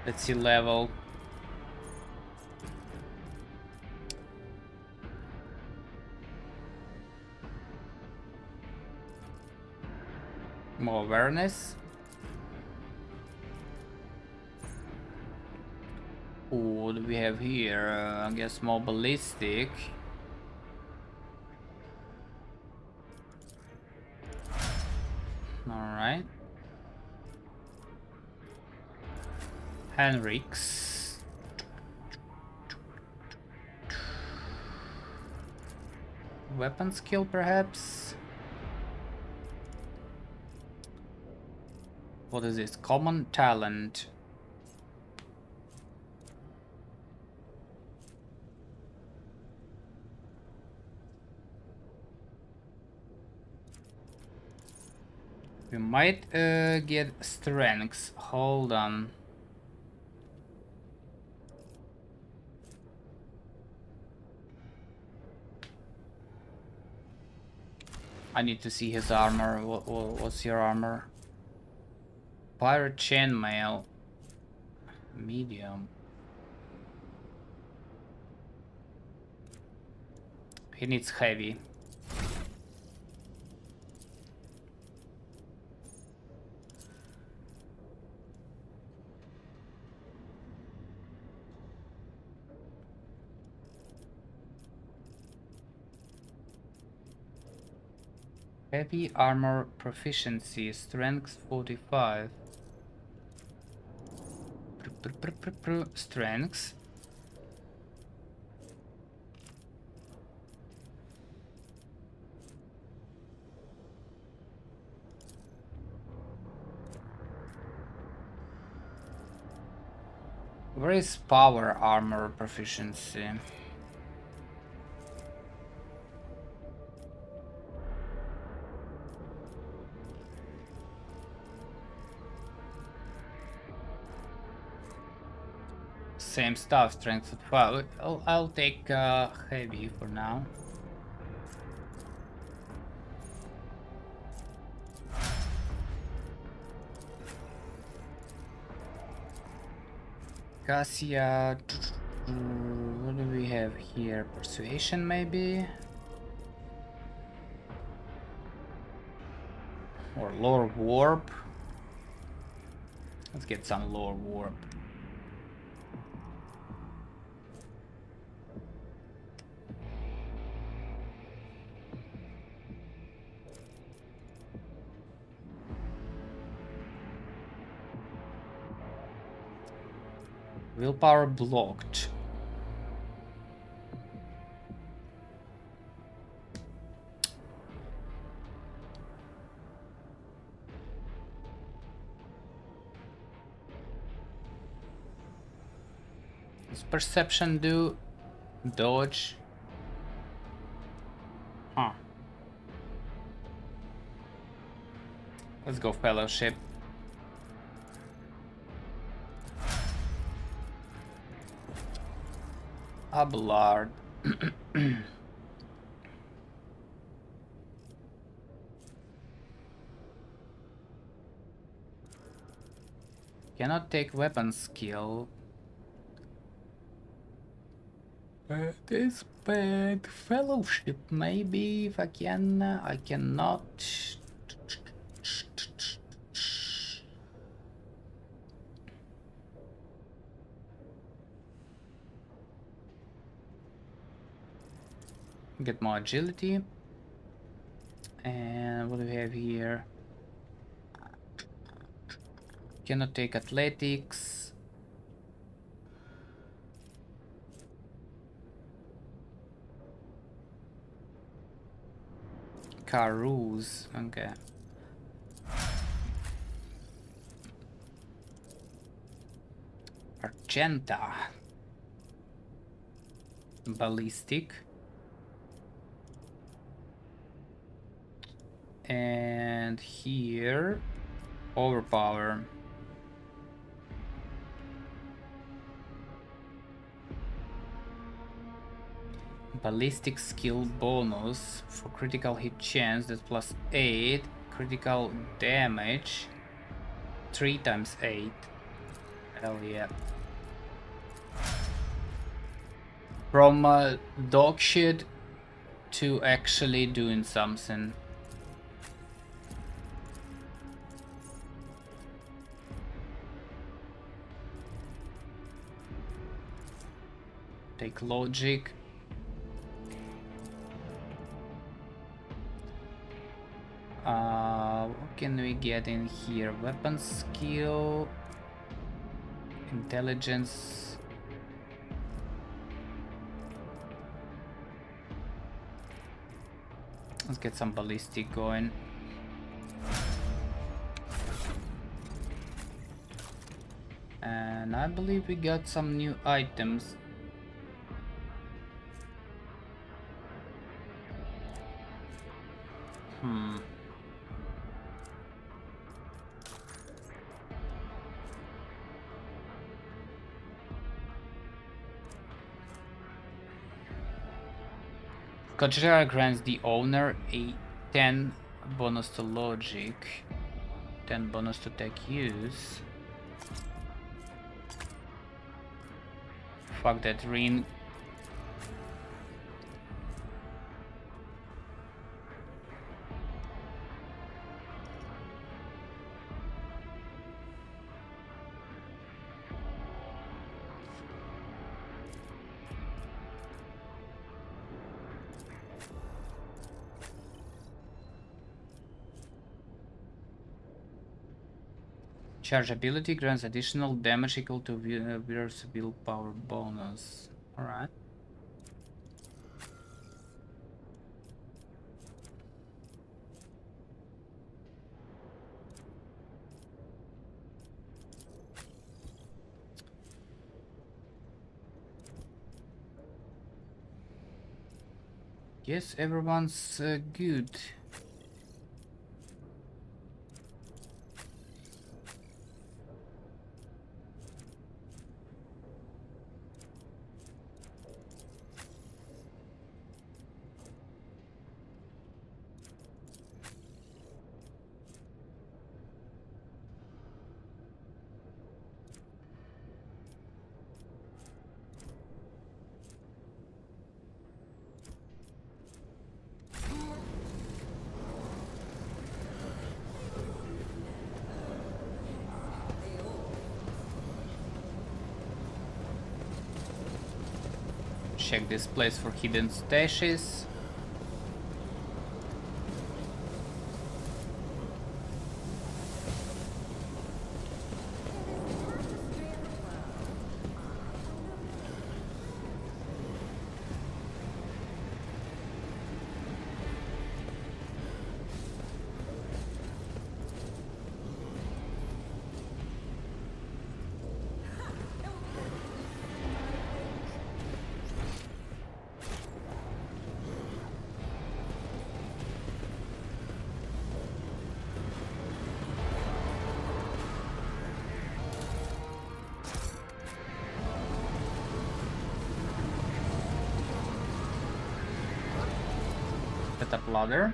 Let's see level. More awareness. What do we have here? I guess more ballistic. Alright. Henrik's. Weapon skill, perhaps? What is this? Common talent. We might get strengths. Hold on. I need to see his armor. What's your armor? Pirate chainmail. Medium. He needs heavy. Heavy armor proficiency, strength 45. Strength. Where is power armor proficiency? Same stuff, strength 12. I'll take heavy for now. Cassia. What do we have here? Persuasion, maybe? Or lore warp? Let's get some lore warp. Willpower blocked. Does perception do? Dodge? Huh. Let's go fellowship. Abelard. Cannot take weapon skill. This bad fellowship, maybe if I can. I cannot. Get more agility. And what do we have here? Cannot take athletics. Carouse. Okay. Argenta. Ballistic. And here, overpower. Ballistic skill bonus for critical hit chance, that's plus 8. Critical damage 3 times 8. Hell yeah. From dog shit to actually doing something. Take logic. What can we get in here? Weapon skill, intelligence. Let's get some ballistic going. And I believe we got some new items. Kajra grants the owner a 10 bonus to logic, 10 bonus to tech use. Fuck that ring. Charge ability grants additional damage equal to wearer's willpower bonus. Alright. Yes, everyone's good. Check this place for hidden stashes. Set up ladder.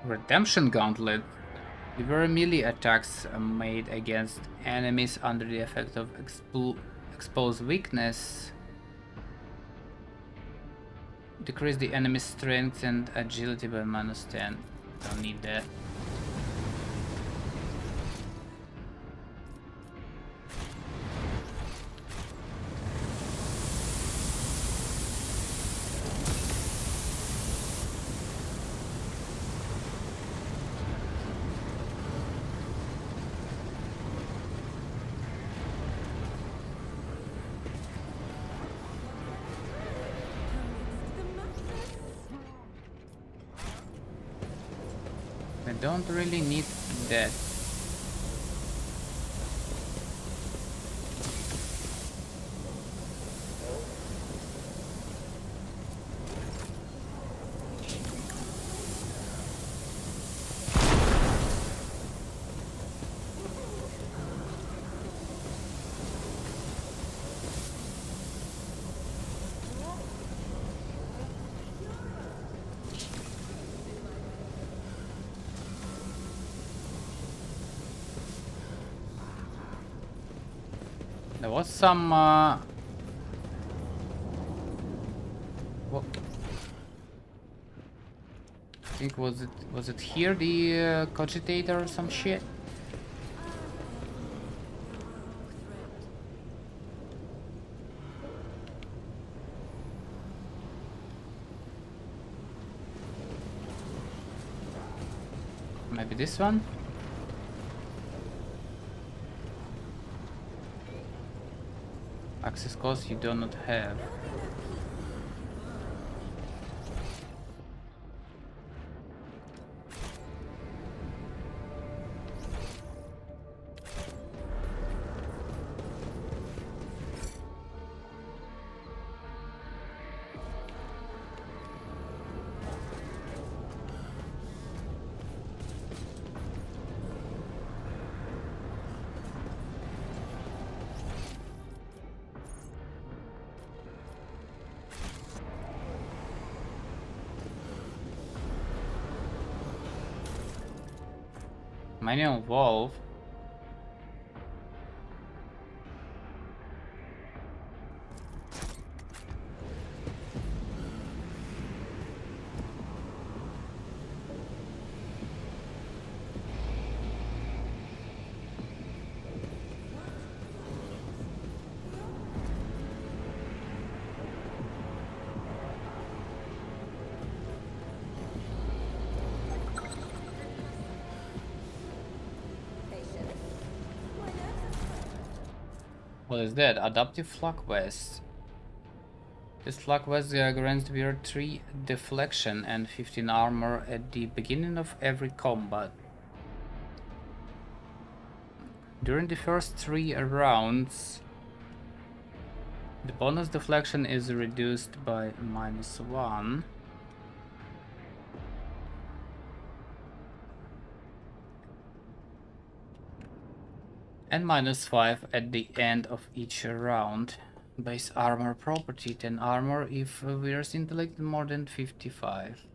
Redemption Gauntlet. Were melee attacks made against enemies under the effect of exposed weakness. Decrease the enemy's strength and agility by -10. Don't need that. don't really need that. There was some what? I think was it here, the cogitator or some shit? Maybe this one? Access codes you do not have. Manual valve. What is that? Adaptive flak vest. This flak vest grants Weir 3 deflection and 15 armor at the beginning of every combat. During the first 3 rounds, the bonus deflection is reduced by -1. And -5 at the end of each round. Base armor property 10 armor if Weir's intellect more than 55.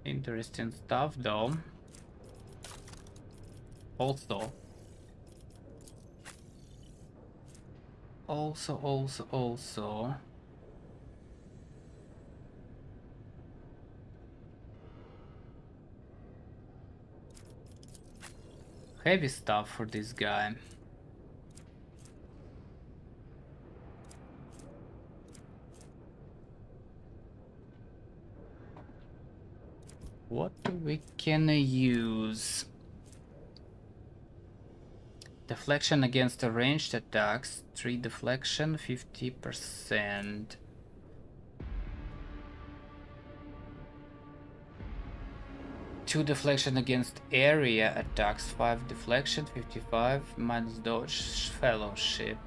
Interesting stuff though. Also heavy stuff for this guy. What we can use? Deflection against ranged attacks, 3 deflection, 50%. Two deflection against area attacks, 5 deflection, 55, minus dodge, fellowship.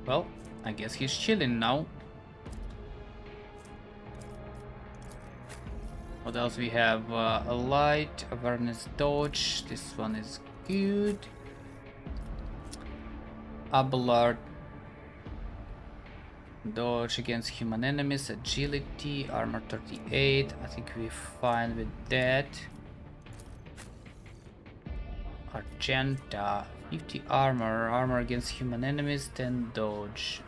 Well, I guess he's chilling now. What else we have? A light, awareness, dodge. This one is good. Abelard, dodge against human enemies, agility, armor 38. I think we're fine with that. Argenta. 50 armor. Armor against human enemies, 10 dodge.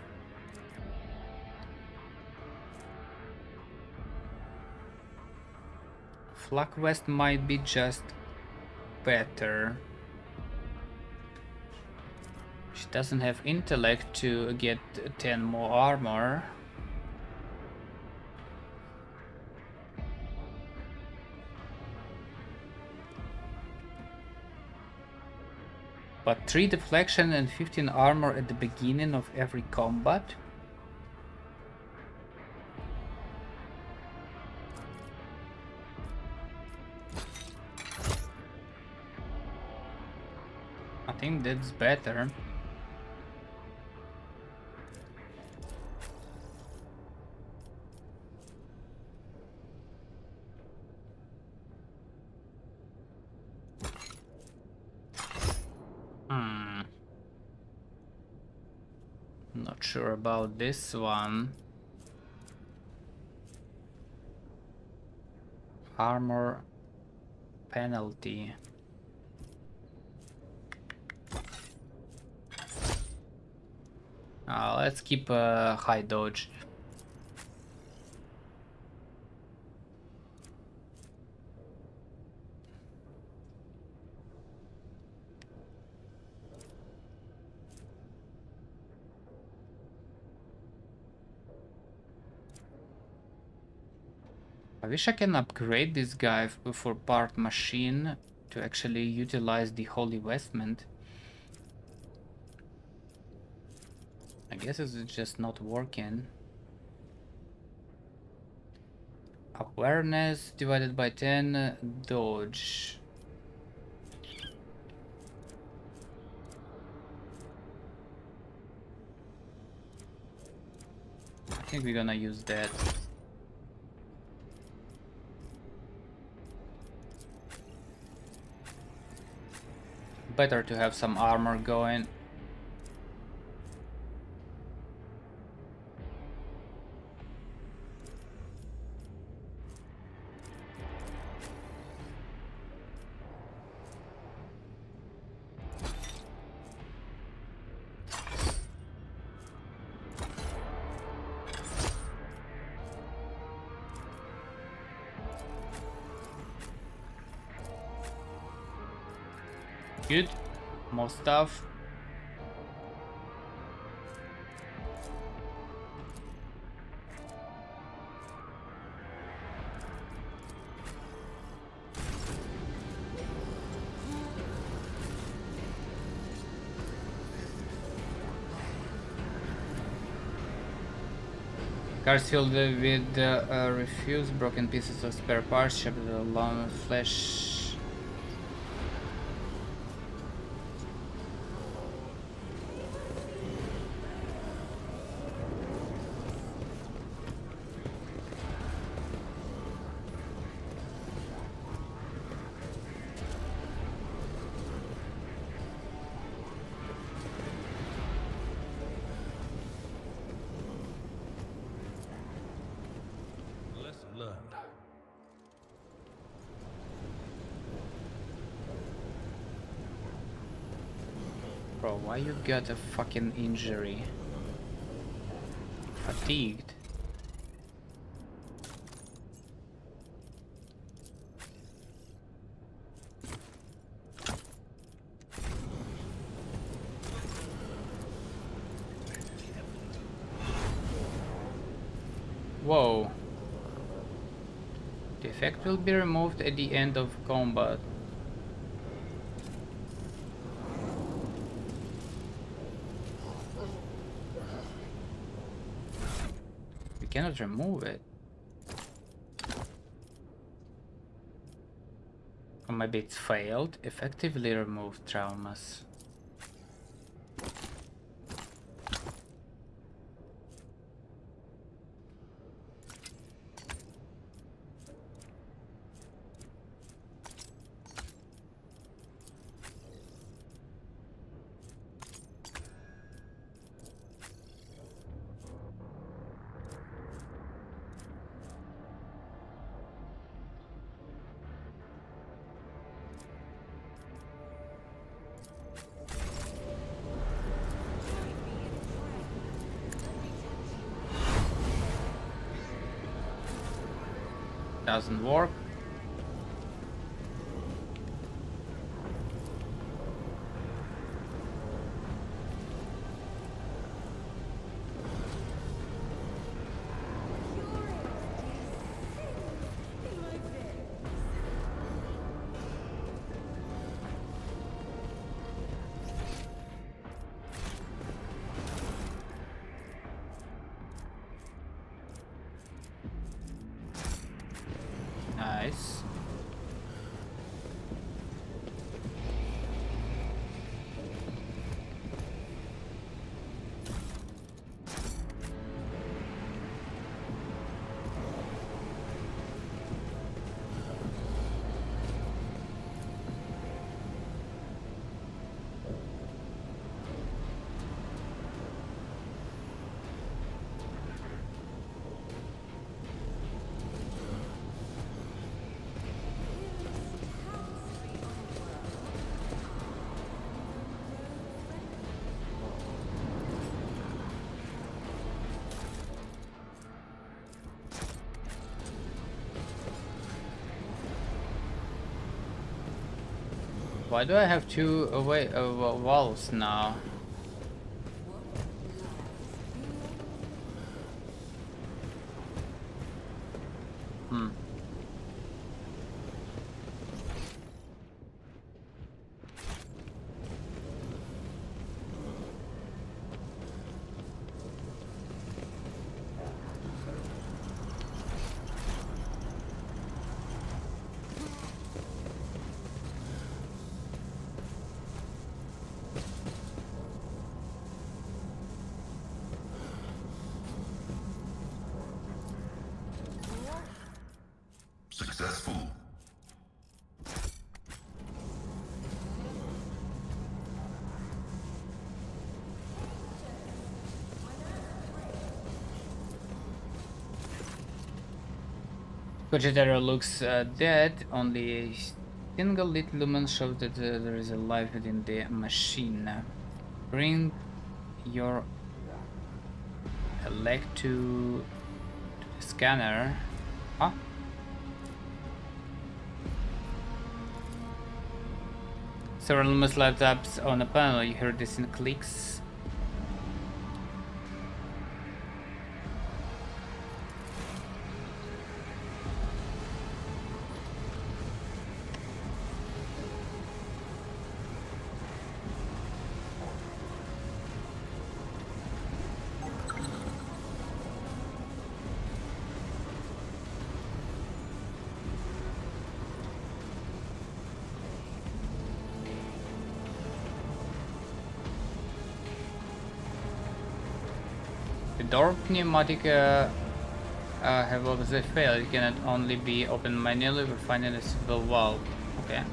Flak West might be just better. She doesn't have intellect to get 10 more armor. But 3 deflection and 15 armor at the beginning of every combat. I think that's better. Not sure about this one. Armor penalty. Let's keep high dodge. I wish I can upgrade this guy for part machine to actually utilize the holy vestment. I guess it's just not working. Awareness divided by 10, dodge. I think we're gonna use that. Better to have some armor going. Good. More stuff. Cars filled with refuse, broken pieces of spare parts, sharp long flesh. Lesson learned. Bro, why you got a fucking injury? Fatigued. Whoa. The effect will be removed at the end of combat. We cannot remove it. Or maybe it's failed. Effectively remove traumas. Doesn't work. Nice. Why do I have two walls now? Successful. Vegetarian looks dead. Only a single little lumen shows that there is a life within the machine. Bring your elect to the scanner. Huh? Several lumens light up on a panel. You hear distant clicks. The door pneumatic have obviously failed. It cannot only be opened manually by finding a suitable valve. Okay.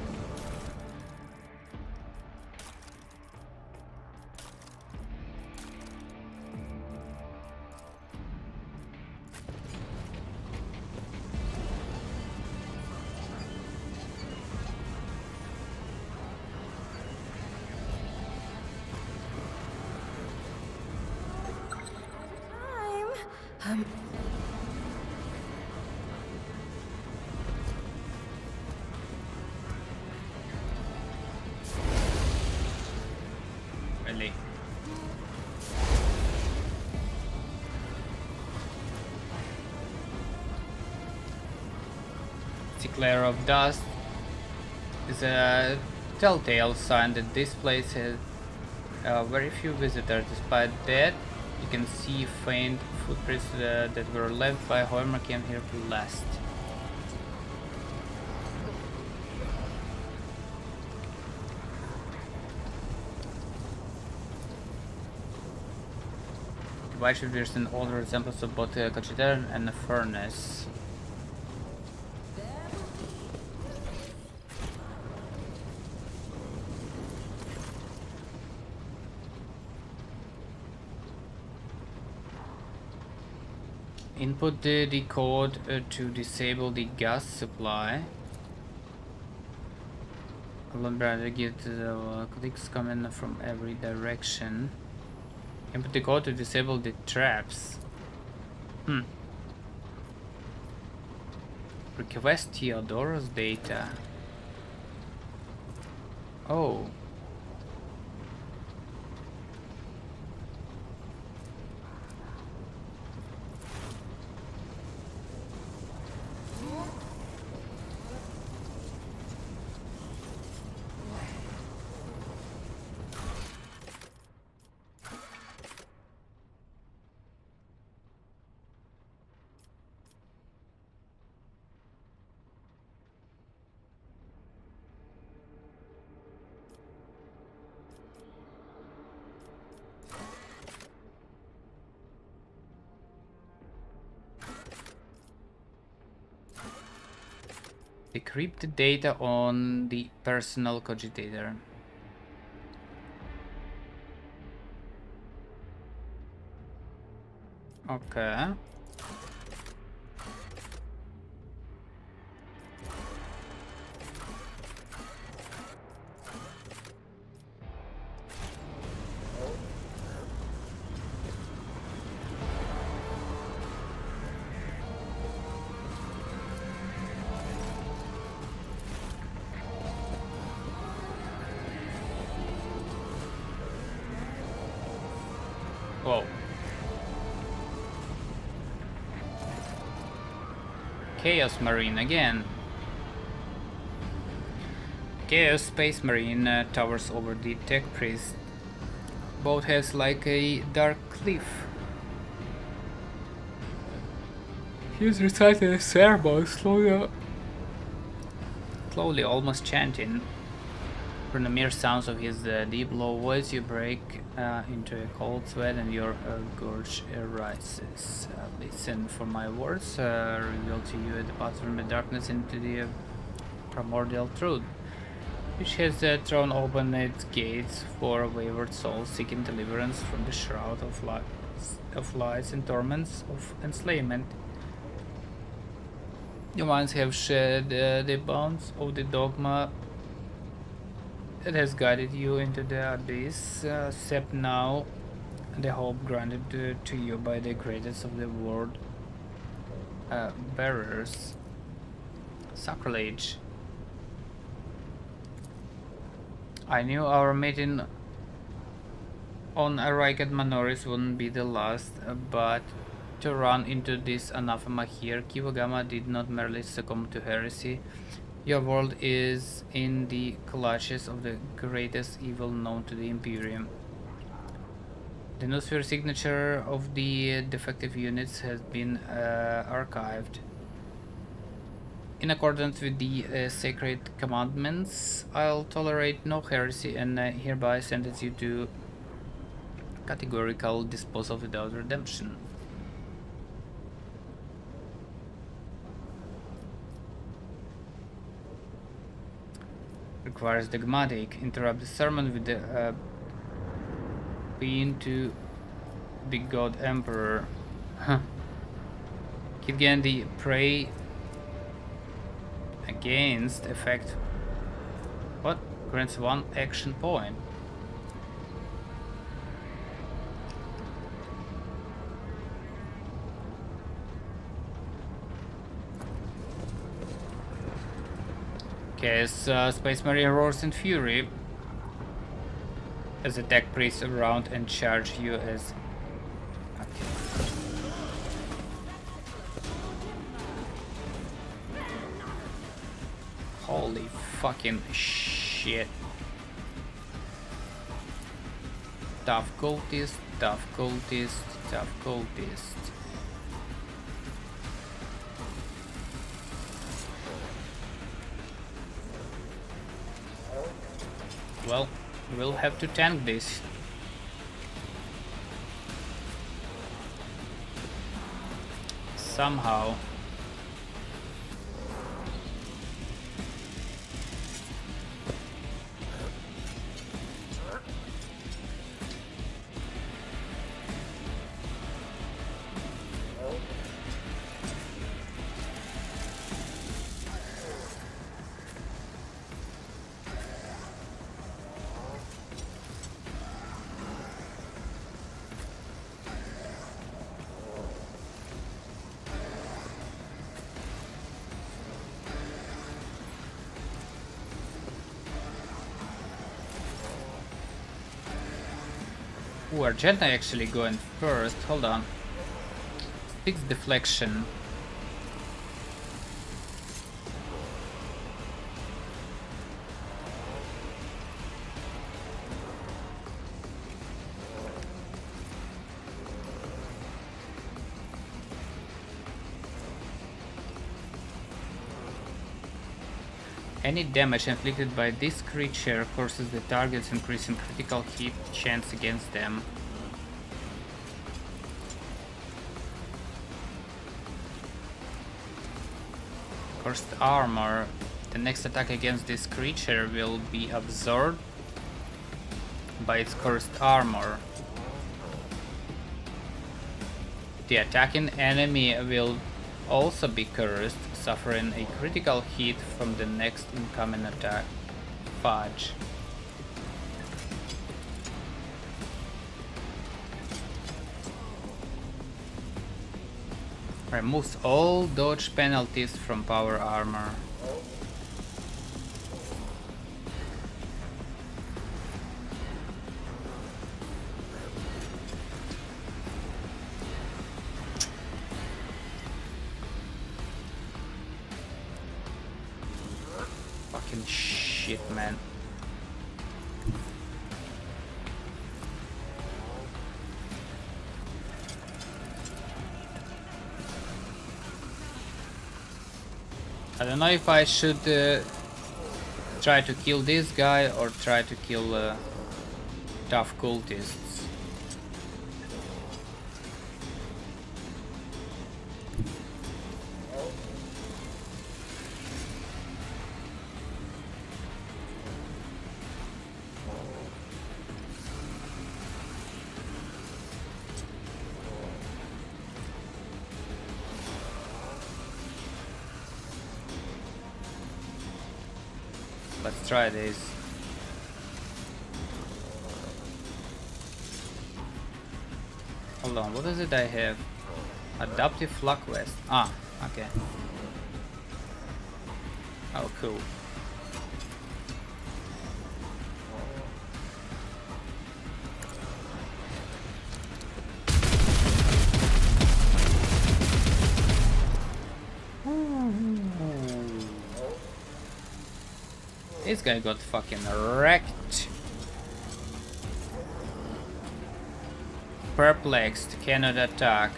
Really. Thick layer of dust is a telltale sign that this place has very few visitors. Despite that, you can see faint footprints that were left by whoever came here last. Why should there's an older resemblance of both a Cachitarian and a furnace? Input the code to disable the gas supply. Get clicks coming from every direction. Input the code to disable the traps. Request Theodora's data. Oh. Decrypt the data on the personal cogitator. Okay. Whoa. Chaos Marine again. Chaos Space Marine towers over the Tech Priest. Boat has like a dark cliff. He's reciting a sermon slowly, almost chanting. From the mere sounds of his deep, low voice, you break into a cold sweat and your gorge rises. Listen for my words, reveal to you the path from the darkness into the primordial truth, which has thrown open its gates for wayward souls seeking deliverance from the shroud of lies and torments of enslavement. You once have shed the bounds of the dogma that has guided you into the abyss, except now the hope granted to you by the greatest of the world bearers. Sacrilege. I knew our meeting on Araikat Manoris wouldn't be the last, but to run into this anathema here, Kiwagama did not merely succumb to heresy. Your world is in the clutches of the greatest evil known to the Imperium. The Noosphere signature of the defective units has been archived. In accordance with the sacred commandments, I'll tolerate no heresy and hereby sentence you to categorical disposal without redemption. Requires dogmatic. Interrupt the sermon with the being to the God Emperor. Again, the pray against effect. What? Grants 1 action point. Okay, as Space Marine roars in fury as the Tech Priests around and charge you as... Okay. Holy fucking shit. Tough cultist, tough cultist, tough cultist. Well, we'll have to tank this. Somehow. Ooh, Argenta actually going first. Hold on. 6 deflection. Any damage inflicted by this creature causes the target's increasing critical hit chance against them. Cursed armor. The next attack against this creature will be absorbed by its cursed armor. The attacking enemy will also be cursed, suffering a critical hit from the next incoming attack. Fudge. Removes all dodge penalties from power armor. Fucking shit, man. I don't know if I should try to kill this guy or try to kill tough cultists. Let's try this. Hold on, what is it I have? Adaptive Flak Vest. Ah, okay. Oh, cool. This guy got fucking wrecked. Perplexed, cannot attack.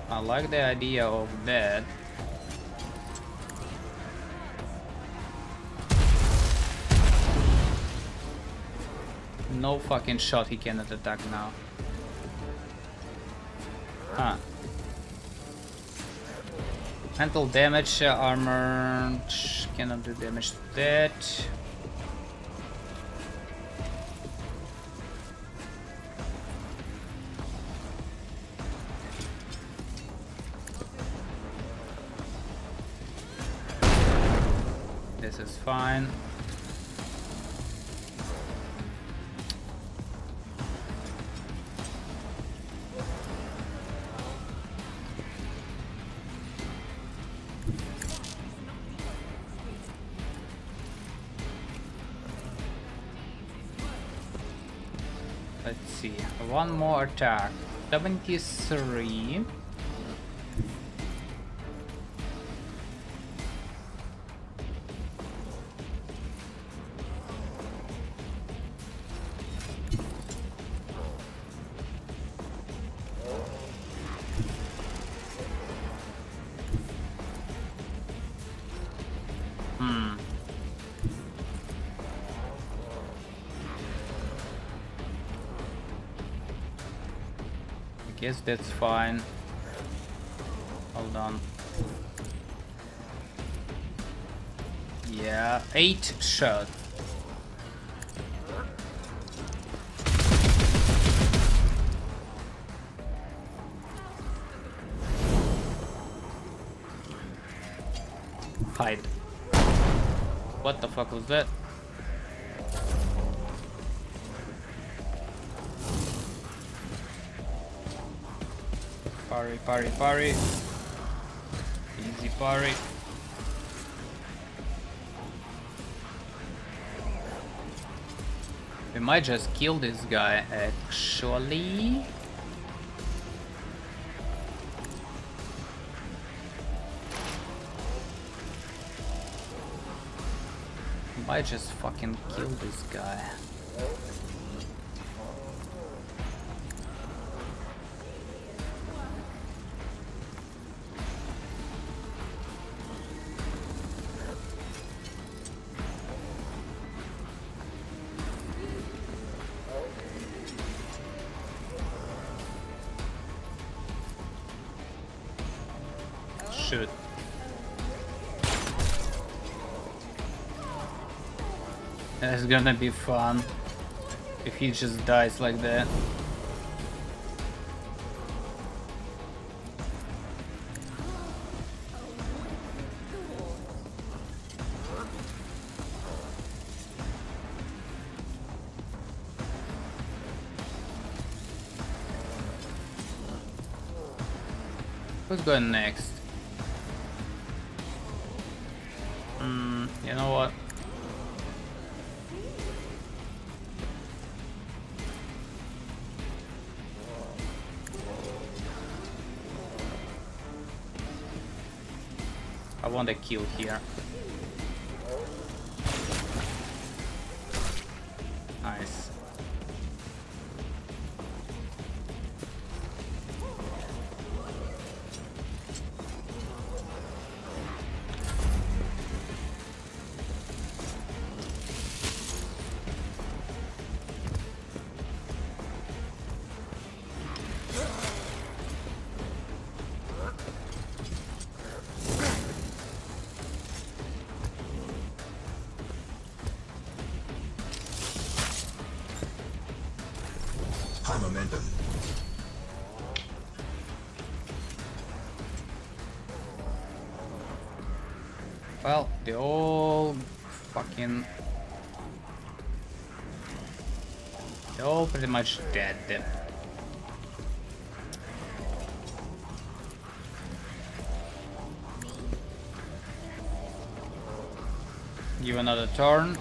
I like the idea of that. No fucking shot, he cannot attack now. Huh. Mental damage, armor cannot do damage to that. This is fine. Let's see, one more attack. 73. Guess that's fine. Hold on. Yeah, 8 shot. Hide. What the fuck was that? Parry, parry, parry. Easy parry. We might just kill this guy, actually. We might just fucking kill this guy. Shoot. It's gonna be fun if he just dies like that. Who's going next? You know what? I want a kill here. Nice. High momentum. Well, they all fucking... They're all pretty much dead. Give another turn.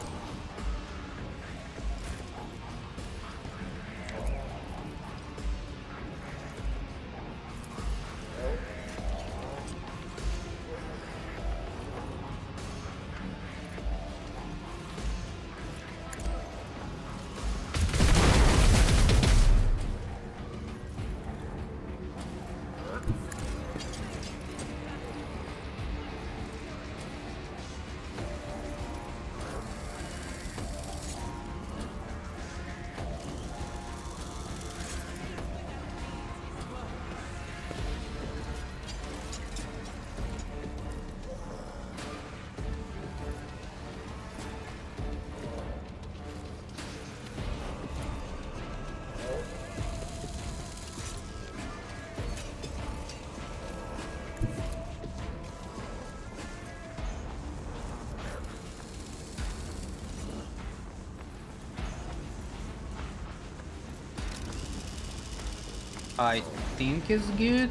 I think it's good.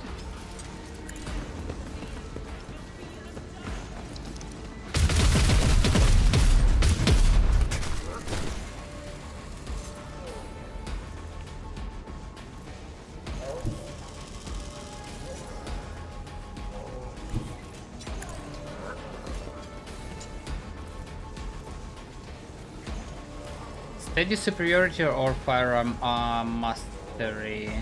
Steady superiority or firearm mastery?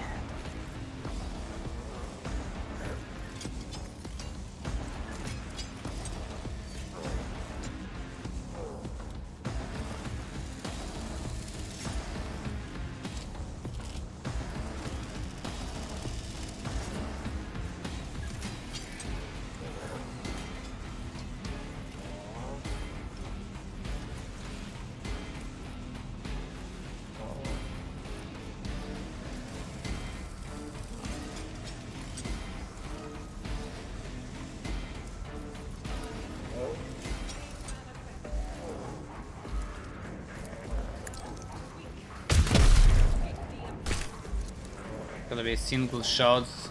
Gonna be single shots.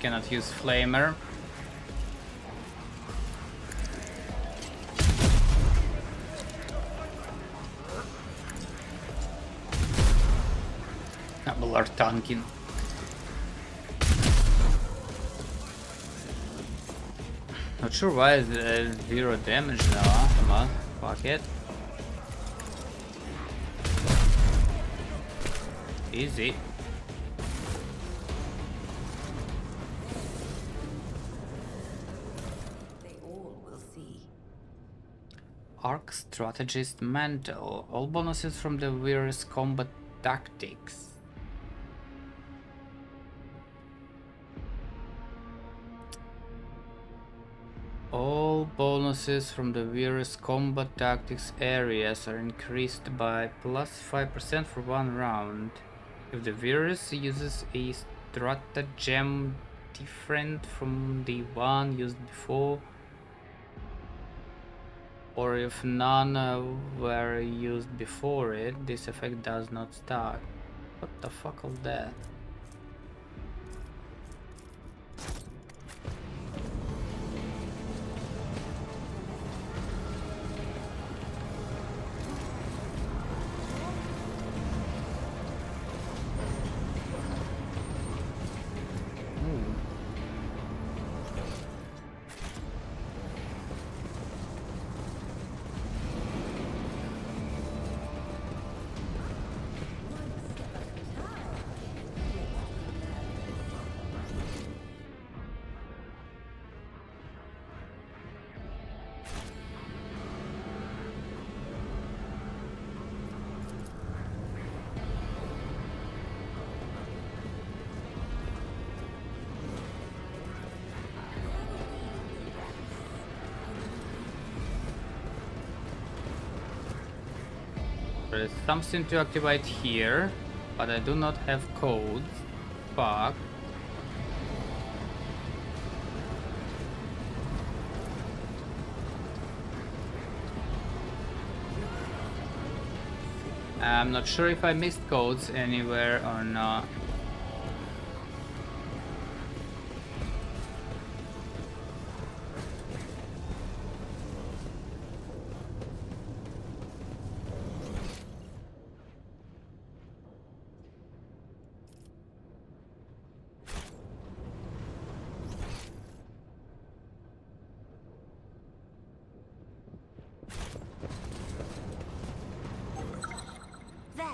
cannot use Flamer. Double are tanking. Not sure why it's 0 damage now, huh? Come on, fuck it. Easy. They all will see. Arc Strategist Mantle. All bonuses from the various combat tactics. All bonuses from the various combat tactics areas are increased by plus 5% for 1 round. If the virus uses a stratagem different from the one used before, or if none were used before it, this effect does not start. What the fuck is that? There is something to activate here, but I do not have codes. Fuck. I'm not sure if I missed codes anywhere or not. There.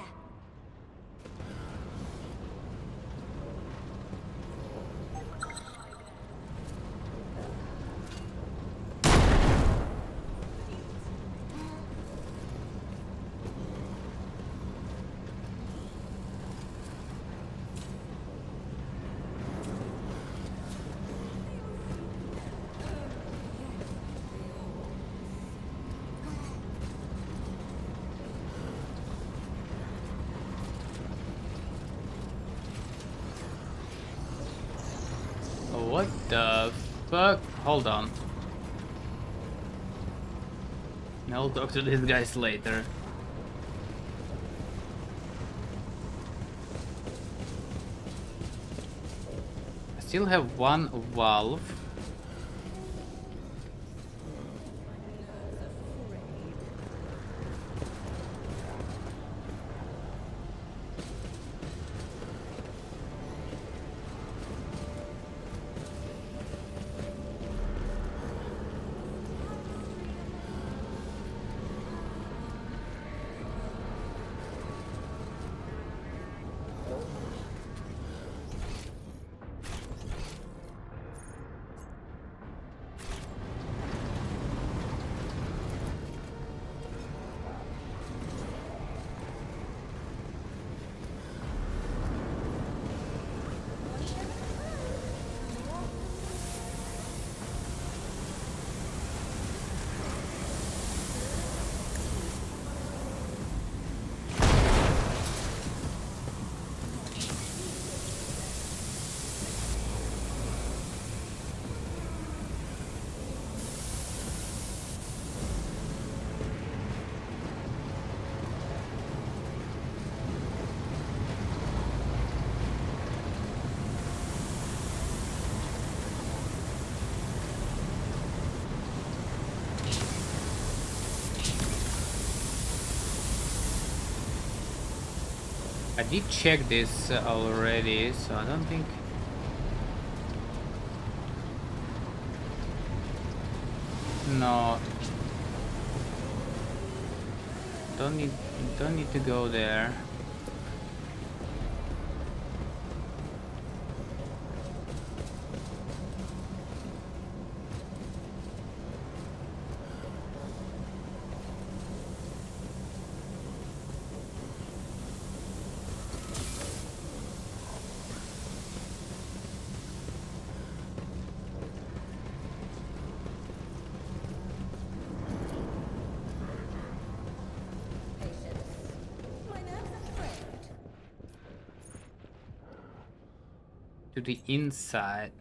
What the fuck? Hold on. I'll talk to these guys later. I still have one valve. I did check this already, so I don't think... No. Don't need to go there. To the inside.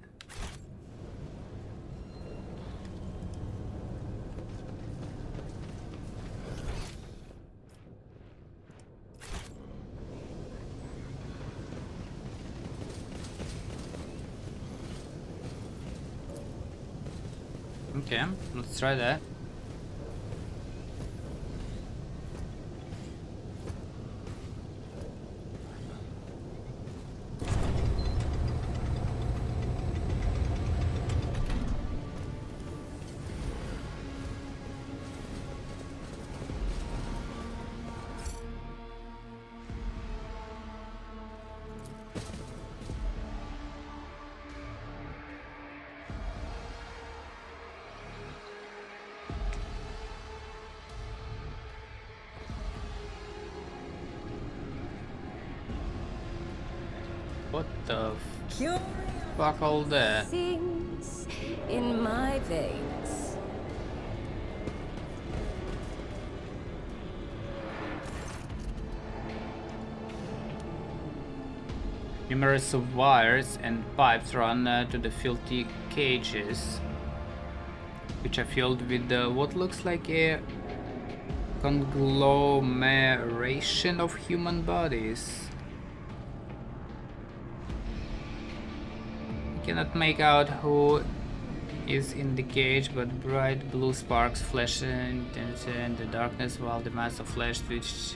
Okay, let's try that. What the fuck all that? Sings in my veins. Numerous of wires and pipes run to the filthy cages, which are filled with what looks like a conglomeration of human bodies. You cannot make out who is in the cage, but bright blue sparks flash in the darkness while the mass of flesh twitches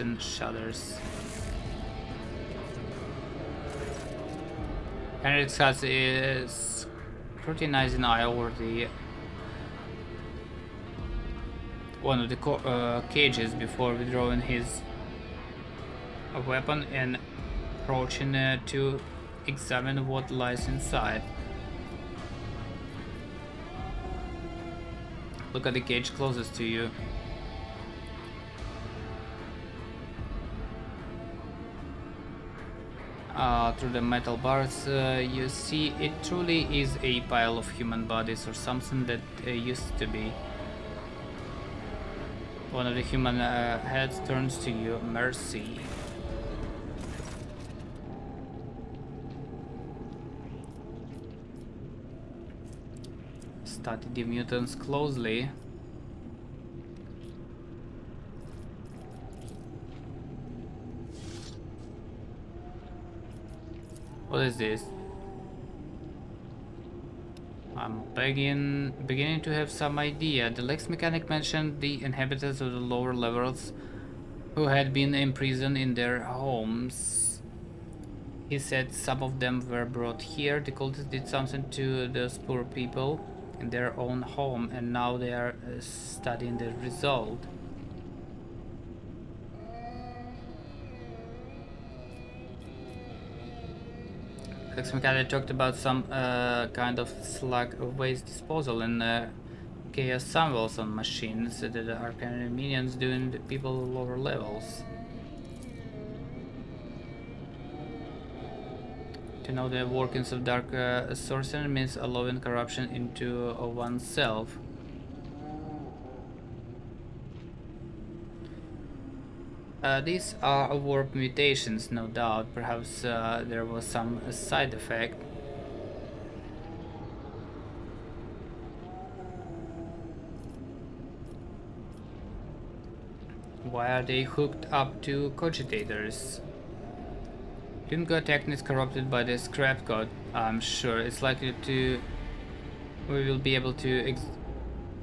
and shudders. Henrik has a scrutinizing eye over one of the cages before withdrawing his weapon and approaching to examine what lies inside. Look at the cage closest to you. Through the metal bars, you see it truly is a pile of human bodies, or something that used to be. One of the human heads turns to you. Mercy. Study the mutants closely. What is this? I'm beginning to have some idea. The Lex mechanic mentioned the inhabitants of the lower levels who had been imprisoned in their homes. He said some of them were brought here. The cultists did something to those poor people in their own home, and now they are studying the result. Lex mechanic talked about some kind of slug waste disposal and chaos samples on machines that the arcane minions doing the people lower levels. To know the workings of dark sorcery means allowing corruption into oneself. These are warp mutations, no doubt. Perhaps there was some side effect. Why are they hooked up to cogitators? Dunga Techn is corrupted by the scrap code. I'm sure it's likely to... We will be able to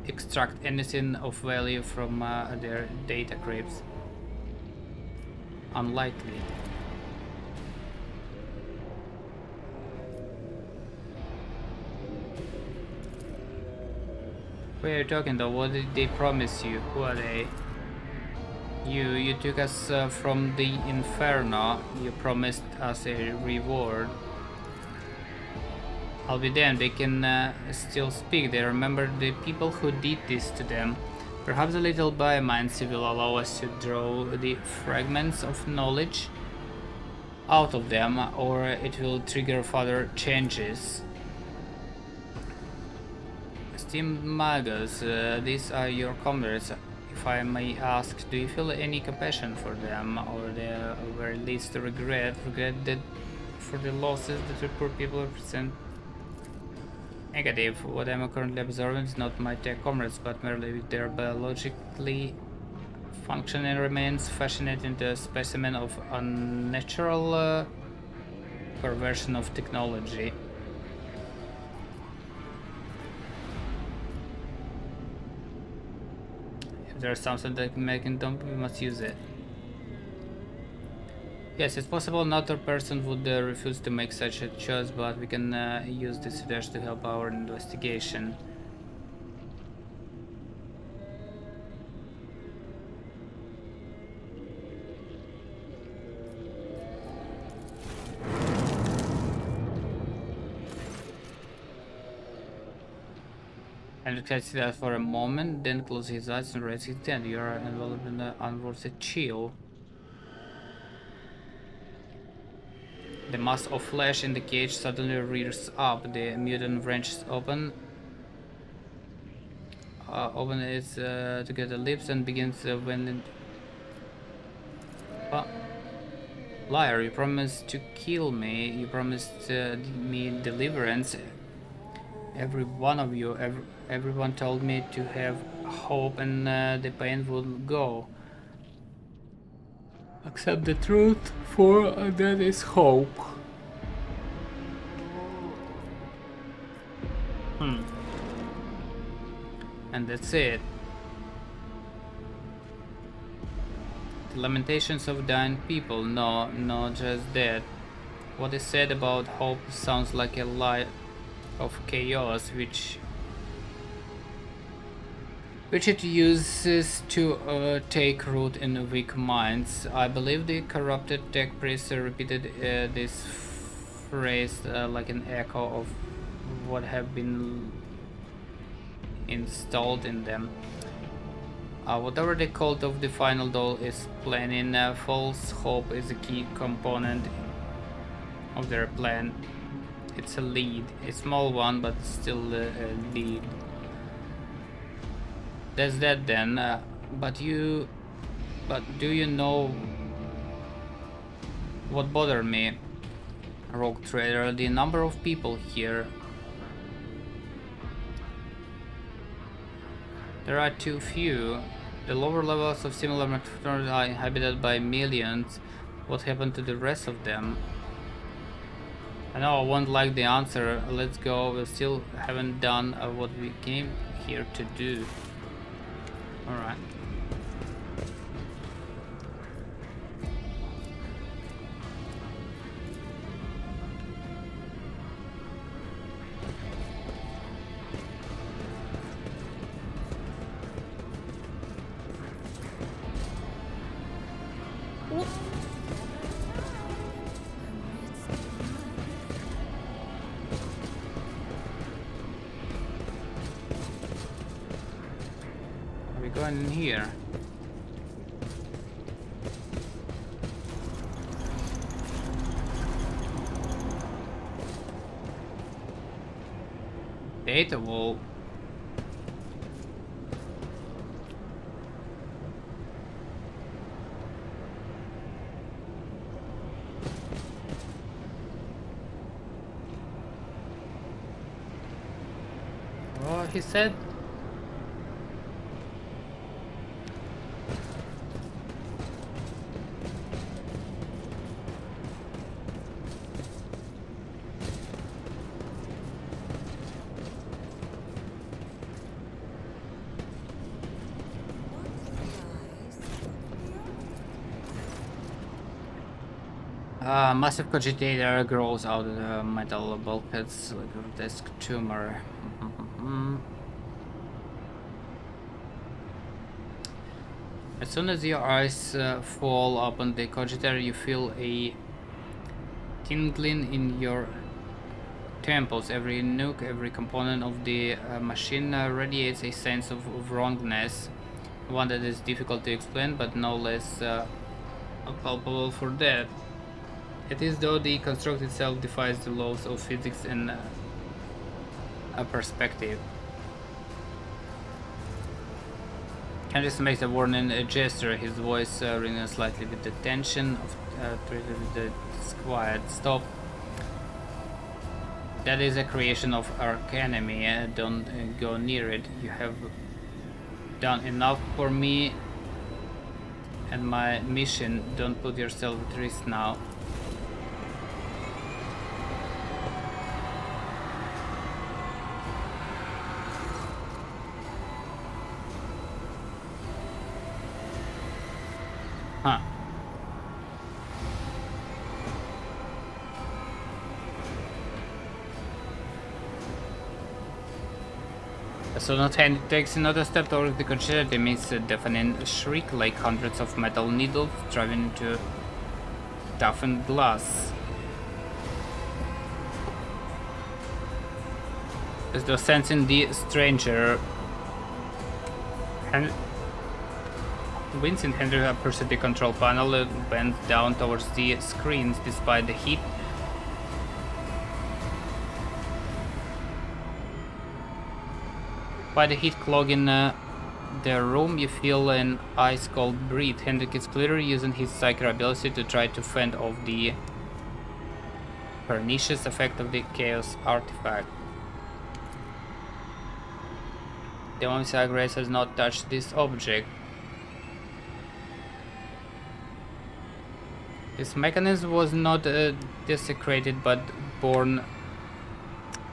extract anything of value from their data crypts. unlikely. Who are you talking though? What did they promise you? Who are they? You took us from the Inferno. You promised us a reward. I'll be damned, they can still speak. They remember the people who did this to them. Perhaps a little biomancy will allow us to draw the fragments of knowledge out of them, or it will trigger further changes. Esteemed Magus, these are your comrades. If I may ask, do you feel any compassion for them, or the very least regret that for the losses that the poor people represent? Negative. What I'm currently observing is not my tech comrades, but merely with their biologically functioning remains, fascinating the specimen of unnatural perversion of technology. If there's something that can make it dumb, we must use it. Yes, it's possible another person would refuse to make such a choice, but we can use this footage to help our investigation. And can see that for a moment, then close his eyes and raise his hand. You are enveloped in an unworthy chill. The mass of flesh in the cage suddenly rears up. The mutant wrenches open its together lips and begins when. Liar! You promised to kill me. You promised me deliverance. Every one of you, everyone told me to have hope, and the pain would go. Accept the truth, for that is hope. And that's it. The lamentations of dying people. No, just that. What is said about hope sounds like a lie of chaos, which it uses to take root in weak minds. I believe the corrupted tech priest repeated this phrase like an echo of what have been installed in them. Whatever the cult of the final doll is planning, false hope is a key component of their plan. It's a lead, a small one, but still a lead. That's that then. But do you know what bothered me, Rogue Trader? The number of people here. There are too few. The lower levels of similar metropolises are inhabited by millions. What happened to the rest of them? I know I won't like the answer. Let's go. We still haven't done what we came here to do. Alright. Going in here. Data wall. What he said? Massive cogitator grows out of the metal bulkheads like a grotesque tumor. As soon as your eyes fall upon the cogitator, you feel a tingling in your temples. Every nook, every component of the machine radiates a sense of wrongness, one that is difficult to explain but no less palpable for that. It is though the construct itself defies the laws of physics and a perspective. Henry makes a warning gesture, his voice ringing slightly with the tension of with the quiet. Stop. That is a creation of our enemy. Don't go near it. You have done enough for me and my mission. Don't put yourself at risk now. Huh. So not Henry takes another step towards the cogitator, emits a deafening shriek like hundreds of metal needles driving into toughened glass. As though sensing the stranger, Vincent Henry approaches the control panel and bends down towards the screens despite the heat. By the heat clogging the room, you feel an ice-cold breath. Hendrik is clearly using his psychic ability to try to fend off the pernicious effect of the chaos artifact. The Omniscient Grace has not touched this object. This mechanism was not desecrated but born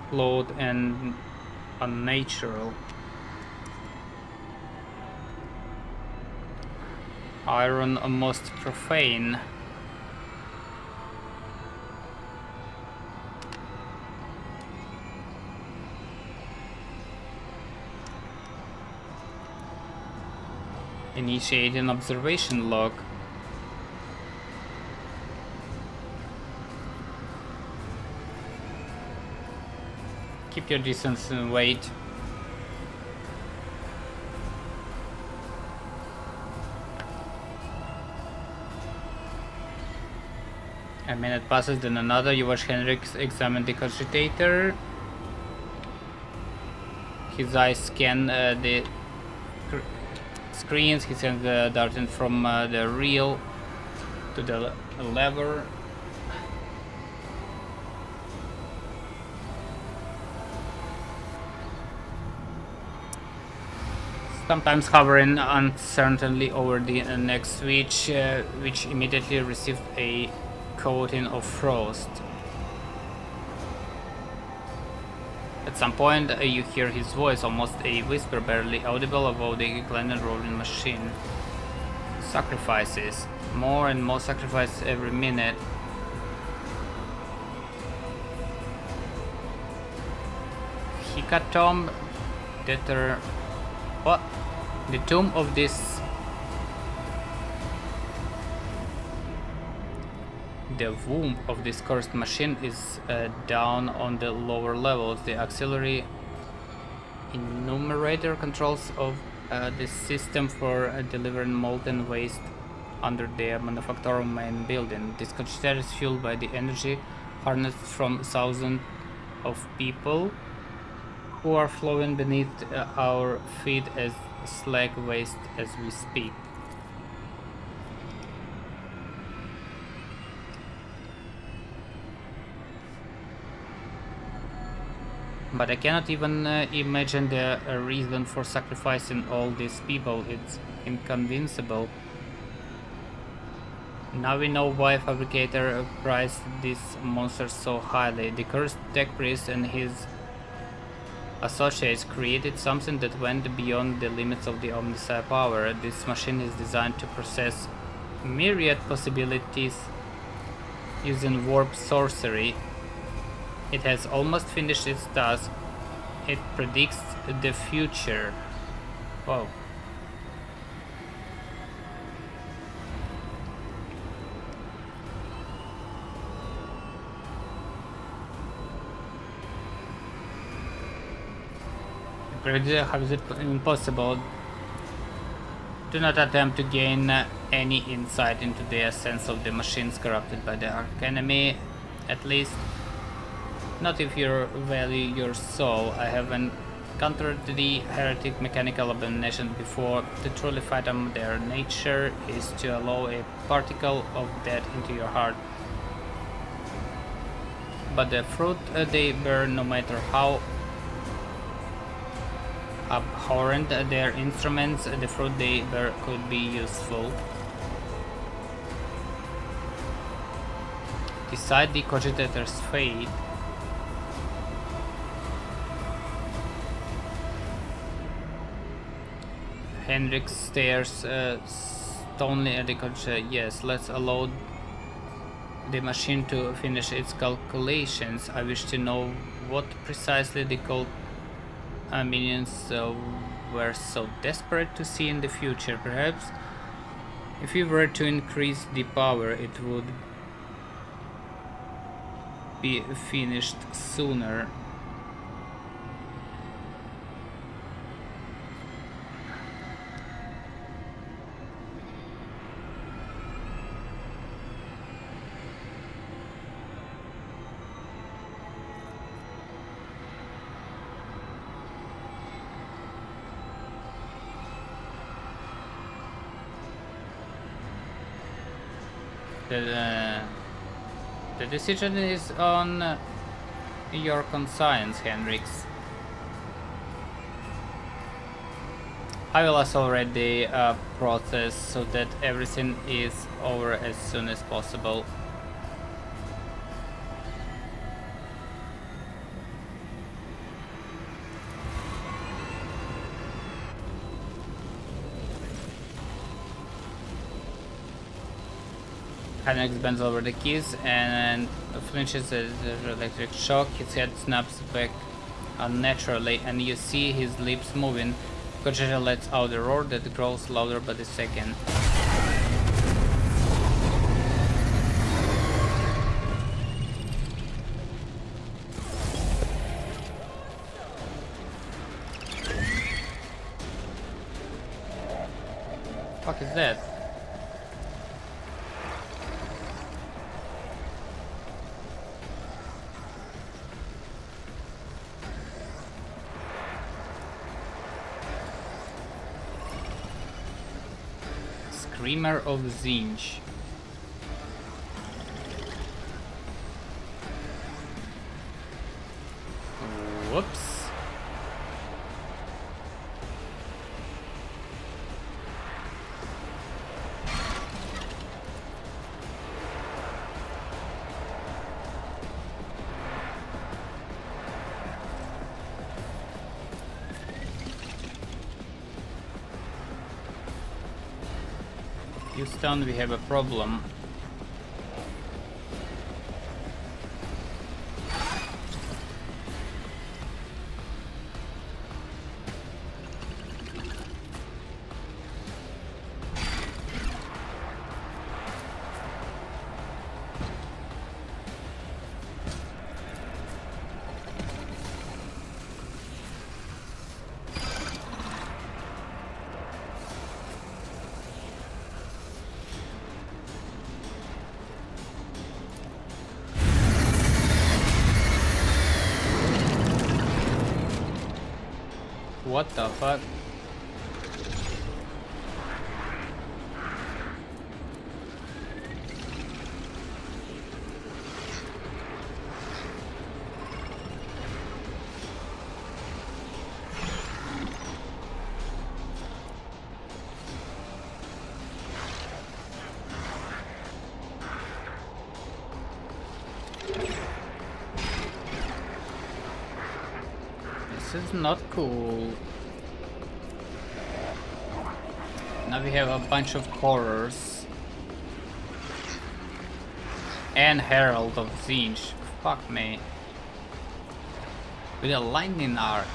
flawed and unnatural. Iron most profane. Initiate an observation log. Keep your distance and wait. A minute passes, then another. You watch Henrik examine the cogitator. His eyes scan the screens. He sends the darting from the reel to the lever. Sometimes hovering uncertainly over the next switch, which immediately received a coating of frost. At some point, you hear his voice, almost a whisper, barely audible above the gliding rolling machine. Sacrifices. More and more sacrifices every minute. Hecatomb. What? The tomb of this. The womb of this cursed machine is down on the lower levels. The auxiliary enumerator controls of the system for delivering molten waste under the manufacturing main building. This cogitator is fueled by the energy harnessed from thousands of people who are flowing beneath our feet as slag waste as we speak. But I cannot even imagine the reason for sacrificing all these people. It's inconceivable. Now we know why Fabricator priced these monsters so highly. The cursed tech priest and his associates created something that went beyond the limits of the Omniscient power. This machine is designed to process myriad possibilities using warp sorcery. It has almost finished its task. It predicts the future. Whoa. How is it impossible? Do not attempt to gain any insight into the essence of the machines corrupted by the archenemy, at least not if you value your soul. I have encountered the heretic mechanical abomination before. To truly fathom their nature is to allow a particle of death into your heart. But the fruit they bear, no matter how abhorrent their instruments, the fruit they bear could be useful. Decide the cogitator's fate. Hendrik stares stonily at the cogitator. Yes, let's allow the machine to finish its calculations. I wish to know what precisely the minions were so desperate to see in the future. Perhaps if we were to increase the power, it would be finished sooner. The decision is on your conscience, Hendrix. I will accelerate the process so that everything is over as soon as possible. Hendrix bends over the keys and flinches at the electric shock. His head snaps back unnaturally, and you see his lips moving. Cogitator lets out a roar that grows louder by the second. What is that? Screamer of Zinj. Whoops. Houston, we have a problem. What the fuck? This is not cool. Now we have a bunch of horrors. and Herald of Zinj. Fuck me. With a lightning arc.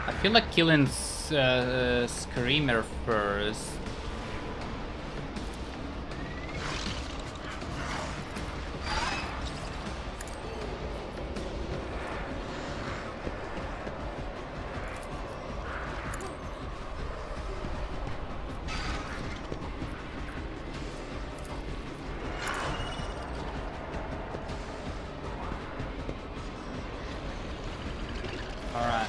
I feel like killing Screamer first. Alright.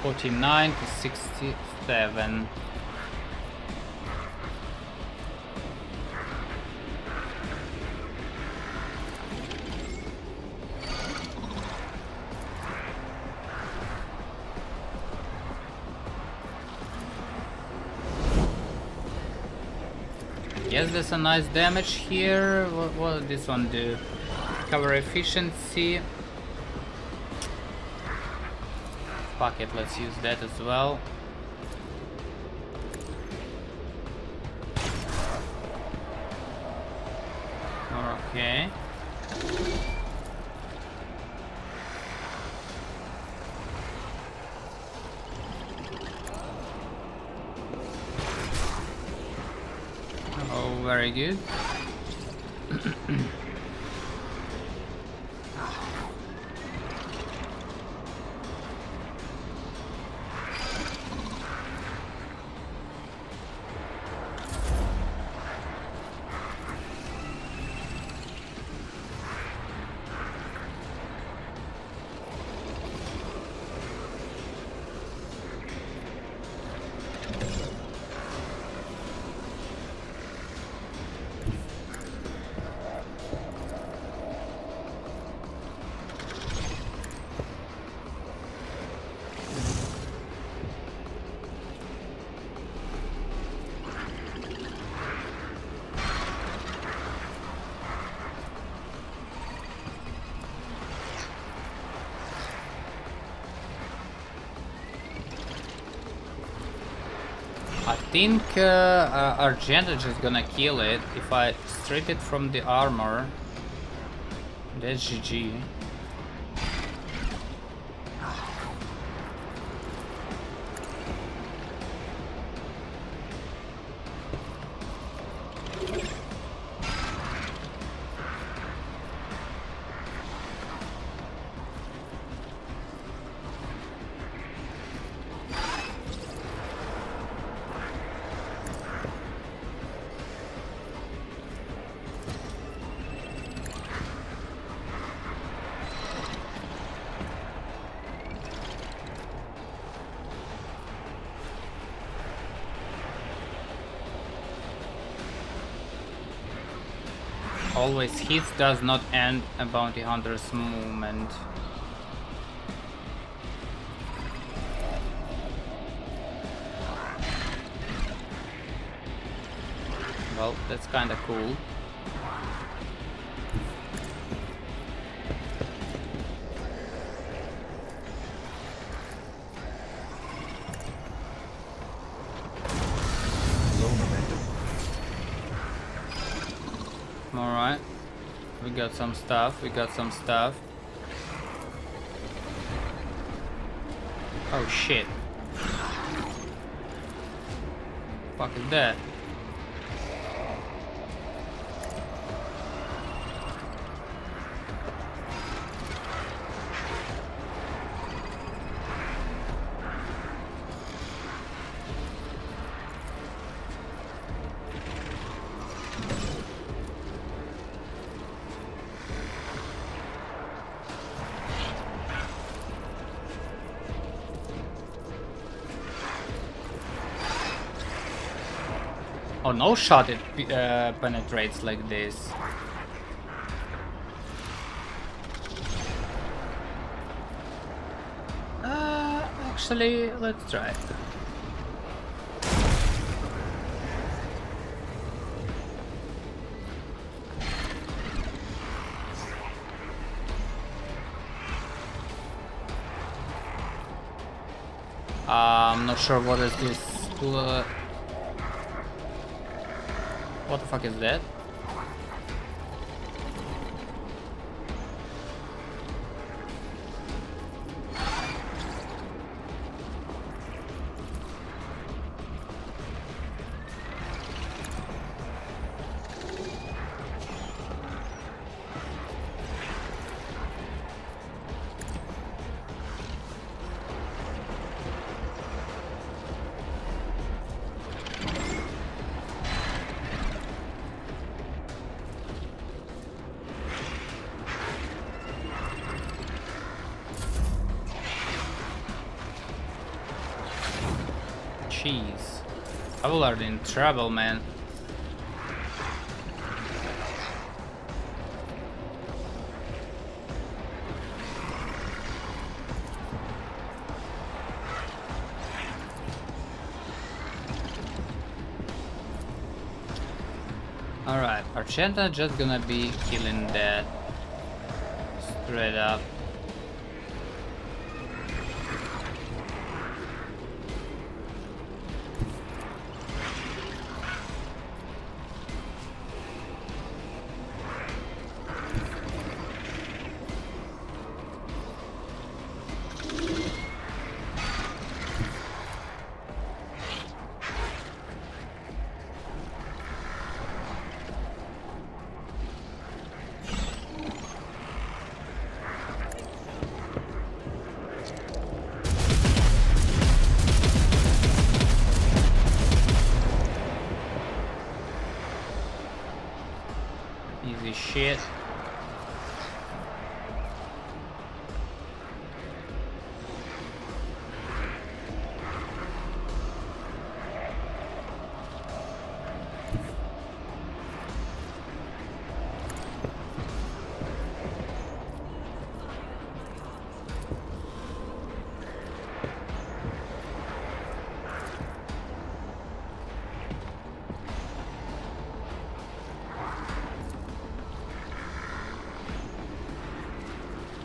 $49 to $67. Yes, there's a nice damage here. What does this one do? Cover efficiency. Fuck it, let's use that as well. Okay. Oh, very good. I think Argent is just gonna kill it if I strip it from the armor. That's GG. Always hits does not end a bounty hunter's movement. Well, that's kinda cool. Alright. We got some stuff, Oh shit. Fuck is that? Oh, no shot it penetrates like this. Actually, let's try it. I'm not sure what is this. What the fuck is that? Jeez. People are in trouble, man. Alright, Argenta just gonna be killing that straight up. Easy shit.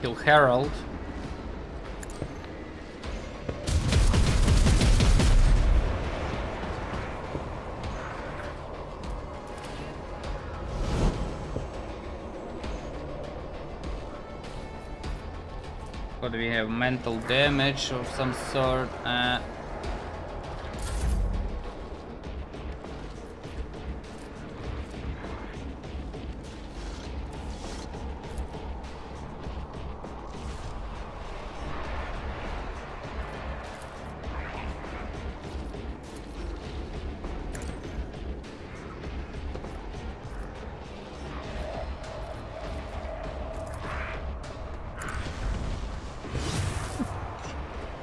Kill Herald. What do we have? Mental damage of some sort.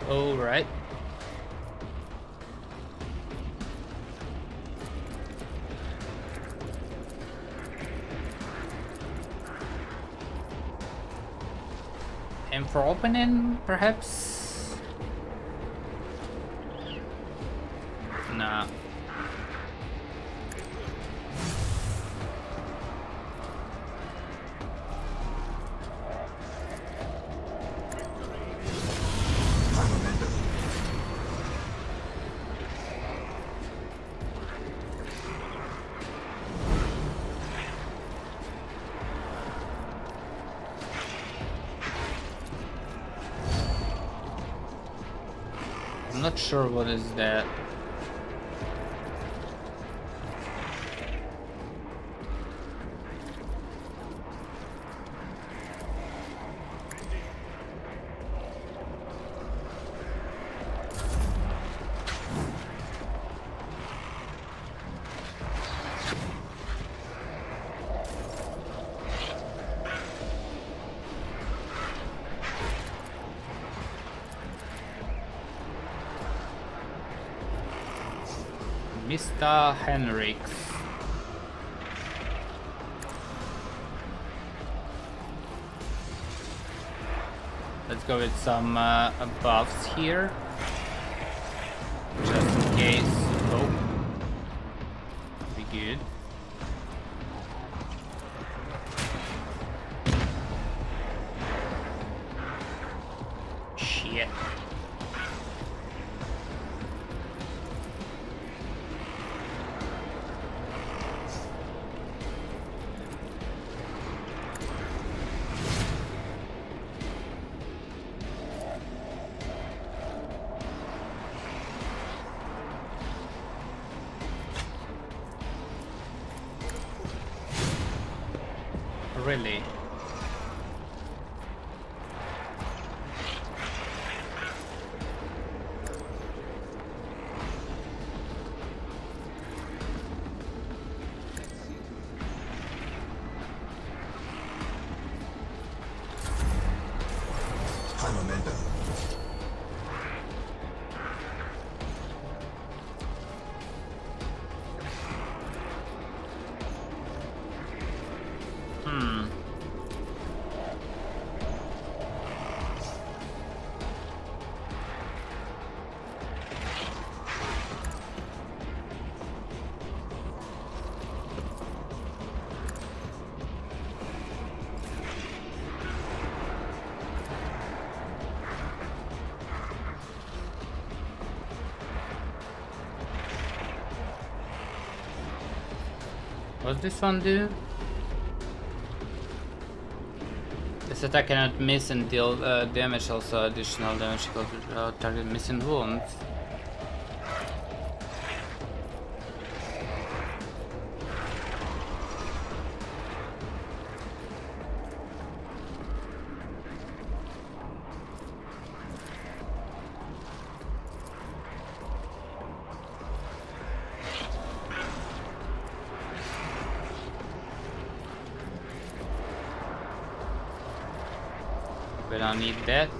All right. And for opening, perhaps? Nah. I'm not sure what is that. Mr. Henriks. Let's go with some buffs here, just in case. Oh, be good. Shit. Really? High momentum. What's this one do? This attack cannot miss and deal damage, also additional damage equal to target missing wounds. We don't need that.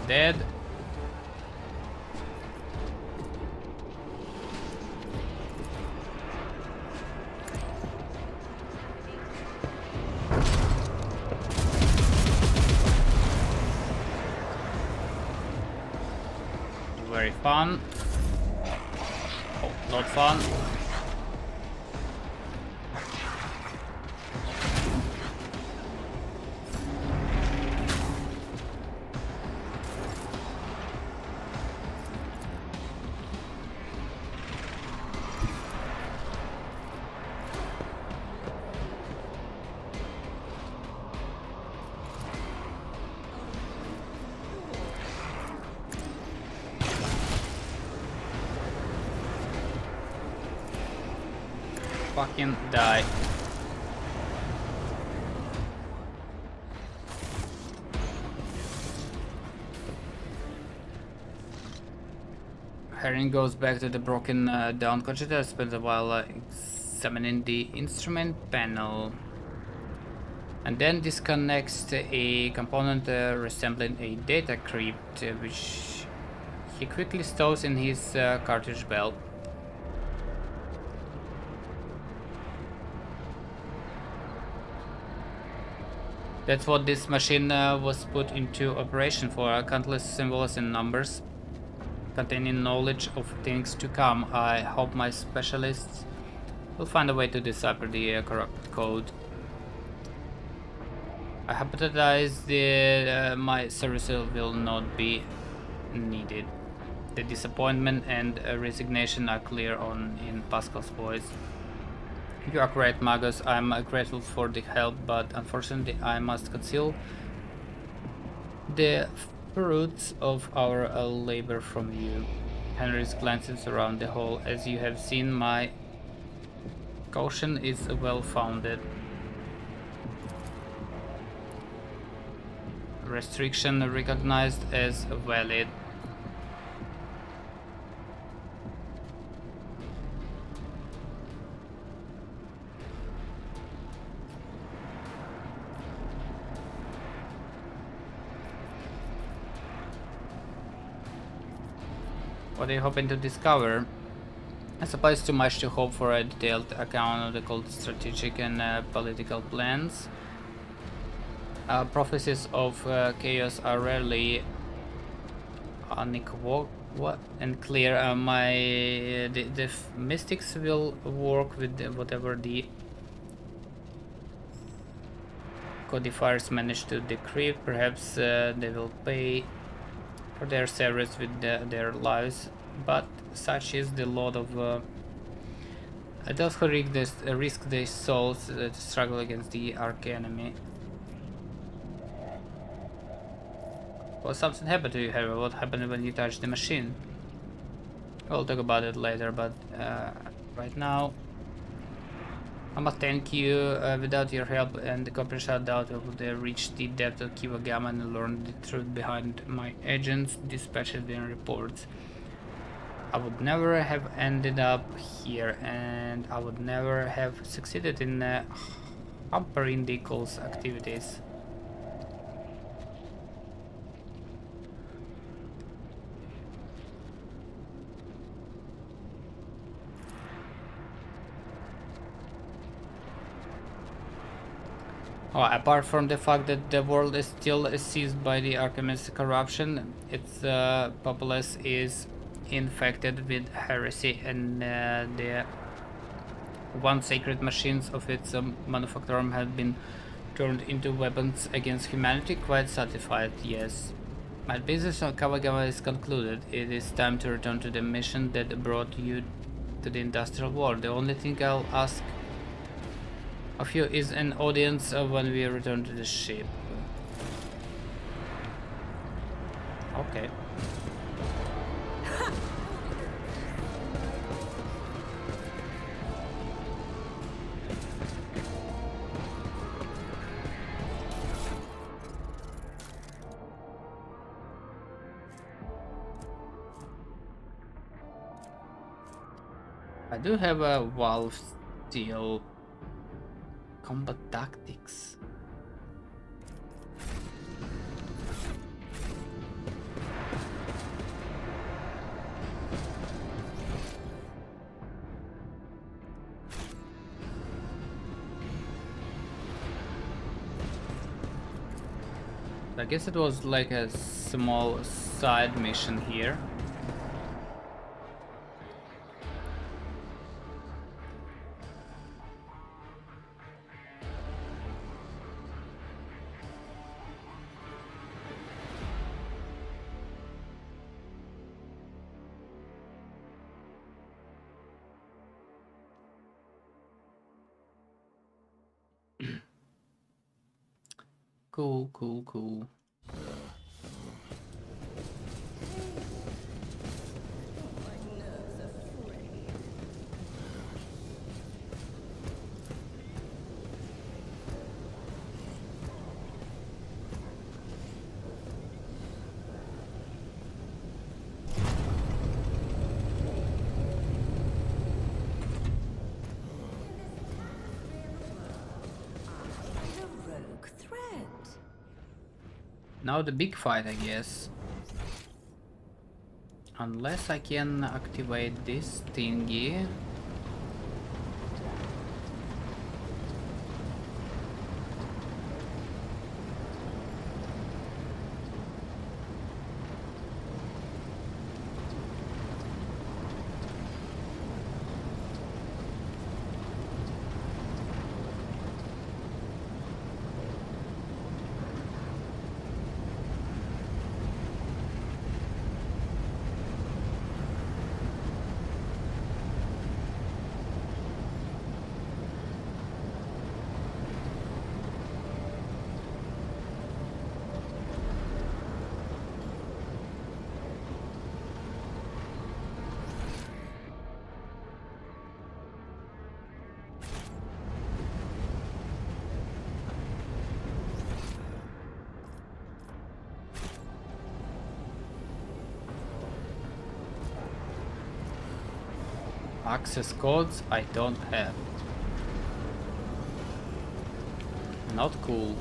Dead. Very fun. Oh, not fun. Fucking die. Herring goes back to the broken down computer, spends a while examining the instrument panel, and then disconnects a component resembling a data crypt, which he quickly stores in his cartridge belt. That's what this machine was put into operation for, countless symbols and numbers containing knowledge of things to come. I hope my specialists will find a way to decipher the correct code. I hypothesize that my services will not be needed. The disappointment and resignation are clear in Pascal's voice. You are correct, Magus. I'm grateful for the help, but unfortunately I must conceal the fruits of our labor from you. Henry's glances around the hall. As you have seen, my caution is well-founded. Restriction recognized as valid. What are you hoping to discover? I suppose too much to hope for a detailed account of the cult strategic and political plans. Prophecies of chaos are rarely unequivocal and clear. The mystics will work with whatever the codifiers manage to decrypt. Perhaps they will pay for their service with their lives, but such is the lot of those who risk their souls to struggle against the arch-enemy. Well, something happened to you, Harry. What happened when you touched the machine? We'll talk about it later, but right now I must thank you. Without your help and the cooperation, I doubt I would have reached the depth of Kiwagama and learned the truth behind my agents' dispatches and reports. I would never have ended up here, and I would never have succeeded in hampering the cult's activities. Oh, apart from the fact that the world is still seized by the Archimed's corruption, its populace is infected with heresy, and the once sacred machines of its manufacturer have been turned into weapons against humanity. Quite satisfied, yes. My business on Kawagawa is concluded. It is time to return to the mission that brought you to the industrial world. The only thing I'll ask of you is an audience when we return to the ship. Okay. I do have a valve steel. Combat tactics. I guess it was like a small side mission here. Cool, cool, cool. Now the big fight, I guess. Unless I can activate this thingy. Access codes I don't have. Not cool.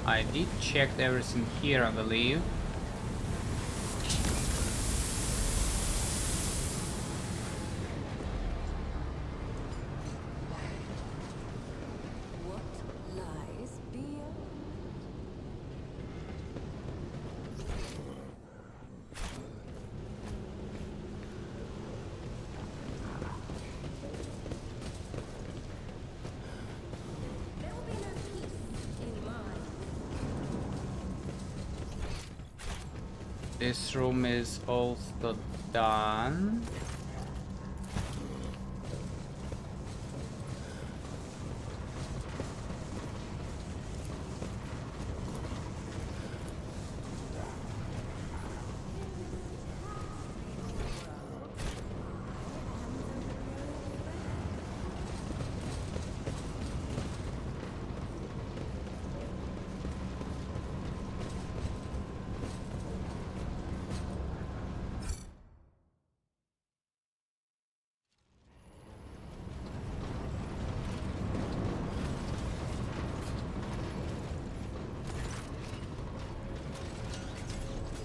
I did check everything here, I believe. What lies beyond? There will be no peace in mine. This room is also done.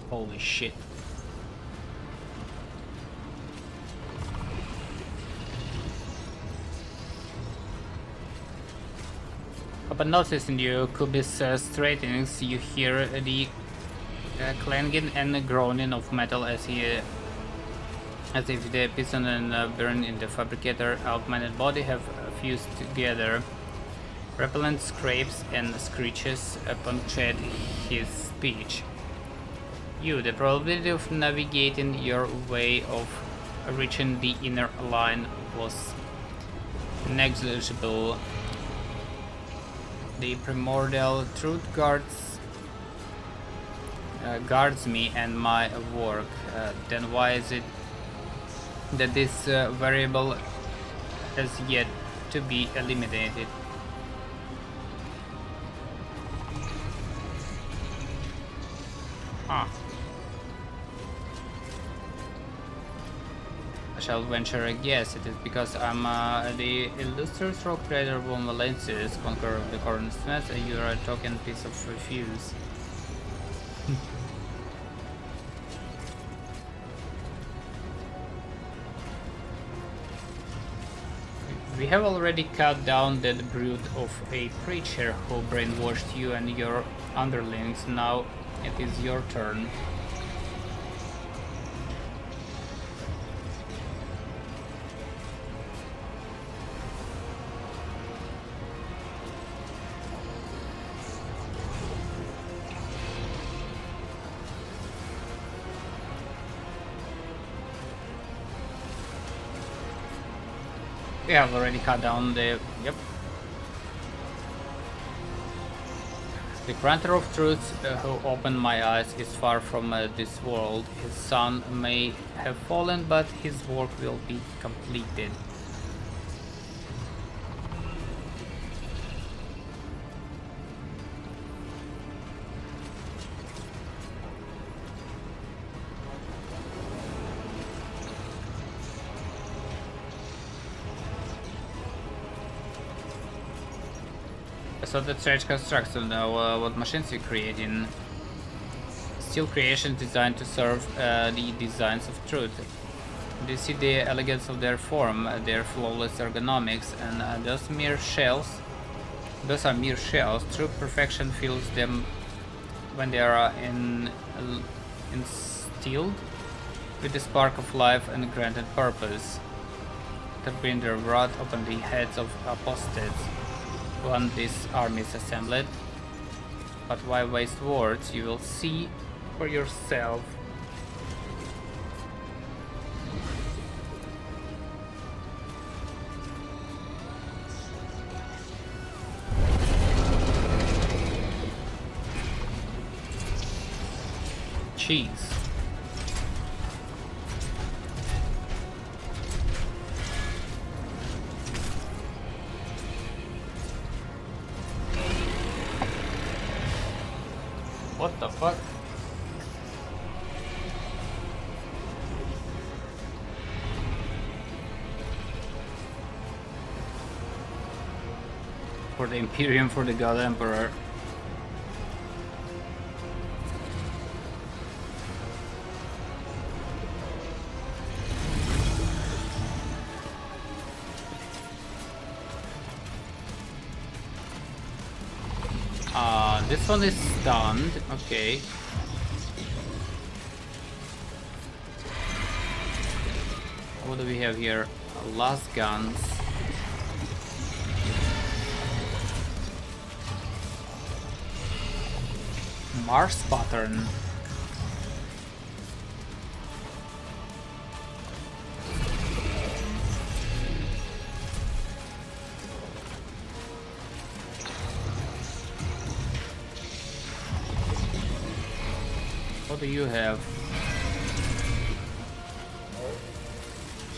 Holy shit. Upon noticing the Kubis straightens, you hear the clanging and groaning of metal as if the piston and burn in the fabricator augmented body have fused together. Repellent scrapes and screeches punctuate his speech. The probability of navigating your way of reaching the inner line was negligible. The primordial truth guards me and my work. Then why is it that this variable has yet to be eliminated? Huh. I shall venture a guess. It is because I'm the illustrious rock trader von Valencius, conqueror of the Cornsmith, and you're a token piece of refuse. We have already cut down that brute of a preacher who brainwashed you and your underlings. Now it is your turn. We have already cut down the... Yep. The granter of truth who opened my eyes is far from this world. His son may have fallen, but his work will be completed. So that's strange construction. What machines you creating? Steel creation designed to serve the designs of truth. Do you see the elegance of their form, their flawless ergonomics, and those mere shells? Those are mere shells. True perfection fills them when they are instilled. with the spark of life and granted purpose. To bring their wrath upon the heads of apostates, when this army is assembled. But why waste words? You will see for yourself. Cheese. What the fuck? For the Imperium, for the God Emperor. This one is stunned, okay. What do we have here? Last guns. Mars pattern. What do you have?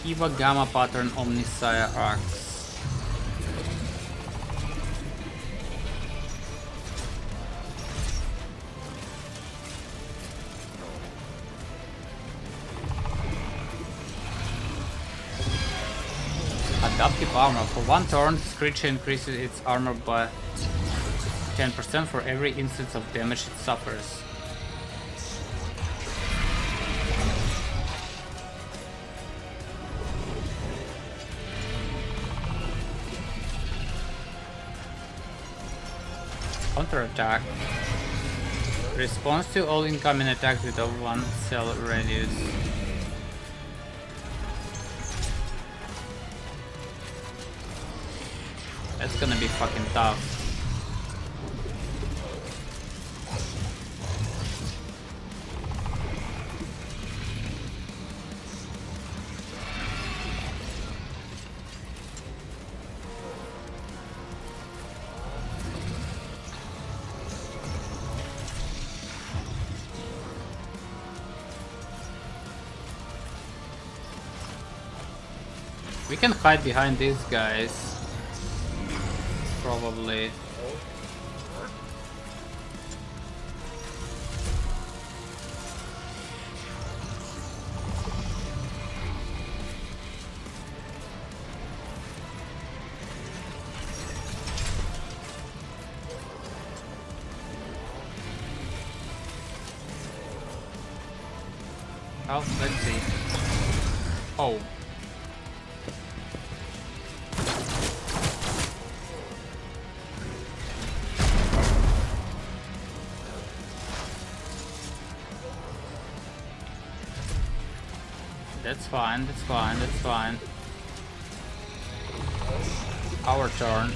Kiva Gamma pattern Omnisire Axe. Adaptive armor. For one turn, this creature increases its armor by 10% for every instance of damage it suffers. Counter-attack. Responds to all incoming attacks with a 1 cell radius. That's gonna be fucking tough. We can hide behind these guys. Probably. Oh, let's see. Oh. That's fine, that's fine, that's fine. Our turn.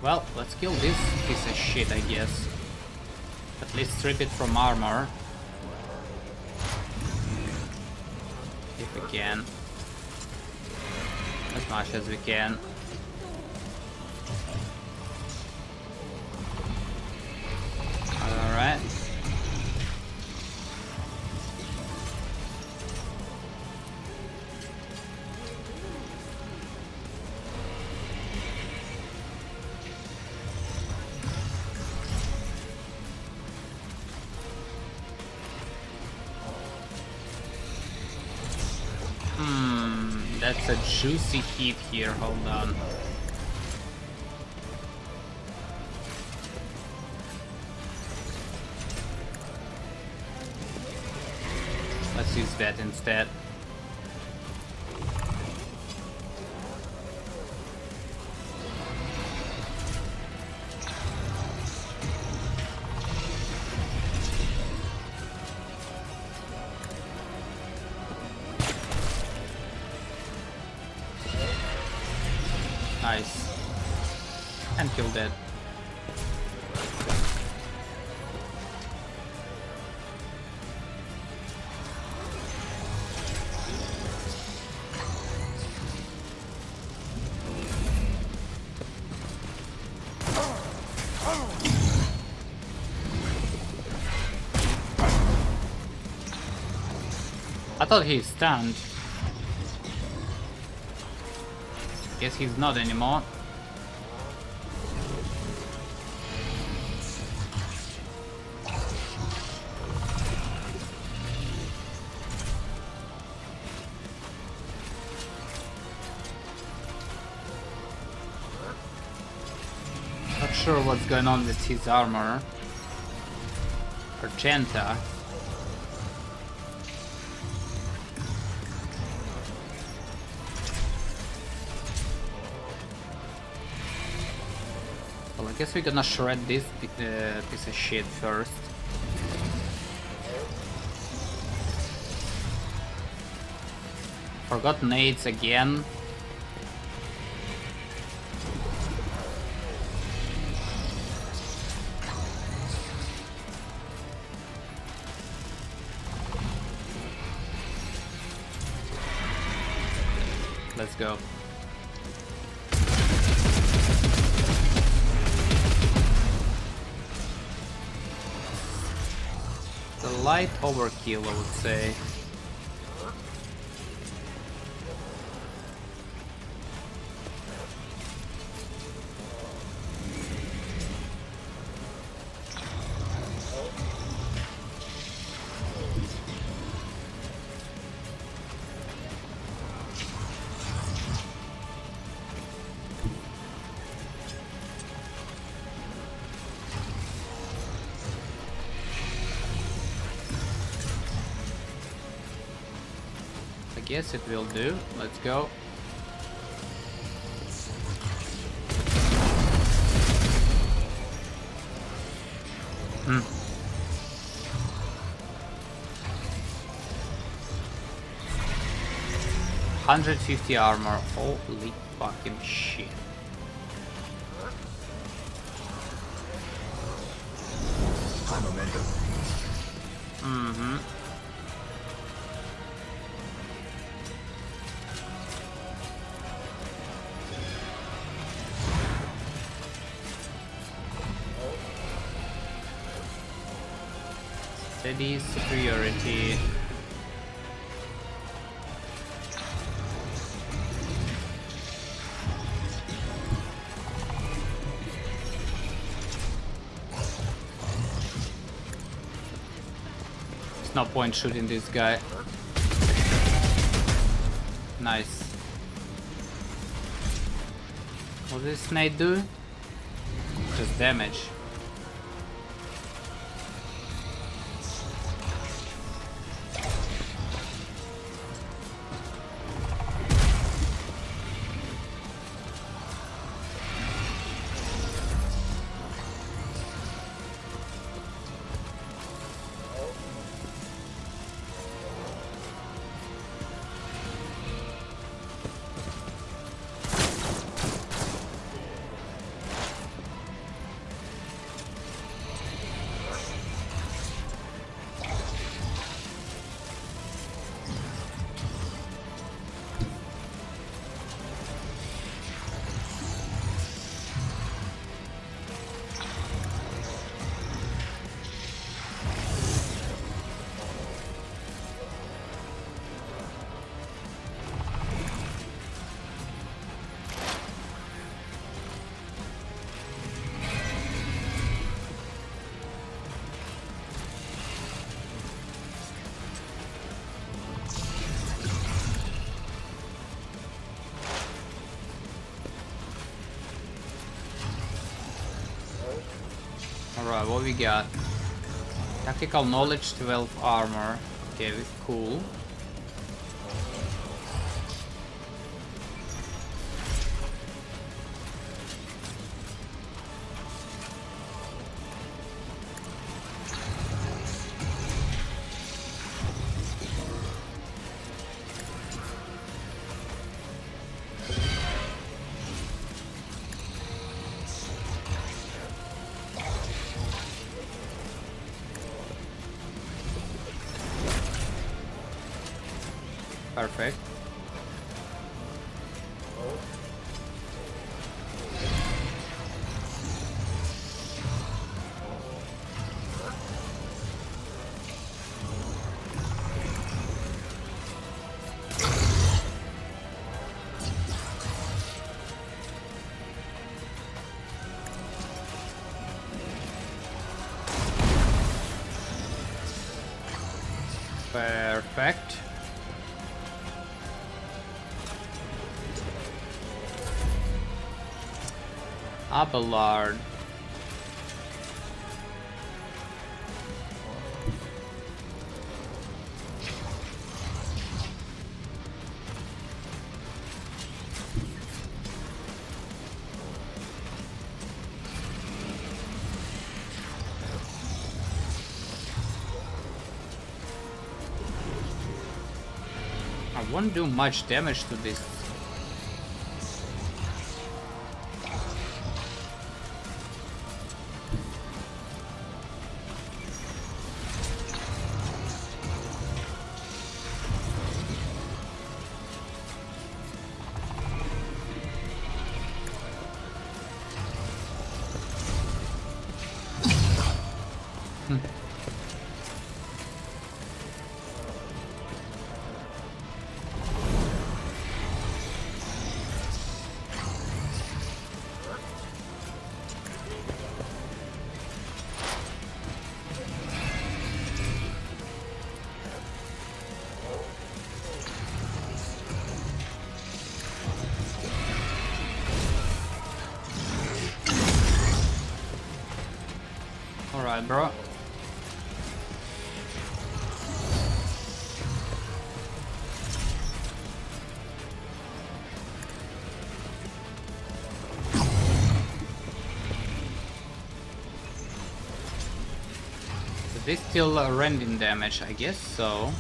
Well, let's kill this piece of shit, I guess. At least strip it from armor. If we can. As much as we can. Alright. That's a juicy heat here, hold on. Let's use that instead. Nice. And kill that. I thought he's stunned. Guess he's not anymore. Not sure what's going on with his armor. Argenta. Well, I guess we're gonna shred this piece of shit first. Forgot nades again. Let's go. It's a light overkill, I would say. Guess it will do. Let's go. Hmm. $150 armor. Holy fucking shit. Mm-hmm. Steady superiority. There's no point shooting this guy. Nice. What does this nade do? Just damage. Alright, what we got? Tactical knowledge, 12 armor. Okay, cool. Perfect. Perfect. Abelard. I won't do much damage to this. Alright, bro. This still rending damage, I guess so.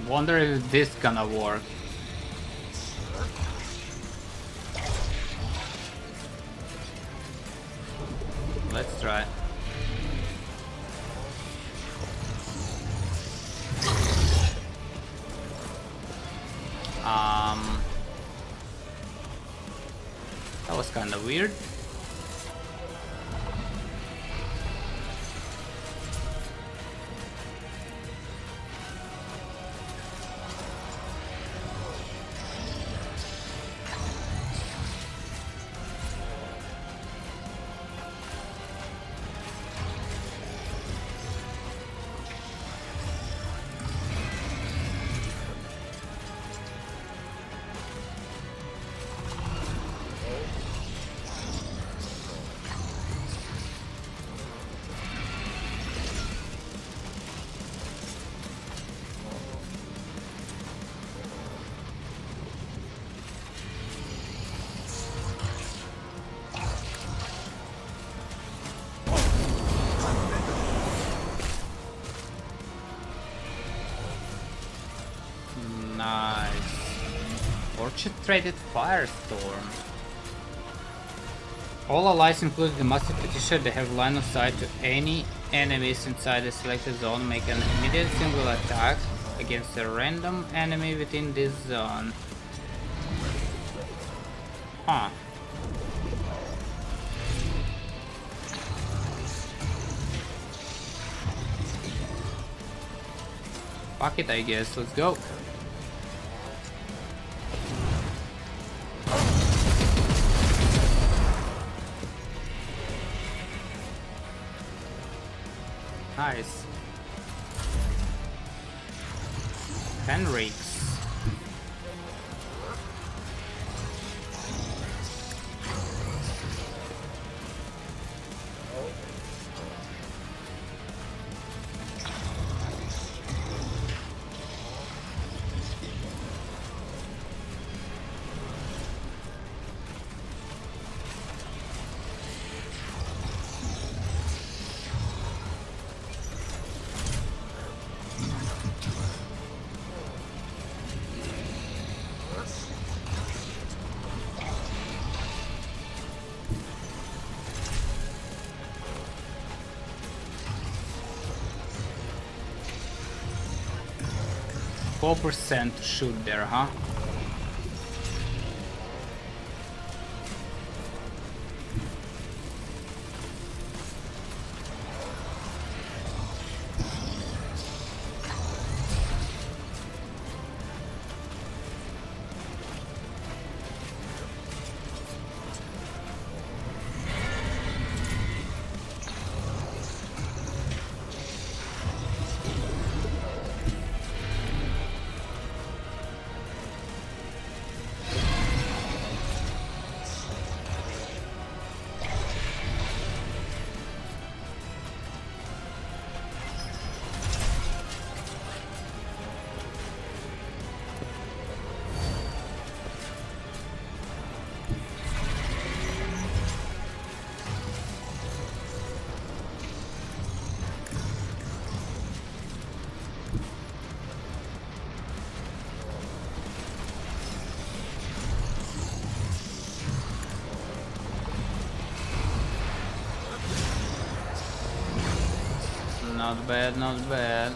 Wonder if this gonna work. Let's try. That was kind of weird. Orchestrated Firestorm. All allies, including the Master Petitioner, that have line of sight to any enemies inside the selected zone, make an immediate single attack against a random enemy within this zone. Huh. Fuck it, I guess. Let's go. Nice. Fenrix. 4% to shoot there, huh? Not bad, not bad.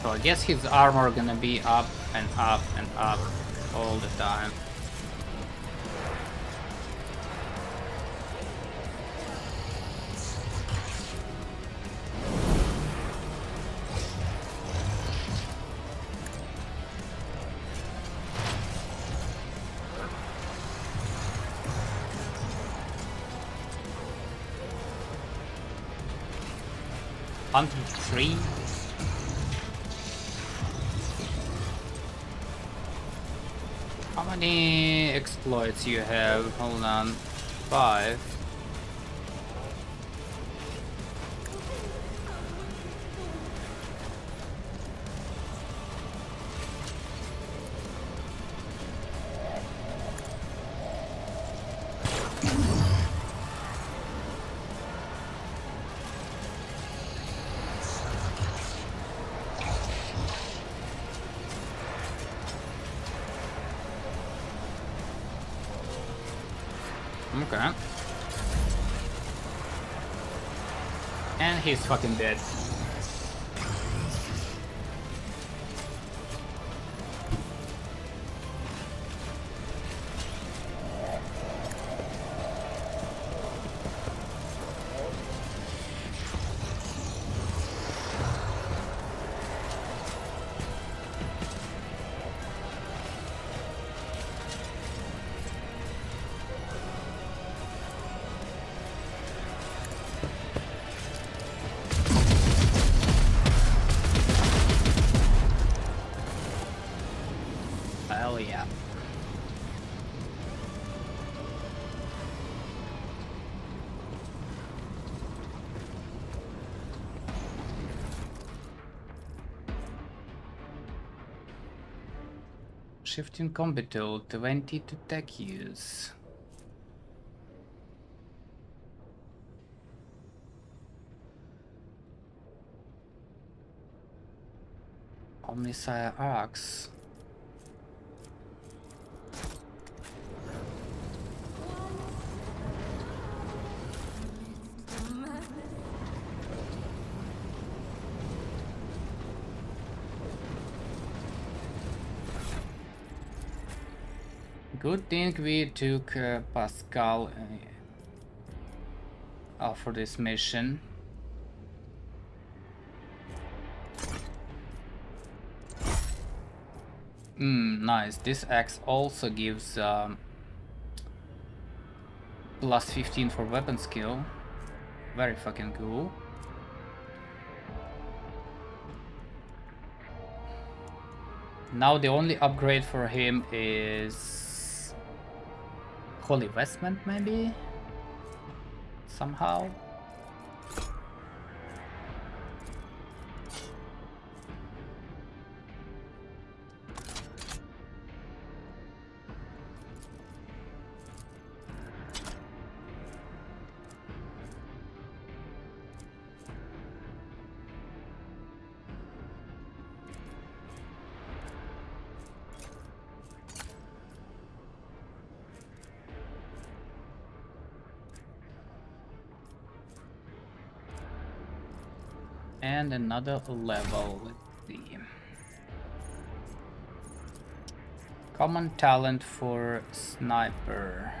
So I guess his armor gonna be up and up and up all the time. $103. How many exploits you have? Hold on. 5. Okay. And he's fucking dead. Hell yeah. Shifting combat tool, 20 to tech use. Omnisire Arcs. Good thing we took Pascal for this mission. Nice. This axe also gives plus 15 for weapon skill. Very fucking cool. Now the only upgrade for him is Holy Vestment, maybe? Somehow? And another level. Let's see. Common talent for sniper.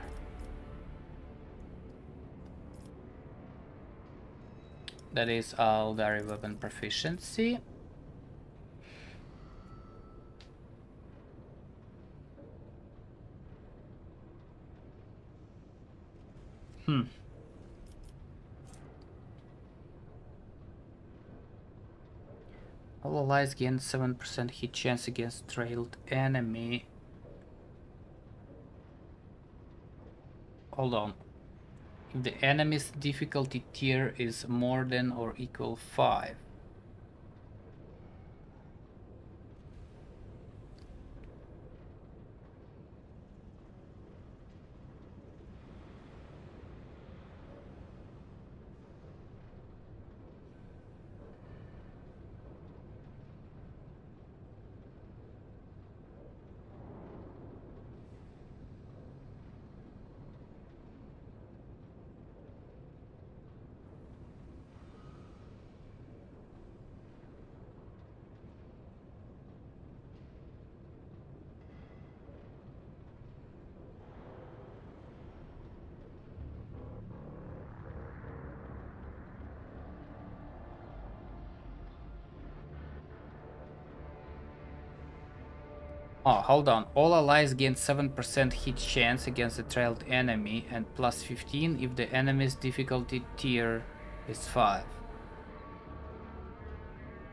That is auxiliary weapon proficiency. All allies gain 7% hit chance against trailed enemy. Hold on. If the enemy's difficulty tier is more than or equal 5. Oh, hold on. All allies gain 7% hit chance against a trailed enemy and plus 15 if the enemy's difficulty tier is 5.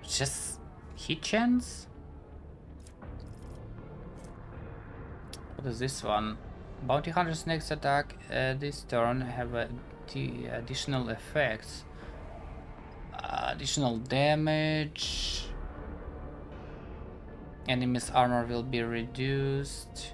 Just hit chance? What is this one? Bounty Hunter's next attack this turn have additional effects. Additional damage. Enemy's armor will be reduced.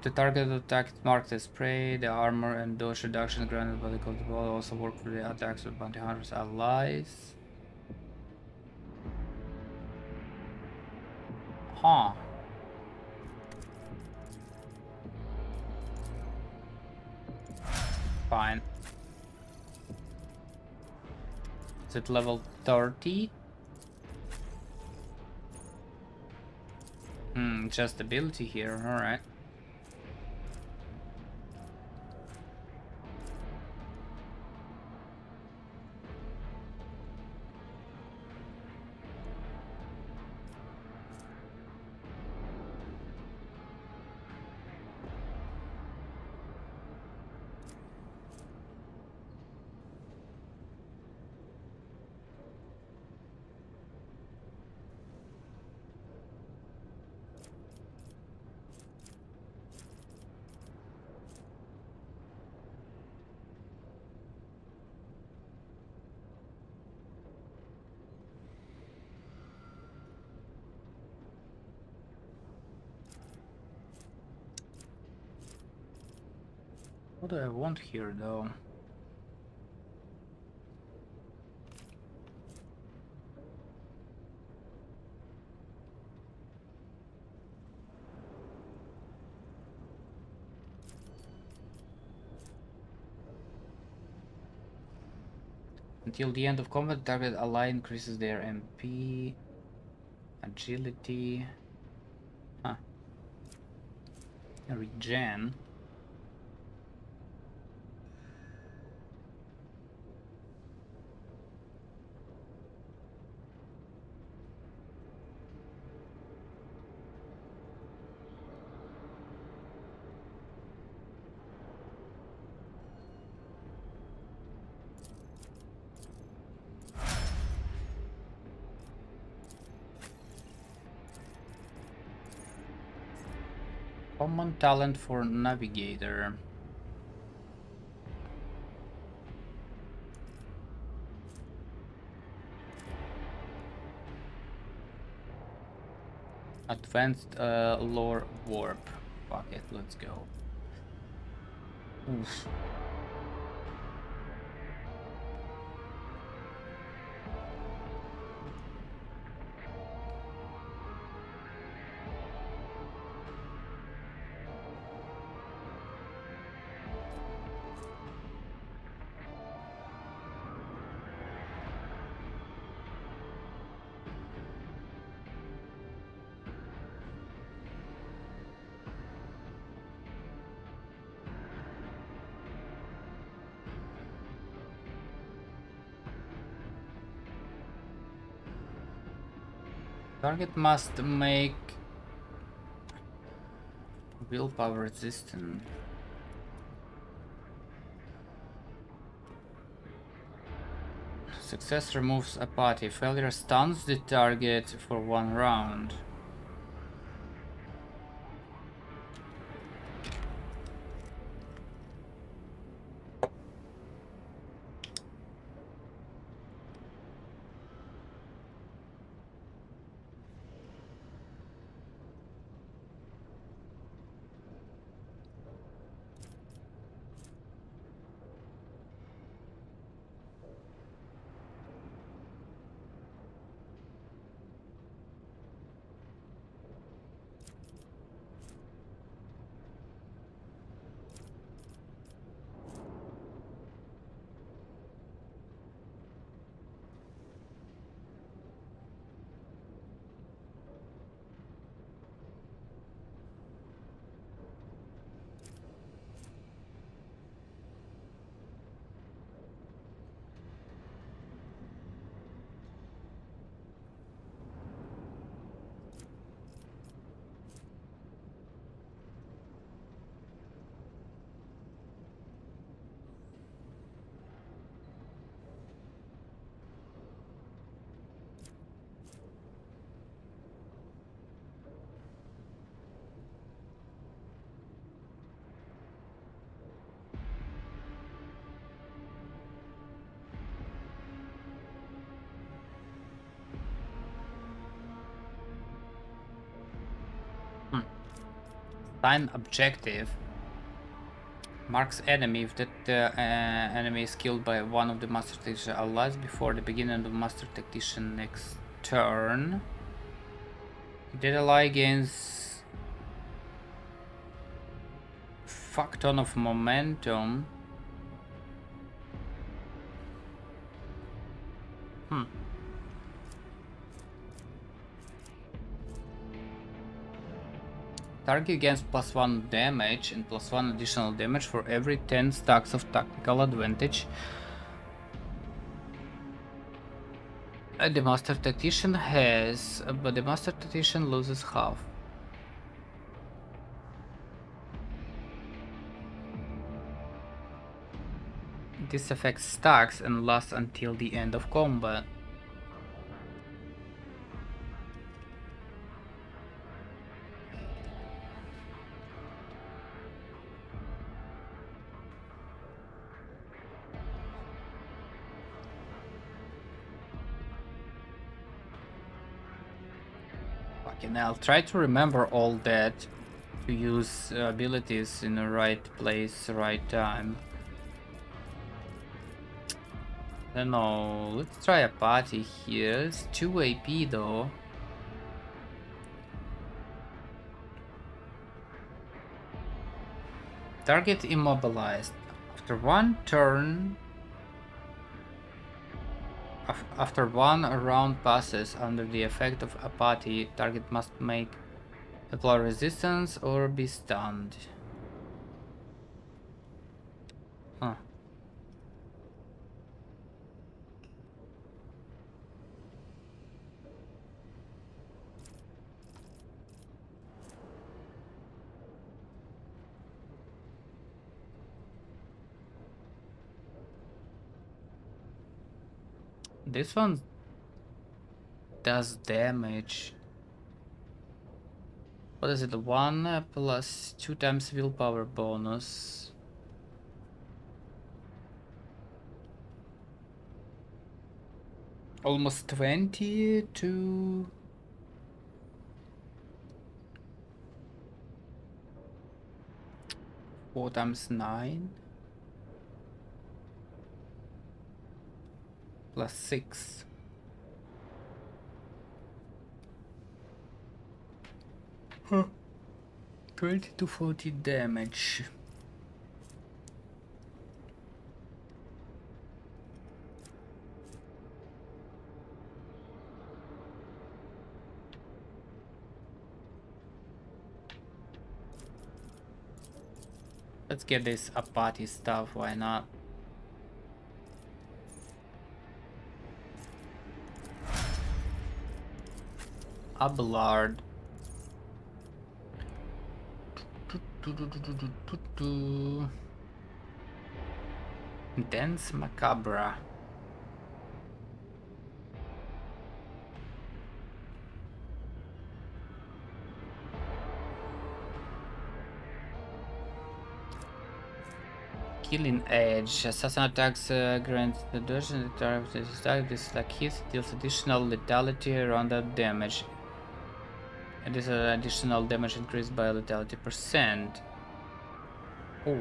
The target attack is marked as prey. The armor and dodge reduction granted by the control also work for the attacks of Bounty Hunter's allies. Huh. Fine. Is it level 30? Just ability here, alright. What do I want here though? Until the end of combat, target ally increases their MP, agility, regen. Common talent for navigator. Advanced lore warp. Fuck it, let's go. Oof. Target must make willpower resistant. Success removes a party. Failure stuns the target for 1 round. Sign objective. Marks enemy if that enemy is killed by one of the Master Tactician allies before the beginning of Master Tactician next turn. That ally gains fuck ton of momentum. Target gains +1 damage and +1 additional damage for every 10 stacks of tactical advantage. The Master Tactician has, but the Master Tactician loses half. This affects stacks and lasts until the end of combat. And I'll try to remember all that to use abilities in the right place, right time. I don't know, let's try a party here. It's 2 AP though. Target immobilized. After one turn, after one round passes under the effect of a party, target must make apply resistance or be stunned. Huh. This one does damage. What is it? 1 plus 2 times willpower bonus. Almost 20 to... Four times 9 plus 6. Huh. 20 to 40 damage. Let's get this party stuff, why not? Abelard. Dance Macabre. Killing Edge. Assassin attacks grant the dodge and the target is attack. This like hit deals additional lethality around that damage. And this additional damage increased by lethality %. Oh.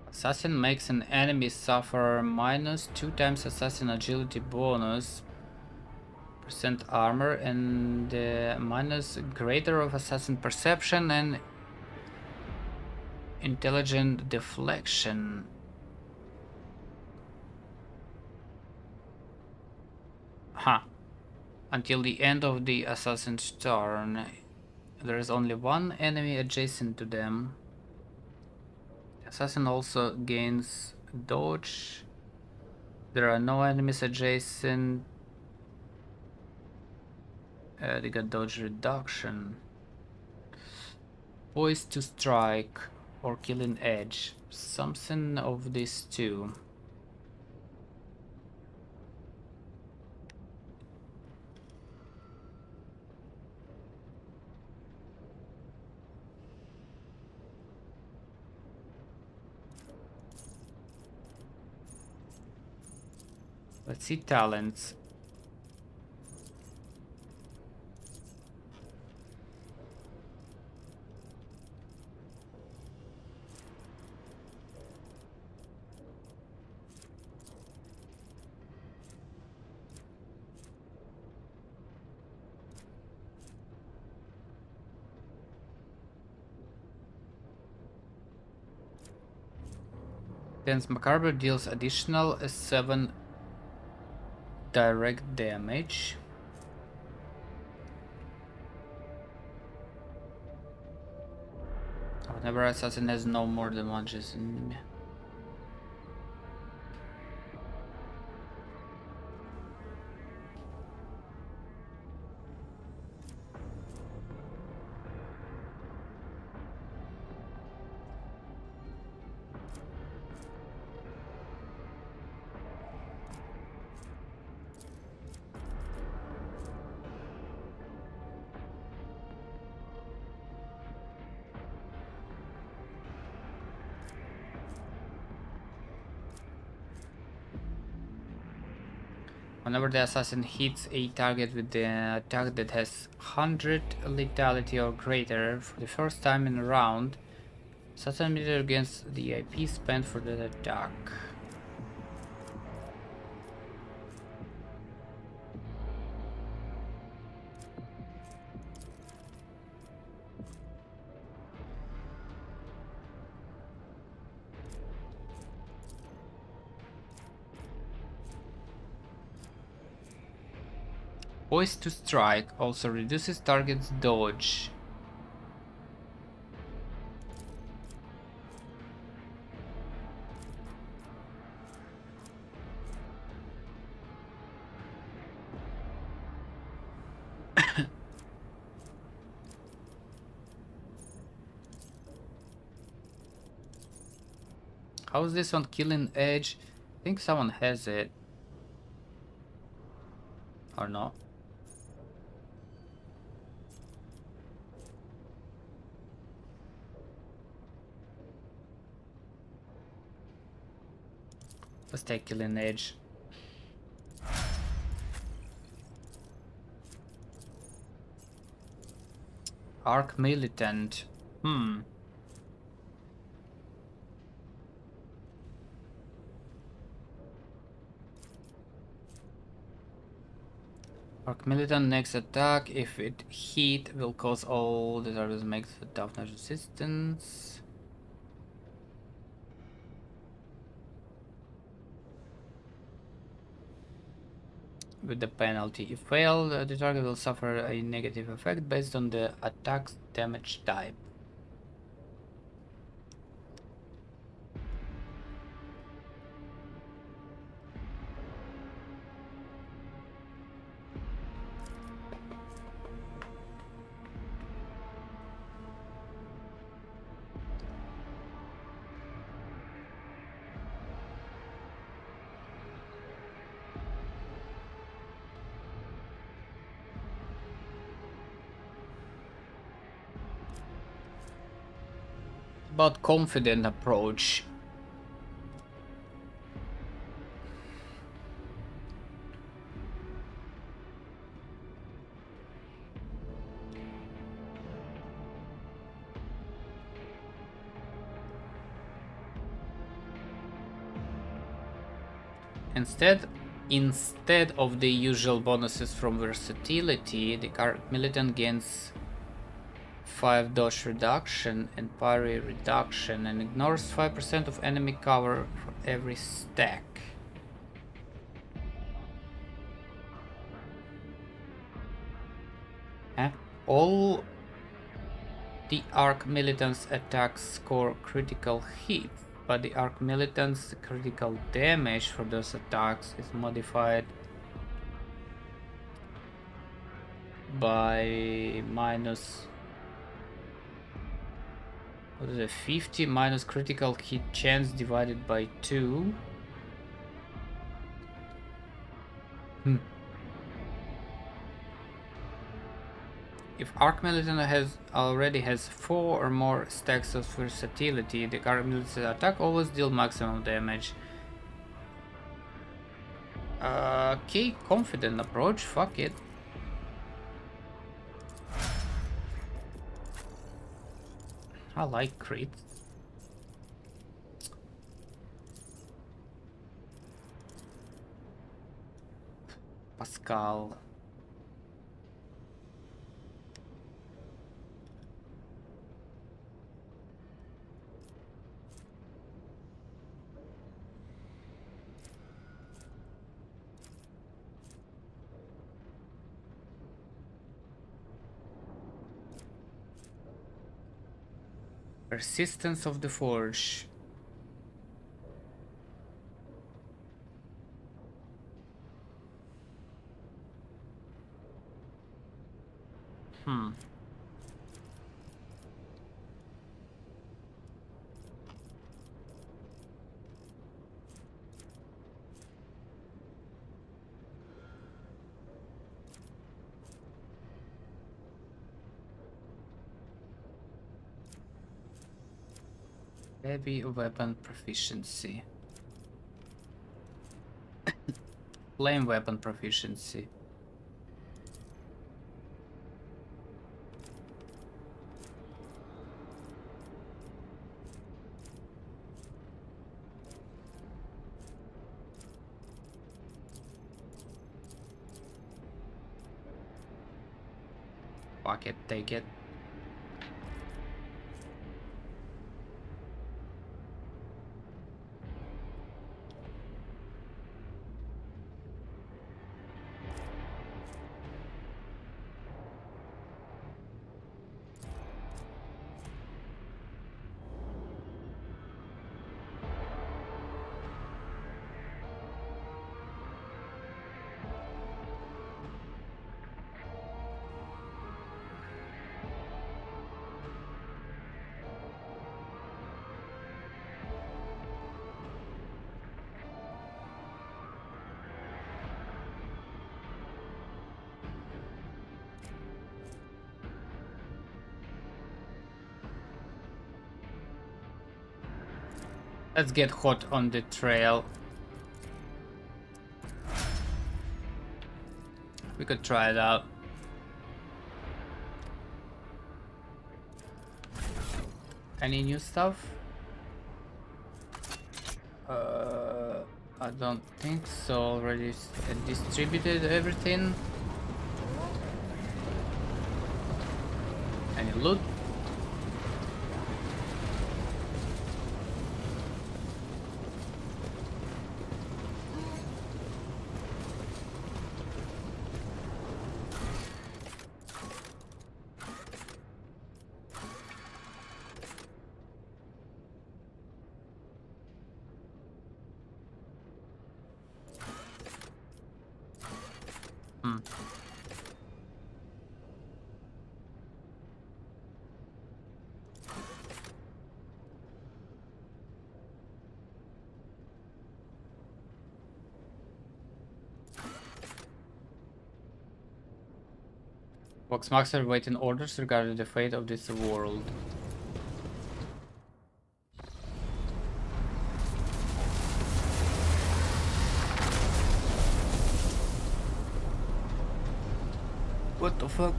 Assassin makes an enemy suffer -2 times assassin agility bonus, % armor, and minus greater of assassin perception and intelligent deflection. Huh. Until the end of the assassin's turn. There is only one enemy adjacent to them. Assassin also gains dodge. There are no enemies adjacent. They got dodge reduction. Poised to strike or killing edge. Something of these two. Let's see talents. Dance Macabre deals additional 7 direct damage. Whenever assassin has no more than one Jason. Whenever the assassin hits a target with the attack that has 100 lethality or greater for the first time in a round, assassin meter against the IP spent for that attack. Poised to strike also reduces target's dodge. How's this on Killing Edge? I think someone has it. Or not. Let's take Killing Edge. Arc Militant. Arc Militant next attack, if it hit, will cause all the targets make the toughness resistance. with the penalty. If failed, the target will suffer a negative effect based on the attack's damage type. About confident approach. Instead of the usual bonuses from versatility, the card militant gains 5 dodge reduction and parry reduction and ignores 5% of enemy cover for every stack. All the Arc Militant's attacks score critical hits, but the Arc Militant's critical damage for those attacks is modified by minus, what is it, 50 minus critical hit chance divided by 2. If Arc Militant already has 4 or more stacks of versatility, the Arc Militant attack always deals maximum damage. Okay, confident approach, fuck it. I like crit. Pascal. Persistence of the Forge. Heavy weapon proficiency. Flame weapon proficiency. Fuck it, take it. Let's get hot on the trail. We could try it out. Any new stuff? I don't think so. Already distributed everything. Any loot? Voxmaxer waiting orders regarding the fate of this world. What the fuck?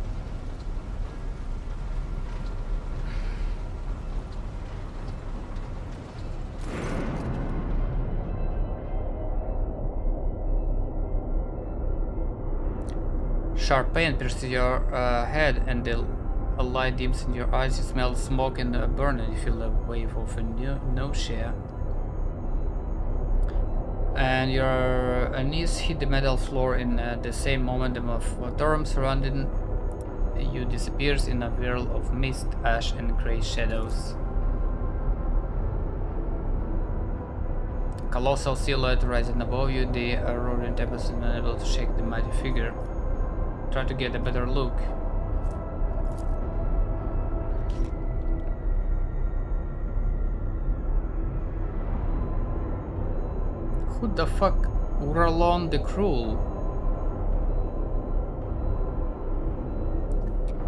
Sharp pain pierces your head, and a light dims in your eyes. You smell smoke and burn, and you feel a wave of nausea. And your knees hit the metal floor. In the same moment, the storm surrounding you disappears in a whirl of mist, ash, and grey shadows. Colossal silhouette rising above you, the roaring tempest is unable to shake the mighty figure. Try to get a better look. Who the fuck? Uralon the Cruel.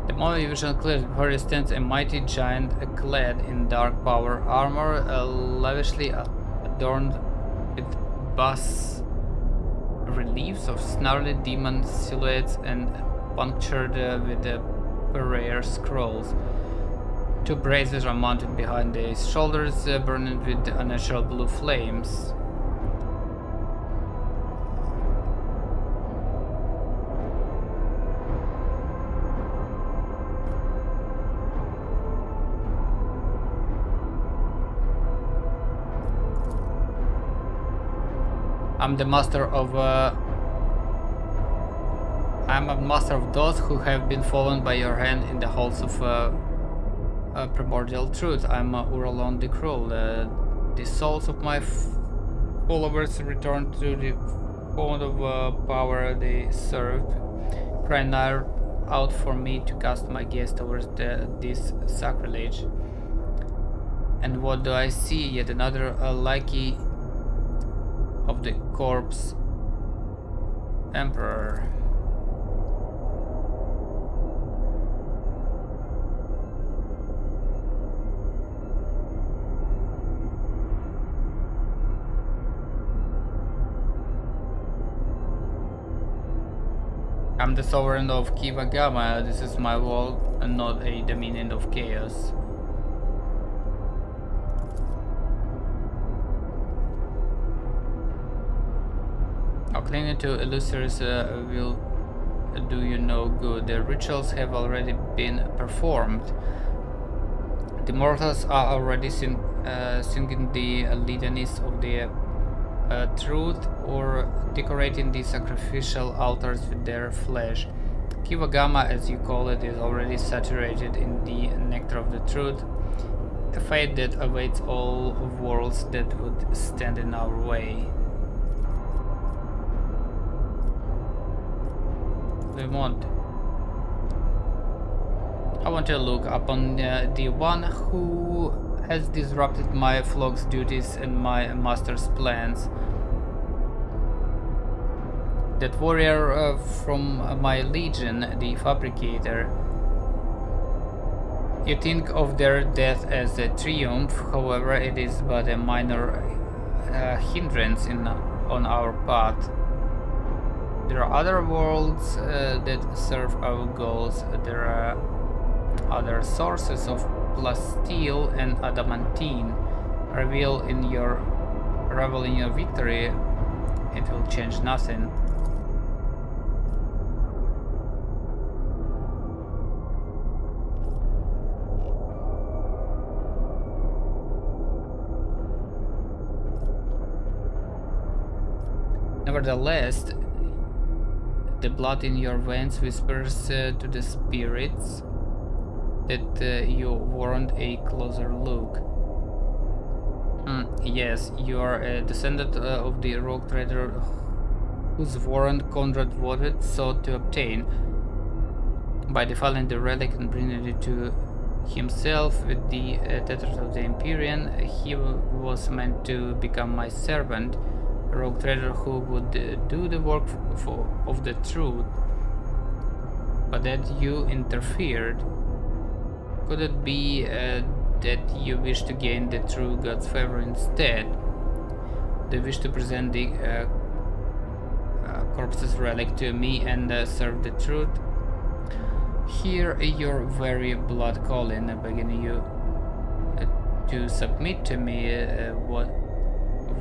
The moment your vision clears, before you stands a mighty giant clad in dark power armor, lavishly adorned with bas reliefs of snarly demon silhouettes and punctured with prayer scrolls. Two braziers are mounted behind his shoulders, burning with unnatural blue flames. I'm a master of those who have been fallen by your hand in the halls of primordial truth. I'm Uralon the Cruel. The souls of my followers return to the font of power they served, crying out for me to cast my gaze towards this sacrilege. And what do I see? Yet another lackey of the corpse emperor. I'm the sovereign of KeetGB. This is my world and not a dominion of chaos. Clinging to illusories will do you no good. The rituals have already been performed. The mortals are already singing the litanies of the truth, or decorating the sacrificial altars with their flesh. KeetGB, as you call it, is already saturated in the nectar of the truth, a fate that awaits all worlds that would stand in our way. I want to look upon the one who has disrupted my flock's duties and my master's plans. That warrior from my legion, the Fabricator. You think of their death as a triumph, however it is but a minor hindrance on our path. There are other worlds that serve our goals. There are other sources of plasteel and adamantine. Revel in your victory. It will change nothing. Nevertheless, the blood in your veins whispers to the spirits that you warrant a closer look. Yes, you are a descendant of the rogue trader whose warrant Conrad Wodet sought to obtain. By defiling the relic and bringing it to himself with the tether of the Empyrean, he was meant to become my servant, a rogue trader who would do the work of the truth. but that you interfered. Could it be that you wish to gain the true God's favor instead? Do you wish to present the corpse's relic to me and serve the truth? Hear your very blood calling, begging you to submit to me. What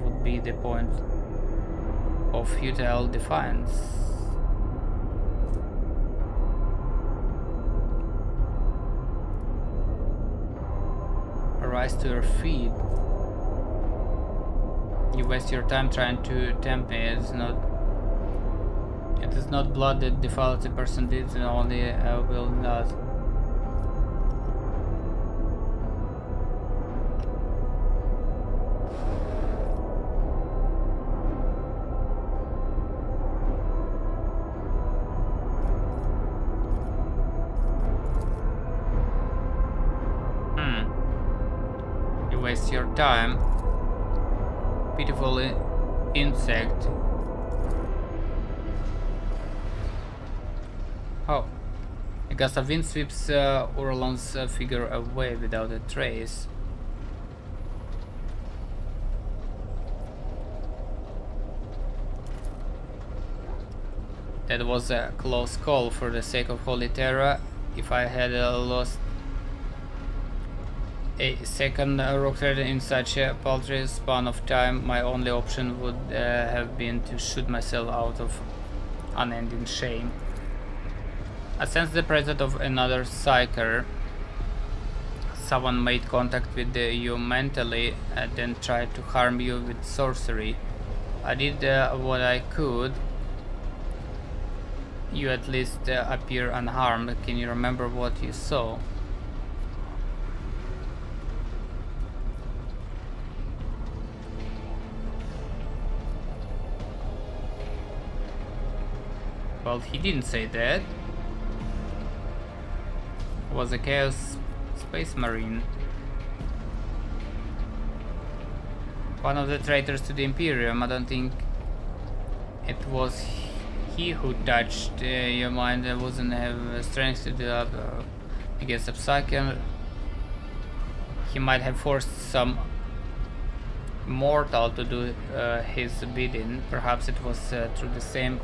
would be the point of futile defiance? Rise to your feet. You waste your time trying to tempt me. It is not blood that defiles a person deeds, and only will not. You waste your time. Pitiful insect. Oh, a gust of wind sweeps Orlon's figure away without a trace. That was a close call. For the sake of Holy Terra, if I had lost a second rock thread in such a paltry span of time, my only option would have been to shoot myself out of unending shame. I sensed the presence of another psyker. Someone made contact with you mentally and then tried to harm you with sorcery. I did what I could. You at least appear unharmed. Can you remember what you saw? Well, he didn't say that. It was a Chaos Space Marine. One of the traitors to the Imperium. I don't think it was he who touched your mind. I wasn't have strength to do that against a psychic. He might have forced some mortal to do his bidding. Perhaps it was through the same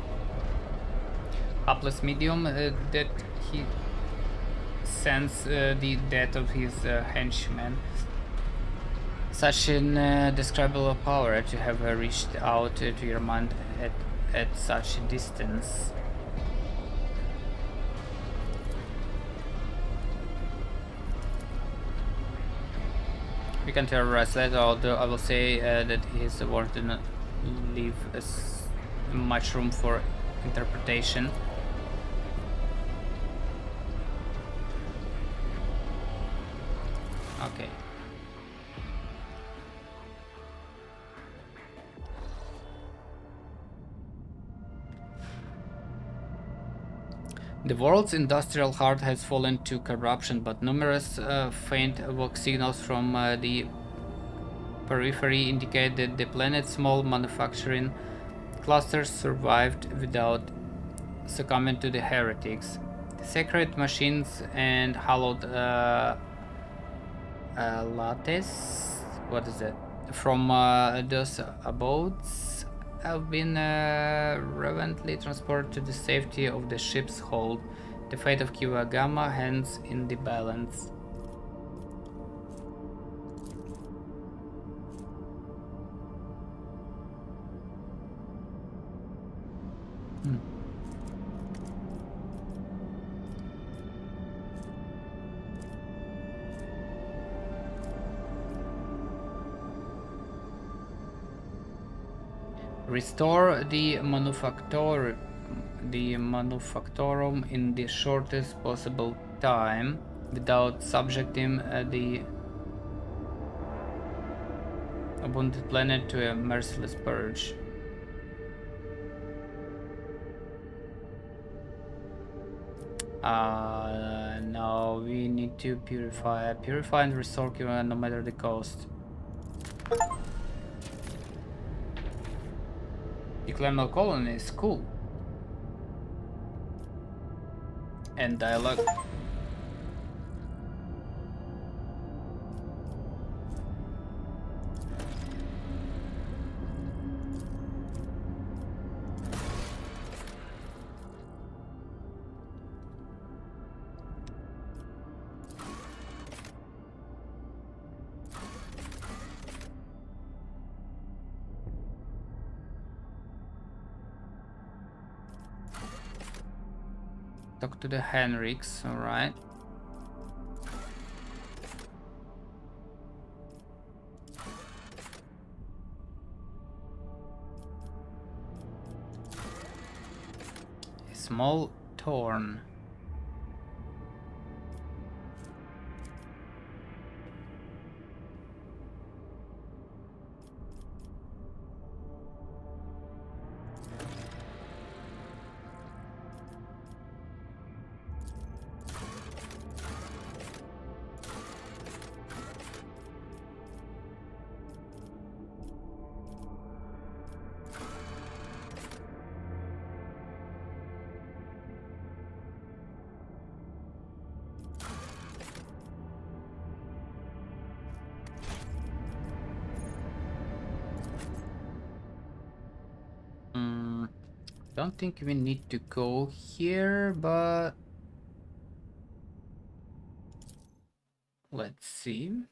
hapless medium that he sensed the death of his henchman. Such an indescribable power to have reached out to your mind at such a distance. We can terrorize later, although I will say that his words do not leave us much room for interpretation. Okay. The world's industrial heart has fallen to corruption, but numerous faint work signals from the periphery indicate that the planet's small manufacturing clusters survived without succumbing to the heretics. The sacred machines and hallowed lattice, what is it, from those abodes have been reverently transported to the safety of the ship's hold. The fate of Kiwagama hangs in the balance. Restore the manufactorum in the shortest possible time without subjecting the abundant planet to a merciless purge. No, we need to purify and restore Kiva no matter the cost. The Clemal colony is cool. and dialogue. Talk to the Henriks, alright. A small thorn. Don't think we need to go here, but let's see.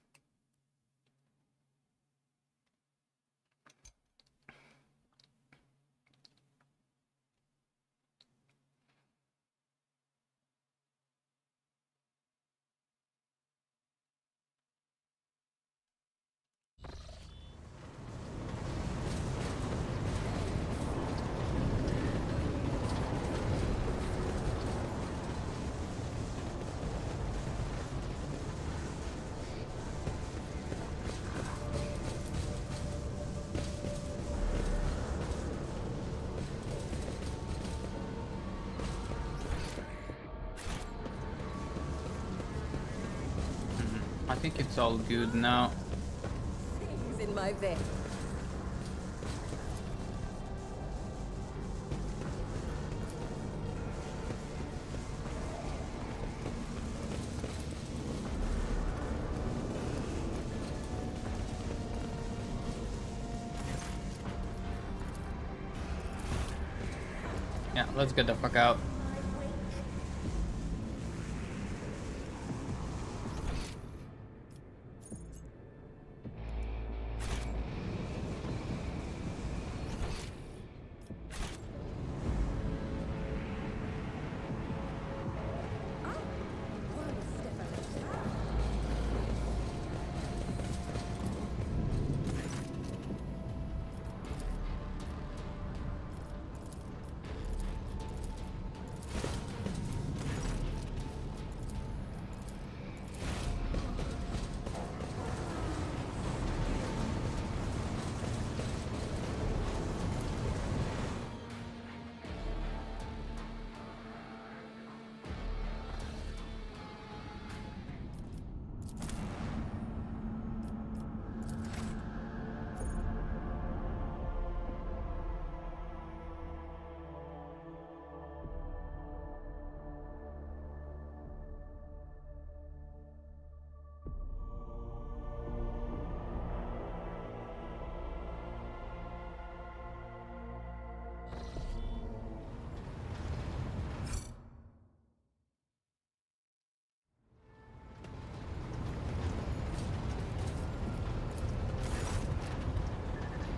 I think it's all good now. Things in my vein. Yeah, let's get the fuck out.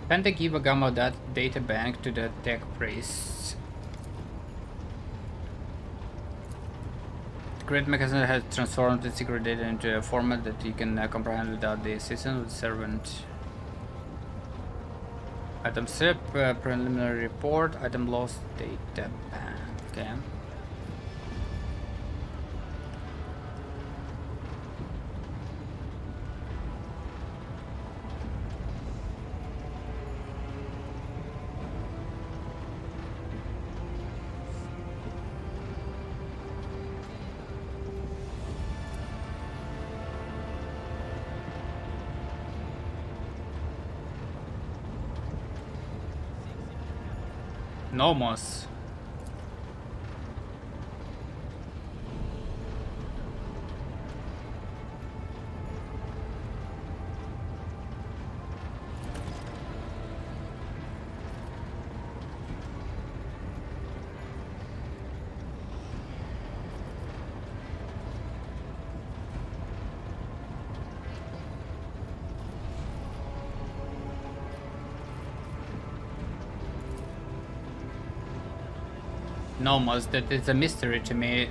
Can they give a gamma that data bank to the tech priest? Great mechanism has transformed the secret data into a format that you can comprehend without the assistance of the servant. Item SIP, preliminary report, item lost data bank. Okay. Nomos. Nomos, that is a mystery to me.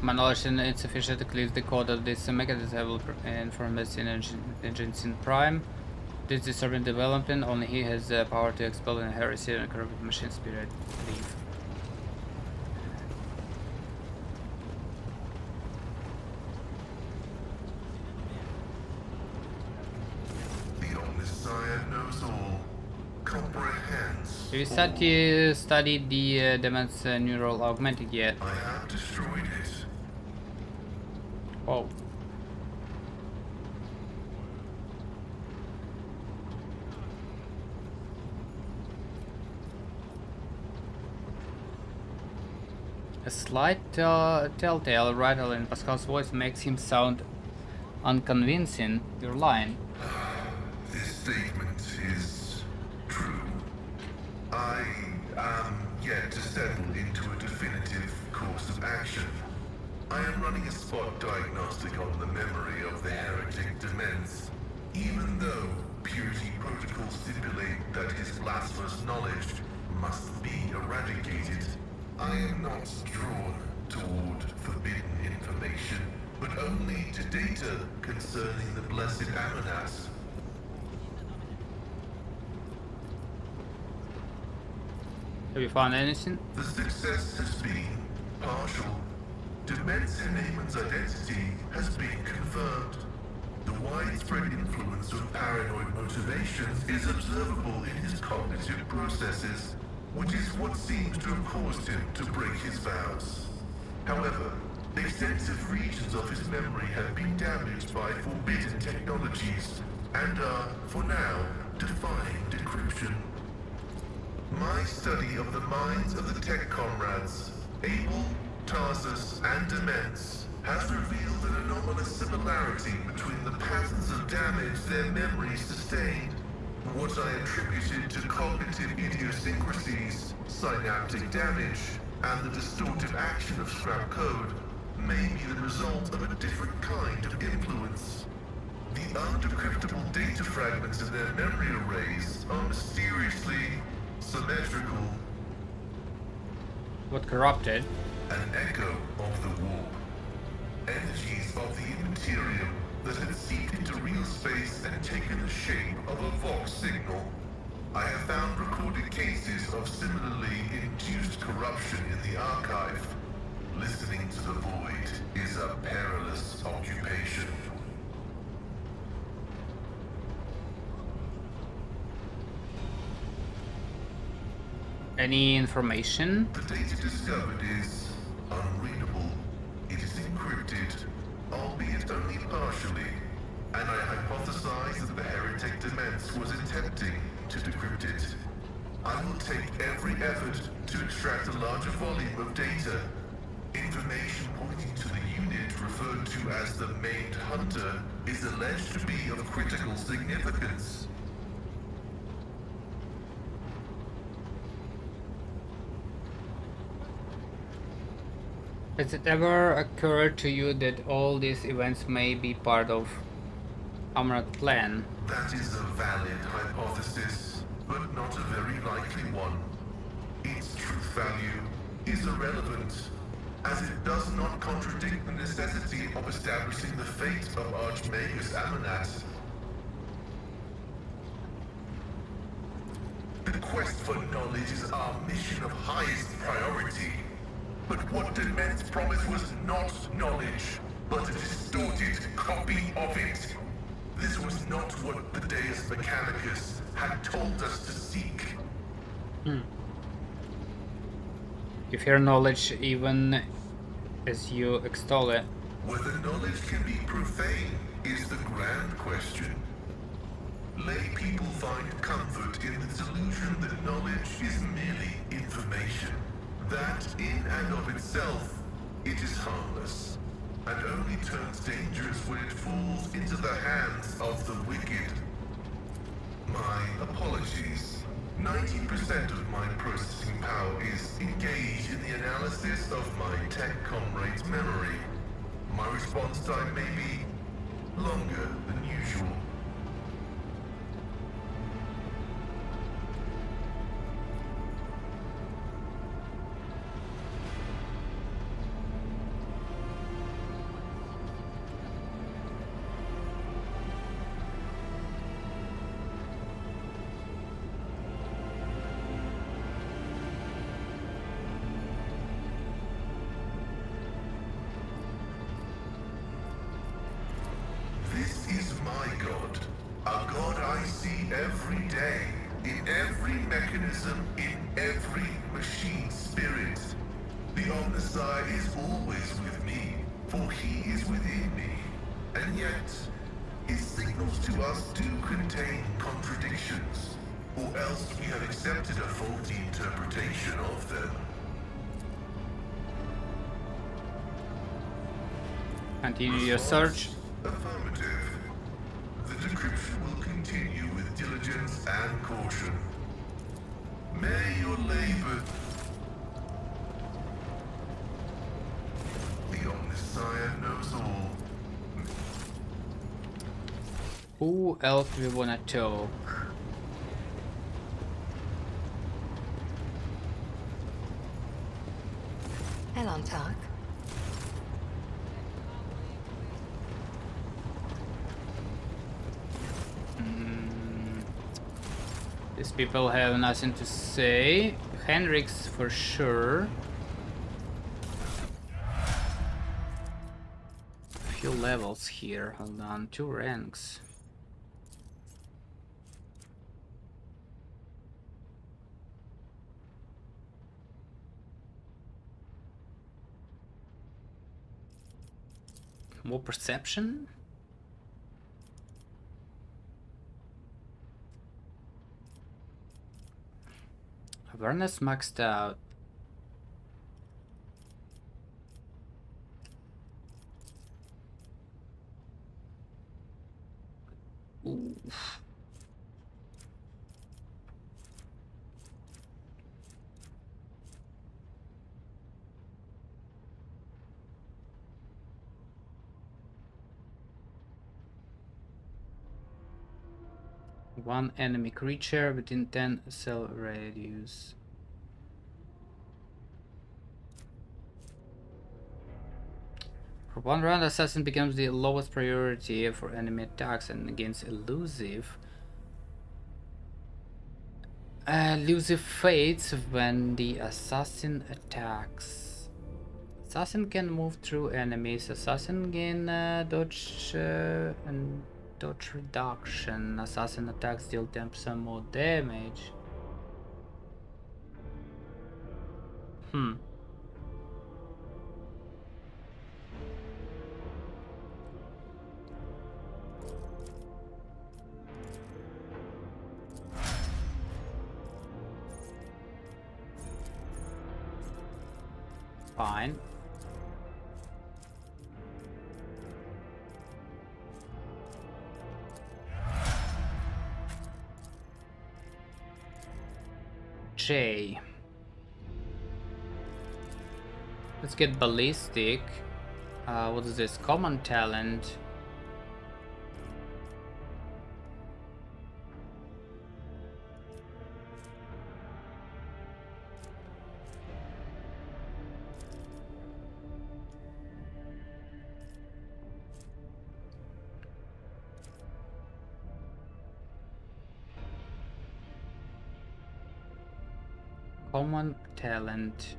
My knowledge is insufficient to clear the code of this mechanism. I will inform us in agents in Prime. This disturbing development, only he has the power to expel an heresy and corrupt machine spirit. Leave. The Omniscient knows all, comprehends. Have you studied the Demon's neural augmented yet? I have destroyed it. Oh. A slight telltale rattle in Pascal's voice makes him sound unconvincing. You're lying. This statement is true. I am yet to settle into a definitive course of action. I am running a spot diagnostic on the memory of the heretic Demens. Even though purity protocols stipulate that his blasphemous knowledge must be eradicated, I am not drawn toward forbidden information, but only to data concerning the blessed Amanas. Have you found anything? The success has been partial. Demens Haneman's identity has been confirmed. The widespread influence of paranoid motivations is observable in his cognitive processes, which is what seems to have caused him to break his vows. However, extensive regions of his memory have been damaged by forbidden technologies and are, for now, defying decryption. My study of the minds of the tech comrades, Abel, Tarsus, and Demens, has revealed an anomalous similarity between the patterns of damage their memories sustained. What I attributed to cognitive idiosyncrasies, synaptic damage, and the distortive action of scrap code may be the result of a different kind of influence. The undecryptable data fragments in their memory arrays are mysteriously symmetrical. What corrupted? An echo of the warp. Energies of the immaterium that had seeped into real space and taken the shape of a Vox signal. I have found recorded cases of similarly induced corruption in the archive. Listening to the void is a perilous occupation. Any information? The data discovered is unreadable. It is encrypted, albeit only partially, and I hypothesize that the heretic Demens was attempting to decrypt it. I will take every effort to extract a larger volume of data. Information pointing to the unit referred to as the Maimed Hunter is alleged to be of critical significance. Has it ever occurred to you that all these events may be part of Amrat's plan? That is a valid hypothesis, but not a very likely one. Its truth value is irrelevant, as it does not contradict the necessity of establishing the fate of Archmagus Amanat. The quest for knowledge is our mission of highest priority. But what Demens promised was not knowledge, but a distorted copy of it. This was not what the Deus Mechanicus had told us to seek. You fear knowledge even as you extol it. Whether knowledge can be profane is the grand question. Lay people find comfort in the delusion that knowledge is merely information. That, in and of itself, it is harmless, and only turns dangerous when it falls into the hands of the wicked. My apologies. 90% of my processing power is engaged in the analysis of my tech comrade's memory. My response time may be longer than usual. This is my god. A god I see every day. In every mechanism, in every machine spirit. The Omnissiah is always with me, for he is within me. And yet, his signals to us do contain contradictions. Or else we have accepted a faulty interpretation of them. Continue your search. Affirmative. The decryption will continue with diligence and caution. May your labor... The Omnissiah knows all. Who else we wanna talk? Hello, Talk. These people have nothing to say. Hendrix for sure. Few levels here. Hold on, 2 ranks. More perception? Awareness maxed out. Oof. One enemy creature within 10 cell radius. For 1 round, assassin becomes the lowest priority for enemy attacks and against elusive. Elusive fades when the assassin attacks. Assassin can move through enemies. Assassin gain dodge and dodge reduction. Assassin attacks deal 10% more damage. Fine. J. Let's get ballistic. What is this? Common talent. Common talent.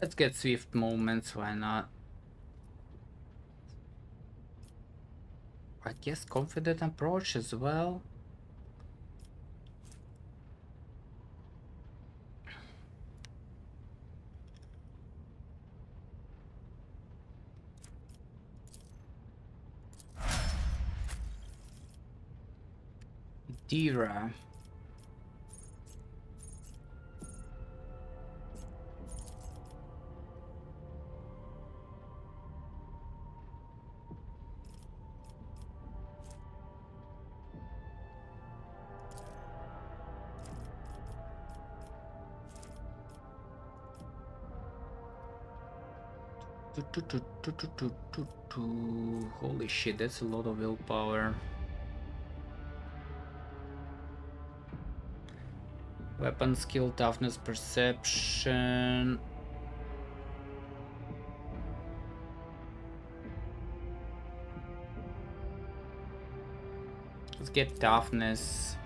Let's get swift movements, why not? I guess confident approach as well. Dira. Holy shit, that's a lot of willpower. Weapon skill, toughness, perception. Let's get toughness.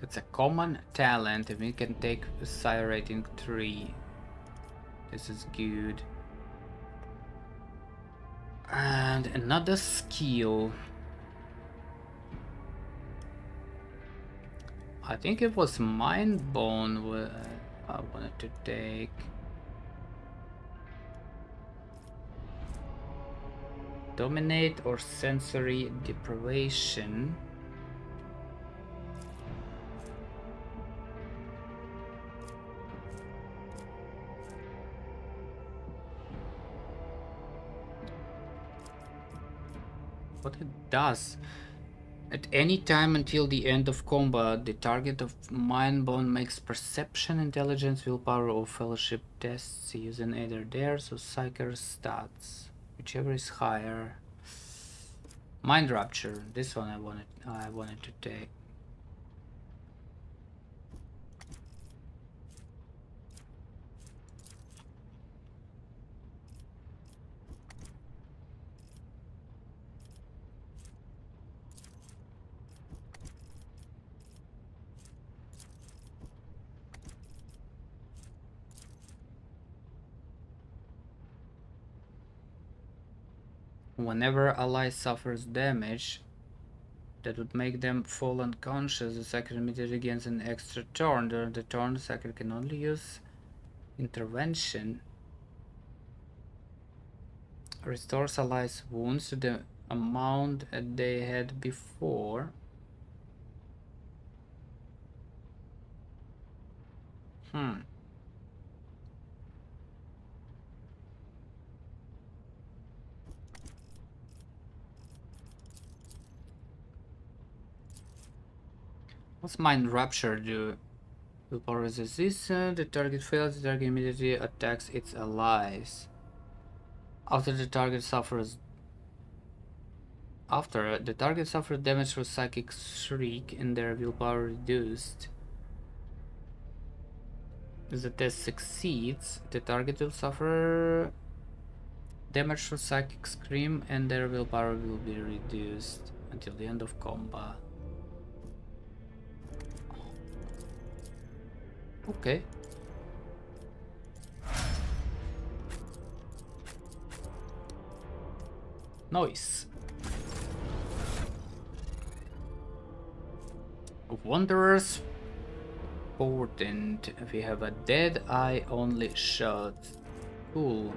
It's a common talent and we can take a psi rating 3. This is good. And another skill. I think it was Mind Bone I wanted to take. Dominate or sensory deprivation. What it does. At any time until the end of combat, the target of Mind Bone makes perception, intelligence, willpower, or fellowship tests using either theirs or Psyker's stats, whichever is higher. Mind Rupture. This one I wanted to take. Whenever ally suffers damage that would make them fall unconscious, the Psyker immediately gains an extra turn. During the turn, the Psyker can only use intervention. Restores allies' wounds to the amount that they had before. What's Mind Rupture do? Willpower resistance. The target fails, the target immediately attacks its allies. After the target suffers damage from Psychic Shriek and their willpower reduced. If the test succeeds, the target will suffer damage from Psychic Scream and their willpower will be reduced until the end of combat. Okay. Noise. Wanderer's Portent. We have a dead eye only shot. Cool.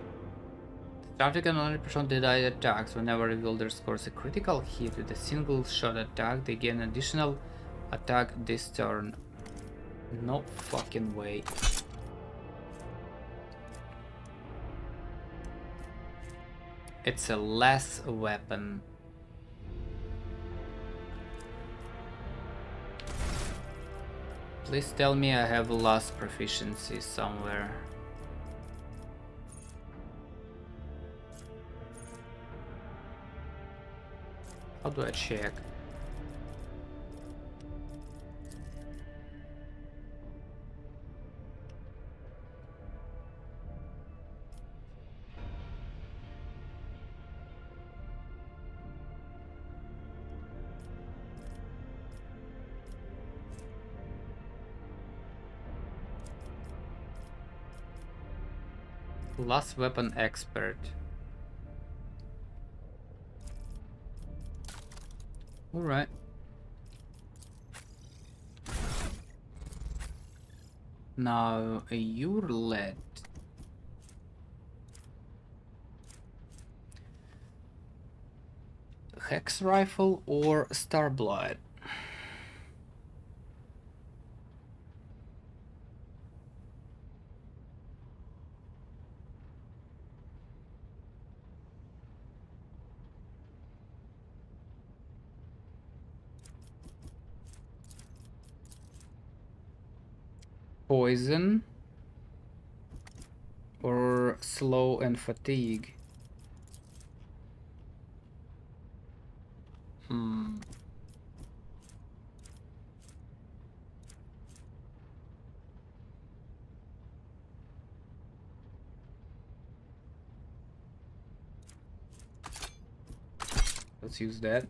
Starter can only perform dead eye attacks whenever a wielder scores a critical hit with a single shot attack. They gain additional attack this turn. No fucking way. It's a less weapon. Please tell me I have lost proficiency somewhere. How do I check? Last weapon expert. Alright. Now you're led. Hex rifle or Starblood? Poison or slow and fatigue? Let's use that.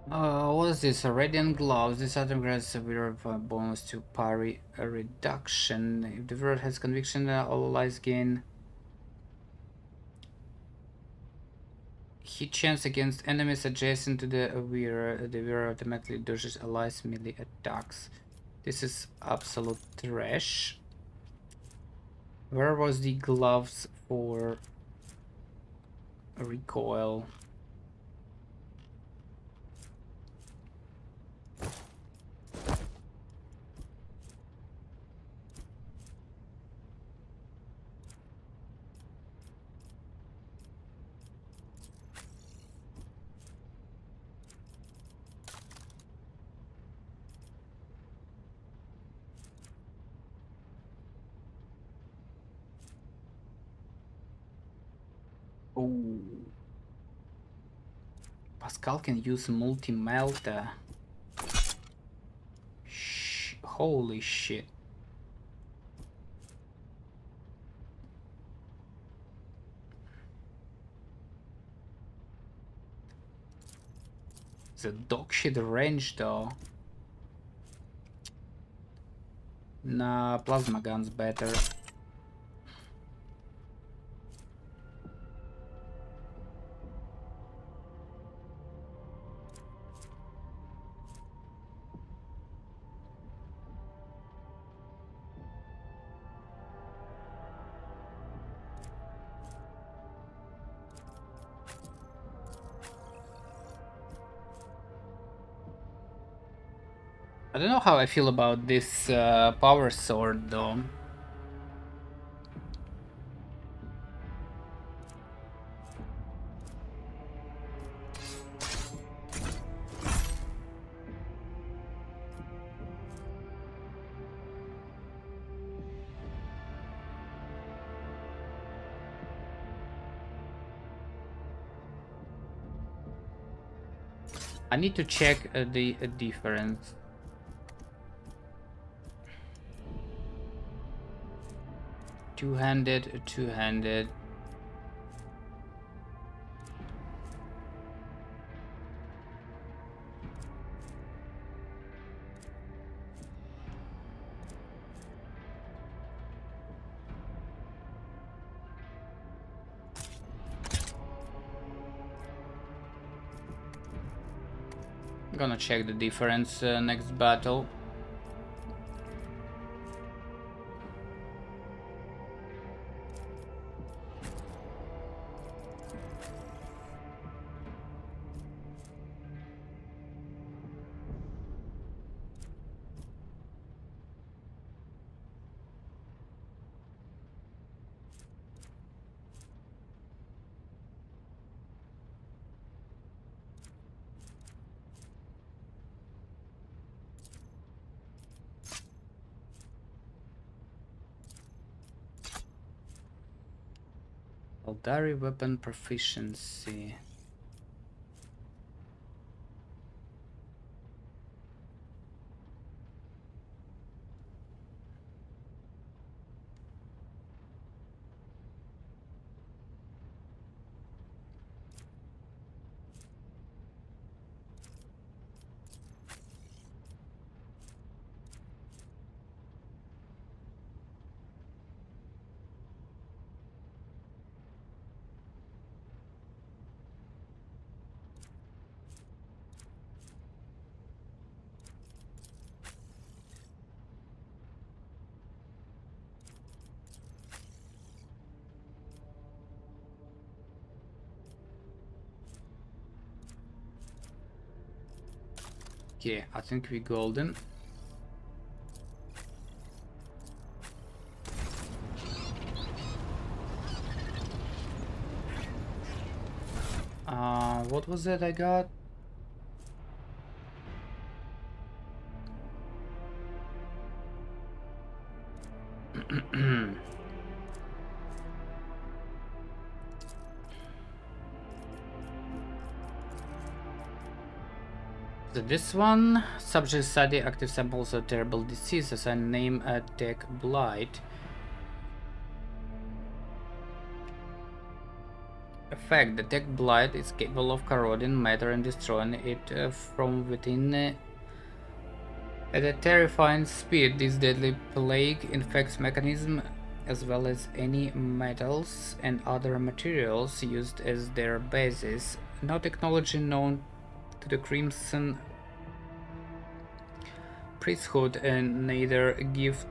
What is this? Radiant gloves. This item grants a severe bonus to parry a reduction. If the wearer has conviction, all allies gain hit chance against enemies adjacent to the wearer. The wearer automatically dodges allies' melee attacks. This is absolute trash. Where was the gloves for recoil? Oh, Pascal can use multi-melta. Holy shit. It's a dog shit range though. Nah, plasma gun's better. I don't know how I feel about this power sword though. I need to check the difference. Two-handed, two-handed. I'm gonna check the difference next battle. Eldari weapon proficiency. Okay, I think we golden. What was it I got? So this one, subject study active samples of terrible diseases and name a tech blight. Effect: the tech blight is capable of corroding matter and destroying it from within at a terrifying speed. This deadly plague infects mechanism as well as any metals and other materials used as their basis. No technology known to the Crimson Priesthood, and neither gift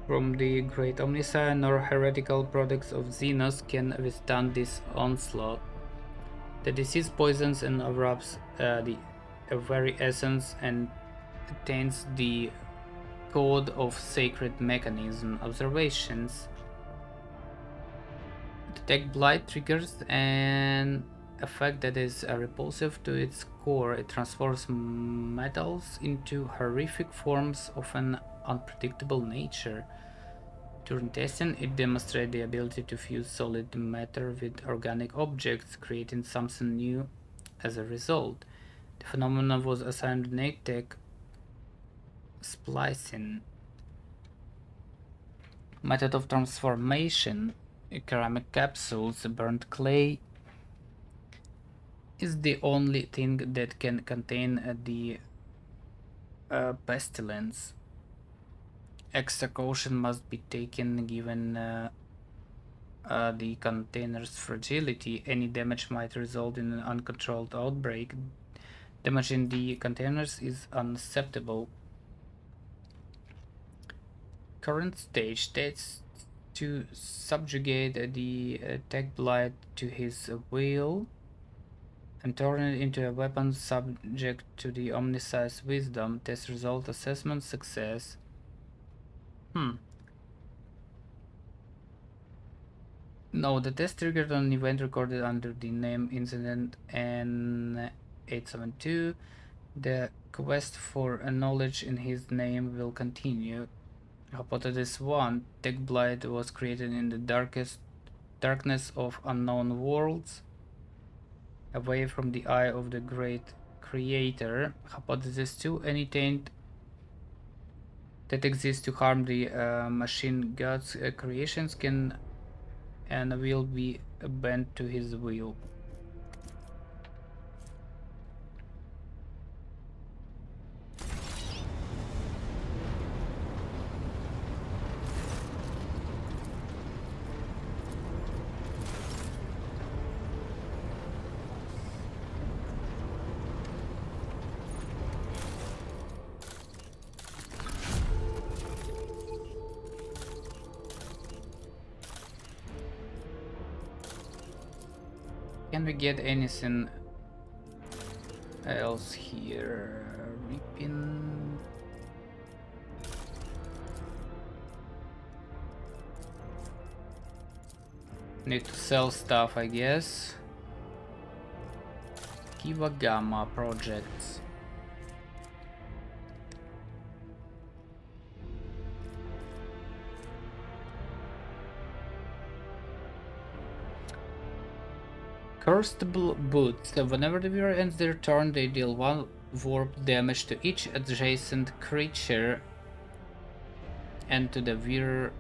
from the Great Omnissiah nor heretical products of Xenos can withstand this onslaught. The disease poisons and erupts the very essence and attains the code of sacred mechanism. Observations: the tech blight triggers an effect that is repulsive to its core. It transforms metals into horrific forms of an unpredictable nature. During testing, it demonstrated the ability to fuse solid matter with organic objects, creating something new as a result. The phenomenon was assigned tech splicing. Method of transformation: ceramic capsules. Burnt clay is the only thing that can contain the pestilence. Extra caution must be taken given the container's fragility. Any damage might result in an uncontrolled outbreak. Damaging the containers is unacceptable. Current stage: tests to subjugate the tech blight to his will and turn it into a weapon subject to the Omnissiah's wisdom. Test result: assessment success. No, the test triggered an event recorded under the name Incident N872. The quest for a knowledge in his name will continue. Hypothesis 1. Tech Blight was created in the darkness of unknown worlds. away from the eye of the great creator. Hypothesis 2. Any taint that exists to harm the machine god's creations can and will be bent to his will. Can we get anything else here? Ripping. Need to sell stuff, I guess. Kiva Gamma projects. Cursed Boots. Whenever the viewer ends their turn, they deal 1 warp damage to each adjacent creature and to the viewer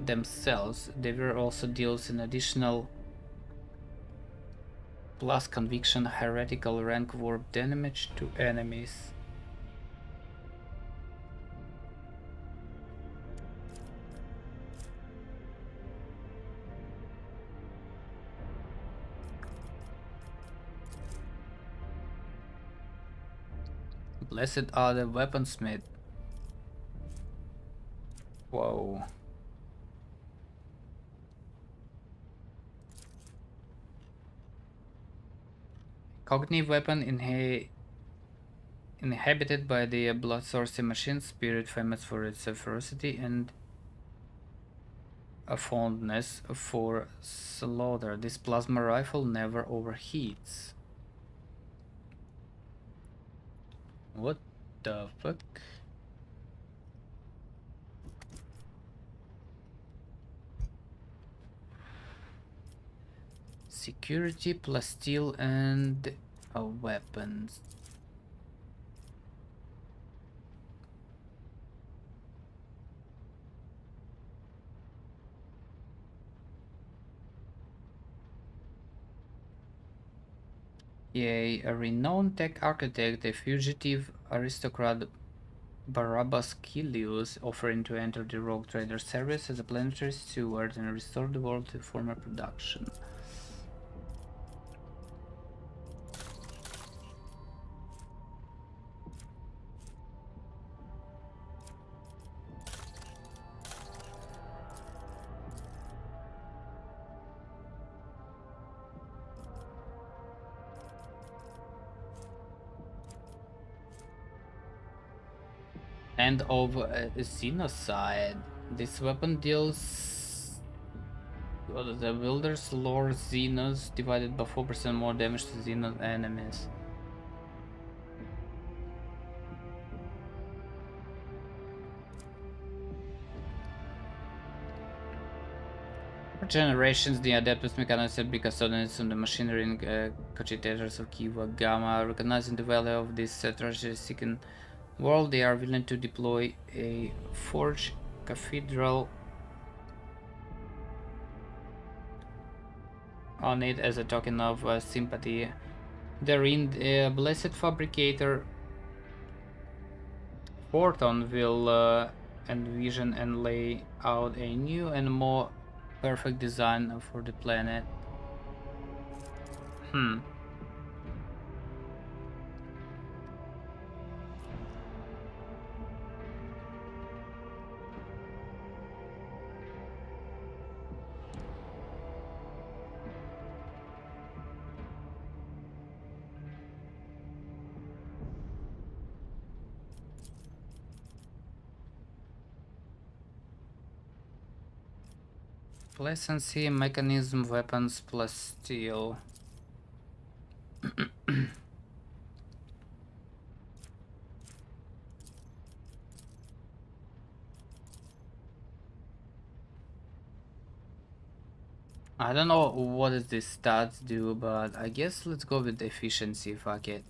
themselves. The viewer also deals an additional plus conviction heretical rank warp damage to enemies. Blessed are the weaponsmith. Whoa. Cognitive weapon inhabited by the bloodthirsty machine spirit, famous for its ferocity and a fondness for slaughter. This plasma rifle never overheats. What the fuck? Security plus steel and weapons. Yay, a renowned tech architect, a fugitive aristocrat Barabbas Kilius, offering to enter the rogue trader service as a planetary steward and restore the world to former production. End of Xenocide. This weapon deals the Wilder's Lore Xenos divided by 4% more damage to Xenos enemies. For generations, the Adeptus Mechanicus have been custodians of the machinery and cogitators of Kiva Gamma. Recognizing the value of this treasure-seeking world, they are willing to deploy a forged cathedral on it as a token of sympathy. Therein, the blessed fabricator Forton will envision and lay out a new and more perfect design for the planet. Pleasancy, mechanism, weapons plus steel. I don't know what does this stats do, but I guess let's go with efficiency, fuck it.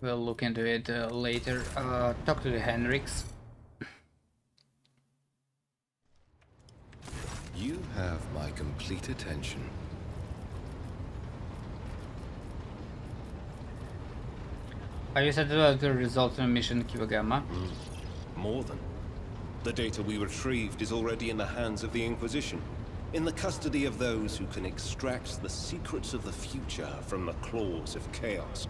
We'll look into it later. Talk to the Henriks. You have my complete attention. Are you satisfied with the results of mission Kiwagama? More than. The data we retrieved is already in the hands of the Inquisition, in the custody of those who can extract the secrets of the future from the claws of chaos.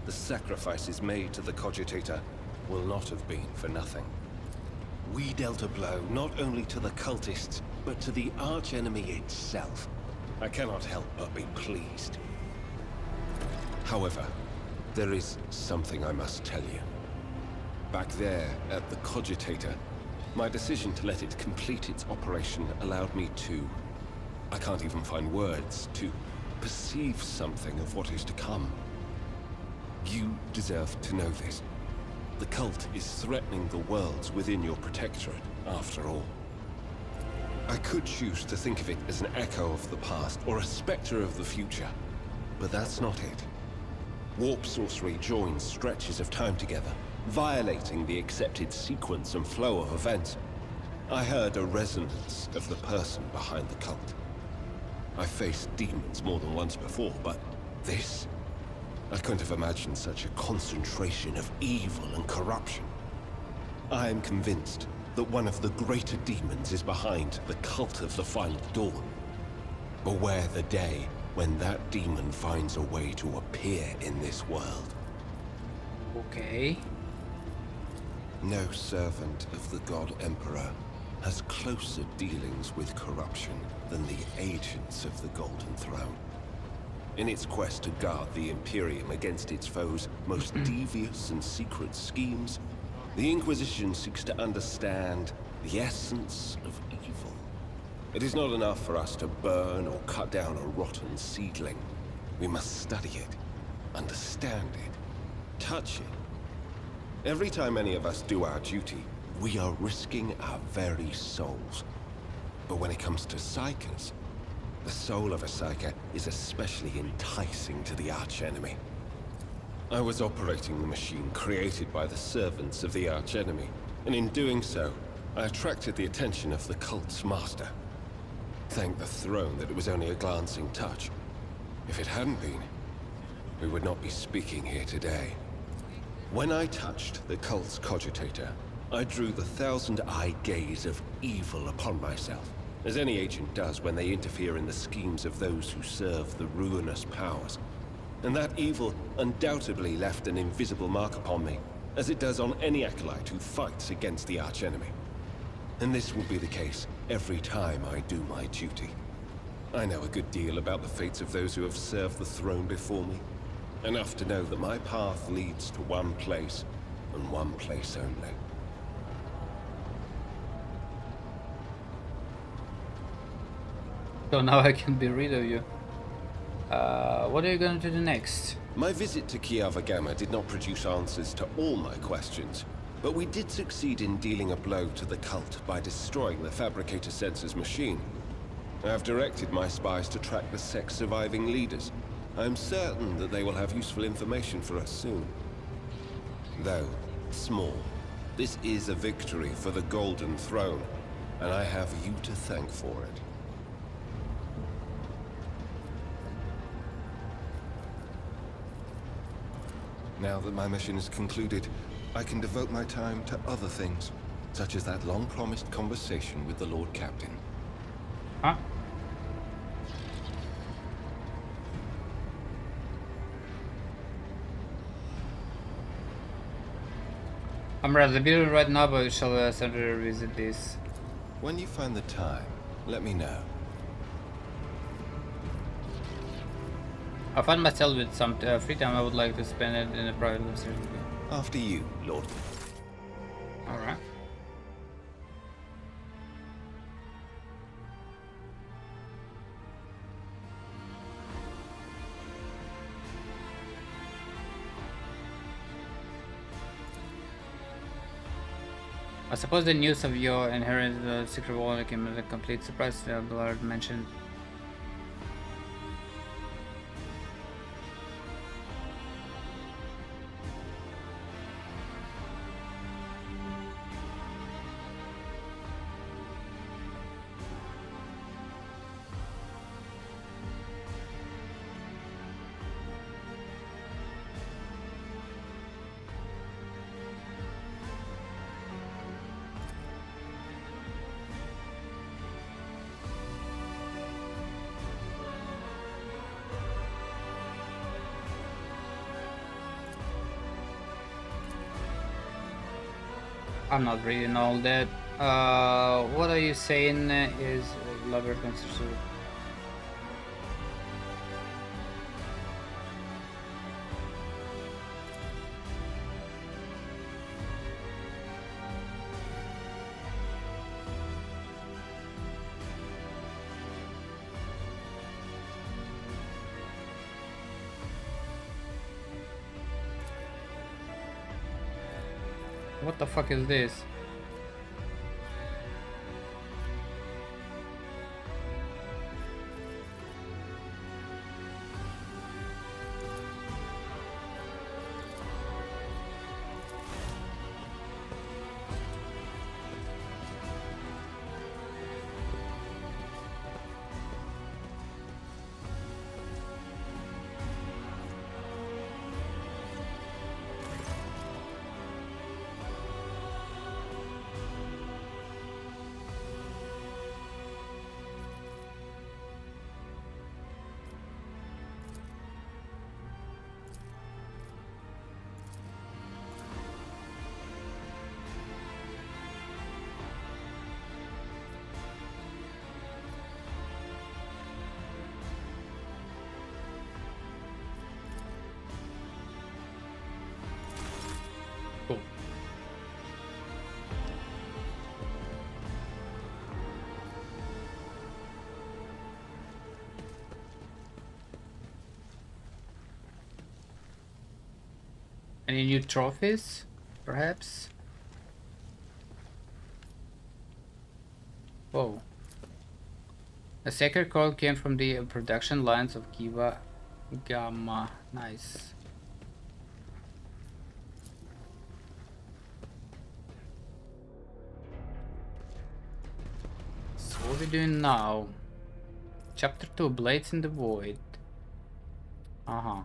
The sacrifices made to the Cogitator will not have been for nothing. We dealt a blow not only to the cultists, but to the archenemy itself. I cannot help but be pleased. However, there is something I must tell you. Back there, at the Cogitator, my decision to let it complete its operation allowed me to... I can't even find words, to perceive something of what is to come. You deserve to know this. The cult is threatening the worlds within your protectorate, after all. I could choose to think of it as an echo of the past, or a specter of the future, but that's not it. Warp sorcery joins stretches of time together, violating the accepted sequence and flow of events. I heard a resonance of the person behind the cult. I faced demons more than once before, but this... I couldn't have imagined such a concentration of evil and corruption. I am convinced that one of the greater demons is behind the cult of the Final Dawn. Beware the day when that demon finds a way to appear in this world. Okay. No servant of the God Emperor has closer dealings with corruption than the agents of the Golden Throne. In its quest to guard the Imperium against its foes' most devious and secret schemes, the Inquisition seeks to understand the essence of evil. It is not enough for us to burn or cut down a rotten seedling. We must study it, understand it, touch it. Every time any of us do our duty, we are risking our very souls. But when it comes to Psykers, the soul of a Psyker is especially enticing to the archenemy. I was operating the machine created by the servants of the archenemy, and in doing so, I attracted the attention of the cult's master. Thank the throne that it was only a glancing touch. If it hadn't been, we would not be speaking here today. When I touched the cult's cogitator, I drew the thousand-eyed gaze of evil upon myself, as any agent does when they interfere in the schemes of those who serve the ruinous powers. And that evil undoubtedly left an invisible mark upon me, as it does on any acolyte who fights against the archenemy. And this will be the case every time I do my duty. I know a good deal about the fates of those who have served the throne before me. Enough to know that my path leads to one place, and one place only. So now I can be rid of you. What are you going to do next? My visit to Kiwagama did not produce answers to all my questions, but we did succeed in dealing a blow to the cult by destroying the Fabricator Sensor's machine. I have directed my spies to track the sect's surviving leaders. I am certain that they will have useful information for us soon. Though small, this is a victory for the Golden Throne, and I have you to thank for it. Now that my mission is concluded, I can devote my time to other things, such as that long-promised conversation with the Lord Captain. Huh? I'm rather busy right now, but we shall certainly revisit this. When you find the time, let me know. I find myself with some free time. I would like to spend it in a private vicinity. After you, Lord. Alright. I suppose the news of your inheritance secret wall came as a complete surprise. The Lord mentioned. I'm not reading all that. What are you saying is lover considered? What the fuck is this? Cool. Any new trophies, perhaps? Whoa. A sacred coil came from the production lines of Kiva Gamma. Nice. So what are we doing now? Chapter 2, Blades in the Void. Uh-huh.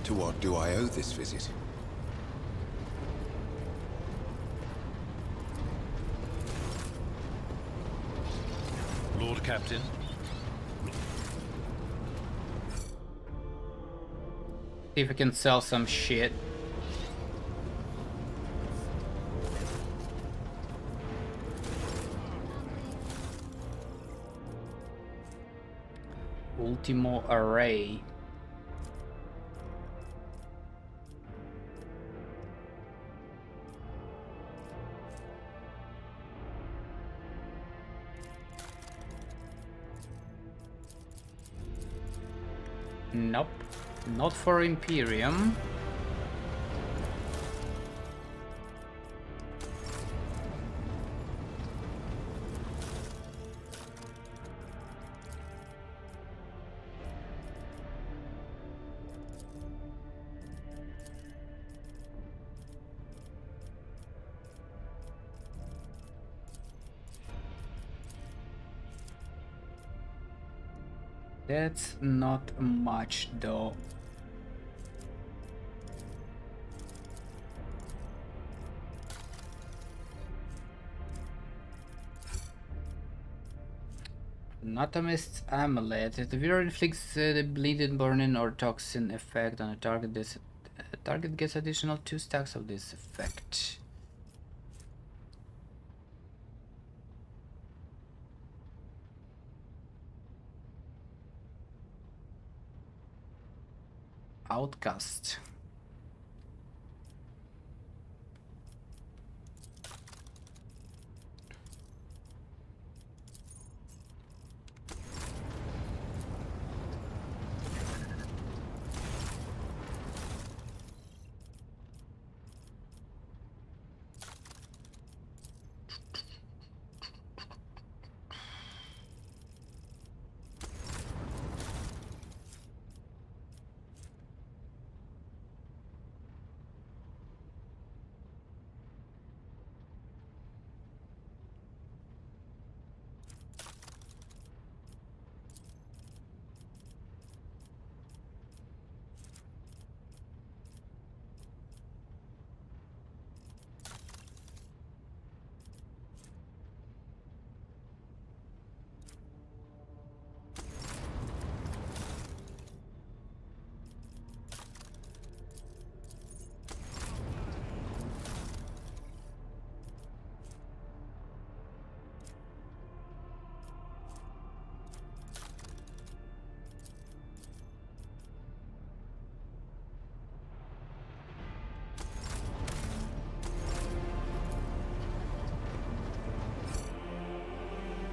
To what do I owe this visit? Lord Captain. See if we can sell some shit. Ultimo array. Nope, not for Imperium. That's not much though. Anatomist's Amulet. The wearer inflicts the bleeding, burning, or toxin effect on a target. This target gets additional 2 stacks of this effect. Outcast.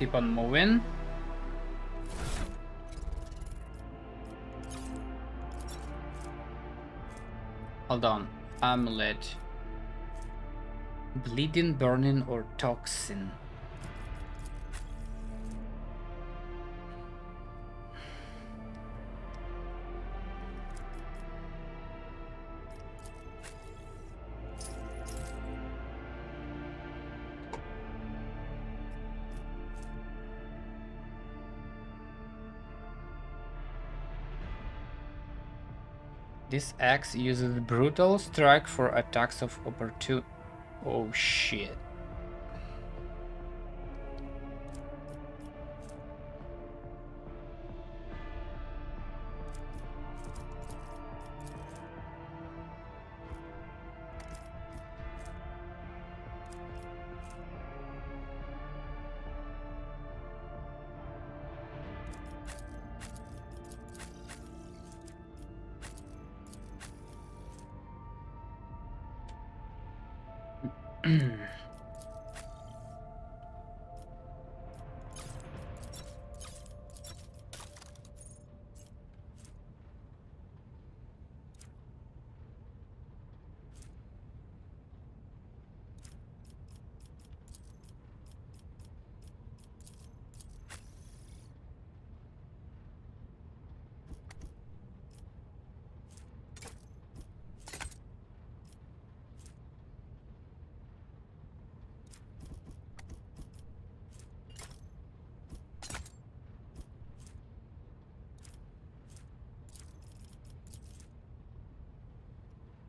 Keep on moving. Hold on. Amulet. Bleeding, burning, or toxin. This axe uses brutal strike for attacks of opportunity. Oh shit.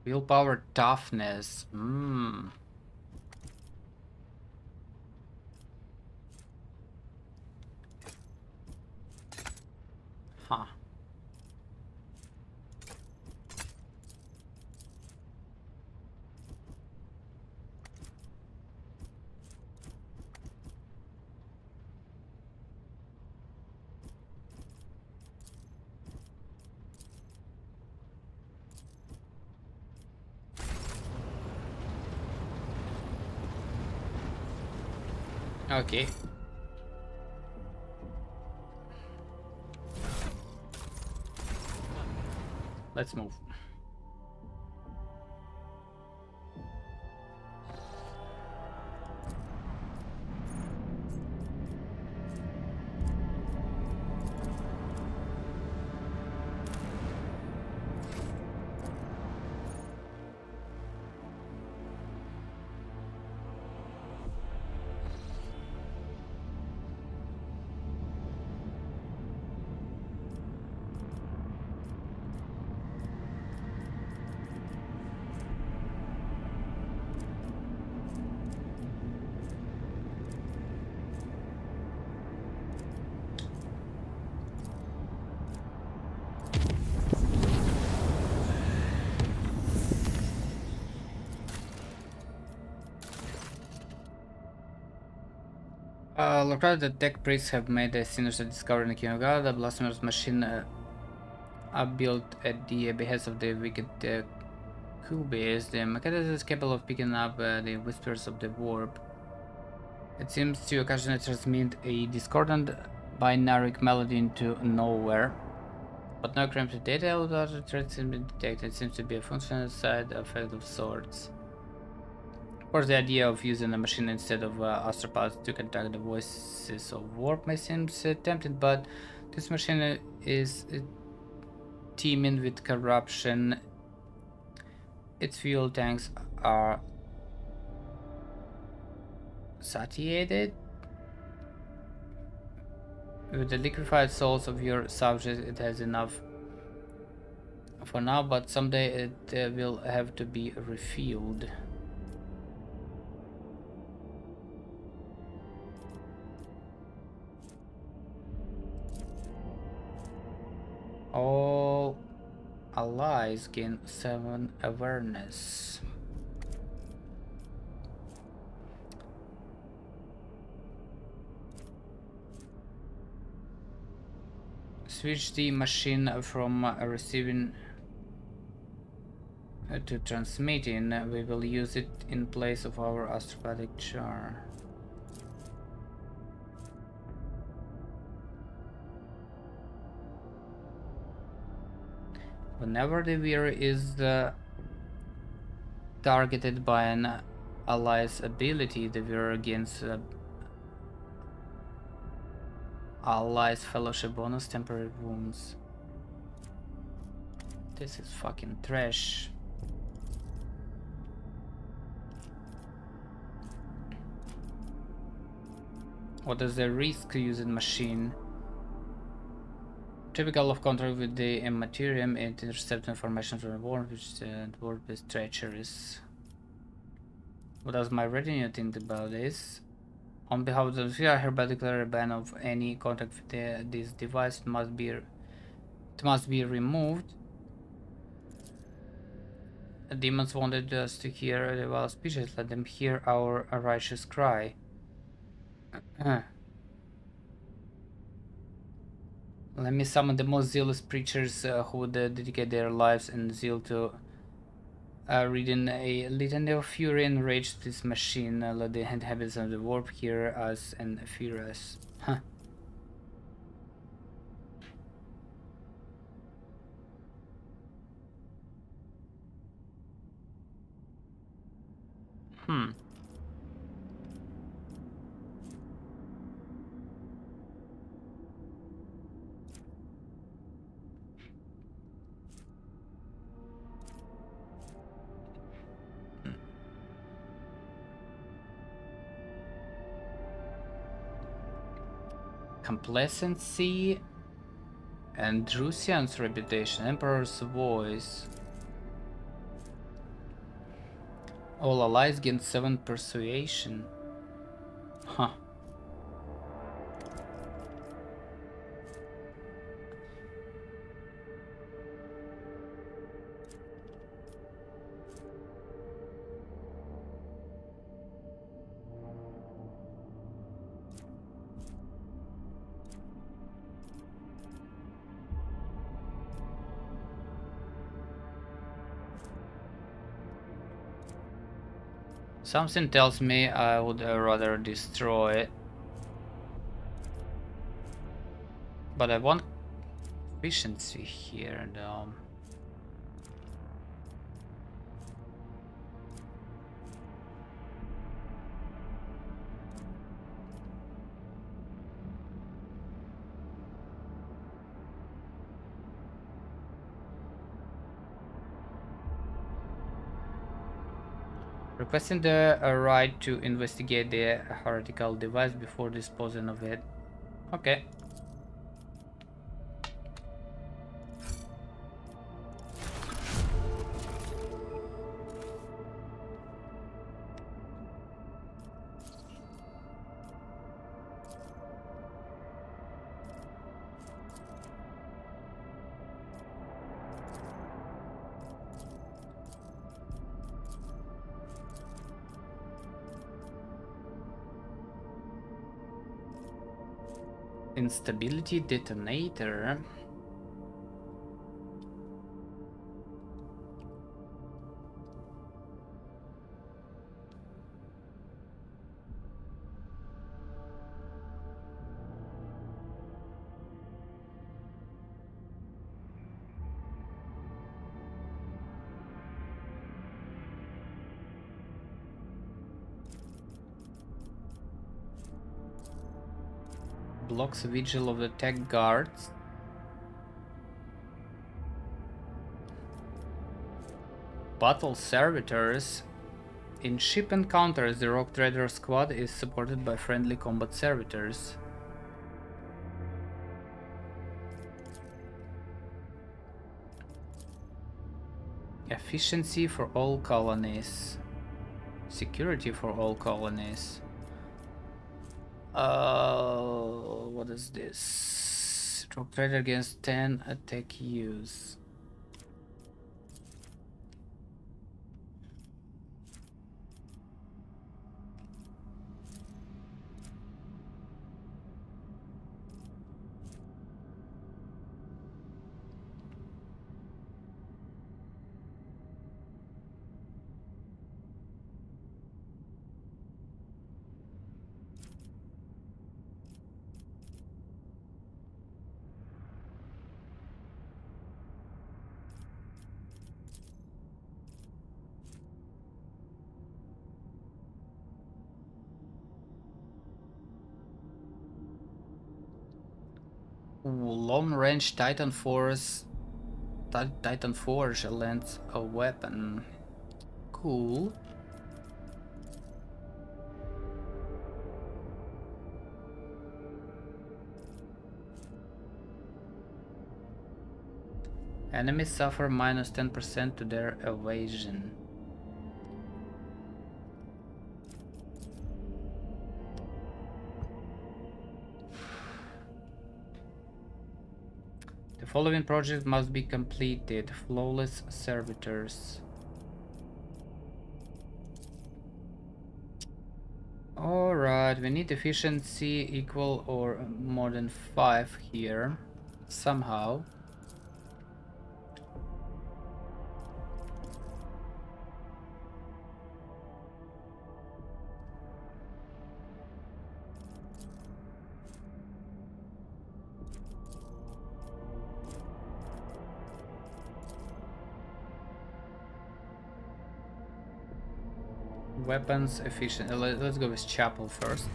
Willpower, toughness. Huh. Okay. Let's move. Locrat, the tech priests have made a sinister discovery in the King of God. The blasphemous machine are built at the behest of the wicked Cubes. The mechanism is capable of picking up the whispers of the warp. It seems to occasionally transmit a discordant binary melody into nowhere, but no encrypted data without a threat has been detected. It seems to be a functional side effect of sorts. Of course, the idea of using a machine instead of astropods to contact the voices of warp may seem tempting, but this machine is teeming with corruption. Its fuel tanks are satiated with the liquefied souls of your subjects. It has enough for now, but someday it will have to be refueled. All allies gain 7 awareness. Switch the machine from receiving to transmitting. We will use it in place of our astropathic jar. Whenever the wearer is targeted by an ally's ability, the wearer gains allies fellowship bonus, temporary wounds. This is fucking trash. What is the risk using machine? Typical of contact with the Immaterium, it intercepts information from the world, which the world is treacherous. What does my retinue think about this? On behalf of the sphere, I hereby declare a ban of any contact with this device. It must be removed. The demons wanted us to hear the wild speeches. Let them hear our righteous cry. Let me summon the most zealous preachers who would dedicate their lives and zeal to reading a litany of fury and rage to this machine. Let the inhabitants of the warp hear us and fear us. Huh. Complacency and Drusian's reputation, Emperor's voice. All allies gain 7 persuasion. Huh. Something tells me I would rather destroy it. But I want efficiency here though. Requesting the right to investigate the heretical device before disposing of it. Okay. Instability detonator. Blocks vigil of the tech guards. Battle servitors. In ship encounters, the Rogue Trader squad is supported by friendly combat servitors. Efficiency for all colonies. Security for all colonies. What is this? Rogue Trader against 10 attack use. Long range Titan Force. Titan Forge lends a weapon. Cool. Enemies suffer minus 10% to their evasion. The following project must be completed. Flawless servitors. Alright, we need efficiency equal or more than 5 here. Somehow. Weapons efficient. Let's go with chapel first.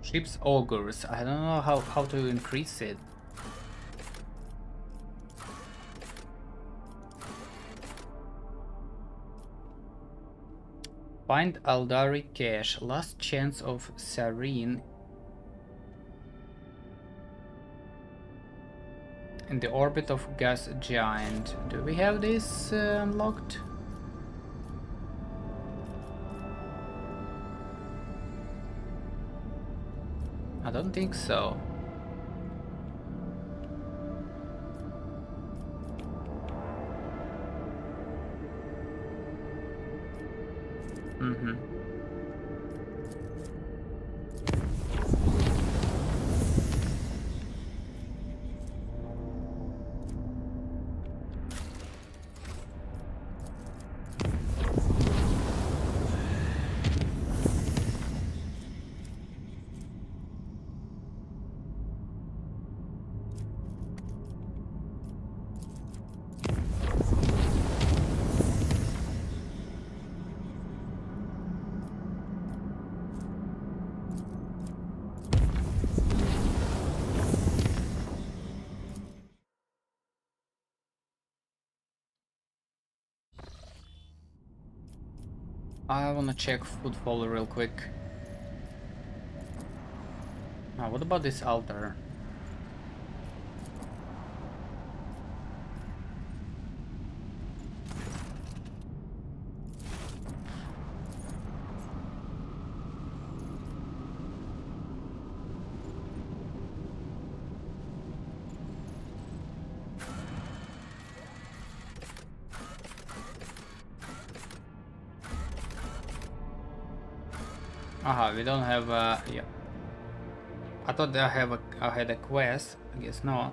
Ship's augurs. I don't know how to increase it. Find Aldari cache. Last chance of Sarene. In the orbit of gas giant. Do we have this unlocked? I don't think so. I wanna check footfall real quick. What about this altar? We don't have yeah. I thought I had a quest. I guess not.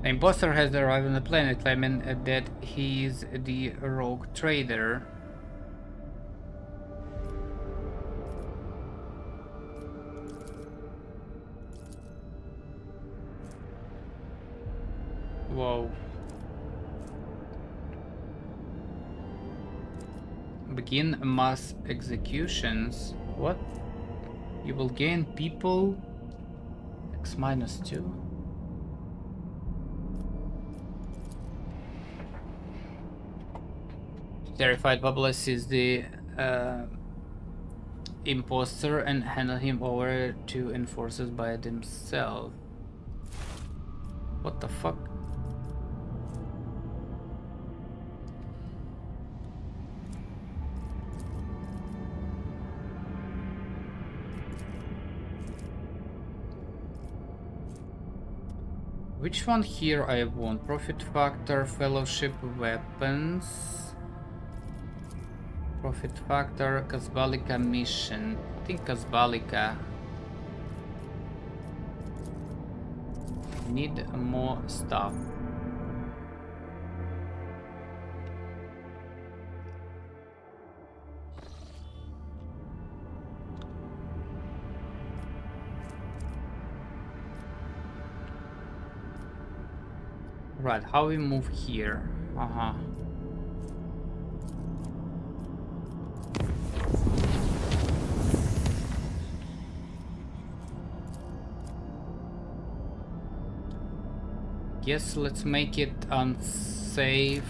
The imposter has arrived on the planet, claiming that he is the rogue trader. Whoa. Begin mass executions. What? You will gain people X-2. Terrified Bubbles sees the imposter and handle him over to enforcers by themselves. What the fuck? Which one here I want? Profit factor, fellowship, weapons. Profit factor, Kazbalika mission. I think Kazbalika. Need more stuff. Right, how we move here? Guess let's make it unsafe.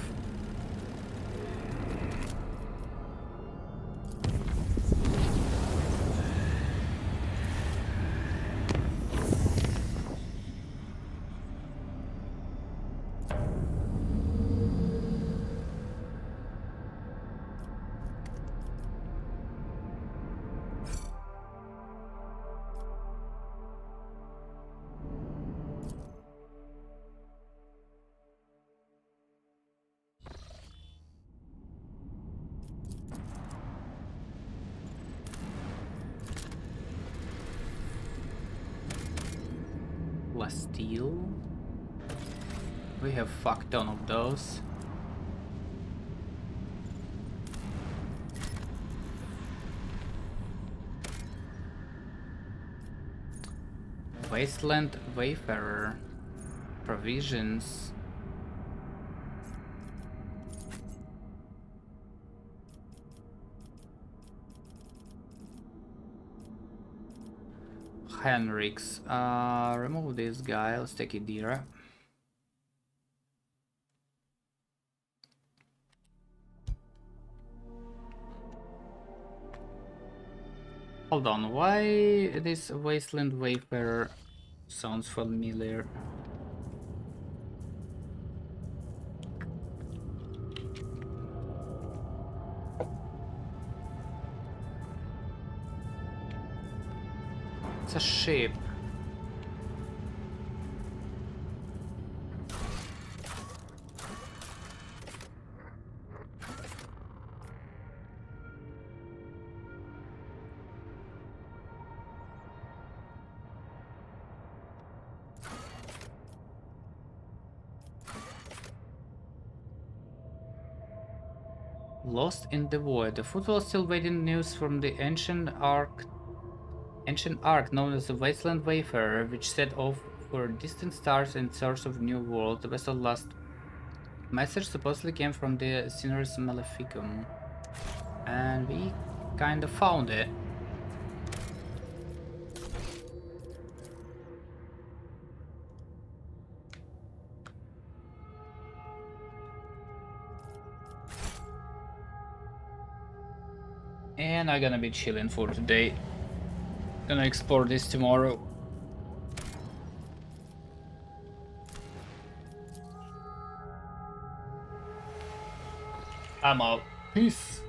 Steel. We have fuck ton of those. Wasteland Wayfarer. Provisions. Henrix. Remove this guy. Let's take Idira. Hold on, why this Wasteland Wayfarer sounds familiar? It's a ship. Lost in the Void. The football still waiting news from the ancient ark known as the Wasteland Wayfarer, which set off for distant stars in search of new world. The vessel last message supposedly came from the Cineris Maleficum. And we kinda found it. And I'm gonna be chilling for today. Gonna explore this tomorrow. I'm out. Peace.